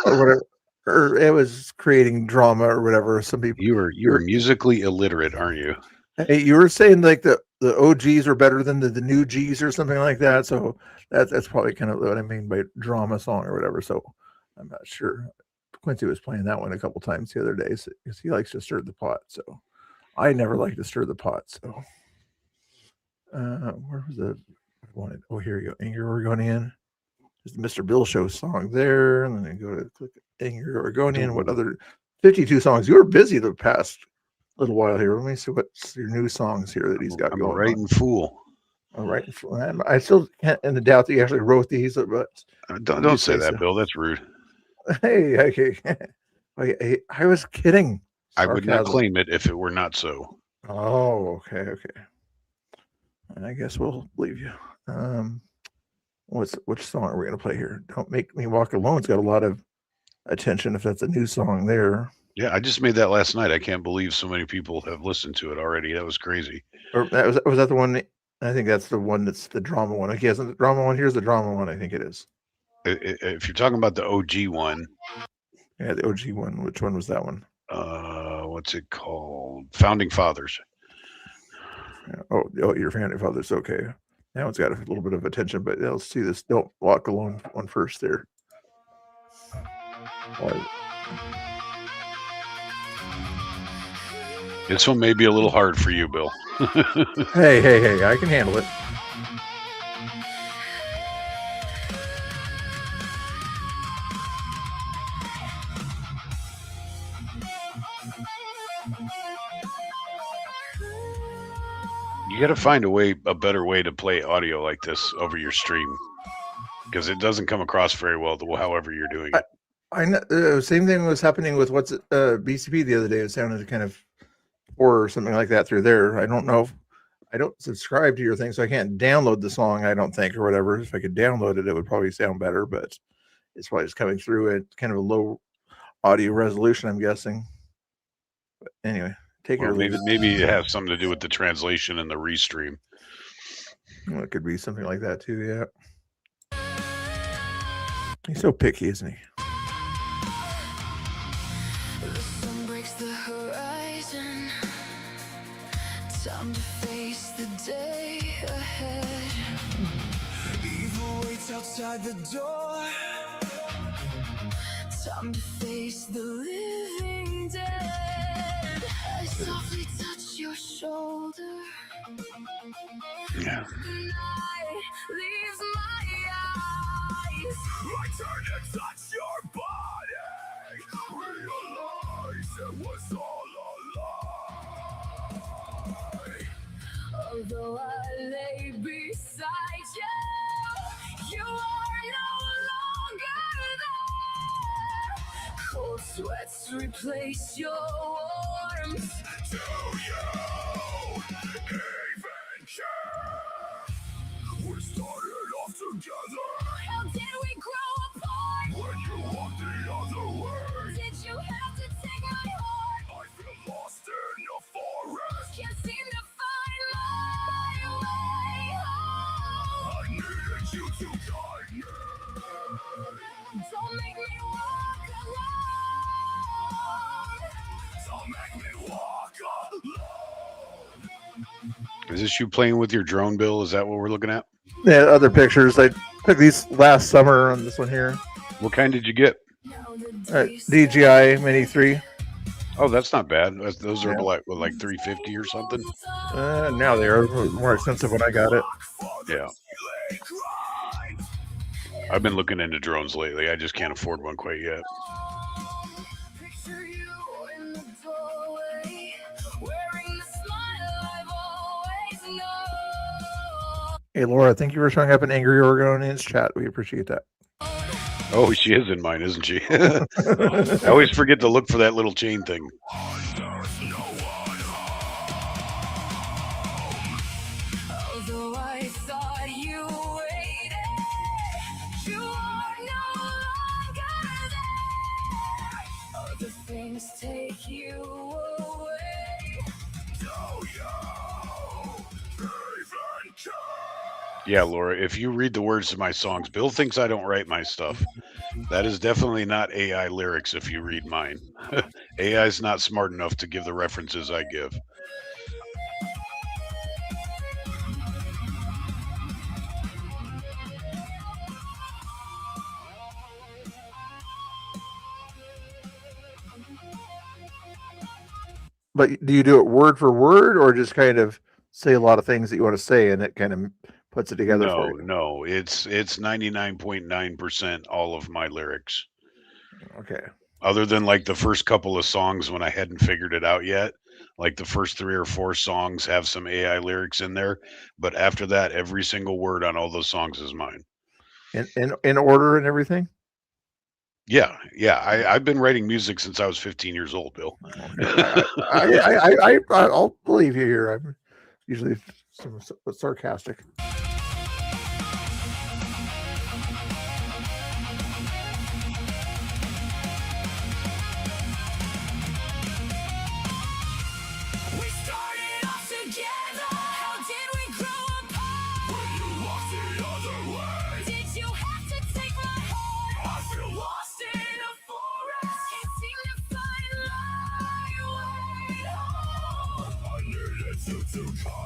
Or whatever. Or it was creating drama or whatever. Some people. You're musically illiterate, aren't you? Hey, you were saying like the OGs are better than the new Gs or something like that. So that's probably kind of what I mean by drama song or whatever. So I'm not sure. Quincy was playing that one a couple times the other day because he likes to stir the pot. So I never like to stir the pot. So where was the one? Oh, here you go. Angry Oregonian. There's the Mr. Bill Show song there. And then you go to click Angry Oregonian. What other 52 songs? You were busy the past little while here. Let me see what's your new songs here that he's got I'm going a writing fool. All right. I still can't in the doubt that he actually wrote these, but don't say that, Bill. That's rude. Hey, okay. I was kidding. I would not claim it if it were not so. Oh, okay. I guess we'll leave you. Which song are we gonna play here? Don't Make Me Walk Alone. It's got a lot of attention if that's a new song there. Yeah, I just made that last night. I can't believe so many people have listened to it already. That was crazy. Or was that the one? I think that's the one that's the drama one. Okay, isn't the drama one? Here's the drama one. I think it is. If you're talking about the OG one. Yeah, the OG one. Which one was that one? What's it called? Founding Fathers. Yeah. Oh, your Founding Fathers. Okay. Now it's got a little bit of attention, but let's see this. Don't Walk Alone one first there. This one may be a little hard for you, Bill. Hey, I can handle it. You got to find a better way to play audio like this over your stream, because it doesn't come across very well. However you're doing it. I know. Same thing was happening with BCP the other day. It sounded kind of or something like that through there. I don't know. I don't subscribe to your thing, so I can't download the song, I don't think, or whatever. If I could download it, it would probably sound better, but it's probably just coming through at kind of a low audio resolution, I'm guessing. But anyway, take it or leave it. Maybe it has something to do with the translation and the restream. Well, it could be something like that too, yeah. He's so picky, isn't he? Time to face the day ahead. Evil waits outside the door. Time to face the living dead. I softly touch your shoulder. Yeah. The night leaves my eyes. I turn to touch your body. Realize it was all a lie. Although I lay beside you, you are no longer there. Cold sweats replace your warmth. Do you even care? We started off together. How did we grow apart? When you walked the other way. Did you have to take my heart? I feel lost in a forest. Can't seem to find my way home. I needed you to guide me. Don't make me walk alone. Don't make me walk alone. Is this you playing with your drone, Bill? Is that what we're looking at? Yeah, other pictures. I took these last summer on this one here. What kind did you get? DJI Mini 3. Oh, that's not bad. Those are like 350 or something. Now they are more expensive when I got it. Yeah. I've been looking into drones lately. I just can't afford one quite yet. Picture you in the doorway, wearing the smile I've always known. Hey, Laura, thank you for showing up in Angry Oregonians chat. We appreciate that. Oh, she is in mine, isn't she? I always forget to look for that little chain thing. Although I thought you waited, you are no longer there. Other things take you away. Do you even care? Yeah, Laura, if you read the words to my songs, Bill thinks I don't write my stuff. That is definitely not AI lyrics if you read mine. AI is not smart enough to give the references I give. But do you do it word for word or just kind of say a lot of things that you want to say and it kind of puts it together for you? No, it's 99.9% all of my lyrics. Okay. Other than like the first couple of songs when I hadn't figured it out yet. Like the first 3 or 4 songs have some AI lyrics in there, but after that, every single word on all those songs is mine. In order and everything? Yeah. I've been writing music since I was 15 years old, Bill. I'll believe you here. I'm usually somewhat sarcastic.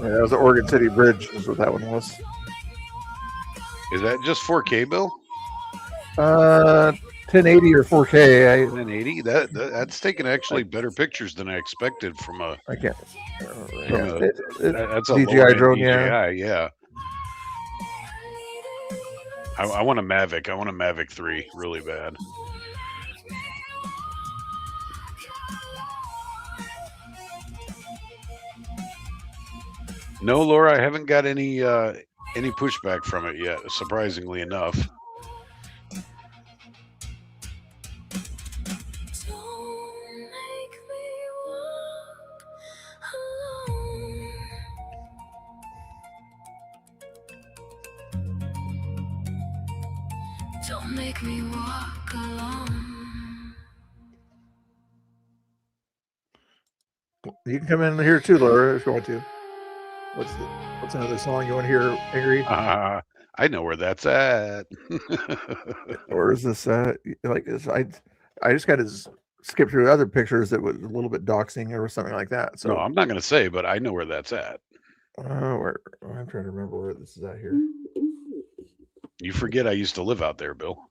Yeah, that was the Oregon City Bridge. Is what that one was. Is that just 4K, Bill? 1080 or 4K. 1080. That's taking actually better pictures than I expected from a. I can't. From Yeah, that's a DJI lower end drone. DJI, yeah. I want a Mavic. I want a Mavic 3 really bad. No, Laura, I haven't got any pushback from it yet, surprisingly enough. Don't make me walk alone. You can come in here too, Laura, if you want to. What's another song you want to hear, Angry? I know where that's at. Or is this like this? I just got to skip through other pictures that was a little bit doxing or something like that. So no, I'm not going to say, but I know where that's at. I'm trying to remember where this is at here. You forget I used to live out there, Bill.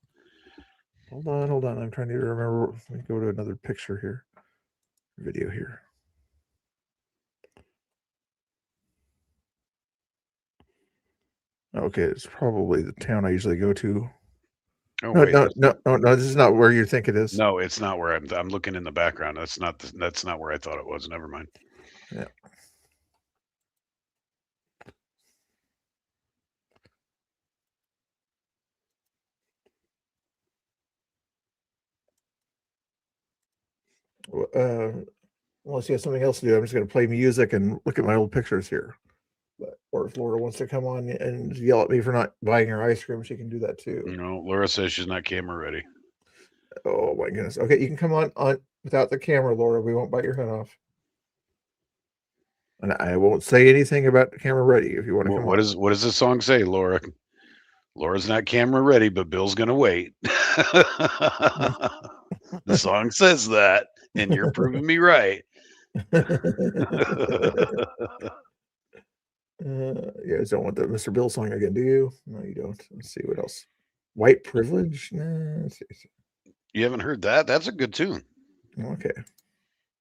Hold on. I'm trying to remember. Let me go to another picture here. Video here. Okay, it's probably the town I usually go to. Oh, no, wait, no, this is not where you think it is. No, it's not where I'm looking in the background. That's not where I thought it was. Never mind. Yeah. Unless you have something else to do, I'm just going to play music and look at my old pictures here. Or if Laura wants to come on and yell at me for not buying her ice cream, she can do that too. No, Laura says she's not camera ready. Oh my goodness. Okay, you can come on without the camera, Laura. We won't bite your head off. And I won't say anything about the camera ready if you want to come on. What does the song say, Laura? Laura's not camera ready, but Bill's gonna wait. The song says that, and you're proving me right. You guys don't want the Mr. Bill song again, do you? No, you don't. Let's see what else. White Privilege? Nah, let's see. You haven't heard that? That's a good tune. Okay.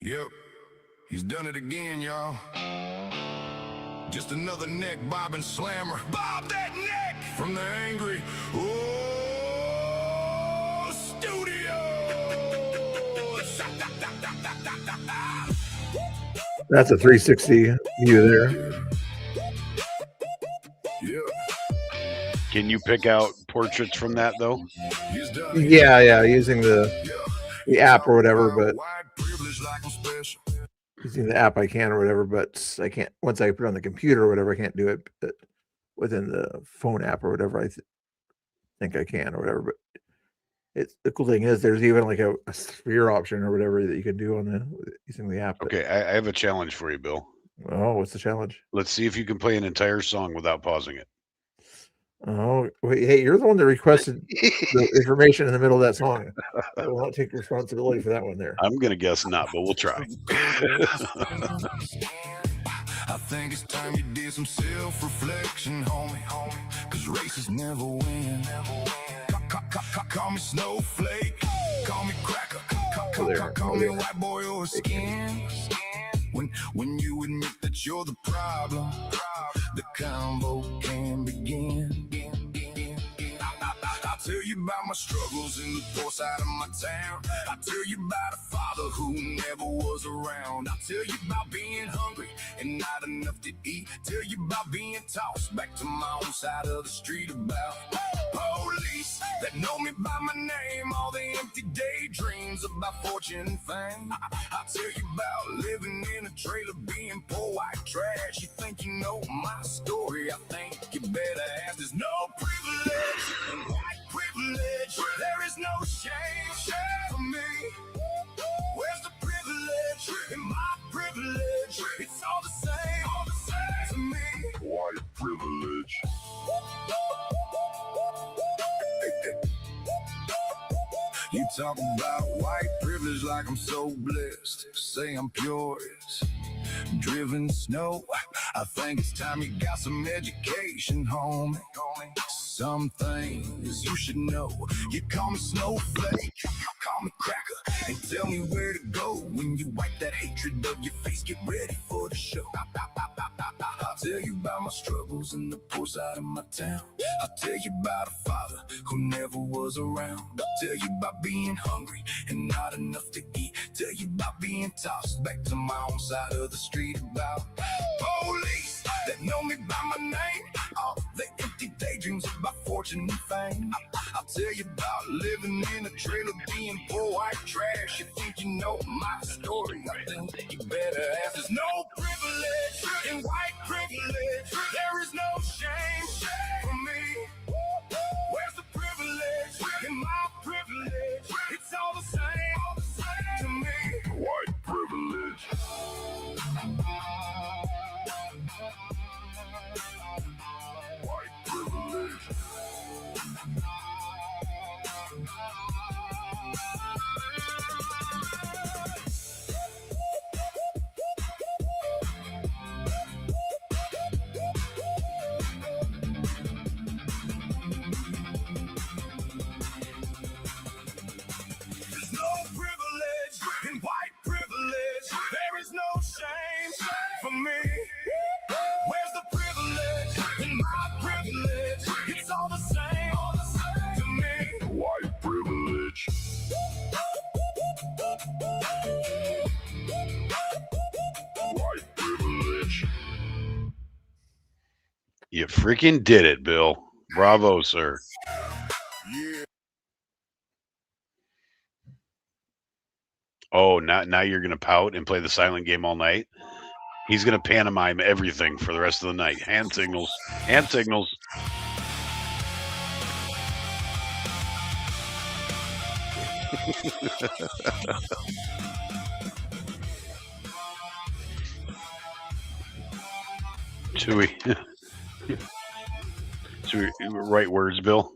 Yep, he's done it again, y'all. Just another neck bobbing slammer. Bob that neck from the angry studio. That's a 360 view there. Can you pick out portraits from that though? Yeah, using the app or whatever, but using the app I can or whatever, but I can't once I put it on the computer or whatever, I can't do it but within the phone app or whatever. I think I can or whatever, but the cool thing is there's even like a sphere option or whatever that you can do on using the app. Okay, I have a challenge for you, Bill. Oh, what's the challenge? Let's see if you can play an entire song without pausing it. Oh, wait, hey, you're the one that requested the information in the middle of that song. I will not take responsibility for that one there. I'm going to guess not, but we'll try. I think it's time you did some self-reflection, homie. Cause races never win. Call me snowflake. Call me cracker. Call me white boy or skin. When you admit that you're the problem, the convo can begin. I'll tell you about my struggles in the poor side of my town. I'll tell you about a father who never was around. I'll tell you about being hungry and not enough to eat. Tell you about being tossed back to my own side of the street. About police that know me by my name. All the empty daydreams about fortune and fame. I'll tell you about living in a trailer, being poor white trash. You think you know my story? I think you better ask. There's no privilege in white privilege. There is no shame for me. Where's the privilege in my privilege? It's all the same to me. White privilege. You talk about white privilege like I'm so blessed. Say I'm pure as driven snow. I think it's time you got some education, homie. Some things you should know. You call me snowflake, call me cracker, and tell me where to go when you wipe that hatred of your face. Get ready for the show. I'll tell you about my struggles in the poor side of my town. I'll tell you about a father who never was around. I'll tell you about being hungry and not enough to eat. Tell you about being tossed back to my own side of the street. About police that know me by my name, all the empty daydreams about fortune and fame. I'll tell you about living in a trailer, being poor white trash. You think you know my story? I think you better ask. There's no privilege in white privilege. There is no shame for me. Where's the privilege in my privilege? It's all the same to me. White privilege. White privilege. There's no privilege in white privilege. There is no shame for me. Where's the privilege in my privilege? It's all the same to me. White privilege. White privilege. You freaking did it, Bill. Bravo, sir. Yeah. Oh, now you're gonna pout and play the silent game all night. He's gonna pantomime everything for the rest of the night. Hand signals. Hand signals. Should we write words, Bill?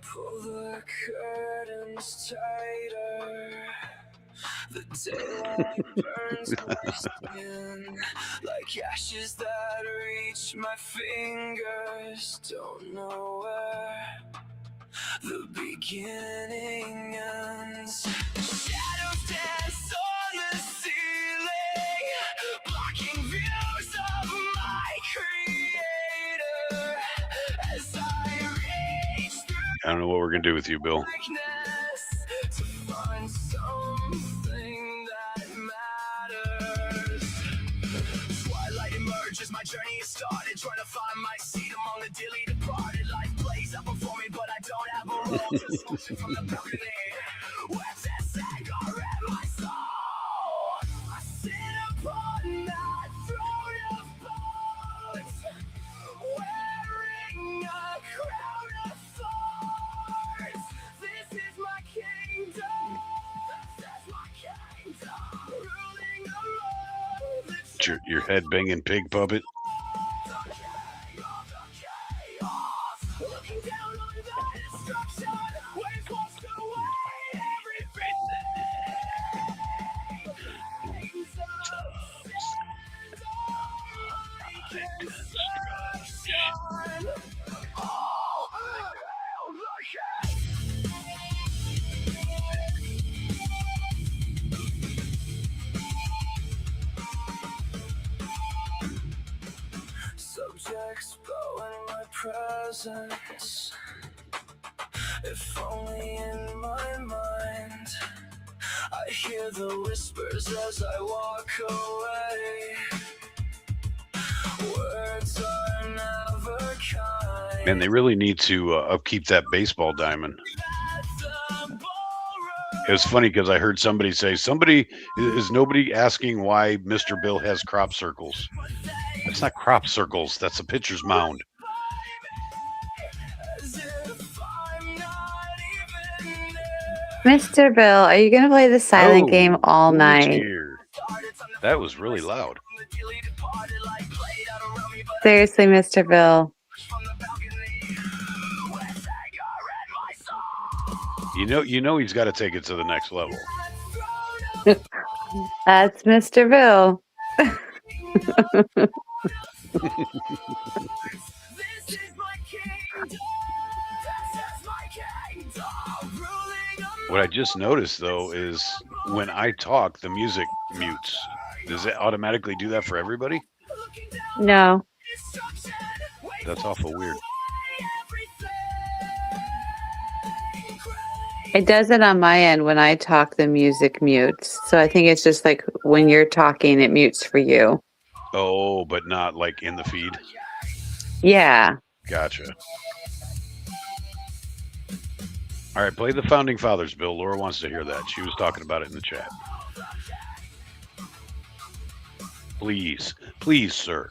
Pull the curtains tighter. The daylight burns my skin like ashes that reach my fingers. Don't know where the beginning ends. Shadows dance on the ceiling, blocking views of my creator. As I reach through I don't know what we're gonna do with you, Bill. darkness to find something that matters. Twilight emerges, my journey has started, trying to find my seat among the dearly departed. Life plays up before me, but I don't have a role. Just watching from the balcony. Where's that cigarette, my soul? I sit upon that throne of bones, wearing a crown of thorns. This is my kingdom. This is my kingdom. Ruling among the Your head banging pig puppet. looking down on the destruction. Waves washed away everything. Hangs up, stand on my destruction. All hail the king. Subjects bow in my presence. If only in my mind I hear the whispers as I walk away. Words are never kind. Man, they really need to upkeep that baseball diamond. It was funny because I heard somebody say, is nobody asking why Mr. Bill has crop circles? That's not crop circles. That's a pitcher's mound. Mr. Bill, are you going to play the silent game all who's night? here? That was really loud. Seriously, Mr. Bill. You know he's got to take it to the next level. That's Mr. Bill. What I just noticed though is when I talk, the music mutes. Does it automatically do that for everybody? No. That's awful weird. It does it on my end when I talk, the music mutes. So I think it's just like when you're talking, it mutes for you. Oh, but not like in the feed. Yeah. Gotcha. All right, play the Founding Fathers, Bill. Laura wants to hear that. She was talking about it in the chat. Please, please, sir.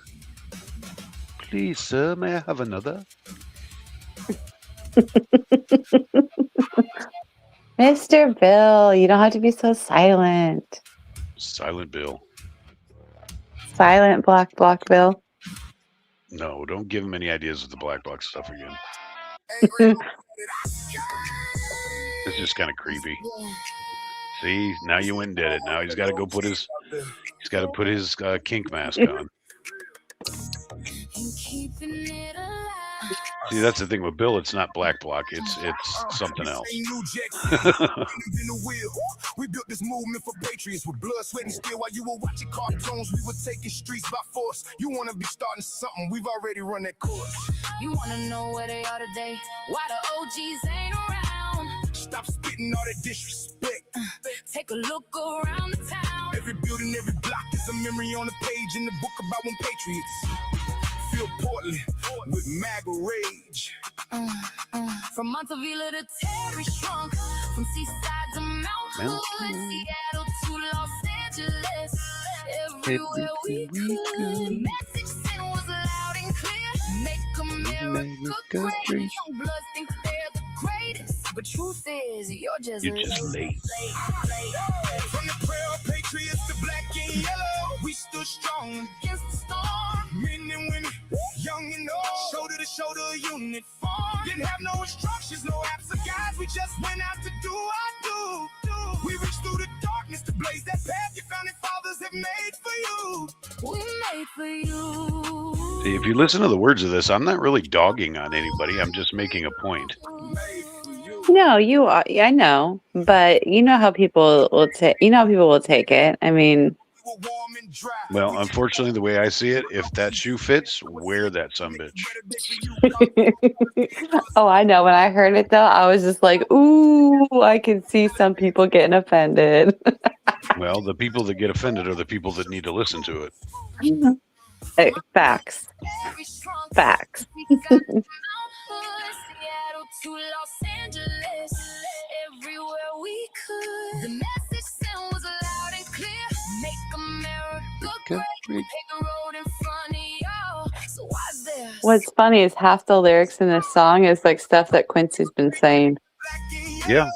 Please, sir, may I have another? Mr. Bill, you don't have to be so silent. Silent Bill. Silent block Bill. No, don't give him any ideas of the black box stuff again. It's just kind of creepy. See, now you went and did it. Now he's got to go put his kink mask on. See, that's the thing with Bill. It's not black block. It's something else. We built this movement for patriots with blood, sweat, and steel. While you were watching cartoons, we were taking streets by force. You want to be starting something? We've already run that course. You want to know where they are today? Why the OGs ain't around? Stop spitting all that disrespect. Take a look around the town. Every building, every block is a memory on the page in the book about when patriots feel Portland with MAGA rage. From Monteville to Terry Shrunk, from Seaside to Mount Hood, Seattle to Los Angeles, everywhere we could. Message sent was loud and clear. Make America great. Young bloods think they're the greatest, but truth is, you're just late. From the prayer of patriots to black and yellow, we stood strong against the storm. Men and women, young and old, shoulder to shoulder, unit form. Didn't have no instructions, no apps or guides. We just went out to do our do. We reached through the darkness to blaze that path your founding fathers have made for you. We made for you. See, if you listen to the words of this, I'm not really dogging on anybody. I'm just making a point. No, you are. I know, but you know how people will take. You know how people will take it. I mean, Well, unfortunately, the way I see it, if that shoe fits, wear that sumbitch. oh, I know. When I heard it though, I was just like, "Ooh, I can see some people getting offended." Well, the people that get offended are the people that need to listen to it. Hey, facts. Facts. Seattle to Los Angeles, everywhere we could. The message sent was loud and clear. Make America great. Take the road in front of y'all. So why's there? What's funny is half the lyrics in this song is like stuff that Quincy's been saying. Yeah.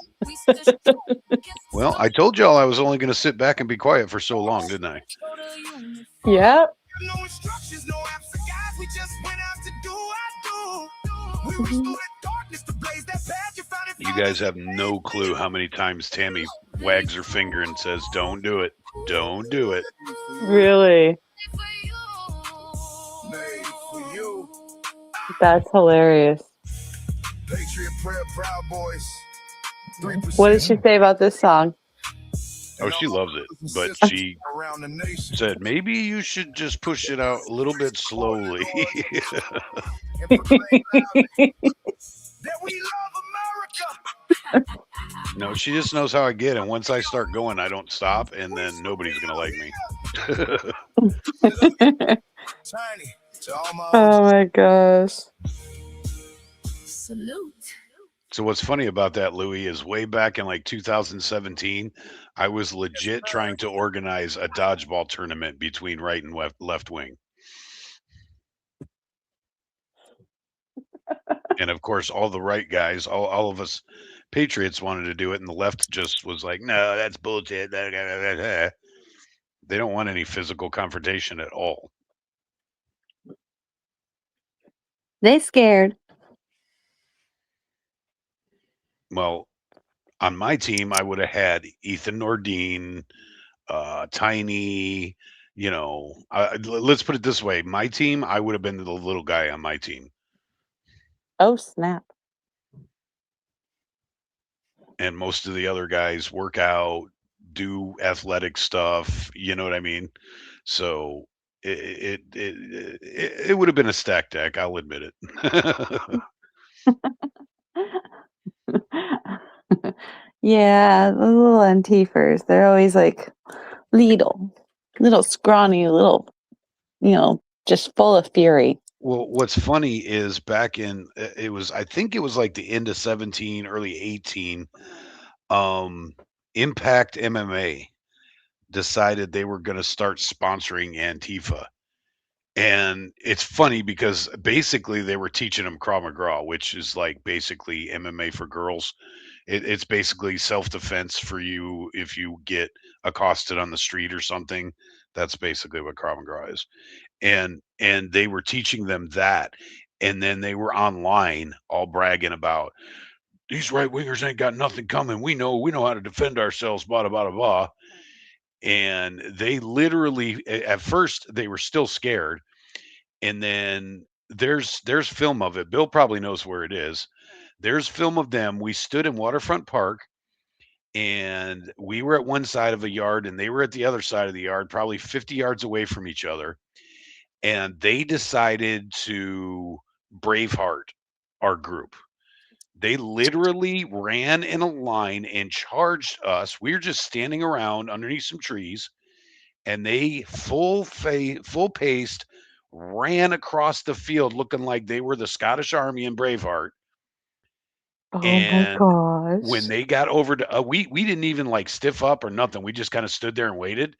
Well, I told y'all I was only going to sit back and be quiet for so long, didn't I? Yep. No instructions, no apps or guides. We just went out to do our do. We reached through the darkness to blaze that path you found. You guys have no clue how many times Tammy wags her finger and says, "Don't do it. Don't do it." Really? That's hilarious. Patriot Prayer Proud Boys. What did she say about this song? Oh, she loves it, but she said maybe you should just push it out a little bit slowly. No, she just knows how I get, and once I start going, I don't stop, and then nobody's gonna like me. Oh my gosh. Salute. So what's funny about that, Louis, is way back in like 2017, I was legit trying to organize a dodgeball tournament between right and left wing. And of course, all the right guys, all of us Patriots wanted to do it, and the left just was like, no, that's bullshit. They don't want any physical confrontation at all. They scared. Well, on my team, I would have had Ethan Nordine, Tiny, You know, let's put it this way: my team, I would have been the little guy on my team, Oh, snap. and most of the other guys work out, do athletic stuff. You know what I mean? So it would have been a stack deck. I'll admit it. Yeah, the little Antifers, they're always like little scrawny, little, just full of fury. Well, what's funny is back in it was I think it was like the end of 17, early 18, um, Impact MMA decided they were going to start sponsoring Antifa. And it's funny because basically they were teaching them Krav Maga, which is like basically MMA for girls. It's basically self-defense for you if you get accosted on the street or something. That's basically what Krav Maga is. And they were teaching them that, and then they were online all bragging about these right wingers ain't got nothing coming. We know how to defend ourselves, blah blah blah blah. And they literally at first they were still scared, and then there's film of it. Bill probably knows where it is. There's film of them. We stood in Waterfront Park, and we were at one side of a yard and they were at the other side of the yard, probably 50 yards away from each other, and they decided to braveheart our group. They literally ran in a line and charged us. We were just standing around underneath some trees, and they full paced ran across the field looking like they were the Scottish Army in Braveheart. Oh my And when gosh. they got over to we didn't even like stiff up or nothing. We just kind of stood there and waited,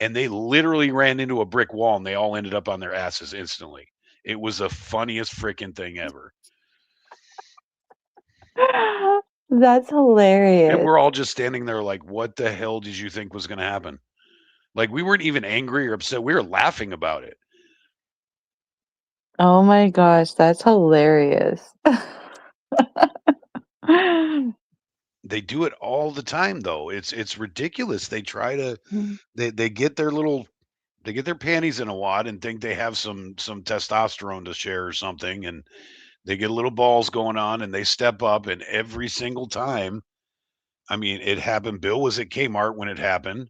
and they literally ran into a brick wall and they all ended up on their asses instantly. It was the funniest freaking thing ever. That's And hilarious. we're all just standing there like, what the hell did you think was going to happen? Like, we weren't even angry or upset. We were laughing about it. Oh my gosh, that's hilarious. They do it all the time though. It's ridiculous. They try to they get their little they get their panties in a wad and think they have some testosterone to share or something, and they get little balls going on and they step up, and every single time, I mean, it happened. Bill was at Kmart when it happened.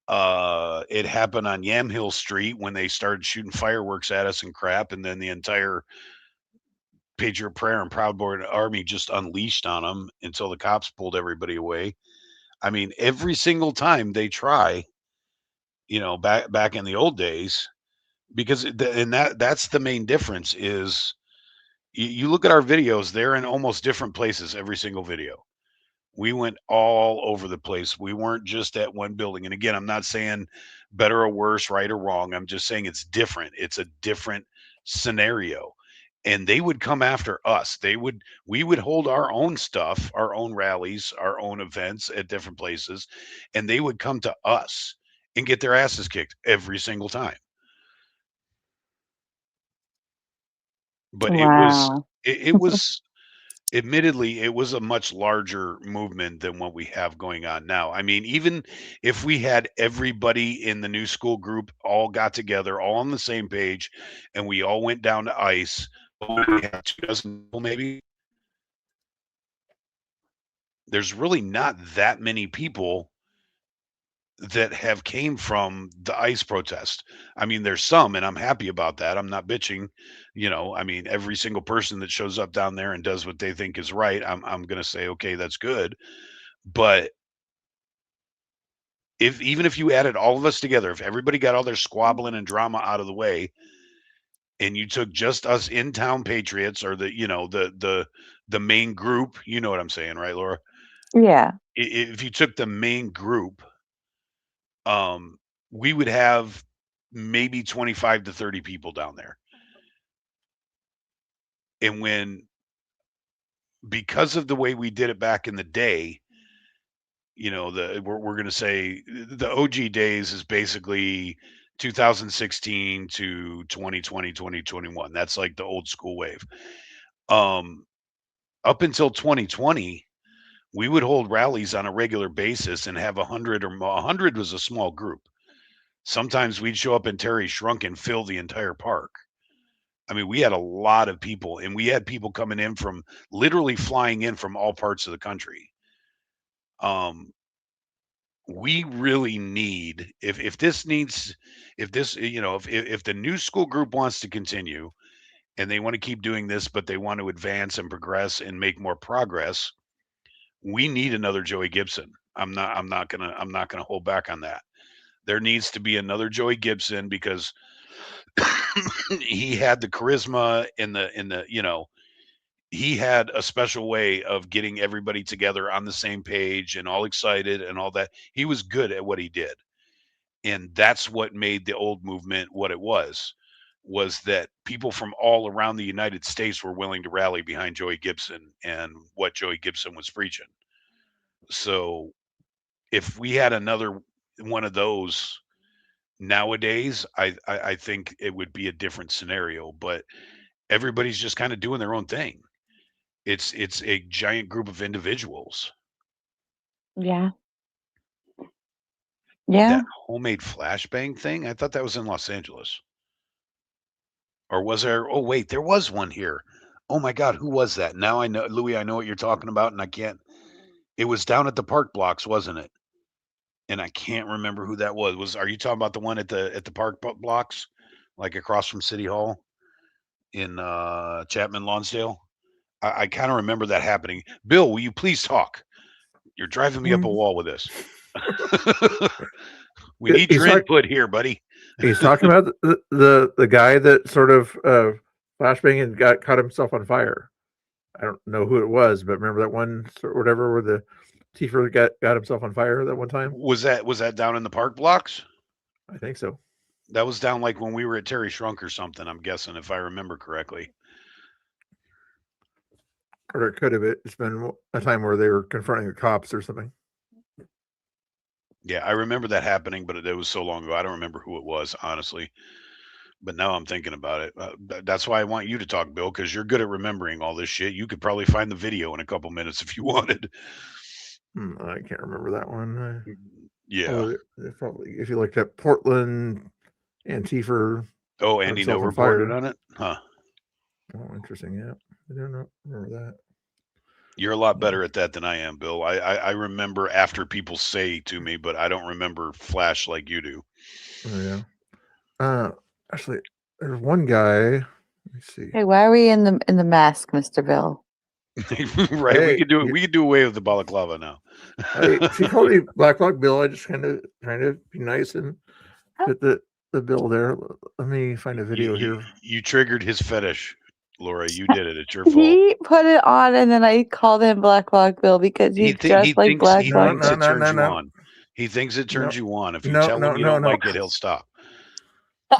It happened on Yamhill Street when they started shooting fireworks at us and crap, and then the entire Patriot Prayer and Proud Boy Army just unleashed on them until the cops pulled everybody away. I mean, every single time they try, back in the old days, because and that's the main difference is you look at our videos, they're in almost different places every single video. We went all over the place. We weren't just at one building. And again, I'm not saying better or worse, right or wrong. I'm just saying it's different. It's a different scenario. And they would come after us. We would hold our own stuff, our own rallies, our own events at different places, and they would come to us and get their asses kicked every single time. But Wow. it was admittedly, it was a much larger movement than what we have going on now. I mean, even if we had everybody in the new school group all got together, all on the same page, and we all went down to ice, what do we have 2 dozen people maybe? There's really not that many people that have came from the ICE protest. I mean, there's some, and I'm happy about that. I'm not bitching. I mean, every single person that shows up down there and does what they think is right, I'm gonna say, okay, that's good. But if even if you added all of us together, if everybody got all their squabbling and drama out of the way, and you took just us in town patriots or the main group, you know what I'm saying, right, Laura? Yeah. If you took the main group, um, we would have maybe 25 to 30 people down there. And because of the way we did it back in the day, we're going to say the OG days is basically 2016 to 2020, 2021. That's like the old school wave. Up until 2020, we would hold rallies on a regular basis and have 100 or more. 100 was a small group. Sometimes we'd show up in Terry Shrunk and fill the entire park. I mean, we had a lot of people, and we had people coming in from literally flying in from all parts of the country. We really need if this needs if this if the new school group wants to continue and they want to keep doing this, but they want to advance and progress and make more progress, we need another Joey Gibson. I'm not gonna hold back on that. There needs to be another Joey Gibson because he had the charisma he had a special way of getting everybody together on the same page and all excited and all that. He was good at what he did. And that's what made the old movement what it was that people from all around the United States were willing to rally behind Joey Gibson and what Joey Gibson was preaching. So if we had another one of those nowadays, I think it would be a different scenario, but everybody's just kind of doing their own thing. It's a giant group of individuals. Yeah. Yeah. That homemade flashbang thing, I thought that was in Los Angeles. Or was there? Oh, wait, there was one here. Oh my God, who was that? Now I know, Louis, I know what you're talking about, and I can't. It was down at the park blocks, wasn't it? And I can't remember who that was. Are you talking about the one at the park blocks, like across from City Hall in Chapman Lonsdale? I kind of remember that happening. Bill, will you please talk? You're driving me up a wall with this. We need your input here, buddy. He's talking about the guy that sort of flashbang and caught himself on fire. I don't know who it was, but remember that one or whatever where the Tifa got himself on fire that one time? Was that down in the park blocks? I think so. That was down like when we were at Terry Shrunk or something, I'm guessing, if I remember correctly. Or it could have. It's been a time where they were confronting the cops or something. Yeah, I remember that happening, but it was so long ago. I don't remember who it was, honestly. But now I'm thinking about it. That's why I want you to talk, Bill, because you're good at remembering all this shit. You could probably find the video in a couple minutes if you wanted. I can't remember that one. Yeah. Probably if you looked at Portland, Antifa. Oh, Andy No reported on it? Huh. Oh, interesting. Yeah. I don't know. Remember that. You're a lot better at that than I am, Bill. I remember after people say to me, but I don't remember flash like you do. Oh, yeah. Actually, there's one guy. Let me see. Hey, why are we in the mask, Mr. Bill? Right. Hey, we could do away with the balaclava now. Hey, she called me Black Bill. I just kind of trying to be nice and put the bill there. Let me find a video here. You triggered his fetish, Laura. You did it. It's your fault. He put it on, and then I called him Black Bill because he's dressed like Black He thinks it turns you on. He thinks it turns you on. If you tell him you don't like it, he'll stop.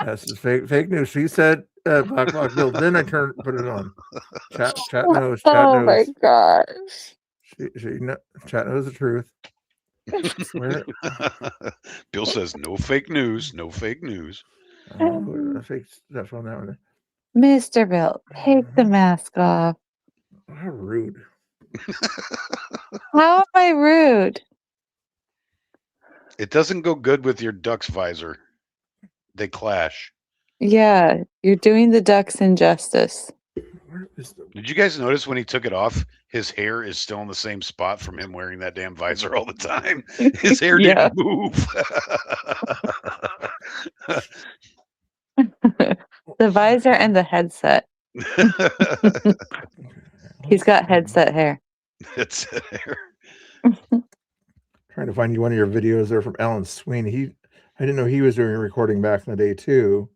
This is fake news. She said Black Bill. Then I put it on. Chat knows. Chat knows. Oh my gosh. Chat knows the truth. Bill says no fake news. No fake news. Fake stuff on that one. Mr. Bill, take the mask off. How rude. How am I rude? It doesn't go good with your duck's visor. They clash. Yeah, you're doing the ducks injustice. Did you guys notice when he took it off, his hair is still in the same spot from him wearing that damn visor all the time? His hair didn't move. The visor and the headset. He's got headset hair. Headset hair. Trying to find you one of your videos there from Alan Sweeney. I didn't know he was doing recording back in the day too.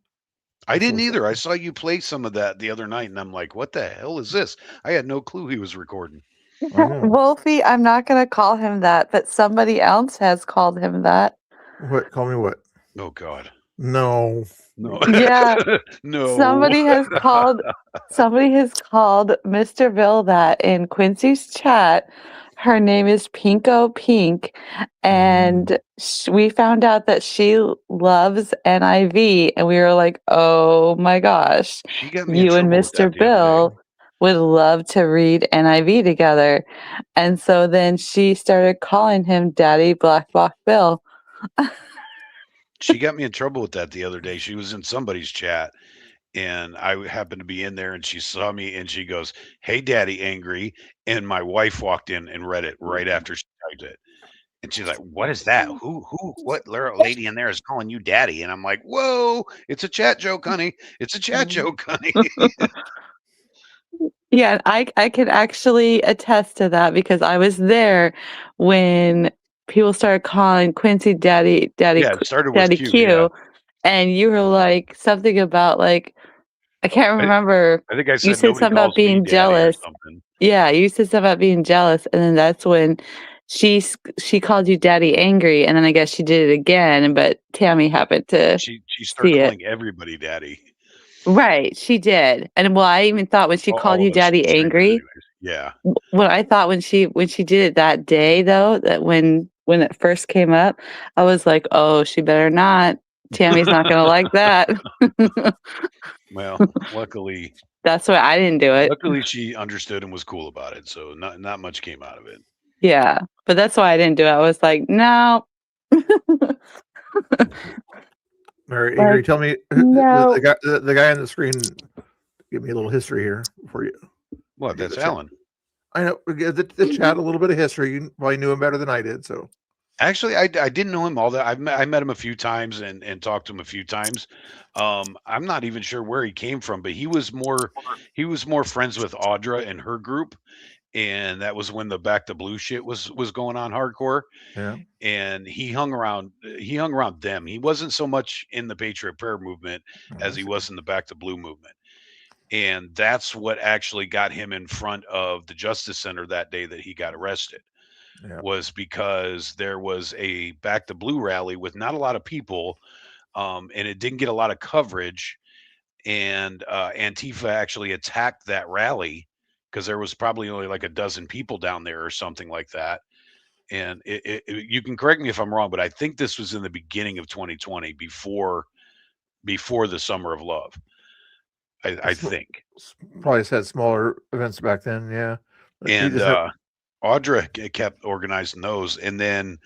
I didn't either. I saw you play some of that the other night, and I'm like, "What the hell is this?" I had no clue he was recording. Wolfie, I'm not going to call him that, but somebody else has called him that. What? Call me what? Oh God. No. Yeah. No. Somebody has called Mr. Bill that in Quincy's chat. Her name is Pinko Pink, and we found out that she loves NIV, and we were like, "Oh my gosh, you and Mr. Bill would love to read NIV together." And so then she started calling him Daddy Black Bill. She got me in trouble with that the other day. She was in somebody's chat, and I happened to be in there, and she saw me, and she goes, "Hey, Daddy, angry." And my wife walked in and read it right after she typed it. And she's like, "What is that? What lady in there is calling you daddy?" And I'm like, "Whoa, it's a chat joke, honey. It's a chat joke, honey." Yeah, I can actually attest to that because I was there when people started calling Quincy Yeah, it started with Daddy Q, yeah. Q, and you were like something about like I can't remember. I think I You said, said "Nobody something about calls me being daddy," or jealous. something. Yeah, you said something about being jealous, and then that's when she called you Daddy angry, and then I guess she did it again, but Tammy happened to She started see it. calling everybody daddy. Right, she did. And well, I even thought when she called All you of us Daddy streamers angry, anyways. Yeah. what I thought when she did it that day though, that when it first came up, I was like, "Oh, she better not. Tammy's not gonna like that." Well, luckily That's why I didn't do it. luckily she understood and was cool about it, so not much came out of it. Yeah, but that's why I didn't do it. I was like, "No." Mary, Like, Ingrid, tell me no. the guy on the screen. Give me a little history here before you. What? give That's the chat. Alan. I know the chat a little bit of history. You probably knew him better than I did. So Actually, I didn't know him all that. I met him a few times and talked to him a few times. I'm not even sure where he came from, but he was more friends with Audra and her group, and that was when the Back to Blue shit was going on hardcore. yeah, And he hung around them. He wasn't so much in the Patriot Prayer movement as he was in the Back to Blue movement. And that's what actually got him in front of the Justice Center that day that he got arrested. yeah. Was because there was a Back to Blue rally with not a lot of people, and it didn't get a lot of coverage. And Antifa actually attacked that rally because there was probably only like a dozen people down there or something like that. And you can correct me if I'm wrong, but I think this was in the beginning of 2020, before the Summer of Love. I think. Probably had smaller events back then. Yeah, he And just had, Audra kept organizing those. And then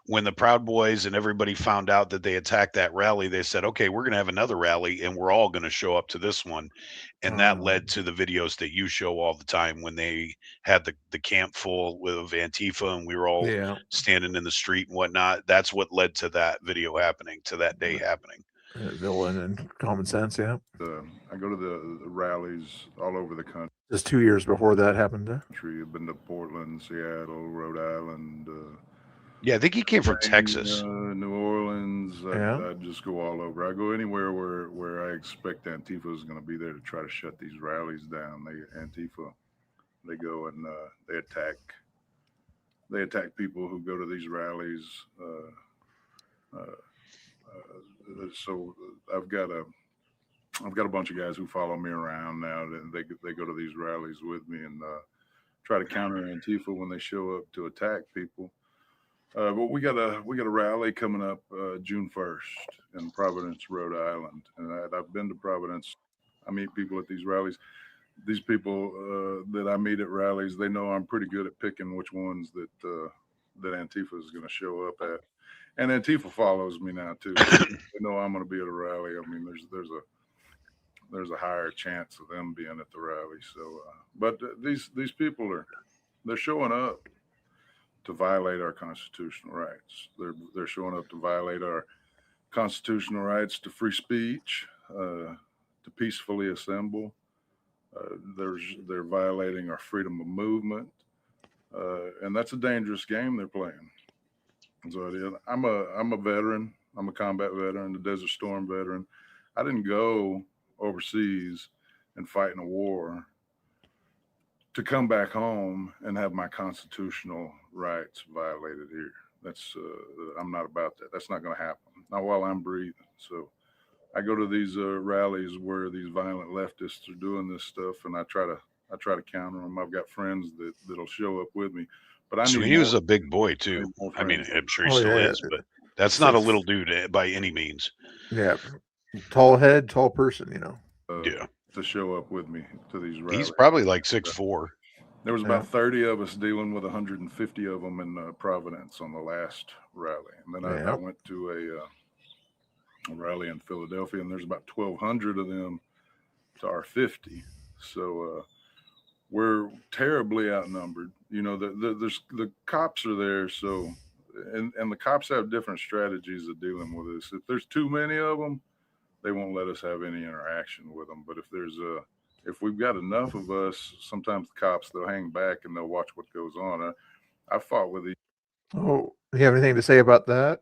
when the Proud Boys and everybody found out that they attacked that rally, they said, "Okay, we're going to have another rally and we're all going to show up to this one." And that led to the videos that you show all the time when they had the camp full of Antifa and we were all yeah. standing in the street and whatnot. That's what led to that video happening, to that day happening. Villain and Common Sense. Yeah, I go to the rallies all over the country. just 2 years before that happened. I've been to Portland, Seattle, Rhode Island. Yeah, I think he came from Texas. New Orleans. Yeah. I just go all over. I go anywhere where I expect Antifa is going to be there to try to shut these rallies down. Antifa, they go and they attack people who go to these rallies. So I've got a bunch of guys who follow me around now. They go to these rallies with me and try to counter Antifa when they show up to attack people. But we got a rally coming up June 1st in Providence, Rhode Island, and I've been to Providence. I meet people at these rallies. These people that I meet at rallies, they know I'm pretty good at picking which ones that Antifa is going to show up at. And Antifa follows me now too. They know I'm going to be at a rally. I mean, there's a higher chance of them being at the rally. So, but these people they're showing up to violate our constitutional rights. They're showing up to violate our constitutional rights to free speech, to peacefully assemble. They're violating our freedom of movement, and that's a dangerous game they're playing. So I'm a veteran. I'm a combat veteran, the Desert Storm veteran. I didn't go overseas and fight in a war to come back home and have my constitutional rights violated here. That's I'm not about that. That's not going to happen. Not while I'm breathing. So I go to these rallies where these violent leftists are doing this stuff, and I try to counter them. I've got friends that'll show up with me. But I So need he was more. a big boy too. I mean, I'm sure he Oh, still yeah. is, but that's not a little dude by any means. Yeah, tall head, tall person. Yeah. To show up with me to these rallies. He's probably like 6'4". There was about 30 of us dealing with 150 of them in Providence on the last rally, and then I went to rally in Philadelphia, and there's about 1,200 of them to our 50. So we're terribly outnumbered. You know, the cops are there, so and the cops have different strategies of dealing with this. If there's too many of them, they won't let us have any interaction with them. But if we've got enough of us, sometimes the cops, they'll hang back and they'll watch what goes on. I fought with these. Oh, you have anything to say about that?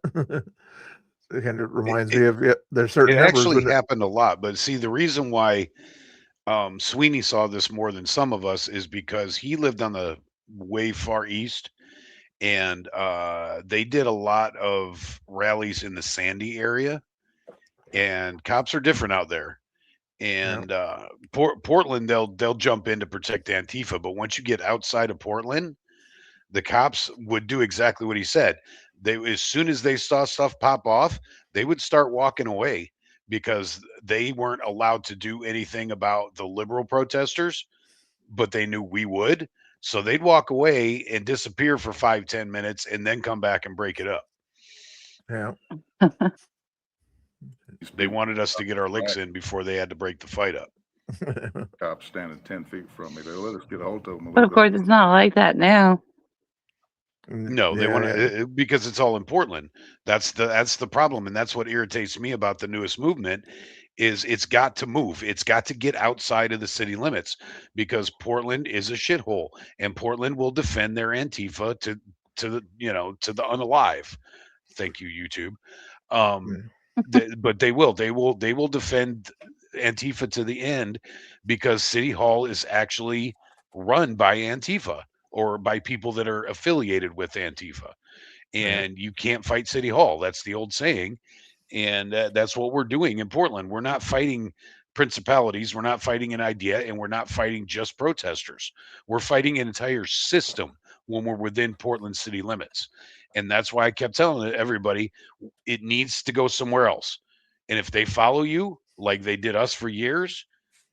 It kind of reminds me of there's certain It numbers. actually happened a lot, but see, the reason why Sweeney saw this more than some of us is because he lived on the way far east, and they did a lot of rallies in the Sandy area, and cops are different out there. And Portland, they'll jump in to protect Antifa, but once you get outside of Portland, the cops would do exactly what he said. They, as soon as they saw stuff pop off, they would start walking away because they weren't allowed to do anything about the liberal protesters, but they knew we would. So they'd walk away and disappear for 5-10 minutes and then come back and break it up. Yeah. They wanted us to get our licks in before they had to break the fight up. Cops standing 10 feet from me. They let us get a hold of them. But of course, it's not like that now. No, they want to because it's all in Portland. That's the problem, and that's what irritates me about the newest movement. Is it's got to move. It's got to get outside of the city limits because Portland is a shithole, and Portland will defend their Antifa to the to the unalive. Thank you, YouTube. But they will defend Antifa to the end because City Hall is actually run by Antifa or by people that are affiliated with Antifa, and you can't fight City Hall. That's the old saying, and that's what we're doing in Portland. We're not fighting principalities, we're not fighting an idea, and we're not fighting just protesters. We're fighting an entire system when we're within Portland city limits. And that's why I kept telling everybody it needs to go somewhere else. And if they follow you like they did us for years,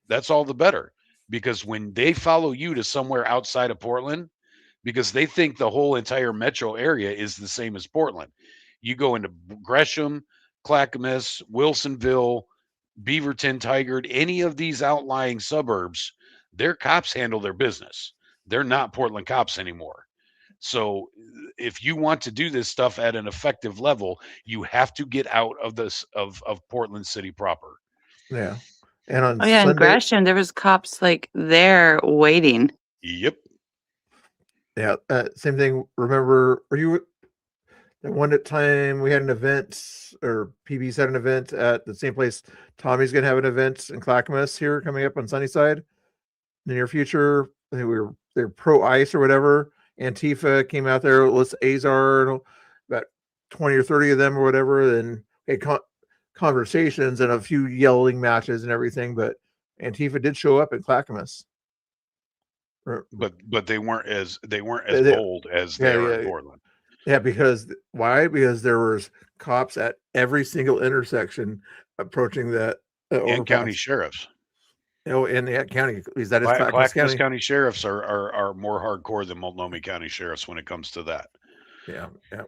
that's all the better. Because when they follow you to somewhere outside of Portland, because they think the whole entire metro area is the same as Portland. You go into Gresham, Clackamas, Wilsonville, Beaverton, Tigard, any of these outlying suburbs, their cops handle their business. They're not Portland cops anymore. So if you want to do this stuff at an effective level, you have to get out of this of Portland City proper. Yeah. And on Oh yeah, in Sunday, Gresham, there was cops like there waiting. Yep. Yeah, same thing. Remember, are you that one time we had an event, or PB's had an event at the same place? Tommy's going to have an event in Clackamas here coming up on Sunnyside in the near future. I think they're pro ICE or whatever. Antifa came out there with Azar, about 20 or 30 of them or whatever, and had conversations and a few yelling matches and everything. But Antifa did show up in Clackamas. But they weren't as bold as they are in Portland. Yeah, because why? Because there was cops at every single intersection approaching that and county sheriffs. Oh, in the county, is that Clackamas County sheriffs are more hardcore than Multnomah County sheriffs when it comes to that. Yeah, yeah,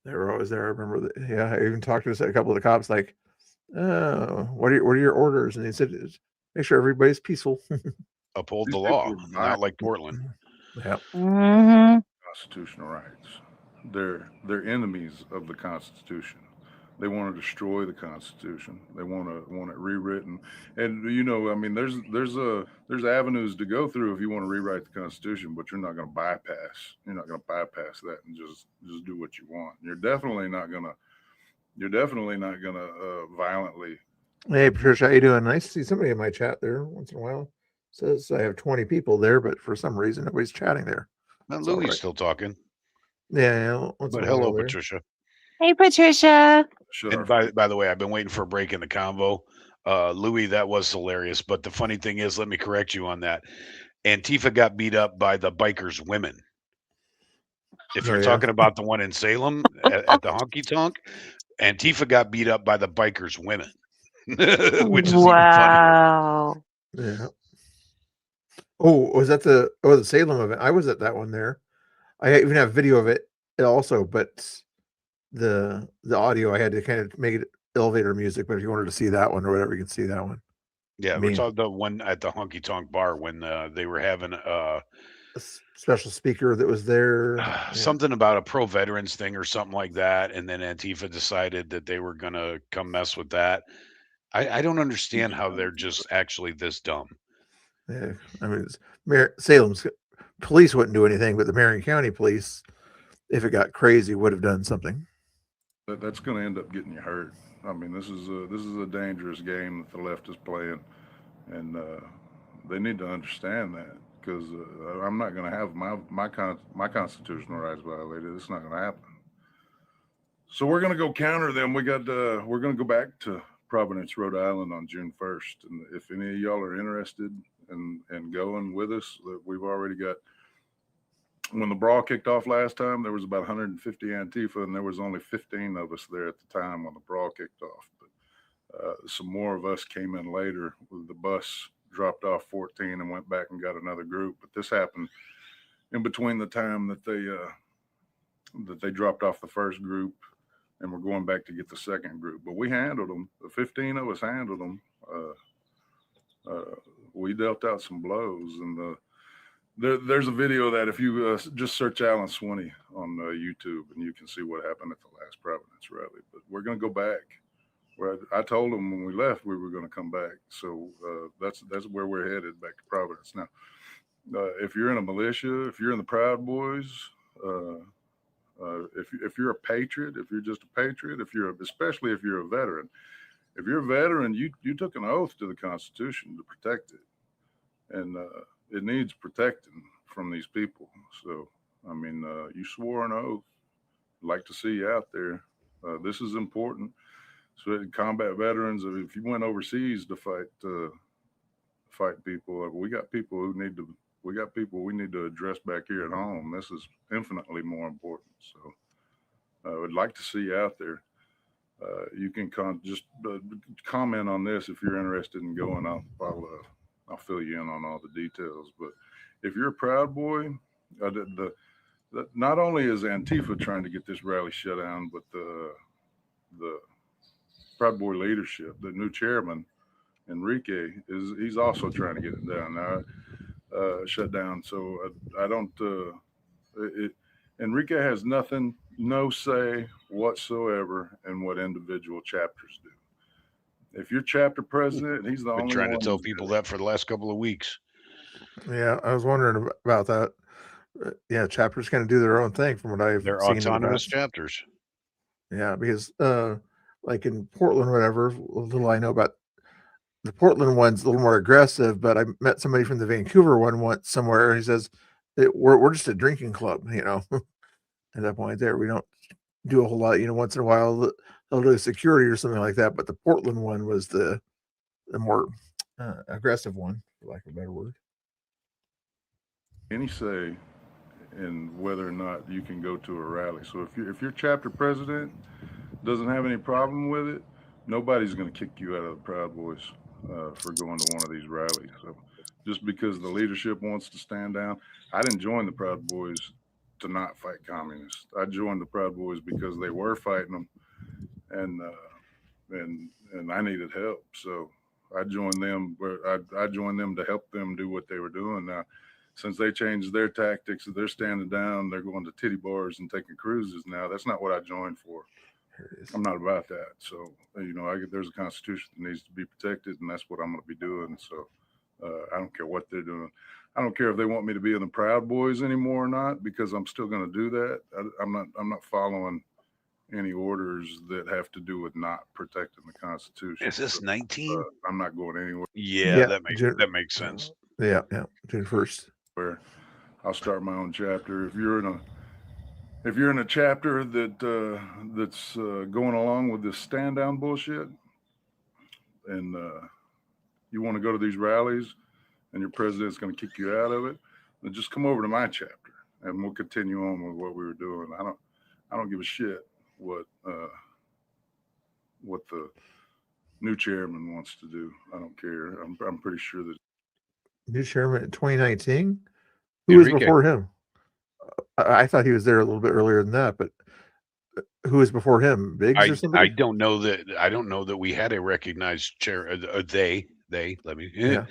they were always there. I remember that. Yeah, I even talked to a couple of the cops, like, "Oh, what are your orders?" And they said, "Make sure everybody's peaceful, uphold the law, not like Portland." Yeah. Constitutional rights. They're enemies of the Constitution. They want to destroy the Constitution. They want it rewritten. And I mean, there's avenues to go through if you want to rewrite the Constitution, but you're not going to bypass. You're not going to bypass that and just do what you want. You're definitely not going to violently. Hey, Patricia, how you doing? Nice to see somebody in my chat there once in a while. Says I have 20 people there, but for some reason nobody's chatting there. Louie's still talking. Yeah. But hello, Patricia. Hey, Patricia. And by the way, I've been waiting for a break in the convo. Louie, that was hilarious. But the funny thing is, let me correct you on that. Antifa got beat up by the bikers' women. If you're talking about the one in Salem at the honky tonk, Antifa got beat up by the bikers' women, which is even funnier. Yeah. Oh, was that the Salem event? I was at that one there. I even have video of it also, but the audio I had to kind of make it elevator music, but if you wanted to see that one or whatever, you can see that one. Yeah, I we're mean, talking the one at the Honky Tonk Bar when they were having a special speaker that was there. Yeah. something about a pro veterans thing or something like that, and then Antifa decided that they were gonna come mess with that. I don't understand how they're just actually this dumb. Yeah, I mean, Salem's police wouldn't do anything, but the Marion County police, if it got crazy, would have done something. That's going to end up getting you hurt. I mean, this is a dangerous game that the left is playing, and they need to understand that, because I'm not going to have my constitutional rights violated. It's not going to happen. So we're going to go counter them. We're going to go back to Providence, Rhode Island on June 1st, and if any of y'all are interested in going with us, we've already got. When the brawl kicked off last time, there was about 150 Antifa, and there was only 15 of us there at the time when the brawl kicked off. But some more of us came in later. The bus dropped off 14 and went back and got another group. But this happened in between the time that they dropped off the first group and we're going back to get the second group. But we handled them. The 15 of us handled them. We dealt out some blows, and there's a video that if you just search Alan Swinney on YouTube, and you can see what happened at the last Providence rally. But we're going to go back. Where I told them when we left we were going to come back. So that's where we're headed, back to Providence. Now, if you're in a militia, if you're in the Proud Boys, if you're a patriot, if you're just a patriot, especially if you're a veteran, if you're a veteran, you took an oath to the Constitution to protect it, and it needs protecting from these people. So, I mean, you swore an oath. I'd like to see you out there. This is important. So, combat veterans, if you went overseas to fight people, we got people we need to address back here at home. This is infinitely more important. So, I would like to see you out there. You can just comment on this if you're interested in going. I'll fill you in on all the details. But if you're a Proud Boy, not only is Antifa trying to get this rally shut down, but the Proud Boy leadership, the new chairman, Enrique, he's also trying to get it down now, shut down. So I don't. Enrique has no say whatsoever in what individual chapters do. If you're chapter president, he's the only one. Been trying to tell people that for the last couple of weeks. Yeah, I was wondering about that. Yeah, chapters kind of do their own thing from what I've They're seen. autonomous chapters. Yeah, because like in Portland or whatever, a little I know about the Portland one's a little more aggressive, but I met somebody from the Vancouver one once somewhere, and he says we're just a drinking club, at that point there. We don't do a whole lot, once in a while they'll do security or something like that, but the Portland one was the more aggressive one, for lack of a better word. Any say in whether or not you can go to a rally. So if your chapter president doesn't have any problem with it, nobody's going to kick you out of the Proud Boys for going to one of these rallies. So just because the leadership wants to stand down, I didn't join the Proud Boys to not fight communists. I joined the Proud Boys because they were fighting them, and I needed help. So I joined them. I joined them to help them do what they were doing. Now, since they changed their tactics, they're standing down, they're going to titty bars and taking cruises now. That's not what I joined for. I'm not about that. So, there's a Constitution that needs to be protected, and that's what I'm going to be doing. So I don't care what they're doing. I don't care if they want me to be in the Proud Boys anymore or not, because I'm still going to do that. I'm not following any orders that have to do with not protecting the Constitution. Is this 19? I'm not going anywhere. Yeah, that makes sense. Yeah, June 1st. Where I'll start my own chapter. If you're in a chapter that's going along with this stand down bullshit, and you want to go to these rallies, and your president's going to kick you out of it, then just come over to my chapter, and we'll continue on with what we were doing. I don't give a shit what the new chairman wants to do. I don't care. I'm pretty sure that new chairman in 2019. Who was before him? I thought he was there a little bit earlier than that, but Who was before him? Biggs or I somebody? don't know that we had a recognized chair. They let me. Yeah.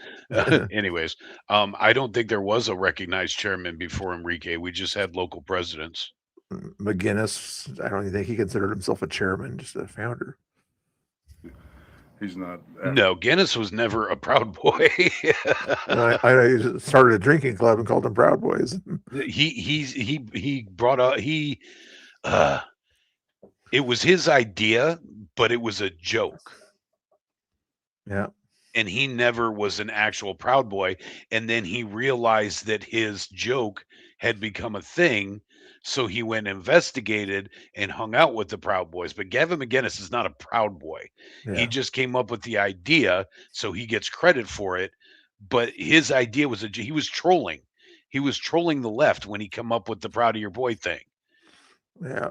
Anyways, I don't think there was a recognized chairman before Enrique. We just had local presidents. McGinnis, I don't even think he considered himself a chairman, just a founder. He's not. No, Guinness was never a Proud Boy. I started a drinking club and called them Proud Boys. he brought up it was his idea, but it was a joke. Yeah. And he never was an actual Proud Boy. And then he realized that his joke had become a thing. So he went and investigated and hung out with the Proud Boys. But Gavin McGinnis is not a Proud Boy. He Yeah. just came up with the idea. So he gets credit for it. But his idea was he was trolling. He was trolling the left when he come up with the Proud of Your Boy thing. Yeah.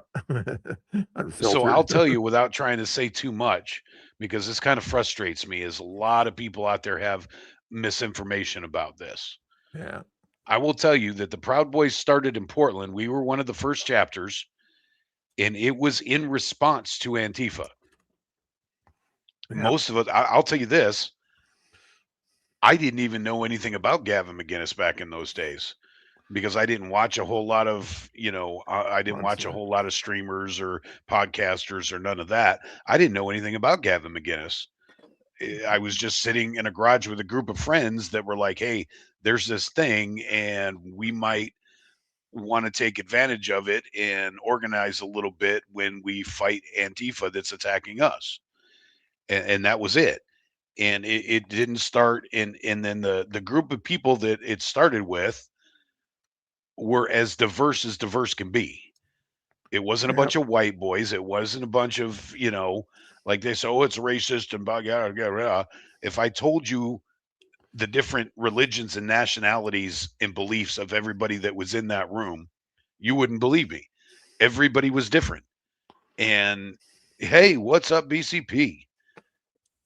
So I'll tell you without trying to say too much, because this kind of frustrates me, is a lot of people out there have misinformation about this. Yeah. I will tell you that the Proud Boys started in Portland. We were one of the first chapters, and it was in response to Antifa. Yeah. Most of it, I'll tell you this, I didn't even know anything about Gavin McGinnis back in those days, because I didn't watch a whole lot of, I didn't watch a whole lot of streamers or podcasters or none of that. I didn't know anything about Gavin McGinnis. I was just sitting in a garage with a group of friends that were like, hey, there's this thing and we might want to take advantage of it and organize a little bit when we fight Antifa that's attacking us. And that was it. And it didn't start and then the group of people that it started with were as diverse can be. It wasn't a bunch of white boys. It wasn't a bunch of, like they say, oh, it's racist and blah, blah, blah, blah. If I told you the different religions and nationalities and beliefs of everybody that was in that room, you wouldn't believe me. Everybody was different. And hey, what's up, BCP?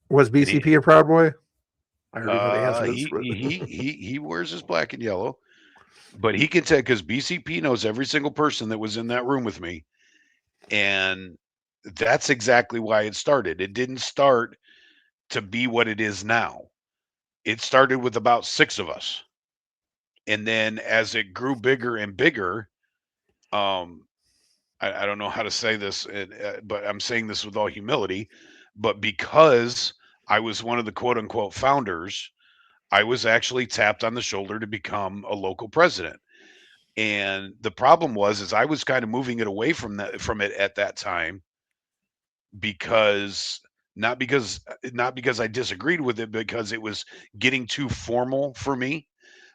Was BCP a Proud Boy? I already know the answer to this. He wears his black and yellow, but he can tell because BCP knows every single person that was in that room with me. And that's exactly why it started. It didn't start to be what it is now. It started with about 6 of us. And then as it grew bigger and bigger, I don't know how to say this, but I'm saying this with all humility. But because I was one of the quote unquote founders, I was actually tapped on the shoulder to become a local president. And the problem is I was kind of moving it away from it at that time because not because I disagreed with it, because it was getting too formal for me.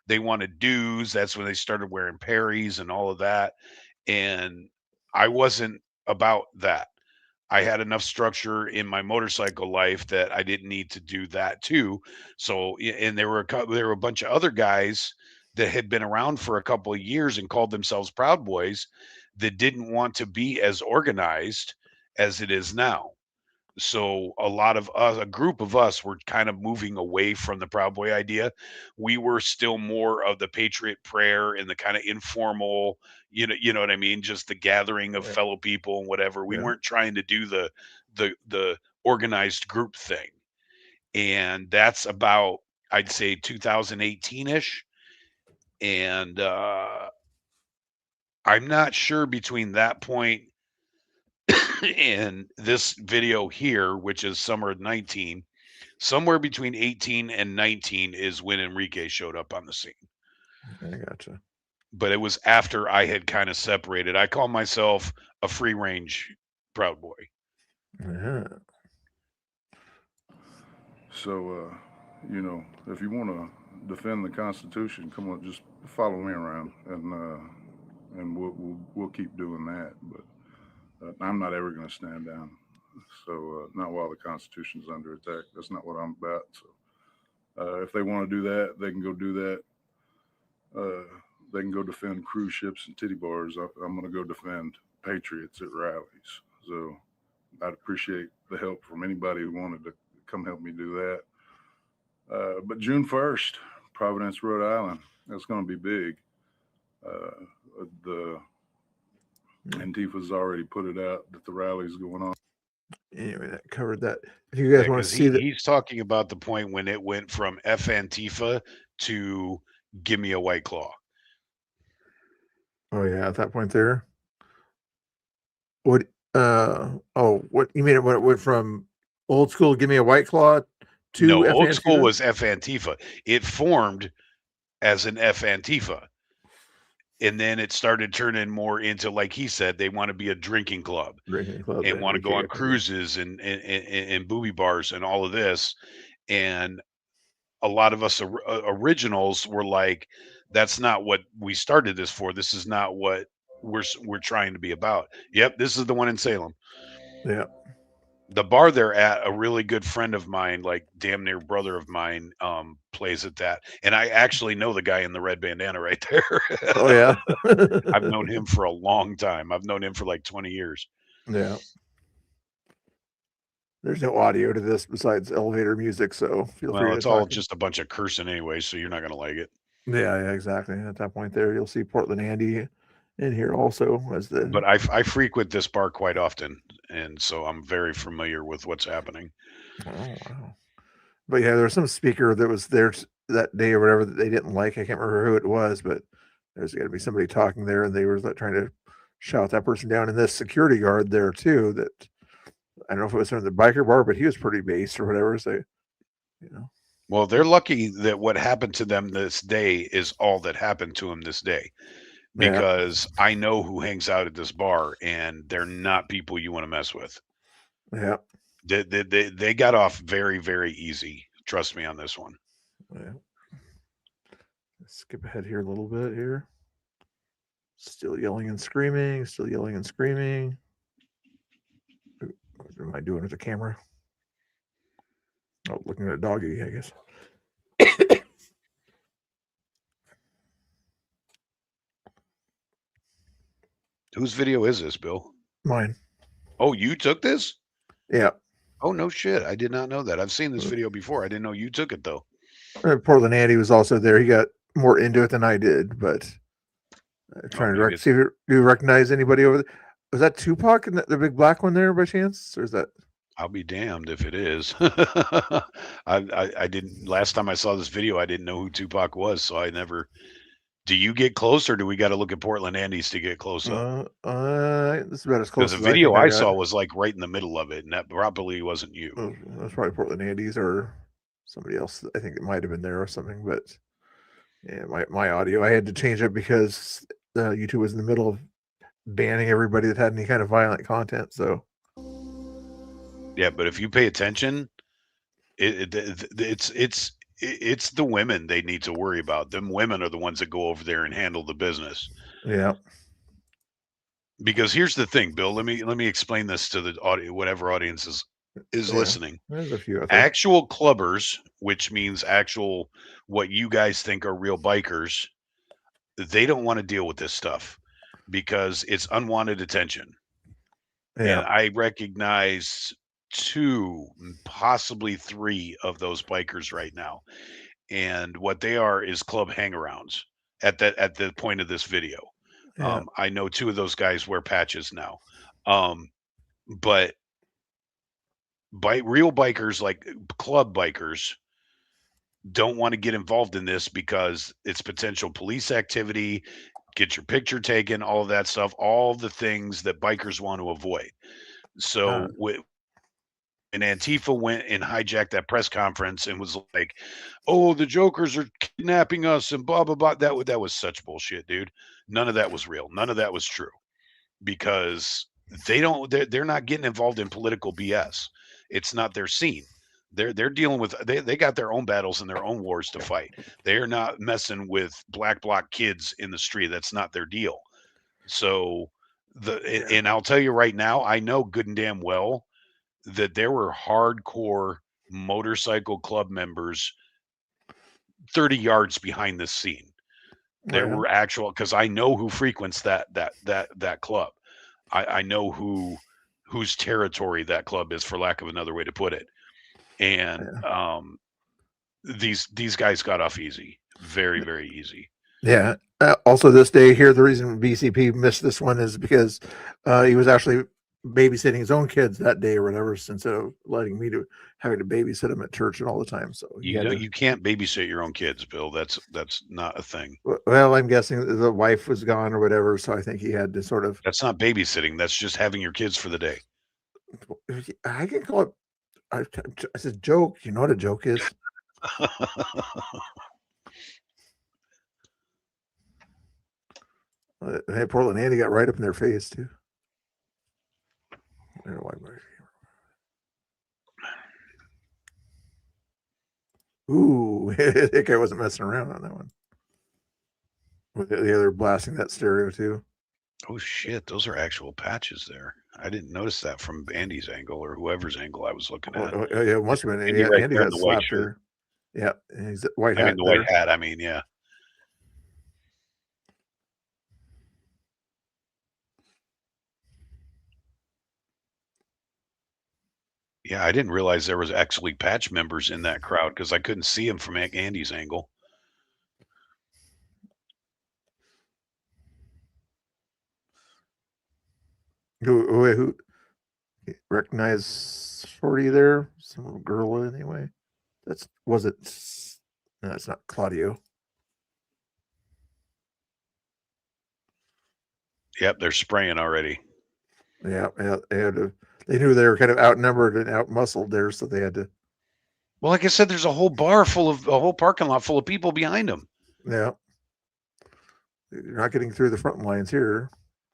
They wanted dues. That's when they started wearing Perry's and all of that. And I wasn't about that. I had enough structure in my motorcycle life that I didn't need to do that too. So, and there were a bunch of other guys that had been around for a couple of years and called themselves Proud Boys that didn't want to be as organized as it is now. So a lot of us, a group of us, were kind of moving away from the Proud Boy idea. We were still more of the Patriot Prayer and the kind of informal, you know what I mean, just the gathering of fellow people and whatever. We weren't trying to do the organized group thing, and that's about, I'd say, 2018-ish. And I'm not sure between that point and this video here, which is summer of 19, somewhere between 18 and 19 is when Enrique showed up on the scene. I gotcha. But it was after I had kind of separated. I call myself a free range Proud Boy. Yeah. So, if you want to defend the Constitution, come on, just follow me around, and we'll keep doing that. But I'm not ever going to stand down. So, not while the Constitution's under attack. That's not what I'm about. So, if they want to do that, they can go do that. They can go defend cruise ships and titty bars. I'm going to go defend patriots at rallies. So, I'd appreciate the help from anybody who wanted to come help me do that. But June 1st, Providence, Rhode Island, that's going to be big. Antifa's already put it out that the rally's going on. Anyway, that covered that. If you guys want to see that, he's talking about the point when it went from F Antifa to give me a White Claw. oh yeah, at that point there. What? What you mean? When it went from old school, give me a White Claw to No, F old school Antifa? was F Antifa. It formed as an F Antifa. And then it started turning more into, like he said, they want to be a drinking club and want to go on cruises and booby bars and all of this. And a lot of us originals were like, that's not what we started this for. This is not what we're trying to be about. Yep, this is the one in Salem. Yeah. The bar they're at, a really good friend of mine, like damn near brother of mine, plays at that. And I actually know the guy in the red bandana right there. Oh yeah. I've known him for a long time. I've known him for like 20 years. Yeah. There's no audio to this besides elevator music, so feel free Well, to it's all talk. just a bunch of cursing anyway, so you're not going to like it. Yeah, exactly. At that point there, you'll see Portland Andy in here also as the. But I frequent this bar quite often, and so I'm very familiar with what's happening. Oh wow! But yeah, there was some speaker that was there that day or whatever that they didn't like. I can't remember who it was, but there's got to be somebody talking there, and they were trying to shout that person down. And this security guard there too. That I don't know if it was from the biker bar, but he was pretty based or whatever. So, you know. Well, they're lucky that what happened to them this day is all that happened to them this day, because I know who hangs out at this bar, and they're not people you want to mess with. Yeah. They got off very, very easy. Trust me on this one. Yeah. Let's skip ahead here a little bit here. Still yelling and screaming. Still yelling and screaming. What am I doing with the camera? Oh, looking at a doggy, I guess. Whose video is this, Bill? Mine. Oh, you took this? Yeah. Oh, no shit. I did not know that. I've seen this video before. I didn't know you took it, though. Portland Andy was also there. He got more into it than I did, but trying to see if do you recognize anybody over there? Was that Tupac and the big black one there by chance? Or is that? I'll be damned if it is. I didn't. Last time I saw this video, I didn't know who Tupac was, so I never. Do you get close, or do we got to look at Portland Andy's to get close up? This is about as close Because as the video I got. saw was like right in the middle of it, and that probably wasn't you. That's probably Portland Andy's or somebody else. I think it might have been there or something, but yeah, my audio I had to change it because YouTube was in the middle of banning everybody that had any kind of violent content. So yeah, but if you pay attention, it's the women they need to worry about. Them women are the ones that go over there and handle the business. Yeah. Because here's the thing, Bill. Let me explain this to the audience, whatever audience is listening. There's a few out there. Actual clubbers, which means actual what you guys think are real bikers, they don't want to deal with this stuff because it's unwanted attention. Yeah. And I recognize 2, possibly 3 of those bikers right now. And what they are is club hangarounds at the point of this video. Yeah. I know 2 of those guys wear patches now. But real bikers, like club bikers, don't want to get involved in this because it's potential police activity, get your picture taken, all of that stuff, all the things that bikers want to avoid. So when Antifa went and hijacked that press conference and was like, "Oh, the jokers are kidnapping us," and blah blah blah, that was such bullshit, dude. None of that was real. None of that was true, because they're not getting involved in political BS. It's not their scene. They're dealing with they got their own battles and their own wars to fight. They're not messing with black bloc kids in the street. That's not their deal. So and I'll tell you right now, I know good and damn well that there were hardcore motorcycle club members 30 yards behind this scene. There were actual, because I know who frequents that club. I know whose territory that club is, for lack of another way to put it. And these guys got off easy, very, very easy. Yeah. Also, this day here, the reason BCP missed this one is because he was actually babysitting his own kids that day or whatever, instead of letting me to having to babysit him at church and all the time. So he You had know, to. you can't babysit your own kids, Bill. That's not a thing. Well, I'm guessing the wife was gone or whatever, so I think he had to sort of. That's not babysitting. That's just having your kids for the day. I can call it. It's a joke. You know what a joke is? Hey, Portland Andy got right up in their face too. I don't know why Ooh, that guy wasn't messing around on that one. With the other blasting that stereo too. Oh shit, those are actual patches there. I didn't notice that from Andy's angle or whoever's angle I was looking at. Yeah, it must have been Andy right Andy there in got the white slapped shirt. there. Yeah, he's white hat. I mean the white hat. I mean, yeah. Yeah, I didn't realize there was actually patch members in that crowd because I couldn't see him from Andy's angle. Who recognize Shorty there? Some little girl anyway. Was it? No, it's not Claudio. Yep, they're spraying already. Yeah, they had to. They knew they were kind of outnumbered and outmuscled there, so they had to. Well, like I said, there's a whole parking lot full of people behind them. Yeah, you're not getting through the front lines here.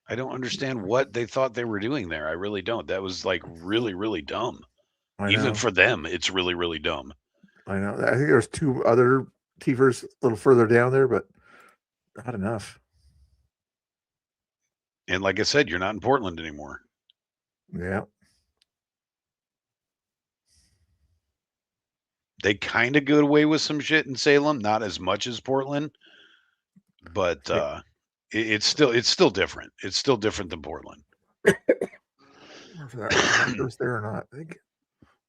I don't understand what they thought they were doing there. I really don't. That was like really, really dumb. Even for them, it's really, really dumb. I know. I think there's two other Tifers a little further down there, but not enough. And like I said, you're not in Portland anymore. Yeah. They kind of get away with some shit in Salem, not as much as Portland, but it's still different. It's still different than Portland. If that hacker's there or not. I think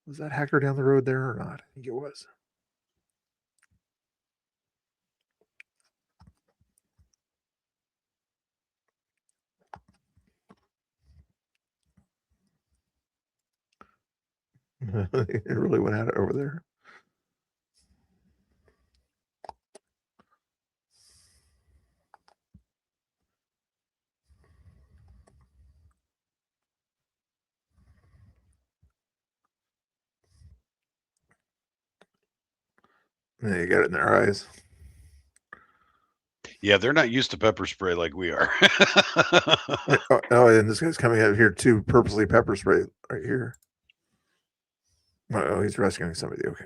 was that hacker down the road there or not? I think it was. It really went at it over there. Yeah, you got it in their eyes. Yeah, they're not used to pepper spray like we are. And this guy's coming out here too, purposely pepper spray right here. Oh, he's rescuing somebody. Okay.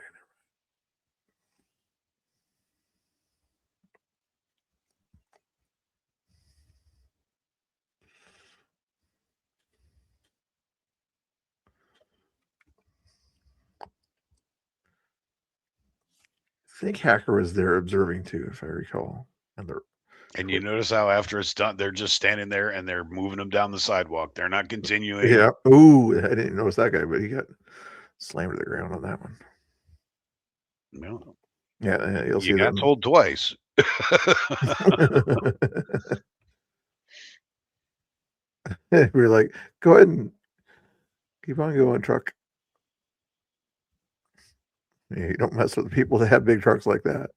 I think hacker was there observing too, if I recall. And you notice how after it's done, they're just standing there and they're moving them down the sidewalk. They're not continuing. Yeah. Ooh, I didn't notice that guy, but he got slammed to the ground on that one. No. Yeah, you'll see You got that. told twice. We were like, go ahead and keep on going, truck. Yeah, you don't mess with people that have big trucks like that.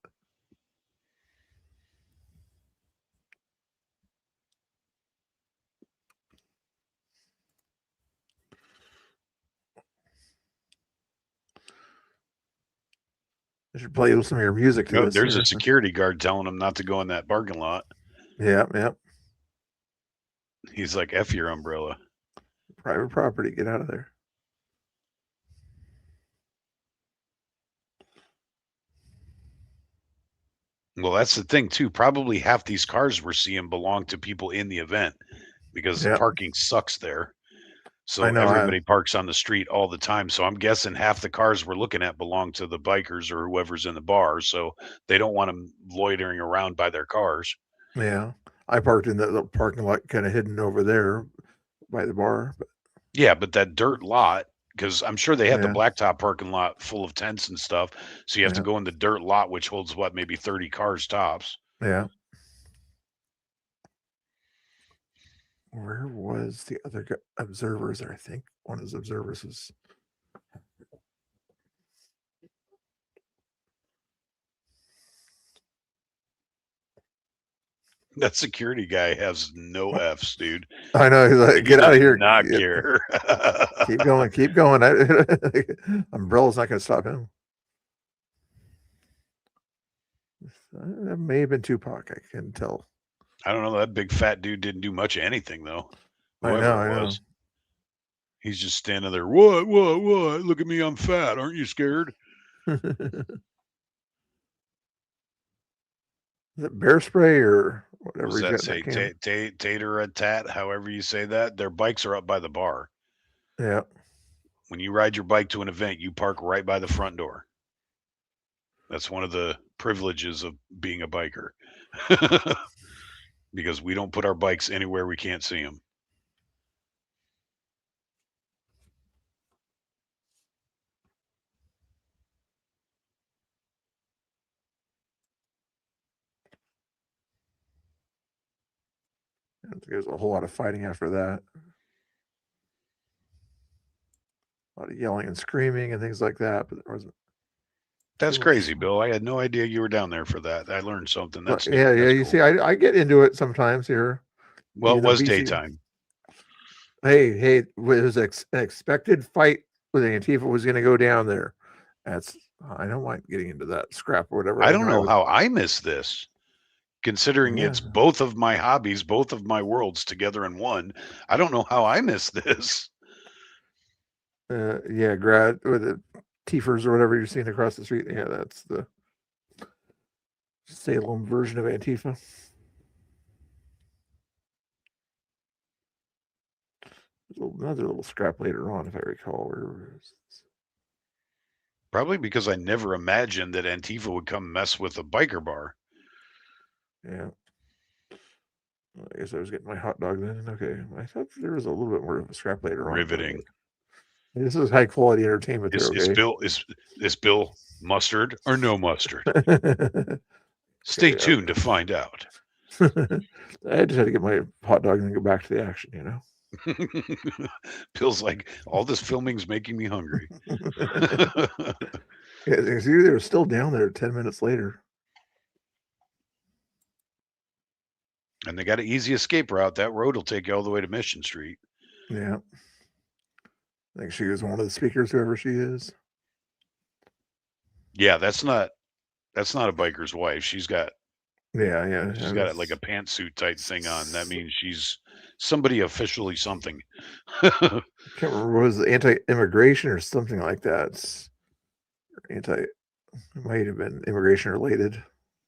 I should play some of your music to this. There's a security guard telling him not to go in that parking lot. Yeah. He's like, F your umbrella. Private property, get out of there. Well, that's the thing too. Probably half these cars we're seeing belong to people in the event because the parking sucks there. So everybody parks on the street all the time. So I'm guessing half the cars we're looking at belong to the bikers or whoever's in the bar. So they don't want them loitering around by their cars. Yeah. I parked in the parking lot kind of hidden over there by the bar. But yeah, but that dirt lot, because I'm sure they had the blacktop parking lot full of tents and stuff. So you have to go in the dirt lot, which holds maybe 30 cars tops. Yeah. Where was the other observers? I think one of those observers was. That security guy has no F's, dude. I know. He's like, He get out does of here. not care. Keep going. Keep going. Umbrella's not going to stop him. That may have been Tupac. I can tell. I don't know. That big fat dude didn't do much of anything, though. I Whoever know. I it know. was. He's just standing there. What? Look at me. I'm fat. Aren't you scared? Is it bear spray or whatever What's he's that got say? in that can? Tater a tat, however you say that. Their bikes are up by the bar. Yeah. When you ride your bike to an event, you park right by the front door. That's one of the privileges of being a biker. Because we don't put our bikes anywhere we can't see them. There's a whole lot of fighting after that. A lot of yelling and screaming and things like that, but there wasn't. That's crazy, Bill. I had no idea you were down there for that. I learned something. That's yeah, neat. yeah. That's You cool. see, I get into it sometimes here. Well, it Even though was BC daytime. Hey, it was an expected fight with Antifa was going to go down there. I don't like getting into that scrap or whatever. I don't know how I missed this, considering Yeah. it's both of my hobbies, both of my worlds together in one. I don't know how I missed this. Yeah, grad with the Tiefers or whatever you're seeing across the street. Yeah, that's the Salem version of Antifa. Another little scrap later on, if I recall. Probably because I never imagined that Antifa would come mess with a biker bar. Yeah. I guess I was getting my hot dog then. Okay. I thought there was a little bit more of a scrap later on. Riveting. This is high quality entertainment there, okay? Is Bill mustard or no mustard? Stay tuned to find out. I just had to get my hot dog and then go back to the action, you know? Feels like all this filming's making me hungry. Yeah, they were still down there 10 minutes later. And they got an easy escape route. That road will take you all the way to Mission Street. Yeah. I think she was one of the speakers, whoever she is. Yeah, that's not a biker's wife. She's got Yeah. She's got like a pantsuit type thing on. That means she's somebody officially something. Can't remember, was it anti-immigration or something like that? It might have been immigration related.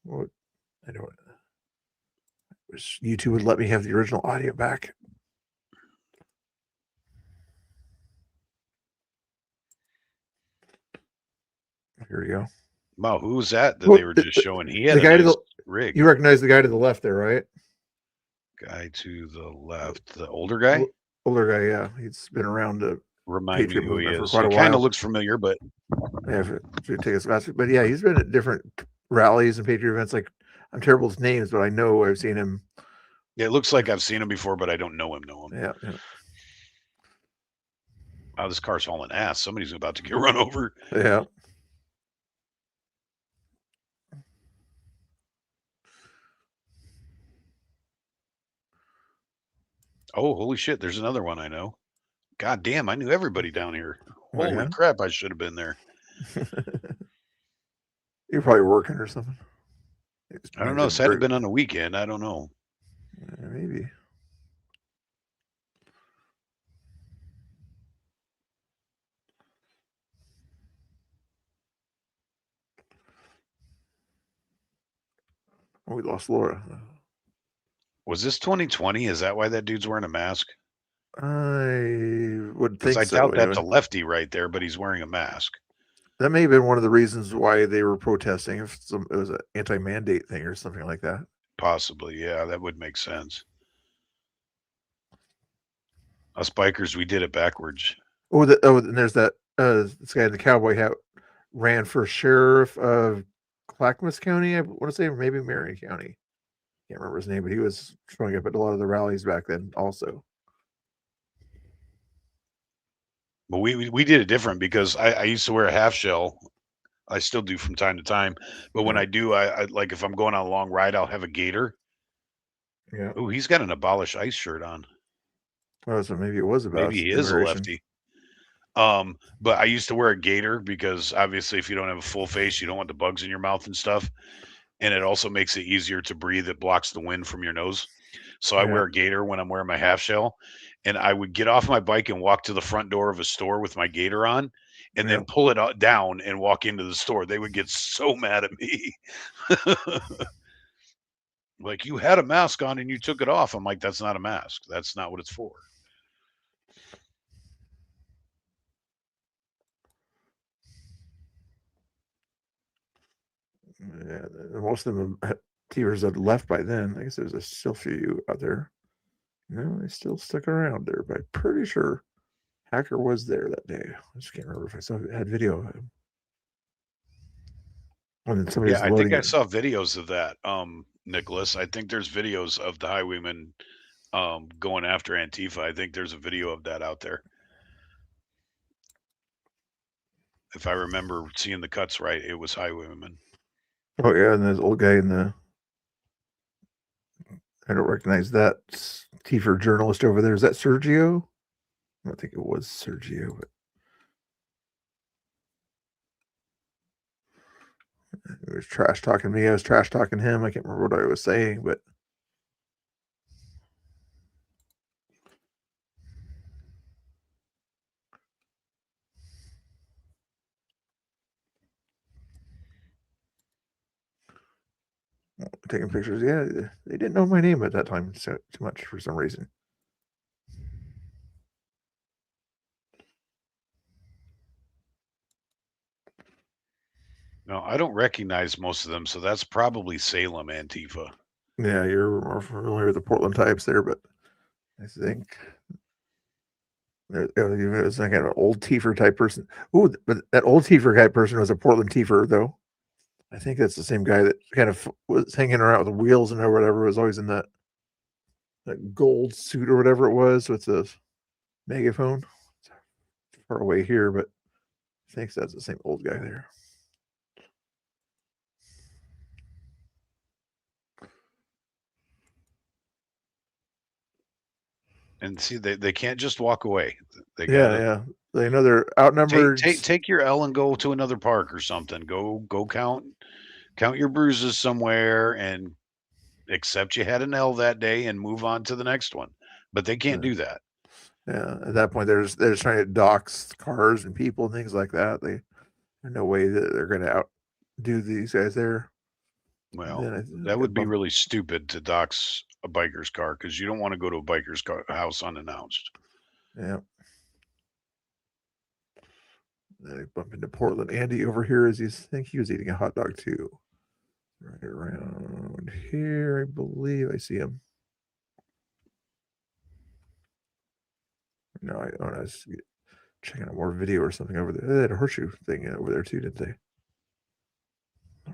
What? I don't. Wish YouTube would let me have the original audio back. Here we go. Wow, who was that they were just showing? He had the guy a nice to the rig. You recognize the guy to the left there, right? Guy to the left, the older guy. Older guy, yeah. He's been around the Remind Patriot me who he movement for is. quite a He while. kind of looks familiar, but Yeah, if you take us last week. But yeah, he's been at different rallies and Patriot events. Like, I'm terrible with names, but I know I've seen him. yeah, it looks like I've seen him before, but I don't know him. Yeah. Wow, this car's hauling ass. Somebody's about to get run over. Yeah. Oh, holy shit! There's another one I know. God damn, I knew everybody down here. Oh, Holy yeah? crap! I should have been there. You're probably working or something. I don't know. It's had to have been on a weekend. I don't know. Maybe. Oh, we lost Laura. Was this 2020? Is that why that dude's wearing a mask? I would Because think I so. doubt that's a Anyway. lefty right there, but he's wearing a mask. That may have been one of the reasons why they were protesting. If it was an anti-mandate thing or something like that. Possibly, yeah, that would make sense. Us bikers, we did it backwards. And there's that this guy in the cowboy hat ran for sheriff of Clackamas County, I want to say, or maybe Marion County. Can't remember his name, but he was showing up at a lot of the rallies back then also. But we did it different because I used to wear a half shell. I still do from time to time. But when Yeah. I do, I like if I'm going on a long ride, I'll have a gator. Yeah. Oh, he's got an Abolish Ice shirt on. Oh, so maybe it was about Maybe he is a immigration. lefty. But I used to wear a gator because obviously if you don't have a full face, you don't want the bugs in your mouth and stuff. And it also makes it easier to breathe. It blocks the wind from your nose. So I Yeah. wear a gator when I'm wearing my half shell. And I would get off my bike and walk to the front door of a store with my gator on and Yeah. then pull it down and walk into the store. They would get so mad at me. Like, you had a mask on and you took it off. I'm like, that's not a mask. That's not what it's for. Yeah, most of them TVers had left by then. I guess there's still a few out there. No, they still stuck around there, but I'm pretty sure Hacker was there that day. I just can't remember if I had video of him. And then somebody Yeah, was I think loading I it. saw videos of that, Nicholas. I think there's videos of the highwaymen going after Antifa. I think there's a video of that out there. If I remember seeing the cuts right, it was highwaymen. Oh yeah, and there's old guy in the. I don't recognize that Tifa journalist over there. Is that Sergio? I don't think it was Sergio, but he was trash talking me. I was trash talking him. I can't remember what I was saying, but taking pictures. Yeah, they didn't know my name at that time so too much for some reason. No, I don't recognize most of them, so that's probably Salem Antifa. Yeah, you're more familiar with the Portland types there, but I think it's like an old Tifer type person. Ooh, but that old Tifer guy person was a Portland Tifer, though. I think that's the same guy that kind of was hanging around with the wheels and or whatever. Was always in that gold suit or whatever it was with the megaphone. It's far away here, but I think that's the same old guy there. And see, they can't just walk away. They Yeah, gotta yeah. They know they're outnumbered. take your L and go to another park or something. Go count your bruises somewhere and accept you had an L that day and move on to the next one. But they can't do that. Yeah, at that point, they're just trying to dox cars and people and things like that. There's no way that they're going to outdo these guys there. Well, Then that would be really stupid to dox a biker's car because you don't want to go to a biker's house unannounced. Yeah. Then I bump into Portland Andy over here as I think he was eating a hot dog too. Right around here, I believe I see him. No, I was checking out more video or something over there. They had a horseshoe thing over there too, didn't they?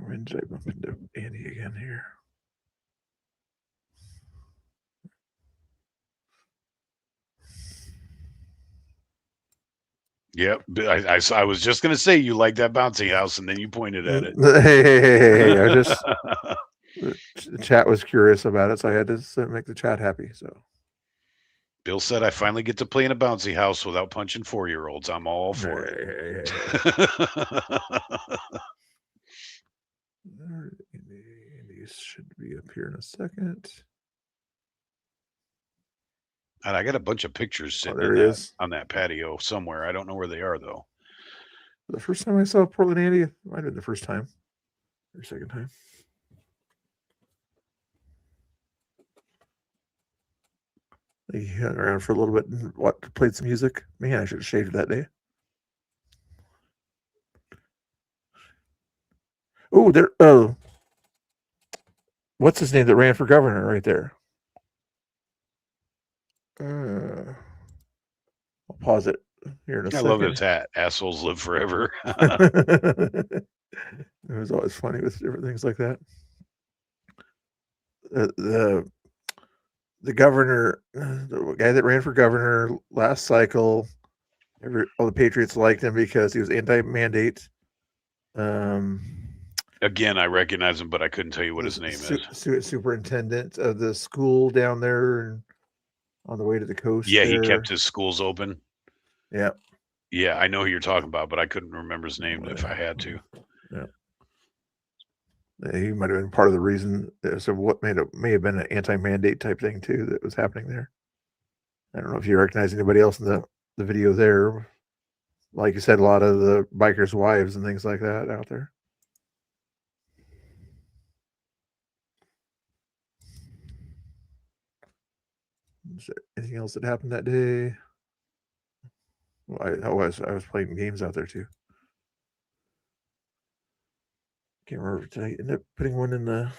When did I bump into Andy again here? Yep, I was just gonna say you like that bouncy house, and then you pointed at it. Hey, I just the chat was curious about it, so I had to make the chat happy. So Bill said, "I finally get to play in a bouncy house without punching 4-year-olds. I'm all for it." Andy should be up here in a second. And I got a bunch of pictures sitting there he is. on that patio somewhere. I don't know where they are though. The first time I saw Portland Andy, might have been the first time or second time. He hung around for a little bit and played some music. Man, I should have shaved that day. Oh, there. Oh, what's his name that ran for governor right there? I'll pause it here in a second. I love his hat. Assholes live forever. It was always funny with different things like that. the governor, the guy that ran for governor last cycle, all the Patriots liked him because he was anti-mandate. Again, I recognize him, but I couldn't tell you what his name is. Superintendent of the school down there on the way to the coast. Yeah, there. he kept his schools open. Yeah. Yeah, I know who you're talking about, but I couldn't remember his name if I had to. Yeah. He might have been part of the reason. So what may have been an anti-mandate type thing too that was happening there. I don't know if you recognize anybody else in the video there. Like you said, a lot of the bikers' wives and things like that out there. Is there anything else that happened that day? Well, I was playing games out there too. Can't remember. Did I end up putting one in the?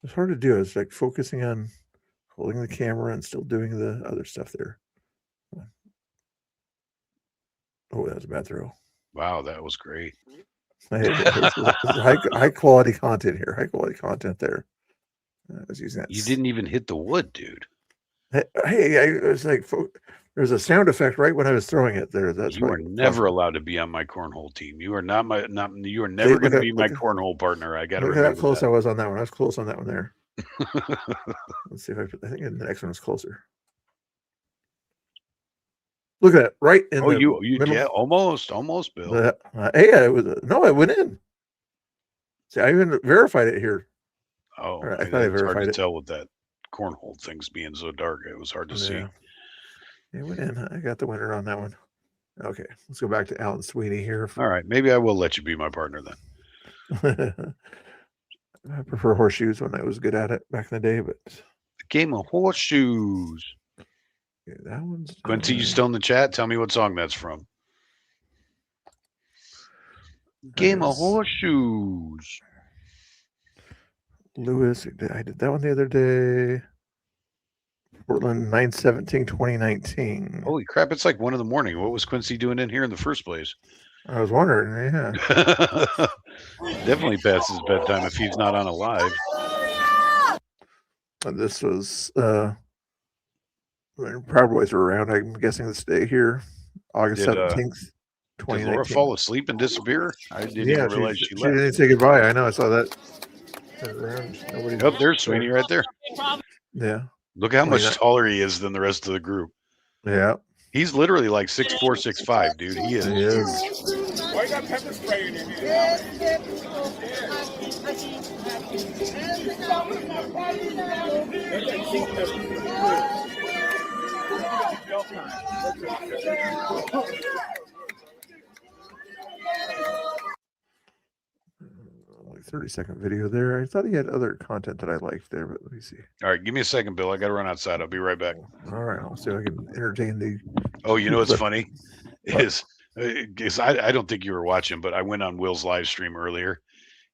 It's hard to do. It's like focusing on holding the camera and still doing the other stuff there. Oh, that was a bad throw. Wow, that was great. High quality content here. High quality content there. I was using that. You didn't even hit the wood, dude. Hey, I was like, there's a sound effect right when I was throwing it there. That's you are never allowed to be on my cornell team. You are not my You are never going to be my cornhole partner. I got to remember how close that. I was on that one. I was close on that one there. Let's see if I think the next one was closer. Look at that, right in the you middle. Yeah, almost, Bill. Hey, I went in. See, I even verified it here. Oh, I thought I it's hard verified to it. tell with that cornhole things being so dark. It was hard to see. It went in. I got the winner on that one. Okay, let's go back to Alan Sweeney here. All right, maybe I will let you be my partner then. I prefer horseshoes when I was good at it back in the day, but the game of horseshoes. Yeah, that one's Quincy, you still in the chat? Tell me what song that's from. Game of horseshoes. Lewis, I did that one the other day. Portland 9/17/2019. Holy crap, it's like 1 a.m. What was Quincy doing in here in the first place? I was wondering, yeah. Definitely past his bedtime if he's not on a live. This was when Proud Boys were around. I'm guessing this day here, August 17th, 2019. Did Laura fall asleep and disappear? I didn't even realize she left. She didn't say goodbye. I know. I saw that. Oh, there's Sweeney right there. Yeah. Look how much taller he is than the rest of the group. Yeah. He's literally like 6'4", 6'5", dude. He is. He is. Why you got pepper spray in here? Like 30-second video there. I thought he had other content that I liked there, but let me see. All right, give me a second, Bill. I got to run outside. I'll be right back. All right, I'll see if I can entertain the. Oh, you know what's funny is I don't think you were watching, but I went on Will's live stream earlier,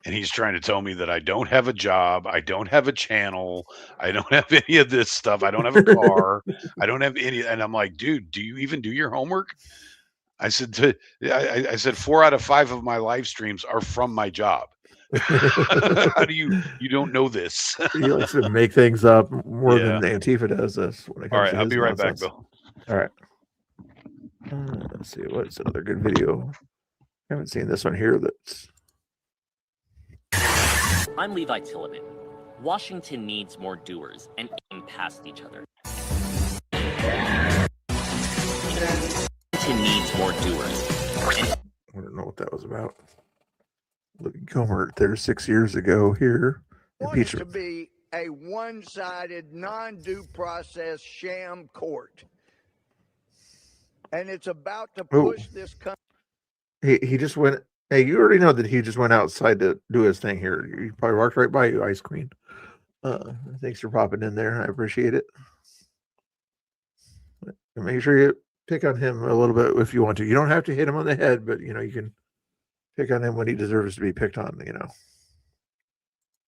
and he's trying to tell me that I don't have a job, I don't have a channel, I don't have any of this stuff, I don't have a car, I don't have any, and I'm like, dude, do you even do your homework? I said, I said 4 out of 5 of my live streams are from my job. How do you don't know this? He likes to make things up more than Antifa does this. When it comes All right, to I'll his be right nonsense. back, Bill. All right. Let's see. What's another good video? I haven't seen this one here. That's. I'm Levi Tilleman. Washington needs more doers and aim past each other. Washington needs more doers. I don't know what that was about. Look, Gomer there 6 years ago here. To be a one-sided, non-due process sham court, and it's about to push this country. He just went. Hey, you already know that he just went outside to do his thing here. He probably walked right by you, Ice Queen. Thanks for popping in there. I appreciate it. Make sure you pick on him a little bit if you want to. You don't have to hit him on the head, but you can pick on him when he deserves to be picked on.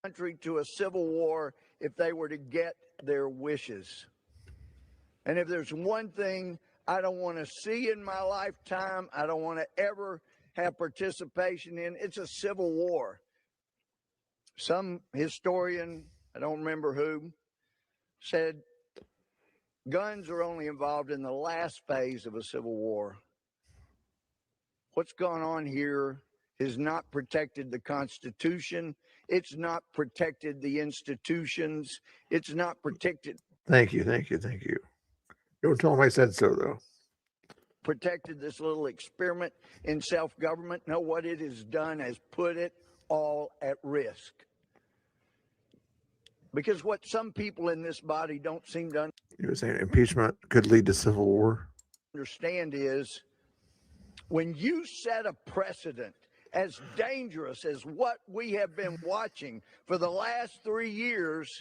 Country to a civil war if they were to get their wishes. And if there's one thing I don't want to see in my lifetime, I don't want to ever have participation in, it's a civil war. some historian, I don't remember who, said guns are only involved in the last phase of a civil war. What's going on here has not protected the Constitution. It's not protected the institutions. It's not protected. Thank you, thank you, thank you. Don't tell them I said so, though. Protected this little experiment in self-government. No, what it has done is put it all at risk. Because what some people in this body don't seem to You were saying impeachment could lead to civil war. understand is when you set a precedent as dangerous as what we have been watching for the last 3 years,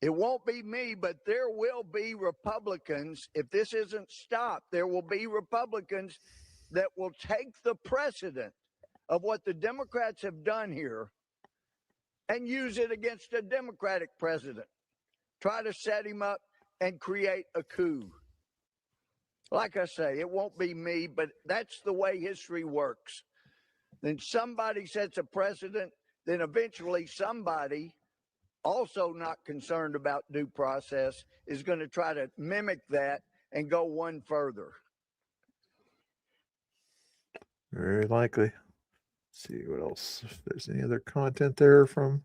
it won't be me, but there will be Republicans. If this isn't stopped, there will be Republicans that will take the precedent of what the Democrats have done here and use it against a Democratic president. Try to set him up and create a coup. Like I say, it won't be me, but that's the way history works. Then somebody sets a precedent, then eventually somebody, also not concerned about due process, is going to try to mimic that and go one further. Very likely. Let's see what else. If there's any other content there from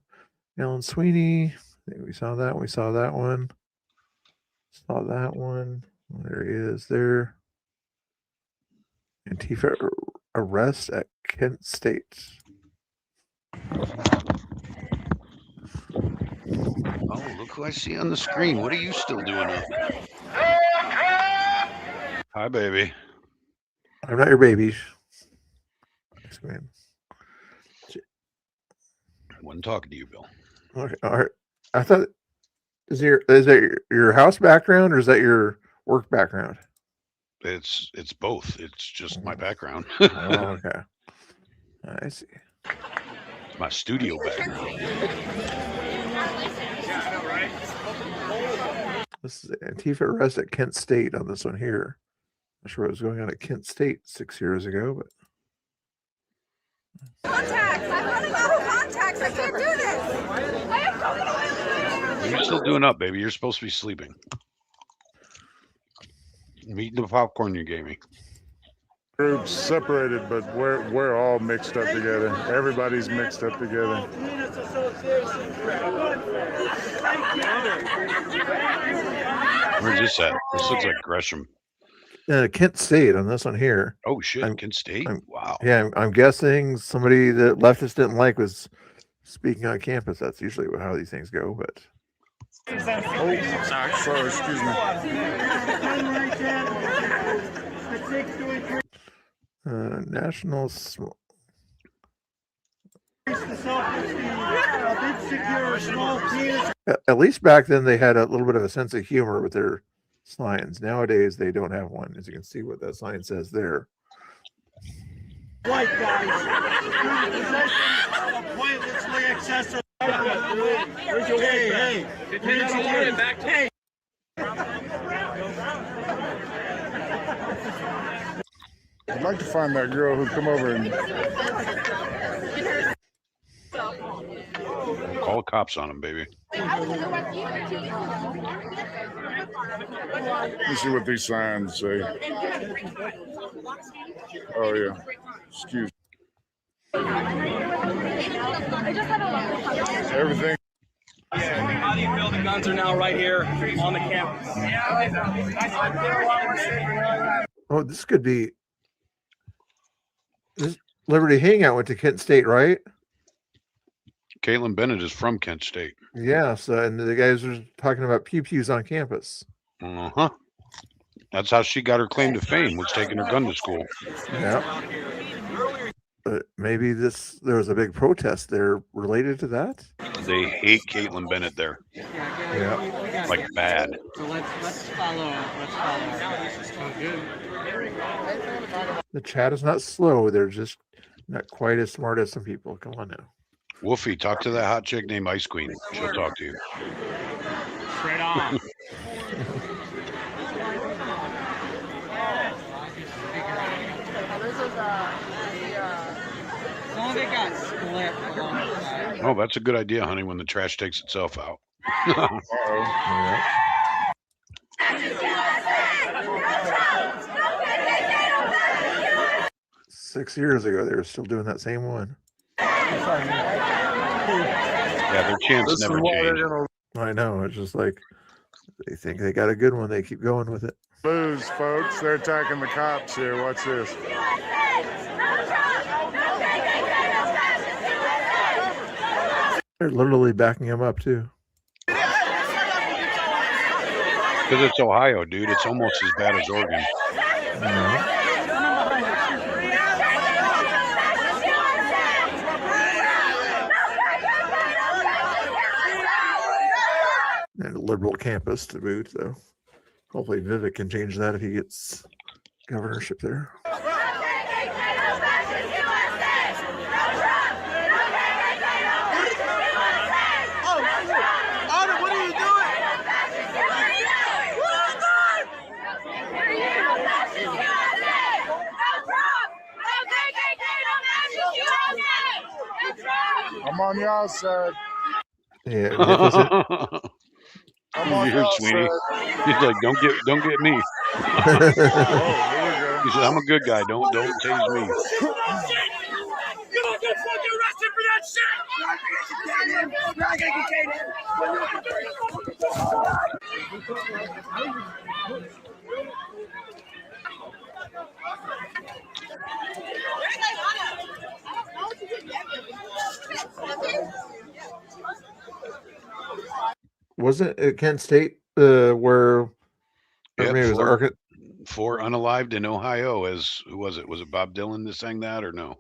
Alan Sweeney. I think we saw that. We saw that one. Saw that one. There he is there. Antifa arrest at Kent State. Oh, look who I see on the screen. What are you still doing up? Hi, baby. I'm not your baby. Yes, ma'am. I wasn't talking to you, Bill. Okay, all right. I thought is that your house background or is that your work background? It's both. It's just my background. Oh, okay. I see. My studio background. This is Antifa arrest at Kent State on this one here. Not sure what was going on at Kent State 6 years ago, but Contacts! I'm running out of contacts! I can't do this! I have so You're still doing up, baby. You're supposed to be sleeping. I'm eating the popcorn you gave me. Groups separated, but we're all mixed up together. Everybody's mixed up together. Where's this at? This looks like Gresham. Kent State on this one here. Oh shit, Kent State? Wow. Yeah, I'm guessing somebody that leftists didn't like was speaking on campus. That's usually how these things go, but Sorry, excuse me. national at least back then they had a little bit of a sense of humor with their signs. Nowadays they don't have one, as you can see what that sign says there. White guys, pointlessly excessive. Hey, hey. I'd like to find that girl who come over and Call the cops on him, baby. let me see what these signs say. Oh yeah, excuse me. Everything. How do you feel the guns are now right here on the campus? Oh, this could be this Liberty Hangout went to Kent State, right? Caitlin Bennett is from Kent State. Yeah, so and the guys were talking about pew-pews on campus. Uh-huh. That's how she got her claim to fame, was taking her gun to school. Yeah. But maybe there was a big protest there related to that. They hate Caitlin Bennett there. Yeah. Like bad. So let's follow. Oh, good. The chat is not slow. They're just not quite as smart as some people. Come on now. Wolfie, talk to that hot chick named Ice Queen. She'll talk to you. Straight on. Well, they got split along the side. Oh, that's a good idea, honey, when the trash takes itself out. Yeah. 6 years ago, they were still doing that same one. Yeah, their chants This is never why they're change. gonna I know. It's just like they think they got a good one. They keep going with it. lose, folks. They're attacking the cops here. Watch this. They're literally backing him up too. Because it's Ohio, dude. It's almost as bad as Oregon. And a liberal campus to boot, so hopefully Vivek can change that if he gets governorship there. What are you doing? I'm on y'all side. Yeah, Nicholas. I'm on You heard y'all Sweeney. side. He's like, don't get me. Oh, here we go. He said, I'm a good guy. Don't tase me. You're gonna get fucking arrested for that shit! Wasn't it Kent State where? Or Yep, maybe it was Arkansas. 4 unalived in Ohio. As who was it? Was it Bob Dylan that sang that or no?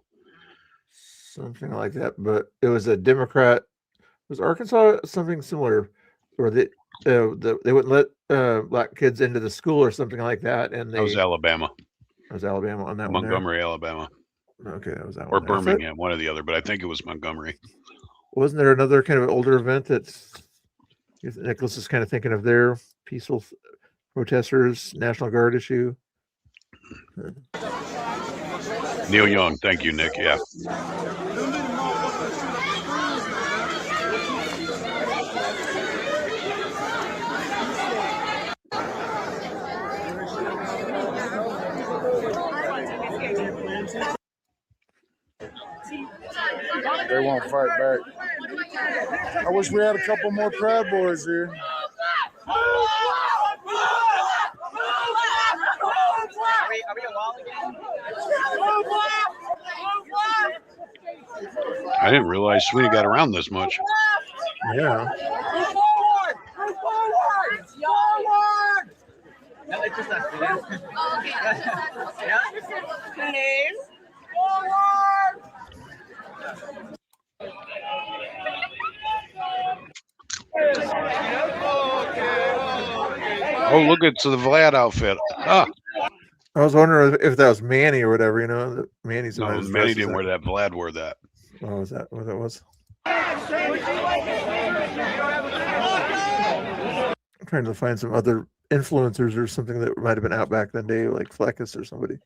Something like that, but it was a Democrat. Was Arkansas something similar, where they wouldn't let black kids into the school or something like that, and That was Alabama. It was Alabama on that Montgomery, Alabama. one. Okay, that was that Or one. There. Birmingham, one or the other, but I think it was Montgomery. Wasn't there another kind of older event that's Nicholas is kind of thinking of their peaceful protesters, National Guard issue? Neil Young, thank you, Nick. Yeah. They won't fight back. I wish we had a couple more Proud Boys here. I didn't realize Sweeney got around this much. Yeah. No, it's just us. Oh, look, it's the Vlad outfit. Ah. I was wondering if that was Manny or whatever. You know, that Manny's the one No, who's Manny dressed as didn't wear that. Vlad wore that. Oh, was that what that was? I'm trying to find some other influencers or something that might have been out back then, Dave, like Fleckus or somebody.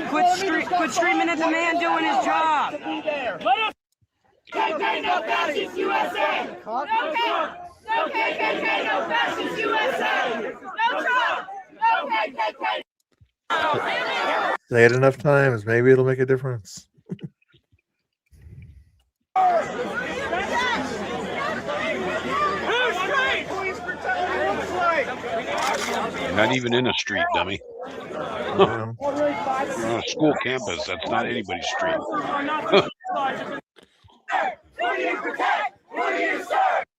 Quit screaming at the man doing his job. KKK, no fascist USA! No KKK, no fascist USA! No Trump! No KKK! Say it enough times, maybe it'll make a difference. Not even in a street, dummy. On a school campus, that's not anybody's street.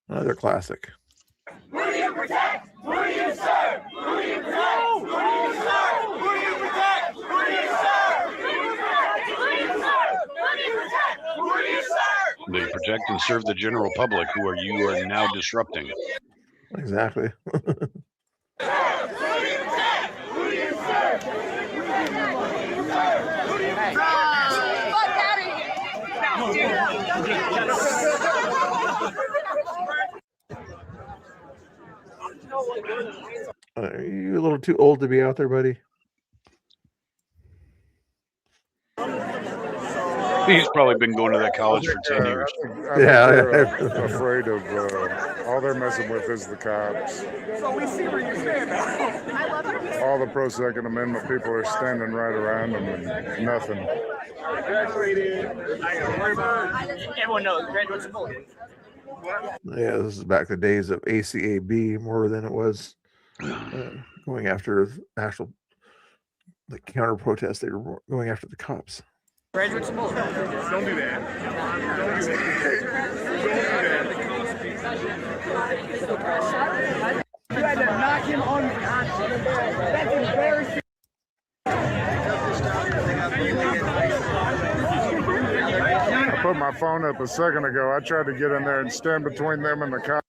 Another classic. Who do you protect? Who do you serve? Who do you protect? Who do you serve? Who do you protect? Who do you serve? Who do you protect? Who do you serve? Who do you protect? Who do you serve? They protect and serve the general public, who are you are now disrupting. Exactly. Are you a little too old to be out there, buddy? He's probably been going to that college for 10 years. I think they're afraid of all they're messing with is the cops. So we see where you stand. All the pro-Second Amendment people are standing right around them and nothing. Everyone knows graduate support. Yeah, this is back the days of ACAB more than it was going after the counter protests. They were going after the cops. Graduate support. Don't do that. Don't do that. You had to knock him on the conscience. That's embarrassing. I put my phone up a second ago. I tried to get in there and stand between them and the cops.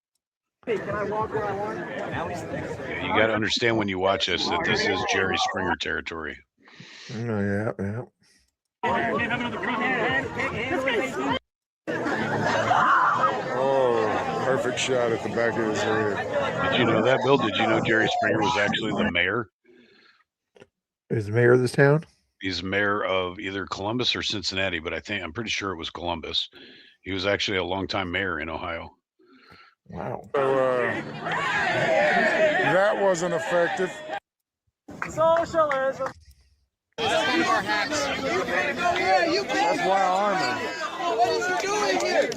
Hey, can I walk where I want? You got to understand when you watch this that this is Jerry Springer territory. Oh, yeah. Oh, perfect shot at the back of his head. Did you know that, Bill? Did you know Jerry Springer was actually the mayor? He's the mayor of this town? He's mayor of either Columbus or Cincinnati, but I'm pretty sure it was Columbus. He was actually a longtime mayor in Ohio. Wow. So that wasn't effective. Socialism. That's why Army. What is he doing here?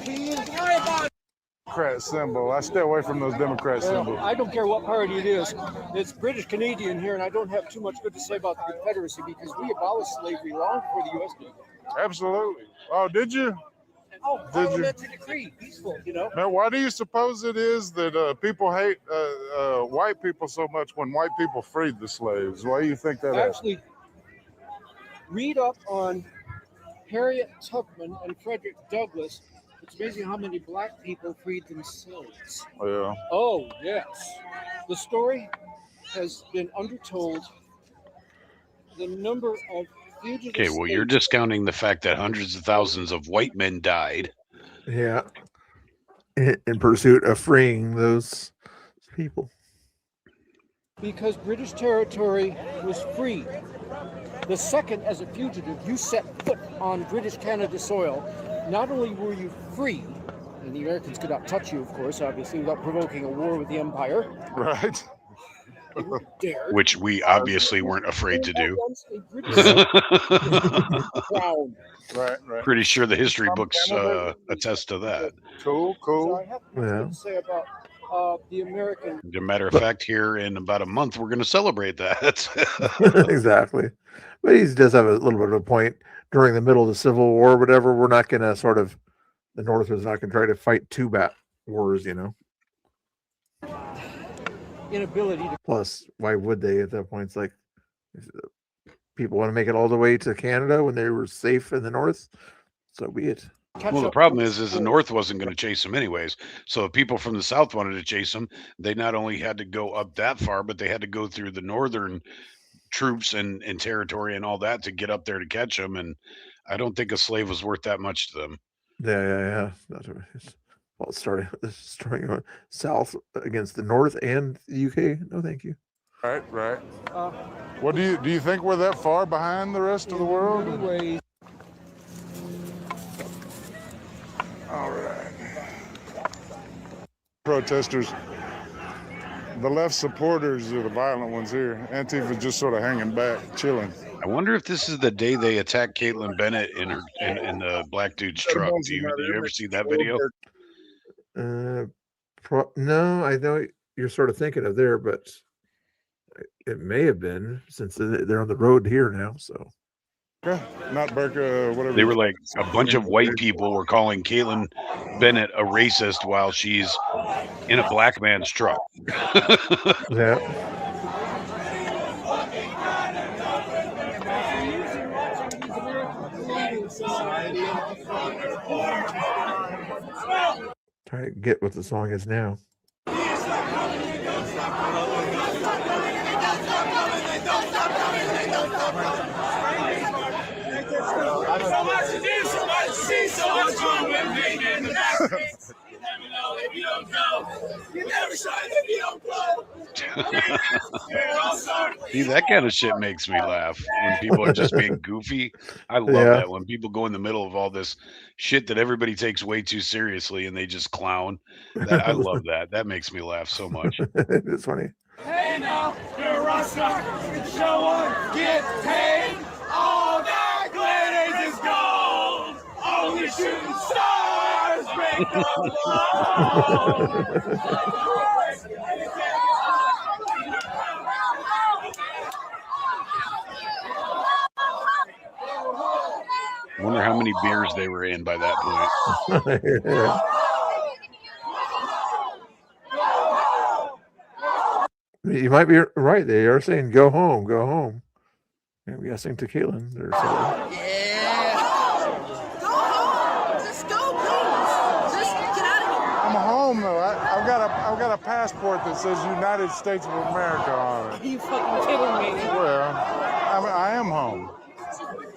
Democrat symbol. I stay away from those Democrat symbols. I don't care what party it is. It's British Canadian here, and I don't have too much good to say about the Confederacy because we abolished slavery long before the U.S. did. Absolutely. Oh, did you? Oh, Did you? parliamentary decree, peaceful, you know. Now, why do you suppose it is that people hate white people so much when white people freed the slaves? Why do you think that is? Actually, read up on Harriet Tubman and Frederick Douglass. It's amazing how many black people freed themselves. Yeah. Oh, yes. The story has been undertold. The number of fugitive Okay, well, you're slaves- discounting the fact that hundreds of thousands of white men died. Yeah. In pursuit of freeing those people. because British territory was free. The second, as a fugitive, you set foot on British Canada soil, not only were you free, and the Americans could not touch you, of course, obviously, without provoking a war with the Empire. Right. Which we obviously weren't afraid to do. Right. Pretty sure the history books attest to that. Cool. So I have to say about the American. As a matter of fact, here in about a month, we're going to celebrate that. Exactly. But he does have a little bit of a point. During the middle of the Civil War or whatever, we're not going to the North is not going to try to fight two wars, Inability to. Plus, why would they at that point? It's like people want to make it all the way to Canada when they were safe in the North. So be it. Well, the problem is the North wasn't going to chase them anyways. So if people from the South wanted to chase them, they not only had to go up that far, but they had to go through the Northern troops and territory and all that to get up there to catch them. And I don't think a slave was worth that much to them. Yeah. That's what it is. Well, starting South against the North and the UK. No, thank you. Right. What do you think we're that far behind the rest of the world? All right. Protesters, the left supporters are the violent ones here. Antifa's just sort of hanging back, chilling. I wonder if this is the day they attacked Caitlin Bennett in the black dude's truck. Do you ever see that video? No, I know you're sort of thinking of there, but it may have been since they're on the road here now. So, not Burka, whatever. They were like a bunch of white people were calling Caitlin Bennett a racist while she's in a black man's truck. Yeah. Try to get what the song is now. So much to do, so much fun with me in the back. Let me know if you know don't know. You never shine if you don't glow. See, that kind of shit makes me laugh when people are just being goofy. I love Yeah. that when people go in the middle of all this shit that everybody takes way too seriously and they just clown. That I love that. That makes me laugh so much. It's funny. Hey now, you're a rock star. Show up, get paid. All that glitters is gold. Only shooting stars break the Wonder how many beers they were in by that point. Yeah. You might be right. They are saying go home, go home. I'm guessing to Caitlin. They're saying. Go home. Just go, please. Just get out of here. I'm home though. I've got a passport that says United States of America on it. Are you fucking kidding me? Well, I am home.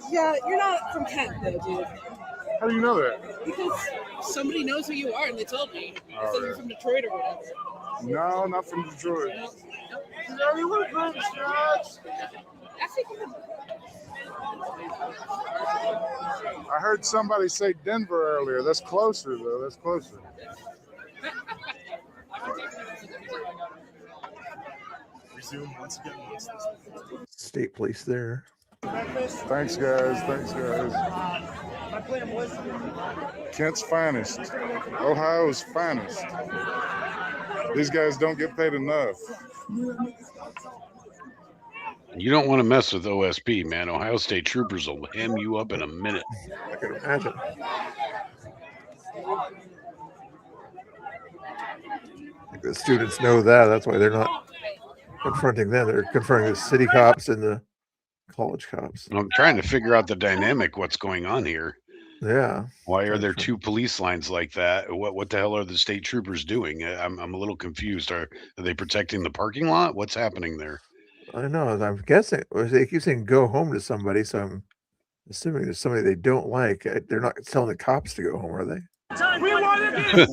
Yeah, you're not from Kent though, dude. How do you know that? Because somebody knows who you are and they told me. They Oh, said you're yeah. from Detroit or whatever. No, not from Detroit. I heard somebody say Denver earlier. That's closer though. That's closer. Resume once again. State police there. Thanks, guys. Thanks, guys. Kent's finest. Ohio's finest. These guys don't get paid enough. You don't want to mess with OSP, man. Ohio State troopers will hem you up in a minute. I can imagine. Like the students know that. That's why they're not confronting them. They're confronting the city cops and the college cops. I'm trying to figure out the dynamic. What's going on here? Yeah. Why are there two police lines like that? What the hell are the state troopers doing? I'm a little confused. Are they protecting the parking lot? What's happening there? I know. I'm guessing. They keep saying go home to somebody, so I'm assuming there's somebody they don't like. They're not telling the cops to go home, are they? We wanted this.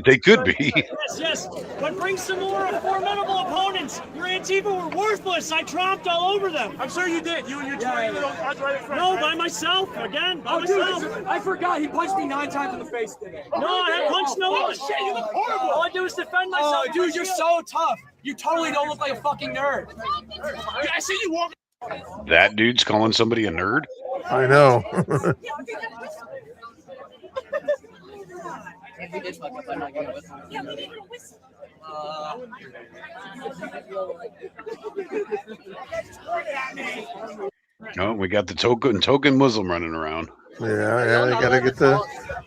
They could be. Yes, but bring some more formidable opponents. Your Antifa were worthless. I tromped all over them. I'm sure you did. You and your arthritic friend. No, by myself. Again, by myself. Dude, I forgot. He punched me 9 times in the face today. No, I haven't punched no one. Oh, shit, you look horrible. All I do is defend myself. Oh, dude, you're so tough. You totally don't look like a fucking nerd. I see you walking. That dude's calling somebody a nerd? I know. Oh, we got the token Muslim running around. Yeah, they gotta get the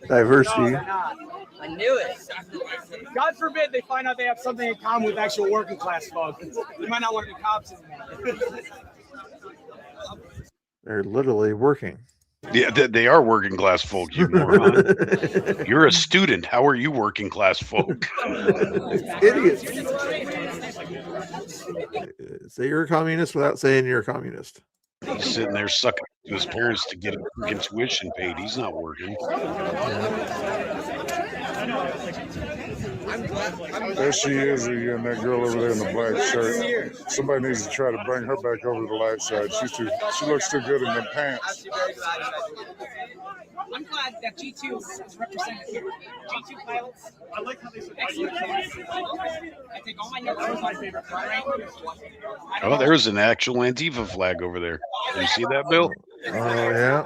diversity. I knew it. God forbid they find out they have something in common with actual working class folks. They might not want to be cops anymore. They're literally working. Yeah, they are working class folk, you moron. You're a student. How are you working class folk? Idiots. Say you're a communist without saying you're a communist. He's sitting there sucking to his parents to get freaking tuition paid. He's not working. There she is again, that girl over there in the black shirt. Somebody needs to try to bring her back over to the light side. She looks too good in them pants. I'm glad that G2 is represented here. G2 pilots. I like how they say excellent. I think all my notes are my favorite part. Oh, there's an actual Antifa flag over there. You see that, Bill? Oh, yeah.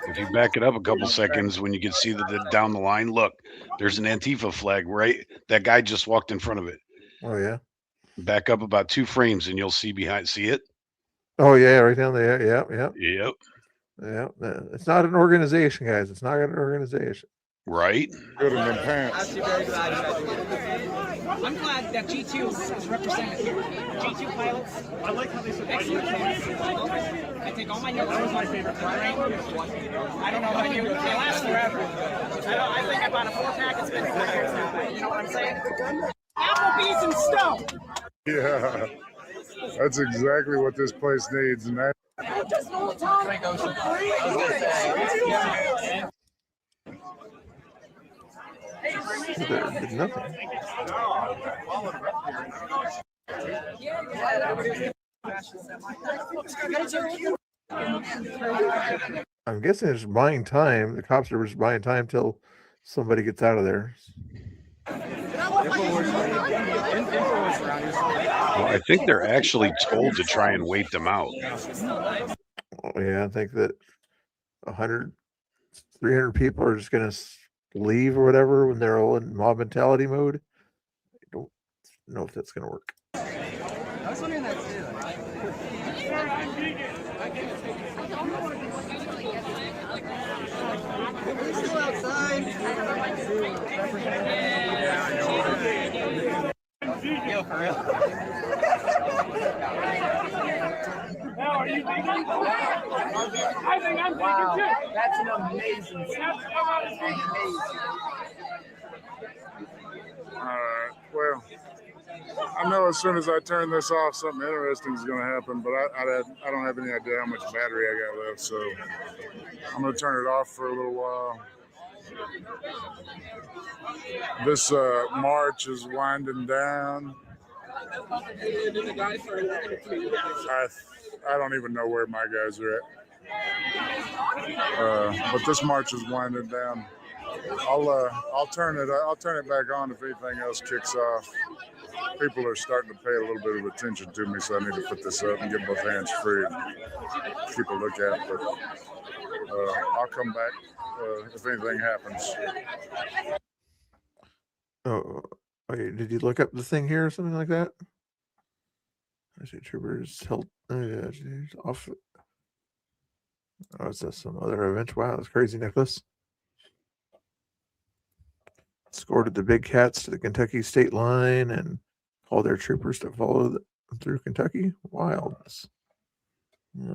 If you back it up a couple seconds, when you can see that down the line, look, there's an Antifa flag, right? That guy just walked in front of it. Oh, yeah. Back up about 2 frames and you'll see behind. See it? Oh, yeah, right down there. Yep. Yep. Yeah, it's not an organization, guys. It's not an organization. Right? Good in them pants. I'm glad that G2 is represented here. G2 pilots. I like how they say excellent. I think all my notes are my favorite part. I don't know how you. They last forever. I think I bought a 4-pack. It's been 4 years now. You know what I'm saying? Applebee's and Stone. Yeah, that's exactly what this place needs, and that. There did nothing. I'm guessing it's buying time. The cops are just buying time till somebody gets out of there. Well, I think they're actually told to try and wait them out. Oh, yeah, I think that 100, 300 people are just going to leave or whatever when they're all in mob mentality mode. I don't know if that's going to work. I was wondering that too. Are we still outside? Yo, for real. Now, are you vegan? I think I'm vegan too. That's an amazing All right. Well, I know as soon as I turn this off, something interesting is going to happen, but I don't have any idea how much battery I got left, so I'm going to turn it off for a little while. This march is winding down. I don't even know where my guys are at, but this march is winding down. I'll turn it back on if anything else kicks off. People are starting to pay a little bit of attention to me, so I need to put this up and get both hands free and keep a look at it. But I'll come back if anything happens. Oh, wait, did you look up the thing here or something like that? I see troopers held off. Oh, is that some other event? Wow, that's crazy, Nicholas. Escorted the big cats to the Kentucky state line and called their troopers to follow them through Kentucky. Wildness.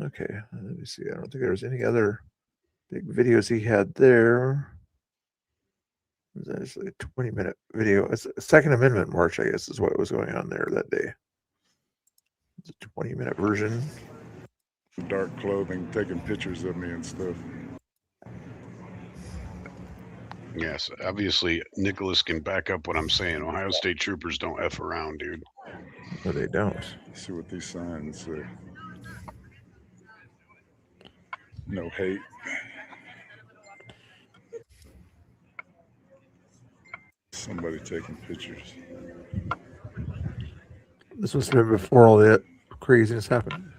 Okay, let me see. I don't think there was any other big videos he had there. It was actually a 20-minute video. It's a Second Amendment march, I guess, is what was going on there that day. It's a 20-minute version. Dark clothing, taking pictures of me and stuff. Yes, obviously Nicholas can back up what I'm saying. Ohio State troopers don't F around, dude. No, they don't. Let's see what these signs say. No hate. Somebody taking pictures. This must have been before all that craziness happened.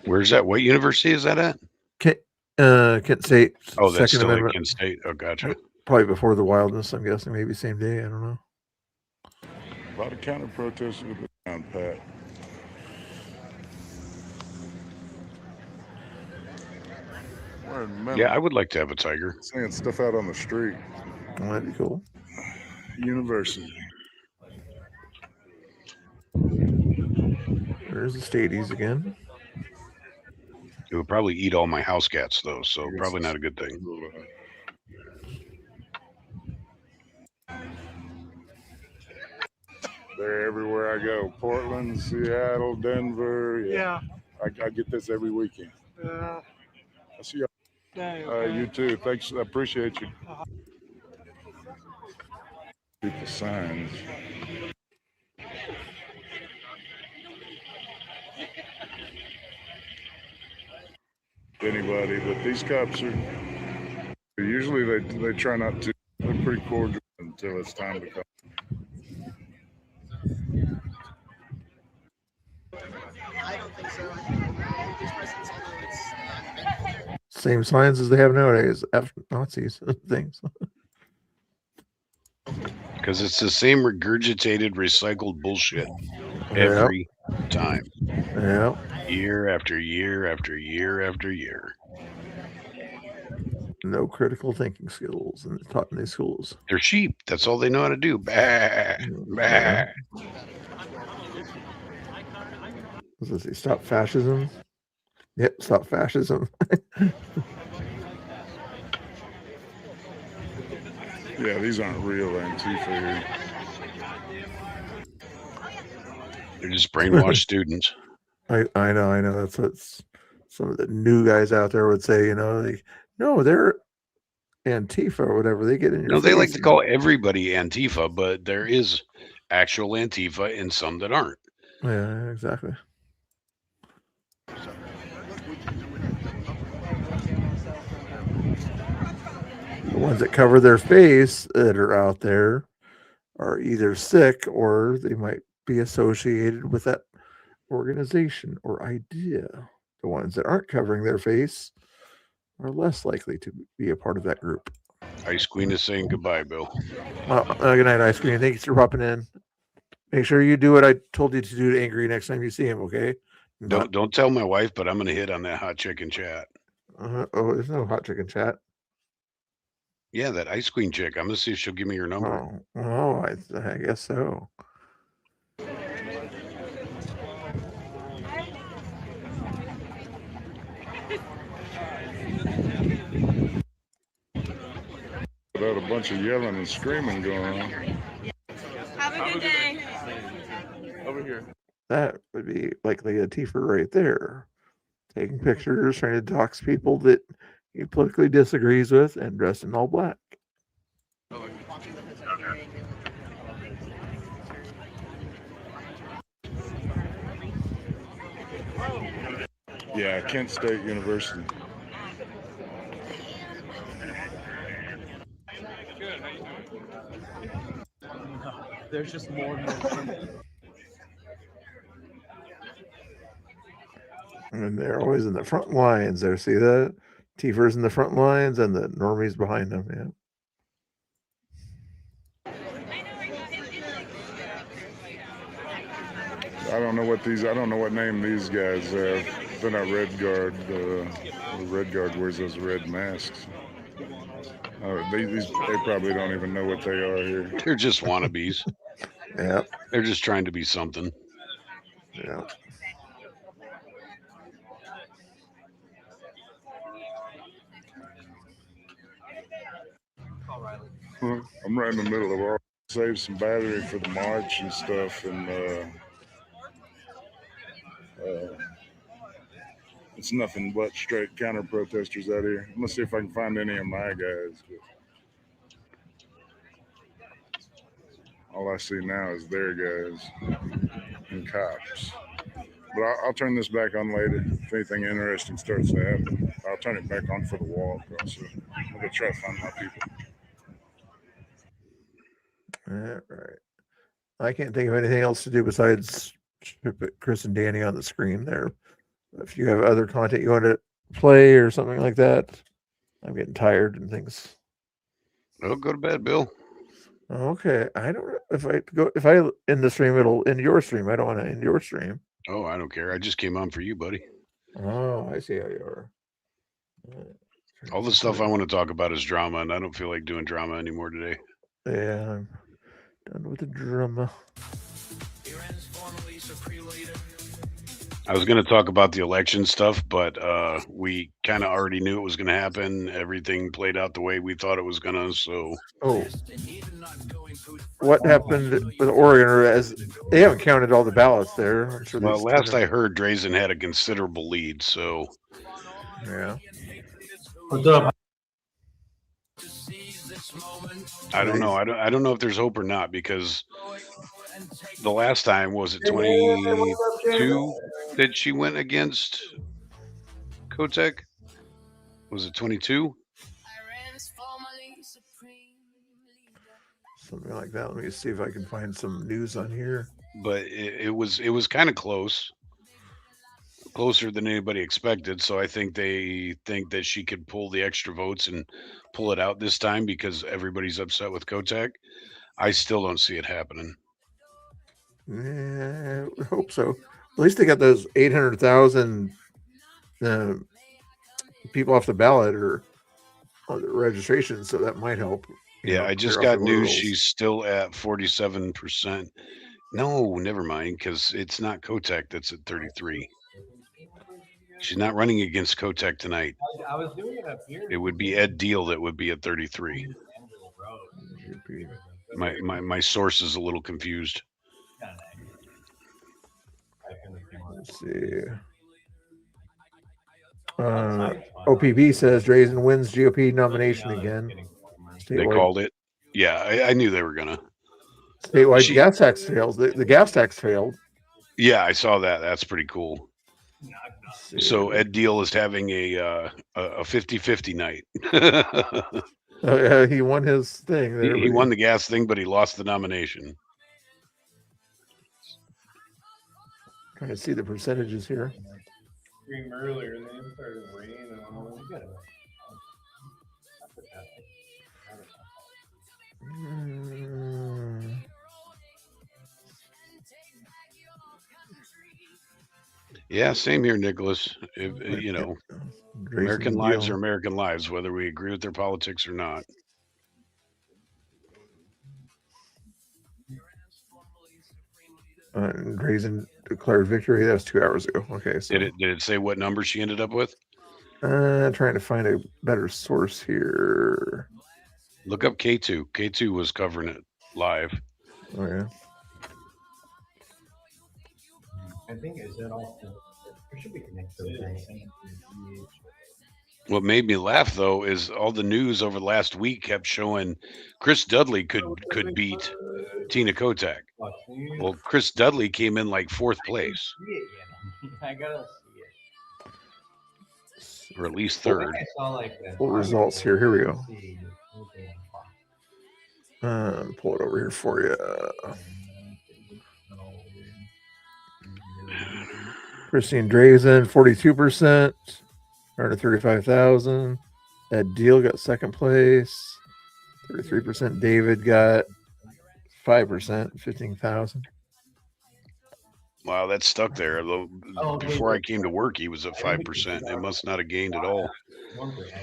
Where's that? What university is that at? Kent State. Oh, that's Second still Amendment. at Kent State. Oh, gotcha. Probably before the wildness, I'm guessing. Maybe same day. I don't know. A lot of counter protests with the down pat. Yeah, I would like to have a tiger. Saying stuff out on the street. Oh, that'd be cool. University. There's the Stadies again. It would probably eat all my house cats, though, so probably not a good thing. They're everywhere I go. Portland, Seattle, Denver. Yeah. I get this every weekend. I see you. You too. Thanks. I appreciate you. Keep the signs. Anybody, but these cops are usually they try not to. They're pretty cordial until it's time to come. I don't think so. I think this person's Same signs as they have nowadays. F Nazis things. Because it's the same regurgitated, recycled bullshit every time. Yeah. Year after year after year after year. No critical thinking skills taught in these schools. They're sheep. That's all they know how to do. Bah, bah. Yeah. Does it say stop fascism? Yep, stop fascism. Yeah, these aren't real Antifa here. They're just brainwashed students. I know. That's what some of the new guys out there would say. You know, no, they're Antifa or whatever, they get in your No, face. they like to call everybody Antifa, but there is actual Antifa and some that aren't. Yeah, exactly. The ones that cover their face that are out there are either sick or they might be associated with that organization or idea. The ones that aren't covering their face are less likely to be a part of that group. Ice Queen is saying goodbye, Bill. Good night, Ice Cream. Thanks for popping in. Make sure you do what I told you to do to Angry next time you see him, okay? Don't tell my wife, but I'm going to hit on that hot chicken chat. Oh, there's no hot chicken chat. Yeah, that Ice Queen chick. I'm going to see if she'll give me your number. I guess so. Without a bunch of yelling and screaming going on. Have a good day. Over here. That would be likely a Tifa right there. Taking pictures, trying to dox people that he politically disagrees with, and dressed in all black. Yeah, Kent State University. There's just more and more. And they're always in the front lines there. See that? Tifa's in the front lines and the normies behind them. Yeah. I don't know what name these guys have. They're not Red Guard. The Red Guard wears those red masks. They probably don't even know what they are here. They're just wannabes. Yeah. They're just trying to be something. Yeah. I'm right in the middle of all. Save some battery for the march and stuff, and it's nothing but straight counter protesters out here. I'm gonna see if I can find any of my guys. But all I see now is their guys and cops. But I'll turn this back on later. If anything interesting starts to happen, I'll turn it back on for the walk. Also, I'm gonna try to find my people. All right. I can't think of anything else to do besides put Chris and Danny on the screen there. If you have other content you want to play or something like that, I'm getting tired and things. Oh, go to bed, Bill. Okay. I don't know if I end the stream, it'll end your stream. I don't want to end your stream. Oh, I don't care. I just came on for you, buddy. Oh, I see how you are. All the stuff I want to talk about is drama, and I don't feel like doing drama anymore today. Yeah, I'm done with the drama. I was going to talk about the election stuff, but we kind of already knew it was going to happen. Everything played out the way we thought it was going to. So, what happened with Oregon? As they haven't counted all the ballots there. I'm sure. Well, last I heard, Drazen had a considerable lead. So, yeah. What's up? I don't know. I don't know if there's hope or not, because the last time, was it 22 that she went against Kotek? Was it 22? Something like that. Let me see if I can find some news on here. But it was kind of closer than anybody expected. So I think they think that she could pull the extra votes and pull it out this time because everybody's upset with Kotek. I still don't see it happening. Yeah, I hope so. At least they got those 800,000 people off the ballot or on the registration, so that might help. Yeah, I just got news. She's still at 47%. No, never mind, because it's not Kotek that's at 33. She's not running against Kotek tonight. I was doing it up here. It would be Ed Deal that would be at 33. My source is a little confused. Let's see. OPB says Drazen wins GOP nomination again. They called it. Yeah, I knew they were gonna. Statewide gas tax fails. The gas tax failed. Yeah, I saw that. That's pretty cool. So Ed Deal is having a 50-50 night. Oh, yeah, he won his thing. There, he won the gas thing, but he lost the nomination. Trying to see the percentages here. Stream earlier and then it started raining and all that. Yeah, same here, Nicholas. You know, American lives are American lives, whether we agree with their politics or not. Drazen declared victory. That was 2 hours ago. Okay, so did it say what number she ended up with? Trying to find a better source here. Look up K2. K2 was covering it live. Oh yeah. I think is that all? There should be connected. What made me laugh though is all the news over the last week kept showing Chris Dudley could beat Tina Kotek. Well, Chris Dudley came in like 4th place. I gotta see it. Or at least 3rd. Full results here. Here we go. Pull it over here for you. Christine Drazen, 42%, 135,000. Ed Deal got 2nd place, 33%. David got 5%, 15,000. Wow, that's stuck there. Before I came to work, he was at 5%. It must not have gained at all.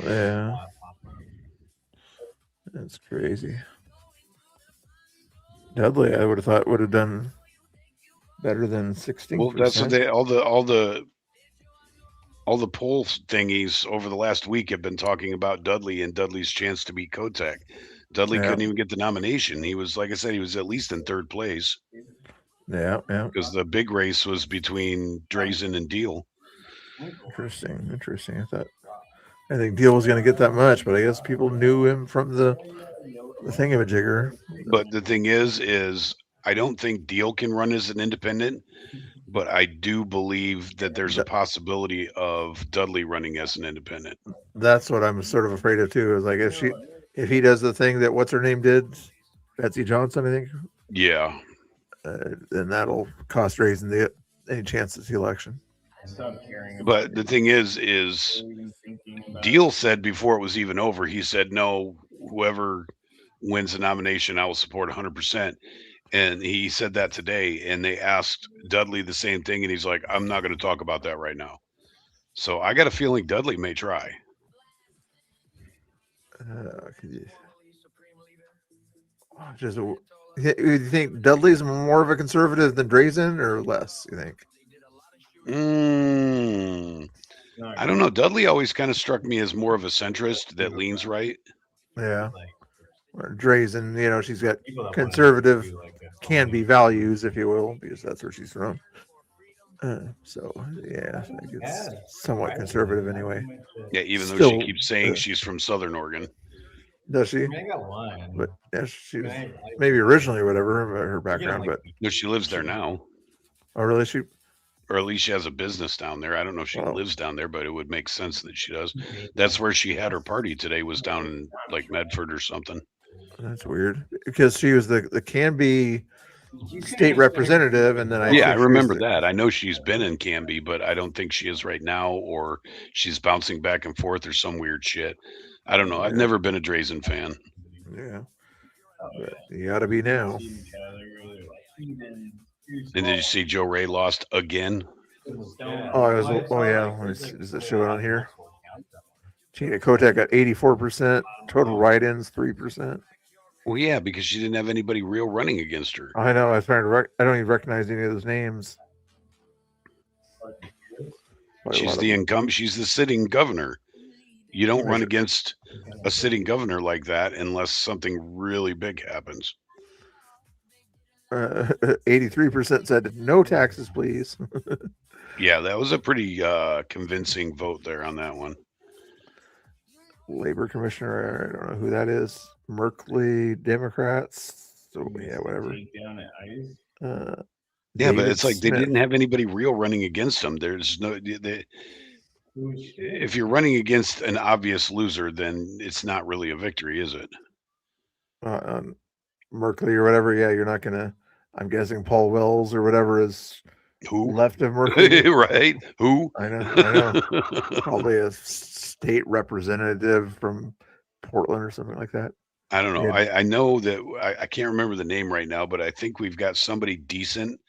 Yeah, that's crazy. Dudley, I would have thought would have done better than 16%. Well, that's what they all the poll thingies over the last week have been talking about Dudley and Dudley's chance to beat Kotek. Dudley couldn't even get the nomination. He was, like I said, he was at least in 3rd place. Yeah. Because the big race was between Drazen and Deal. Interesting. I think Deal was going to get that much, but I guess people knew him from the thingamajigger. But the thing is I don't think Deal can run as an independent, but I do believe that there's a possibility of Dudley running as an independent. That's what I'm sort of afraid of too. Is like if he does the thing that what's her name did, Betsy Johnson, I think. Yeah. Then that'll cost Drazen any chance at the election. But the thing is Deal said before it was even over, he said, no, whoever wins the nomination, I will support 100%. And he said that today, and they asked Dudley the same thing, and he's like, I'm not going to talk about that right now. So I got a feeling Dudley may try. You think Dudley's more of a conservative than Drazen, or less? You think? I don't know. Dudley always kind of struck me as more of a centrist that leans right. Yeah. Drazen, she's got conservative, can be values, if you will, because that's where she's from. So yeah, I think it's somewhat conservative anyway. Yeah, even though she keeps saying she's from Southern Oregon. Does she? But yeah, she was maybe originally or whatever her background, but no, she lives there now. Oh, really? Or at least she has a business down there. I don't know if she lives down there, but it would make sense that she does. That's where she had her party today, was down in like Medford or something. That's weird, because she was the Canby state representative, and then I remember that. I know she's been in Canby, but I don't think she is right now, or she's bouncing back and forth or some weird shit. I don't know. I've never been a Drazen fan. Yeah, but you got to be now. And did you see Joe Ray lost again? Does it show it on here? Tina Kotek got 84%. Total write-ins 3%. Well, yeah, because she didn't have anybody real running against her. I know. I was trying to. I don't even recognize any of those names. She's the incumbent. She's the sitting governor. You don't run against a sitting governor like that unless something really big happens. 83% said no taxes, please. Yeah, that was a pretty convincing vote there on that one. Labor commissioner, I don't know who that is. Merkley, Democrats. So yeah, whatever. Yeah, but David it's like they Smith. didn't have anybody real running against them. There's no. If you're running against an obvious loser, then it's not really a victory, is it? Merkley or whatever. Yeah, you're not gonna. I'm guessing Paul Wells or whatever is who left of Merkley, right? Who? I know. Probably a state representative from Portland or something like that. I don't know. Yeah. I know that I can't remember the name right now, but I think we've got somebody decent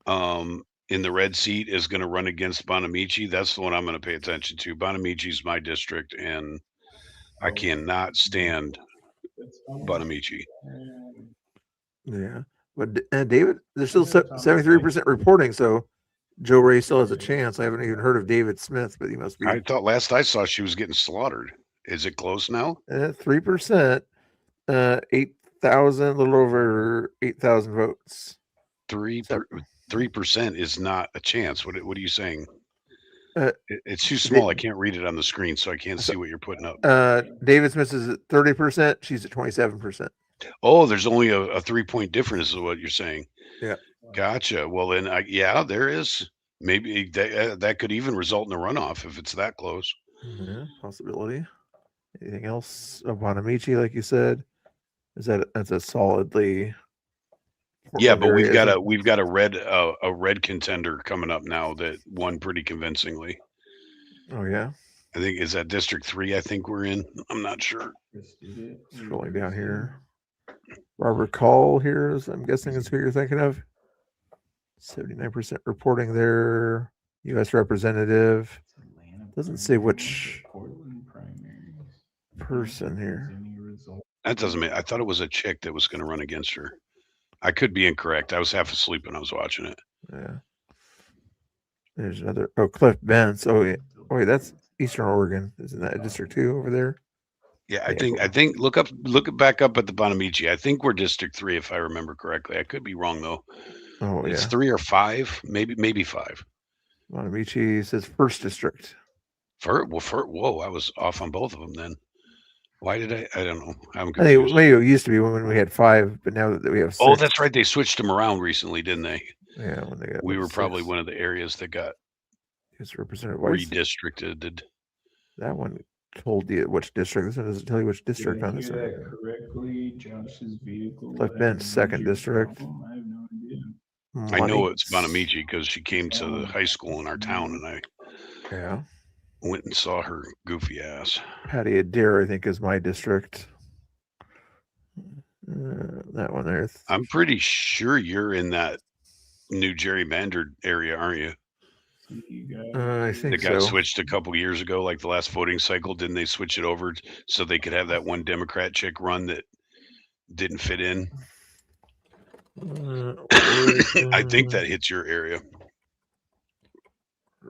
in the red seat is going to run against Bonamici. That's the one I'm going to pay attention to. Bonamici's my district, and I cannot stand Bonamici. Yeah, but David, there's still 73% reporting, so Joe Ray still has a chance. I haven't even heard of David Smith, but he must be. I thought last I saw she was getting slaughtered. Is it close now? 3%, 8,000, a little over 8,000 votes. 3% is not a chance. What are you saying? Uh, It's too small. I can't read it on the screen, so I can't see what you're putting up. David Smith is at 30%. She's at 27%. Oh, there's only a 3-point difference, is what you're saying. Yeah. Gotcha. Well, then, yeah, there is. Maybe that could even result in a runoff if it's that close. Yeah, possibility. Anything else? Bonamici, like you said, that's a solidly. Yeah, but area, we've got a red contender coming up now that won pretty convincingly. Oh yeah. I think is that District 3. I think we're in. I'm not sure. Scrolling down here. Robert Call here is, I'm guessing, is who you're thinking of. 79% reporting there. U.S. representative. Doesn't say which person here. That doesn't mean. I thought it was a chick that was going to run against her. I could be incorrect. I was half asleep when I was watching it. Yeah. There's another. Oh, Cliff Benz. Oh, yeah. Oh, wait, that's Eastern Oregon. Isn't that District 2 over there? Yeah, I think look back up at the Bonamici. I think we're District 3 if I remember correctly. I could be wrong though. Oh, it's yeah. 3 or 5, maybe 5. Bonamici says first district. Whoa, I was off on both of them then. Why did I don't know. I'm I confused. think maybe it used to be when we had 5, but now that we have 6. Oh, that's right. They switched them around recently, didn't they? Yeah, when they got. We were probably one of the areas that got represented redistricted. That one told you which district. This one doesn't tell you which district on this one. Correctly, Josh's vehicle. Cliff Bench, second district. I have no idea. I know it's Bonamici because she came to the high school in our town, and I went and saw her goofy ass. Patty Adair, I think, is my district. That one there. I'm pretty sure you're in that new gerrymandered area, aren't you? I think it got so. switched a couple years ago, like the last voting cycle. Didn't they switch it over so they could have that one Democrat chick run that didn't fit in? I think that hits your area.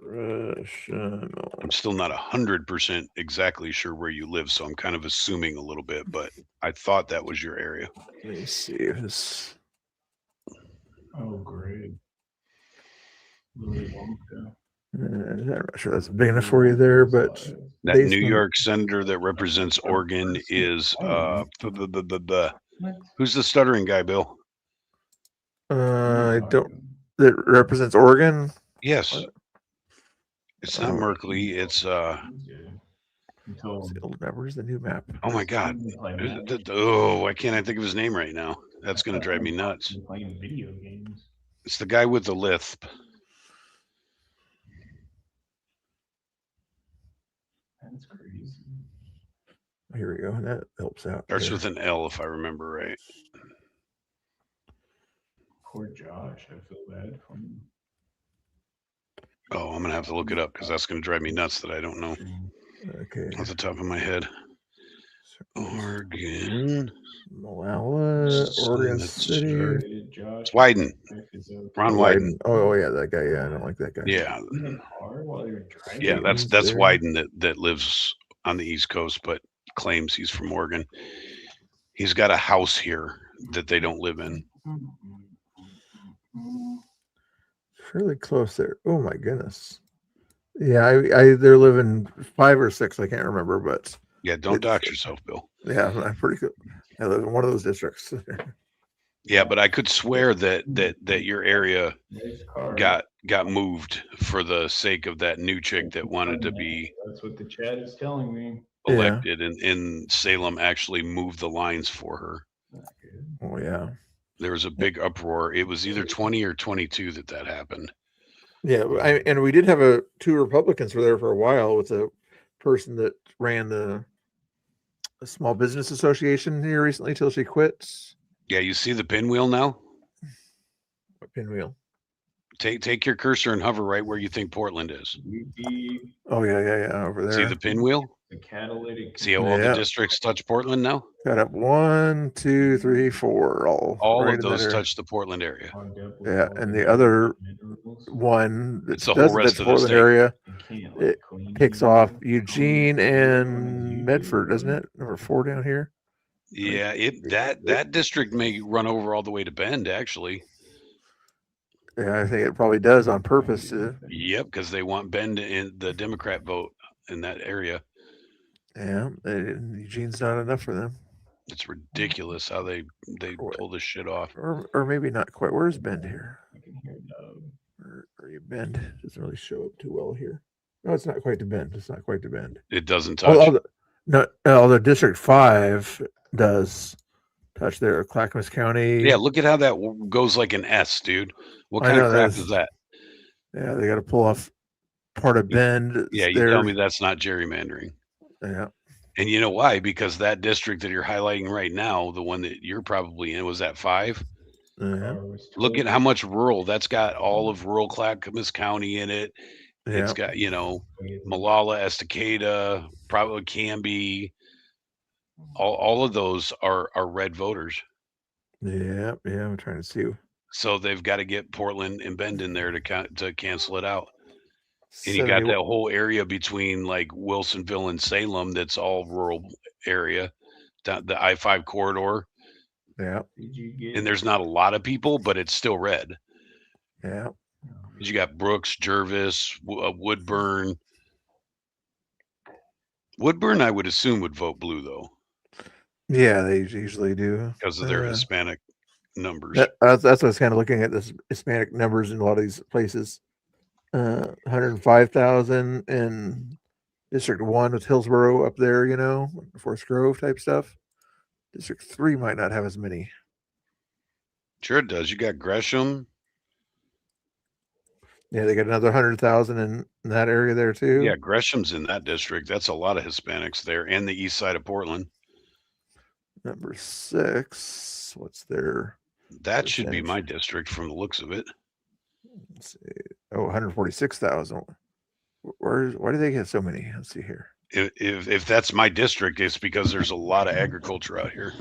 I'm still not 100% exactly sure where you live, so I'm kind of assuming a little bit, but I thought that was your area. Let me see if this. Oh, great. Really Wonka. I'm not sure that's big enough for you there, but that New York senator that represents Oregon is who's the stuttering guy, Bill? I don't. That represents Oregon. Yes. It's not Merkley. It's Where's the new map? Oh my God! Oh, why can't I think of his name right now? That's gonna drive me nuts. Playing video games. It's the guy with the lisp. That's crazy. Here we go. That helps out. Starts with an L, if I remember right. Poor Josh. I feel bad for him. Oh, I'm gonna have to look it up because that's gonna drive me nuts that I don't know. Okay. Off the top of my head. Oregon. Malala, Oregon City. It's Wyden. Ron Wyden. Oh yeah, that guy. Yeah, I don't like that guy. Yeah. Yeah, that's Wyden that lives on the East Coast, but claims he's from Oregon. He's got a house here that they don't live in. fairly close there. Oh my goodness. Yeah, I they're living 5 or 6. I can't remember, but Yeah, don't dox yourself, Bill. Yeah, I'm pretty good. I live in one of those districts. Yeah, but I could swear that your area got moved for the sake of that new chick that wanted to be That's what the chat is telling me. elected, and Salem actually moved the lines for her. Oh yeah. There was a big uproar. It was either 20 or 22 that happened. Yeah, and we did have 2 Republicans were there for a while with a person that ran a small business association here recently till she quits. Yeah, you see the pinwheel now? What pinwheel? Take your cursor and hover right where you think Portland is. Oh yeah, over there. See the pinwheel? The catalytic. See how all the districts touch Portland now? Got up 1, 2, 3, 4, all right of in those that area. touch the Portland area. Yeah, and the other one that It's the whole doesn't rest touch of the Portland state. area, it picks off Eugene and Medford, doesn't it? Number 4 down here. Yeah, that district may run over all the way to Bend, actually. Yeah, I think it probably does on purpose. Yep, because they want Bend in the Democrat vote in that area. Yeah, Eugene's not enough for them. It's ridiculous how they pull this shit off. Or maybe not quite. Where's Bend here? Or you Bend doesn't really show up too well here. No, it's not quite to Bend. It's not quite to Bend. It doesn't touch. The District 5 does touch there. Clackamas County. Yeah, look at how that goes like an S, dude. What kind of crap is that? Yeah, they got to pull off part of Bend. Yeah, you tell me that's not gerrymandering. Yeah. And you know why? Because that district that you're highlighting right now, the one that you're probably in, was that 5? Look at how much rural. That's got all of rural Clackamas County in it. Yeah. It's got, Malala, Estacada, probably Canby. All of those are red voters. Yeah, I'm trying to see. So they've got to get Portland and Bend in there to cancel it out. And you got that whole area between like Wilsonville and Salem that's all rural area, the I-5 corridor. Yeah. And there's not a lot of people, but it's still red. Yeah. You got Brooks, Jervis, Woodburn. Woodburn, I would assume, would vote blue, though. Yeah, they usually do. Because of their Hispanic numbers. That's what I was kind of looking at, this Hispanic numbers in a lot of these places. 105,000 in District 1 with Hillsborough up there, Forest Grove type stuff. District 3 might not have as many. Sure it does. You got Gresham. Yeah, they got another 100,000 in that area there too. Yeah, Gresham's in that district. That's a lot of Hispanics there, and the east side of Portland. Number 6. What's their? That should be my district from the looks of it. Let's see. Oh, 146,000. Why do they get so many? Let's see here. If that's my district, it's because there's a lot of agriculture out here.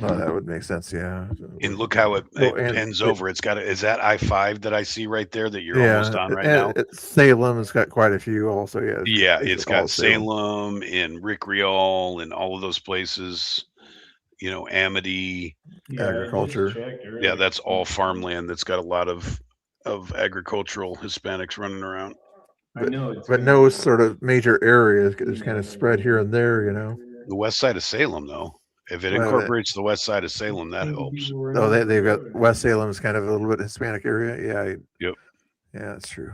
Oh, that would make sense, yeah. And look how it pens over. It's got is that I-5 that I see right there that you're almost on right now? Salem's got quite a few also, yeah. Yeah, it's got Salem and Rick Rial and all of those places. Amity. Agriculture. Yeah, that's all farmland that's got a lot of agricultural Hispanics running around. But no sort of major areas. It's kind of spread here and there, The west side of Salem, though. If it incorporates the west side of Salem, that helps. Oh, they've got West Salem's kind of a little bit Hispanic area. Yeah. Yep. Yeah, that's true.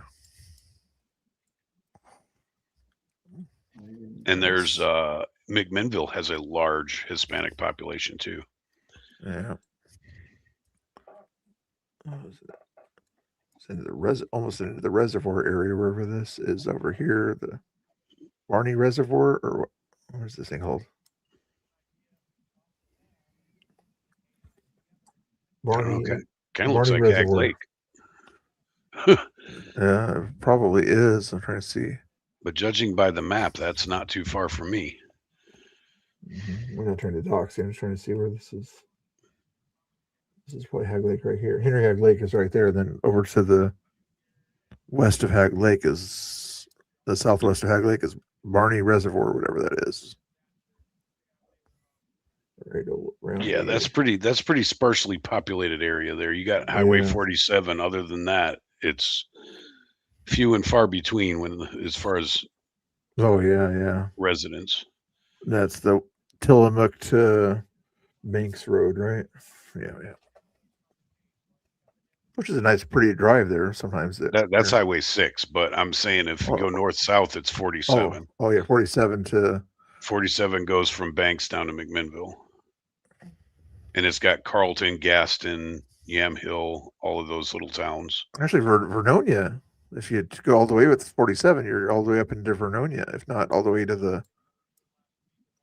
And there's McMinnville has a large Hispanic population too. Yeah. It's into almost into the reservoir area, wherever this is over here, the Barney Reservoir, or where's this thing called? Barney. Okay. Kind of looks like Ag Lake. Yeah, it probably is. I'm trying to see. But judging by the map, that's not too far from me. We're not trying to dox. I'm just trying to see where this is. This is probably Hag Lake right here. Henry Hag Lake is right there. Then over to the west of Hag Lake is the southwest of Hag Lake is Barney Reservoir, whatever that is. Right around that's pretty sparsely populated area there. You got Highway 47. Other than that, it's few and far between as far as Oh yeah. residents. That's the Tillamook to Banks Road, right? Yeah. Which is a nice, pretty drive there. Sometimes That's Highway 6, but I'm saying if you go north south, it's 47. Oh yeah, 47 to 47 goes from Banks down to McMinnville, and it's got Carlton, Gaston, Yamhill, all of those little towns. actually Vernonia. If you go all the way with 47, you're all the way up into Vernonia. If not all the way to the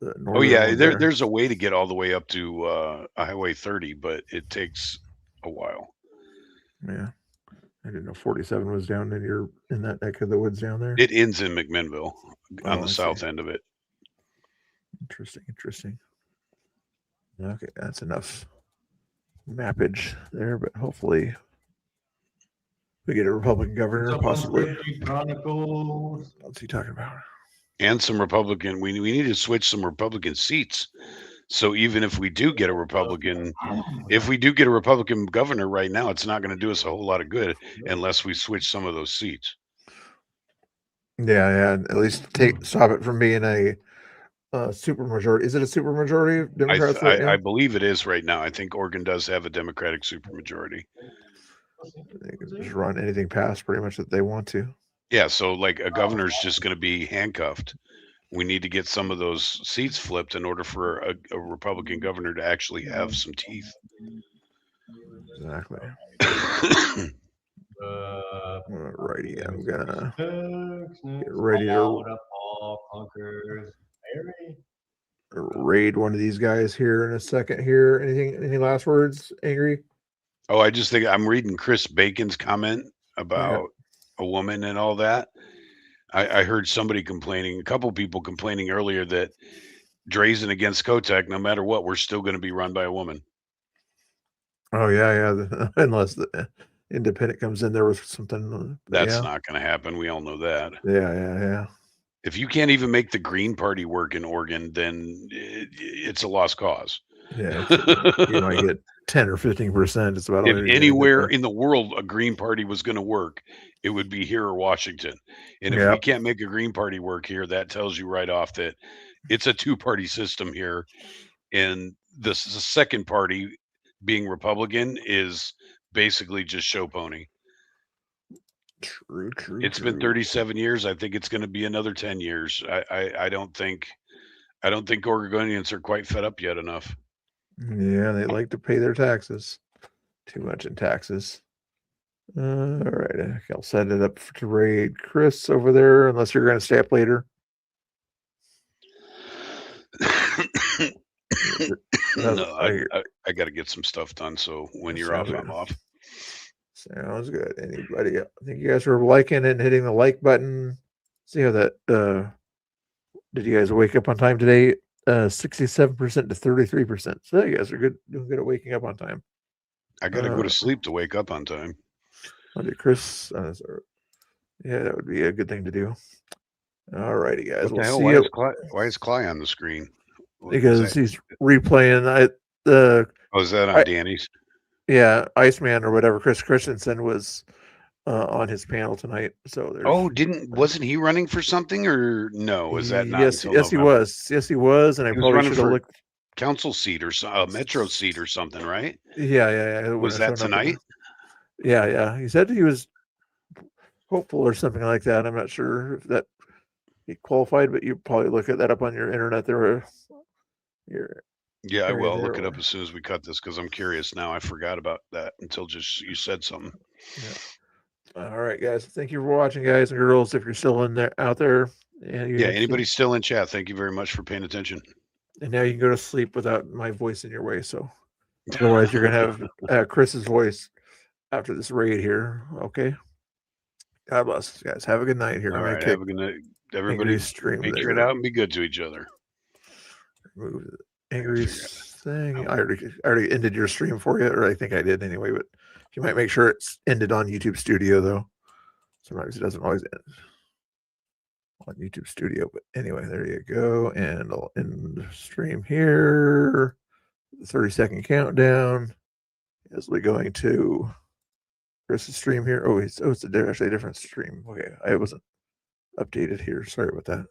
northern Oh yeah, one there. there's a way to get all the way up to Highway 30, but it takes a while. Yeah, I didn't know 47 was down in that neck of the woods down there. It ends in McMinnville on the I south see. end of it. Interesting. Okay, that's enough mappage there, but hopefully we get a Republican governor, possibly. Chronicles. What's he talking about? And some Republican. We need to switch some Republican seats. So even if we do get a Republican governor right now, it's not going to do us a whole lot of good unless we switch some of those seats. Yeah. At least stop it from being a supermajority. Is it a supermajority of Democrats right now? I believe it is right now. I think Oregon does have a Democratic supermajority. They can just run anything past pretty much that they want to. Yeah, so like a governor's just going to be handcuffed. We need to get some of those seats flipped in order for a Republican governor to actually have some teeth. Exactly. Alrighty, I'm gonna get ready to raid one of these guys here in a second. Here, any last words, Angry? Oh, I just think I'm reading Chris Bacon's comment about a woman and all that. I heard somebody complaining, a couple people complaining earlier that Drazen against Kotek, no matter what, we're still going to be run by a woman. Oh yeah. Unless the independent comes in there with something. That's not going to happen. We all know that. Yeah. If you can't even make the Green Party work in Oregon, then it's a lost cause. Yeah, you might get 10 or 15%. It's about if anywhere in the world a Green Party was going to work, it would be here or Washington. And if we can't make a Green Party work here, that tells you right off that it's a two-party system here. And the second party, being Republican, is basically just show pony. True. It's been 37 years. I think it's going to be another 10 years. I don't think Oregonians are quite fed up yet enough. Yeah, they like to pay their taxes. Too much in taxes. All right, I'll set it up to raid Chris over there, unless you're going to stay up later. No, I got to get some stuff done. So when you're off, I'm off. Sounds good. Anybody? I think you guys were liking and hitting the like button. See how that? Did you guys wake up on time today? 67% to 33%. So you guys are doing good at waking up on time. I got to go to sleep to wake up on time. Did Chris? Yeah, that would be a good thing to do. All righty, guys. What the hell? Why is Cly on the screen? Because he's replaying is that on Danny's? Yeah, Iceman or whatever. Chris Christensen was on his panel tonight. So wasn't he running for something or no? Was that not? Yes, he was. Yes, he was. And I probably should have looked. Council seat or a metro seat or something, right? Yeah. Was that tonight? Yeah. He said he was hopeful or something like that. I'm not sure if that he qualified, but you probably look at that up on your internet there. Yeah, I will look it up as soon as we cut this because I'm curious now. I forgot about that until just you said something. Yeah. All right, guys. Thank you for watching, guys and girls. If you're still out there, anybody still in chat, thank you very much for paying attention. And now you can go to sleep without my voice in your way. So otherwise, you're gonna have Chris's voice after this raid here. Okay. God bless you guys. Have a good night here. All right, have a good night. Everybody patriot out and be good to each other. Move Angry's thing. I already ended your stream for you, or I think I did anyway, but you might make sure it's ended on YouTube Studio though. Sometimes it doesn't always end on YouTube Studio, but anyway, there you go. And I'll end the stream here. The 30-second countdown as we're going to Chris's stream here. Oh, it's actually a different stream. Okay, I wasn't updated here. Sorry about that.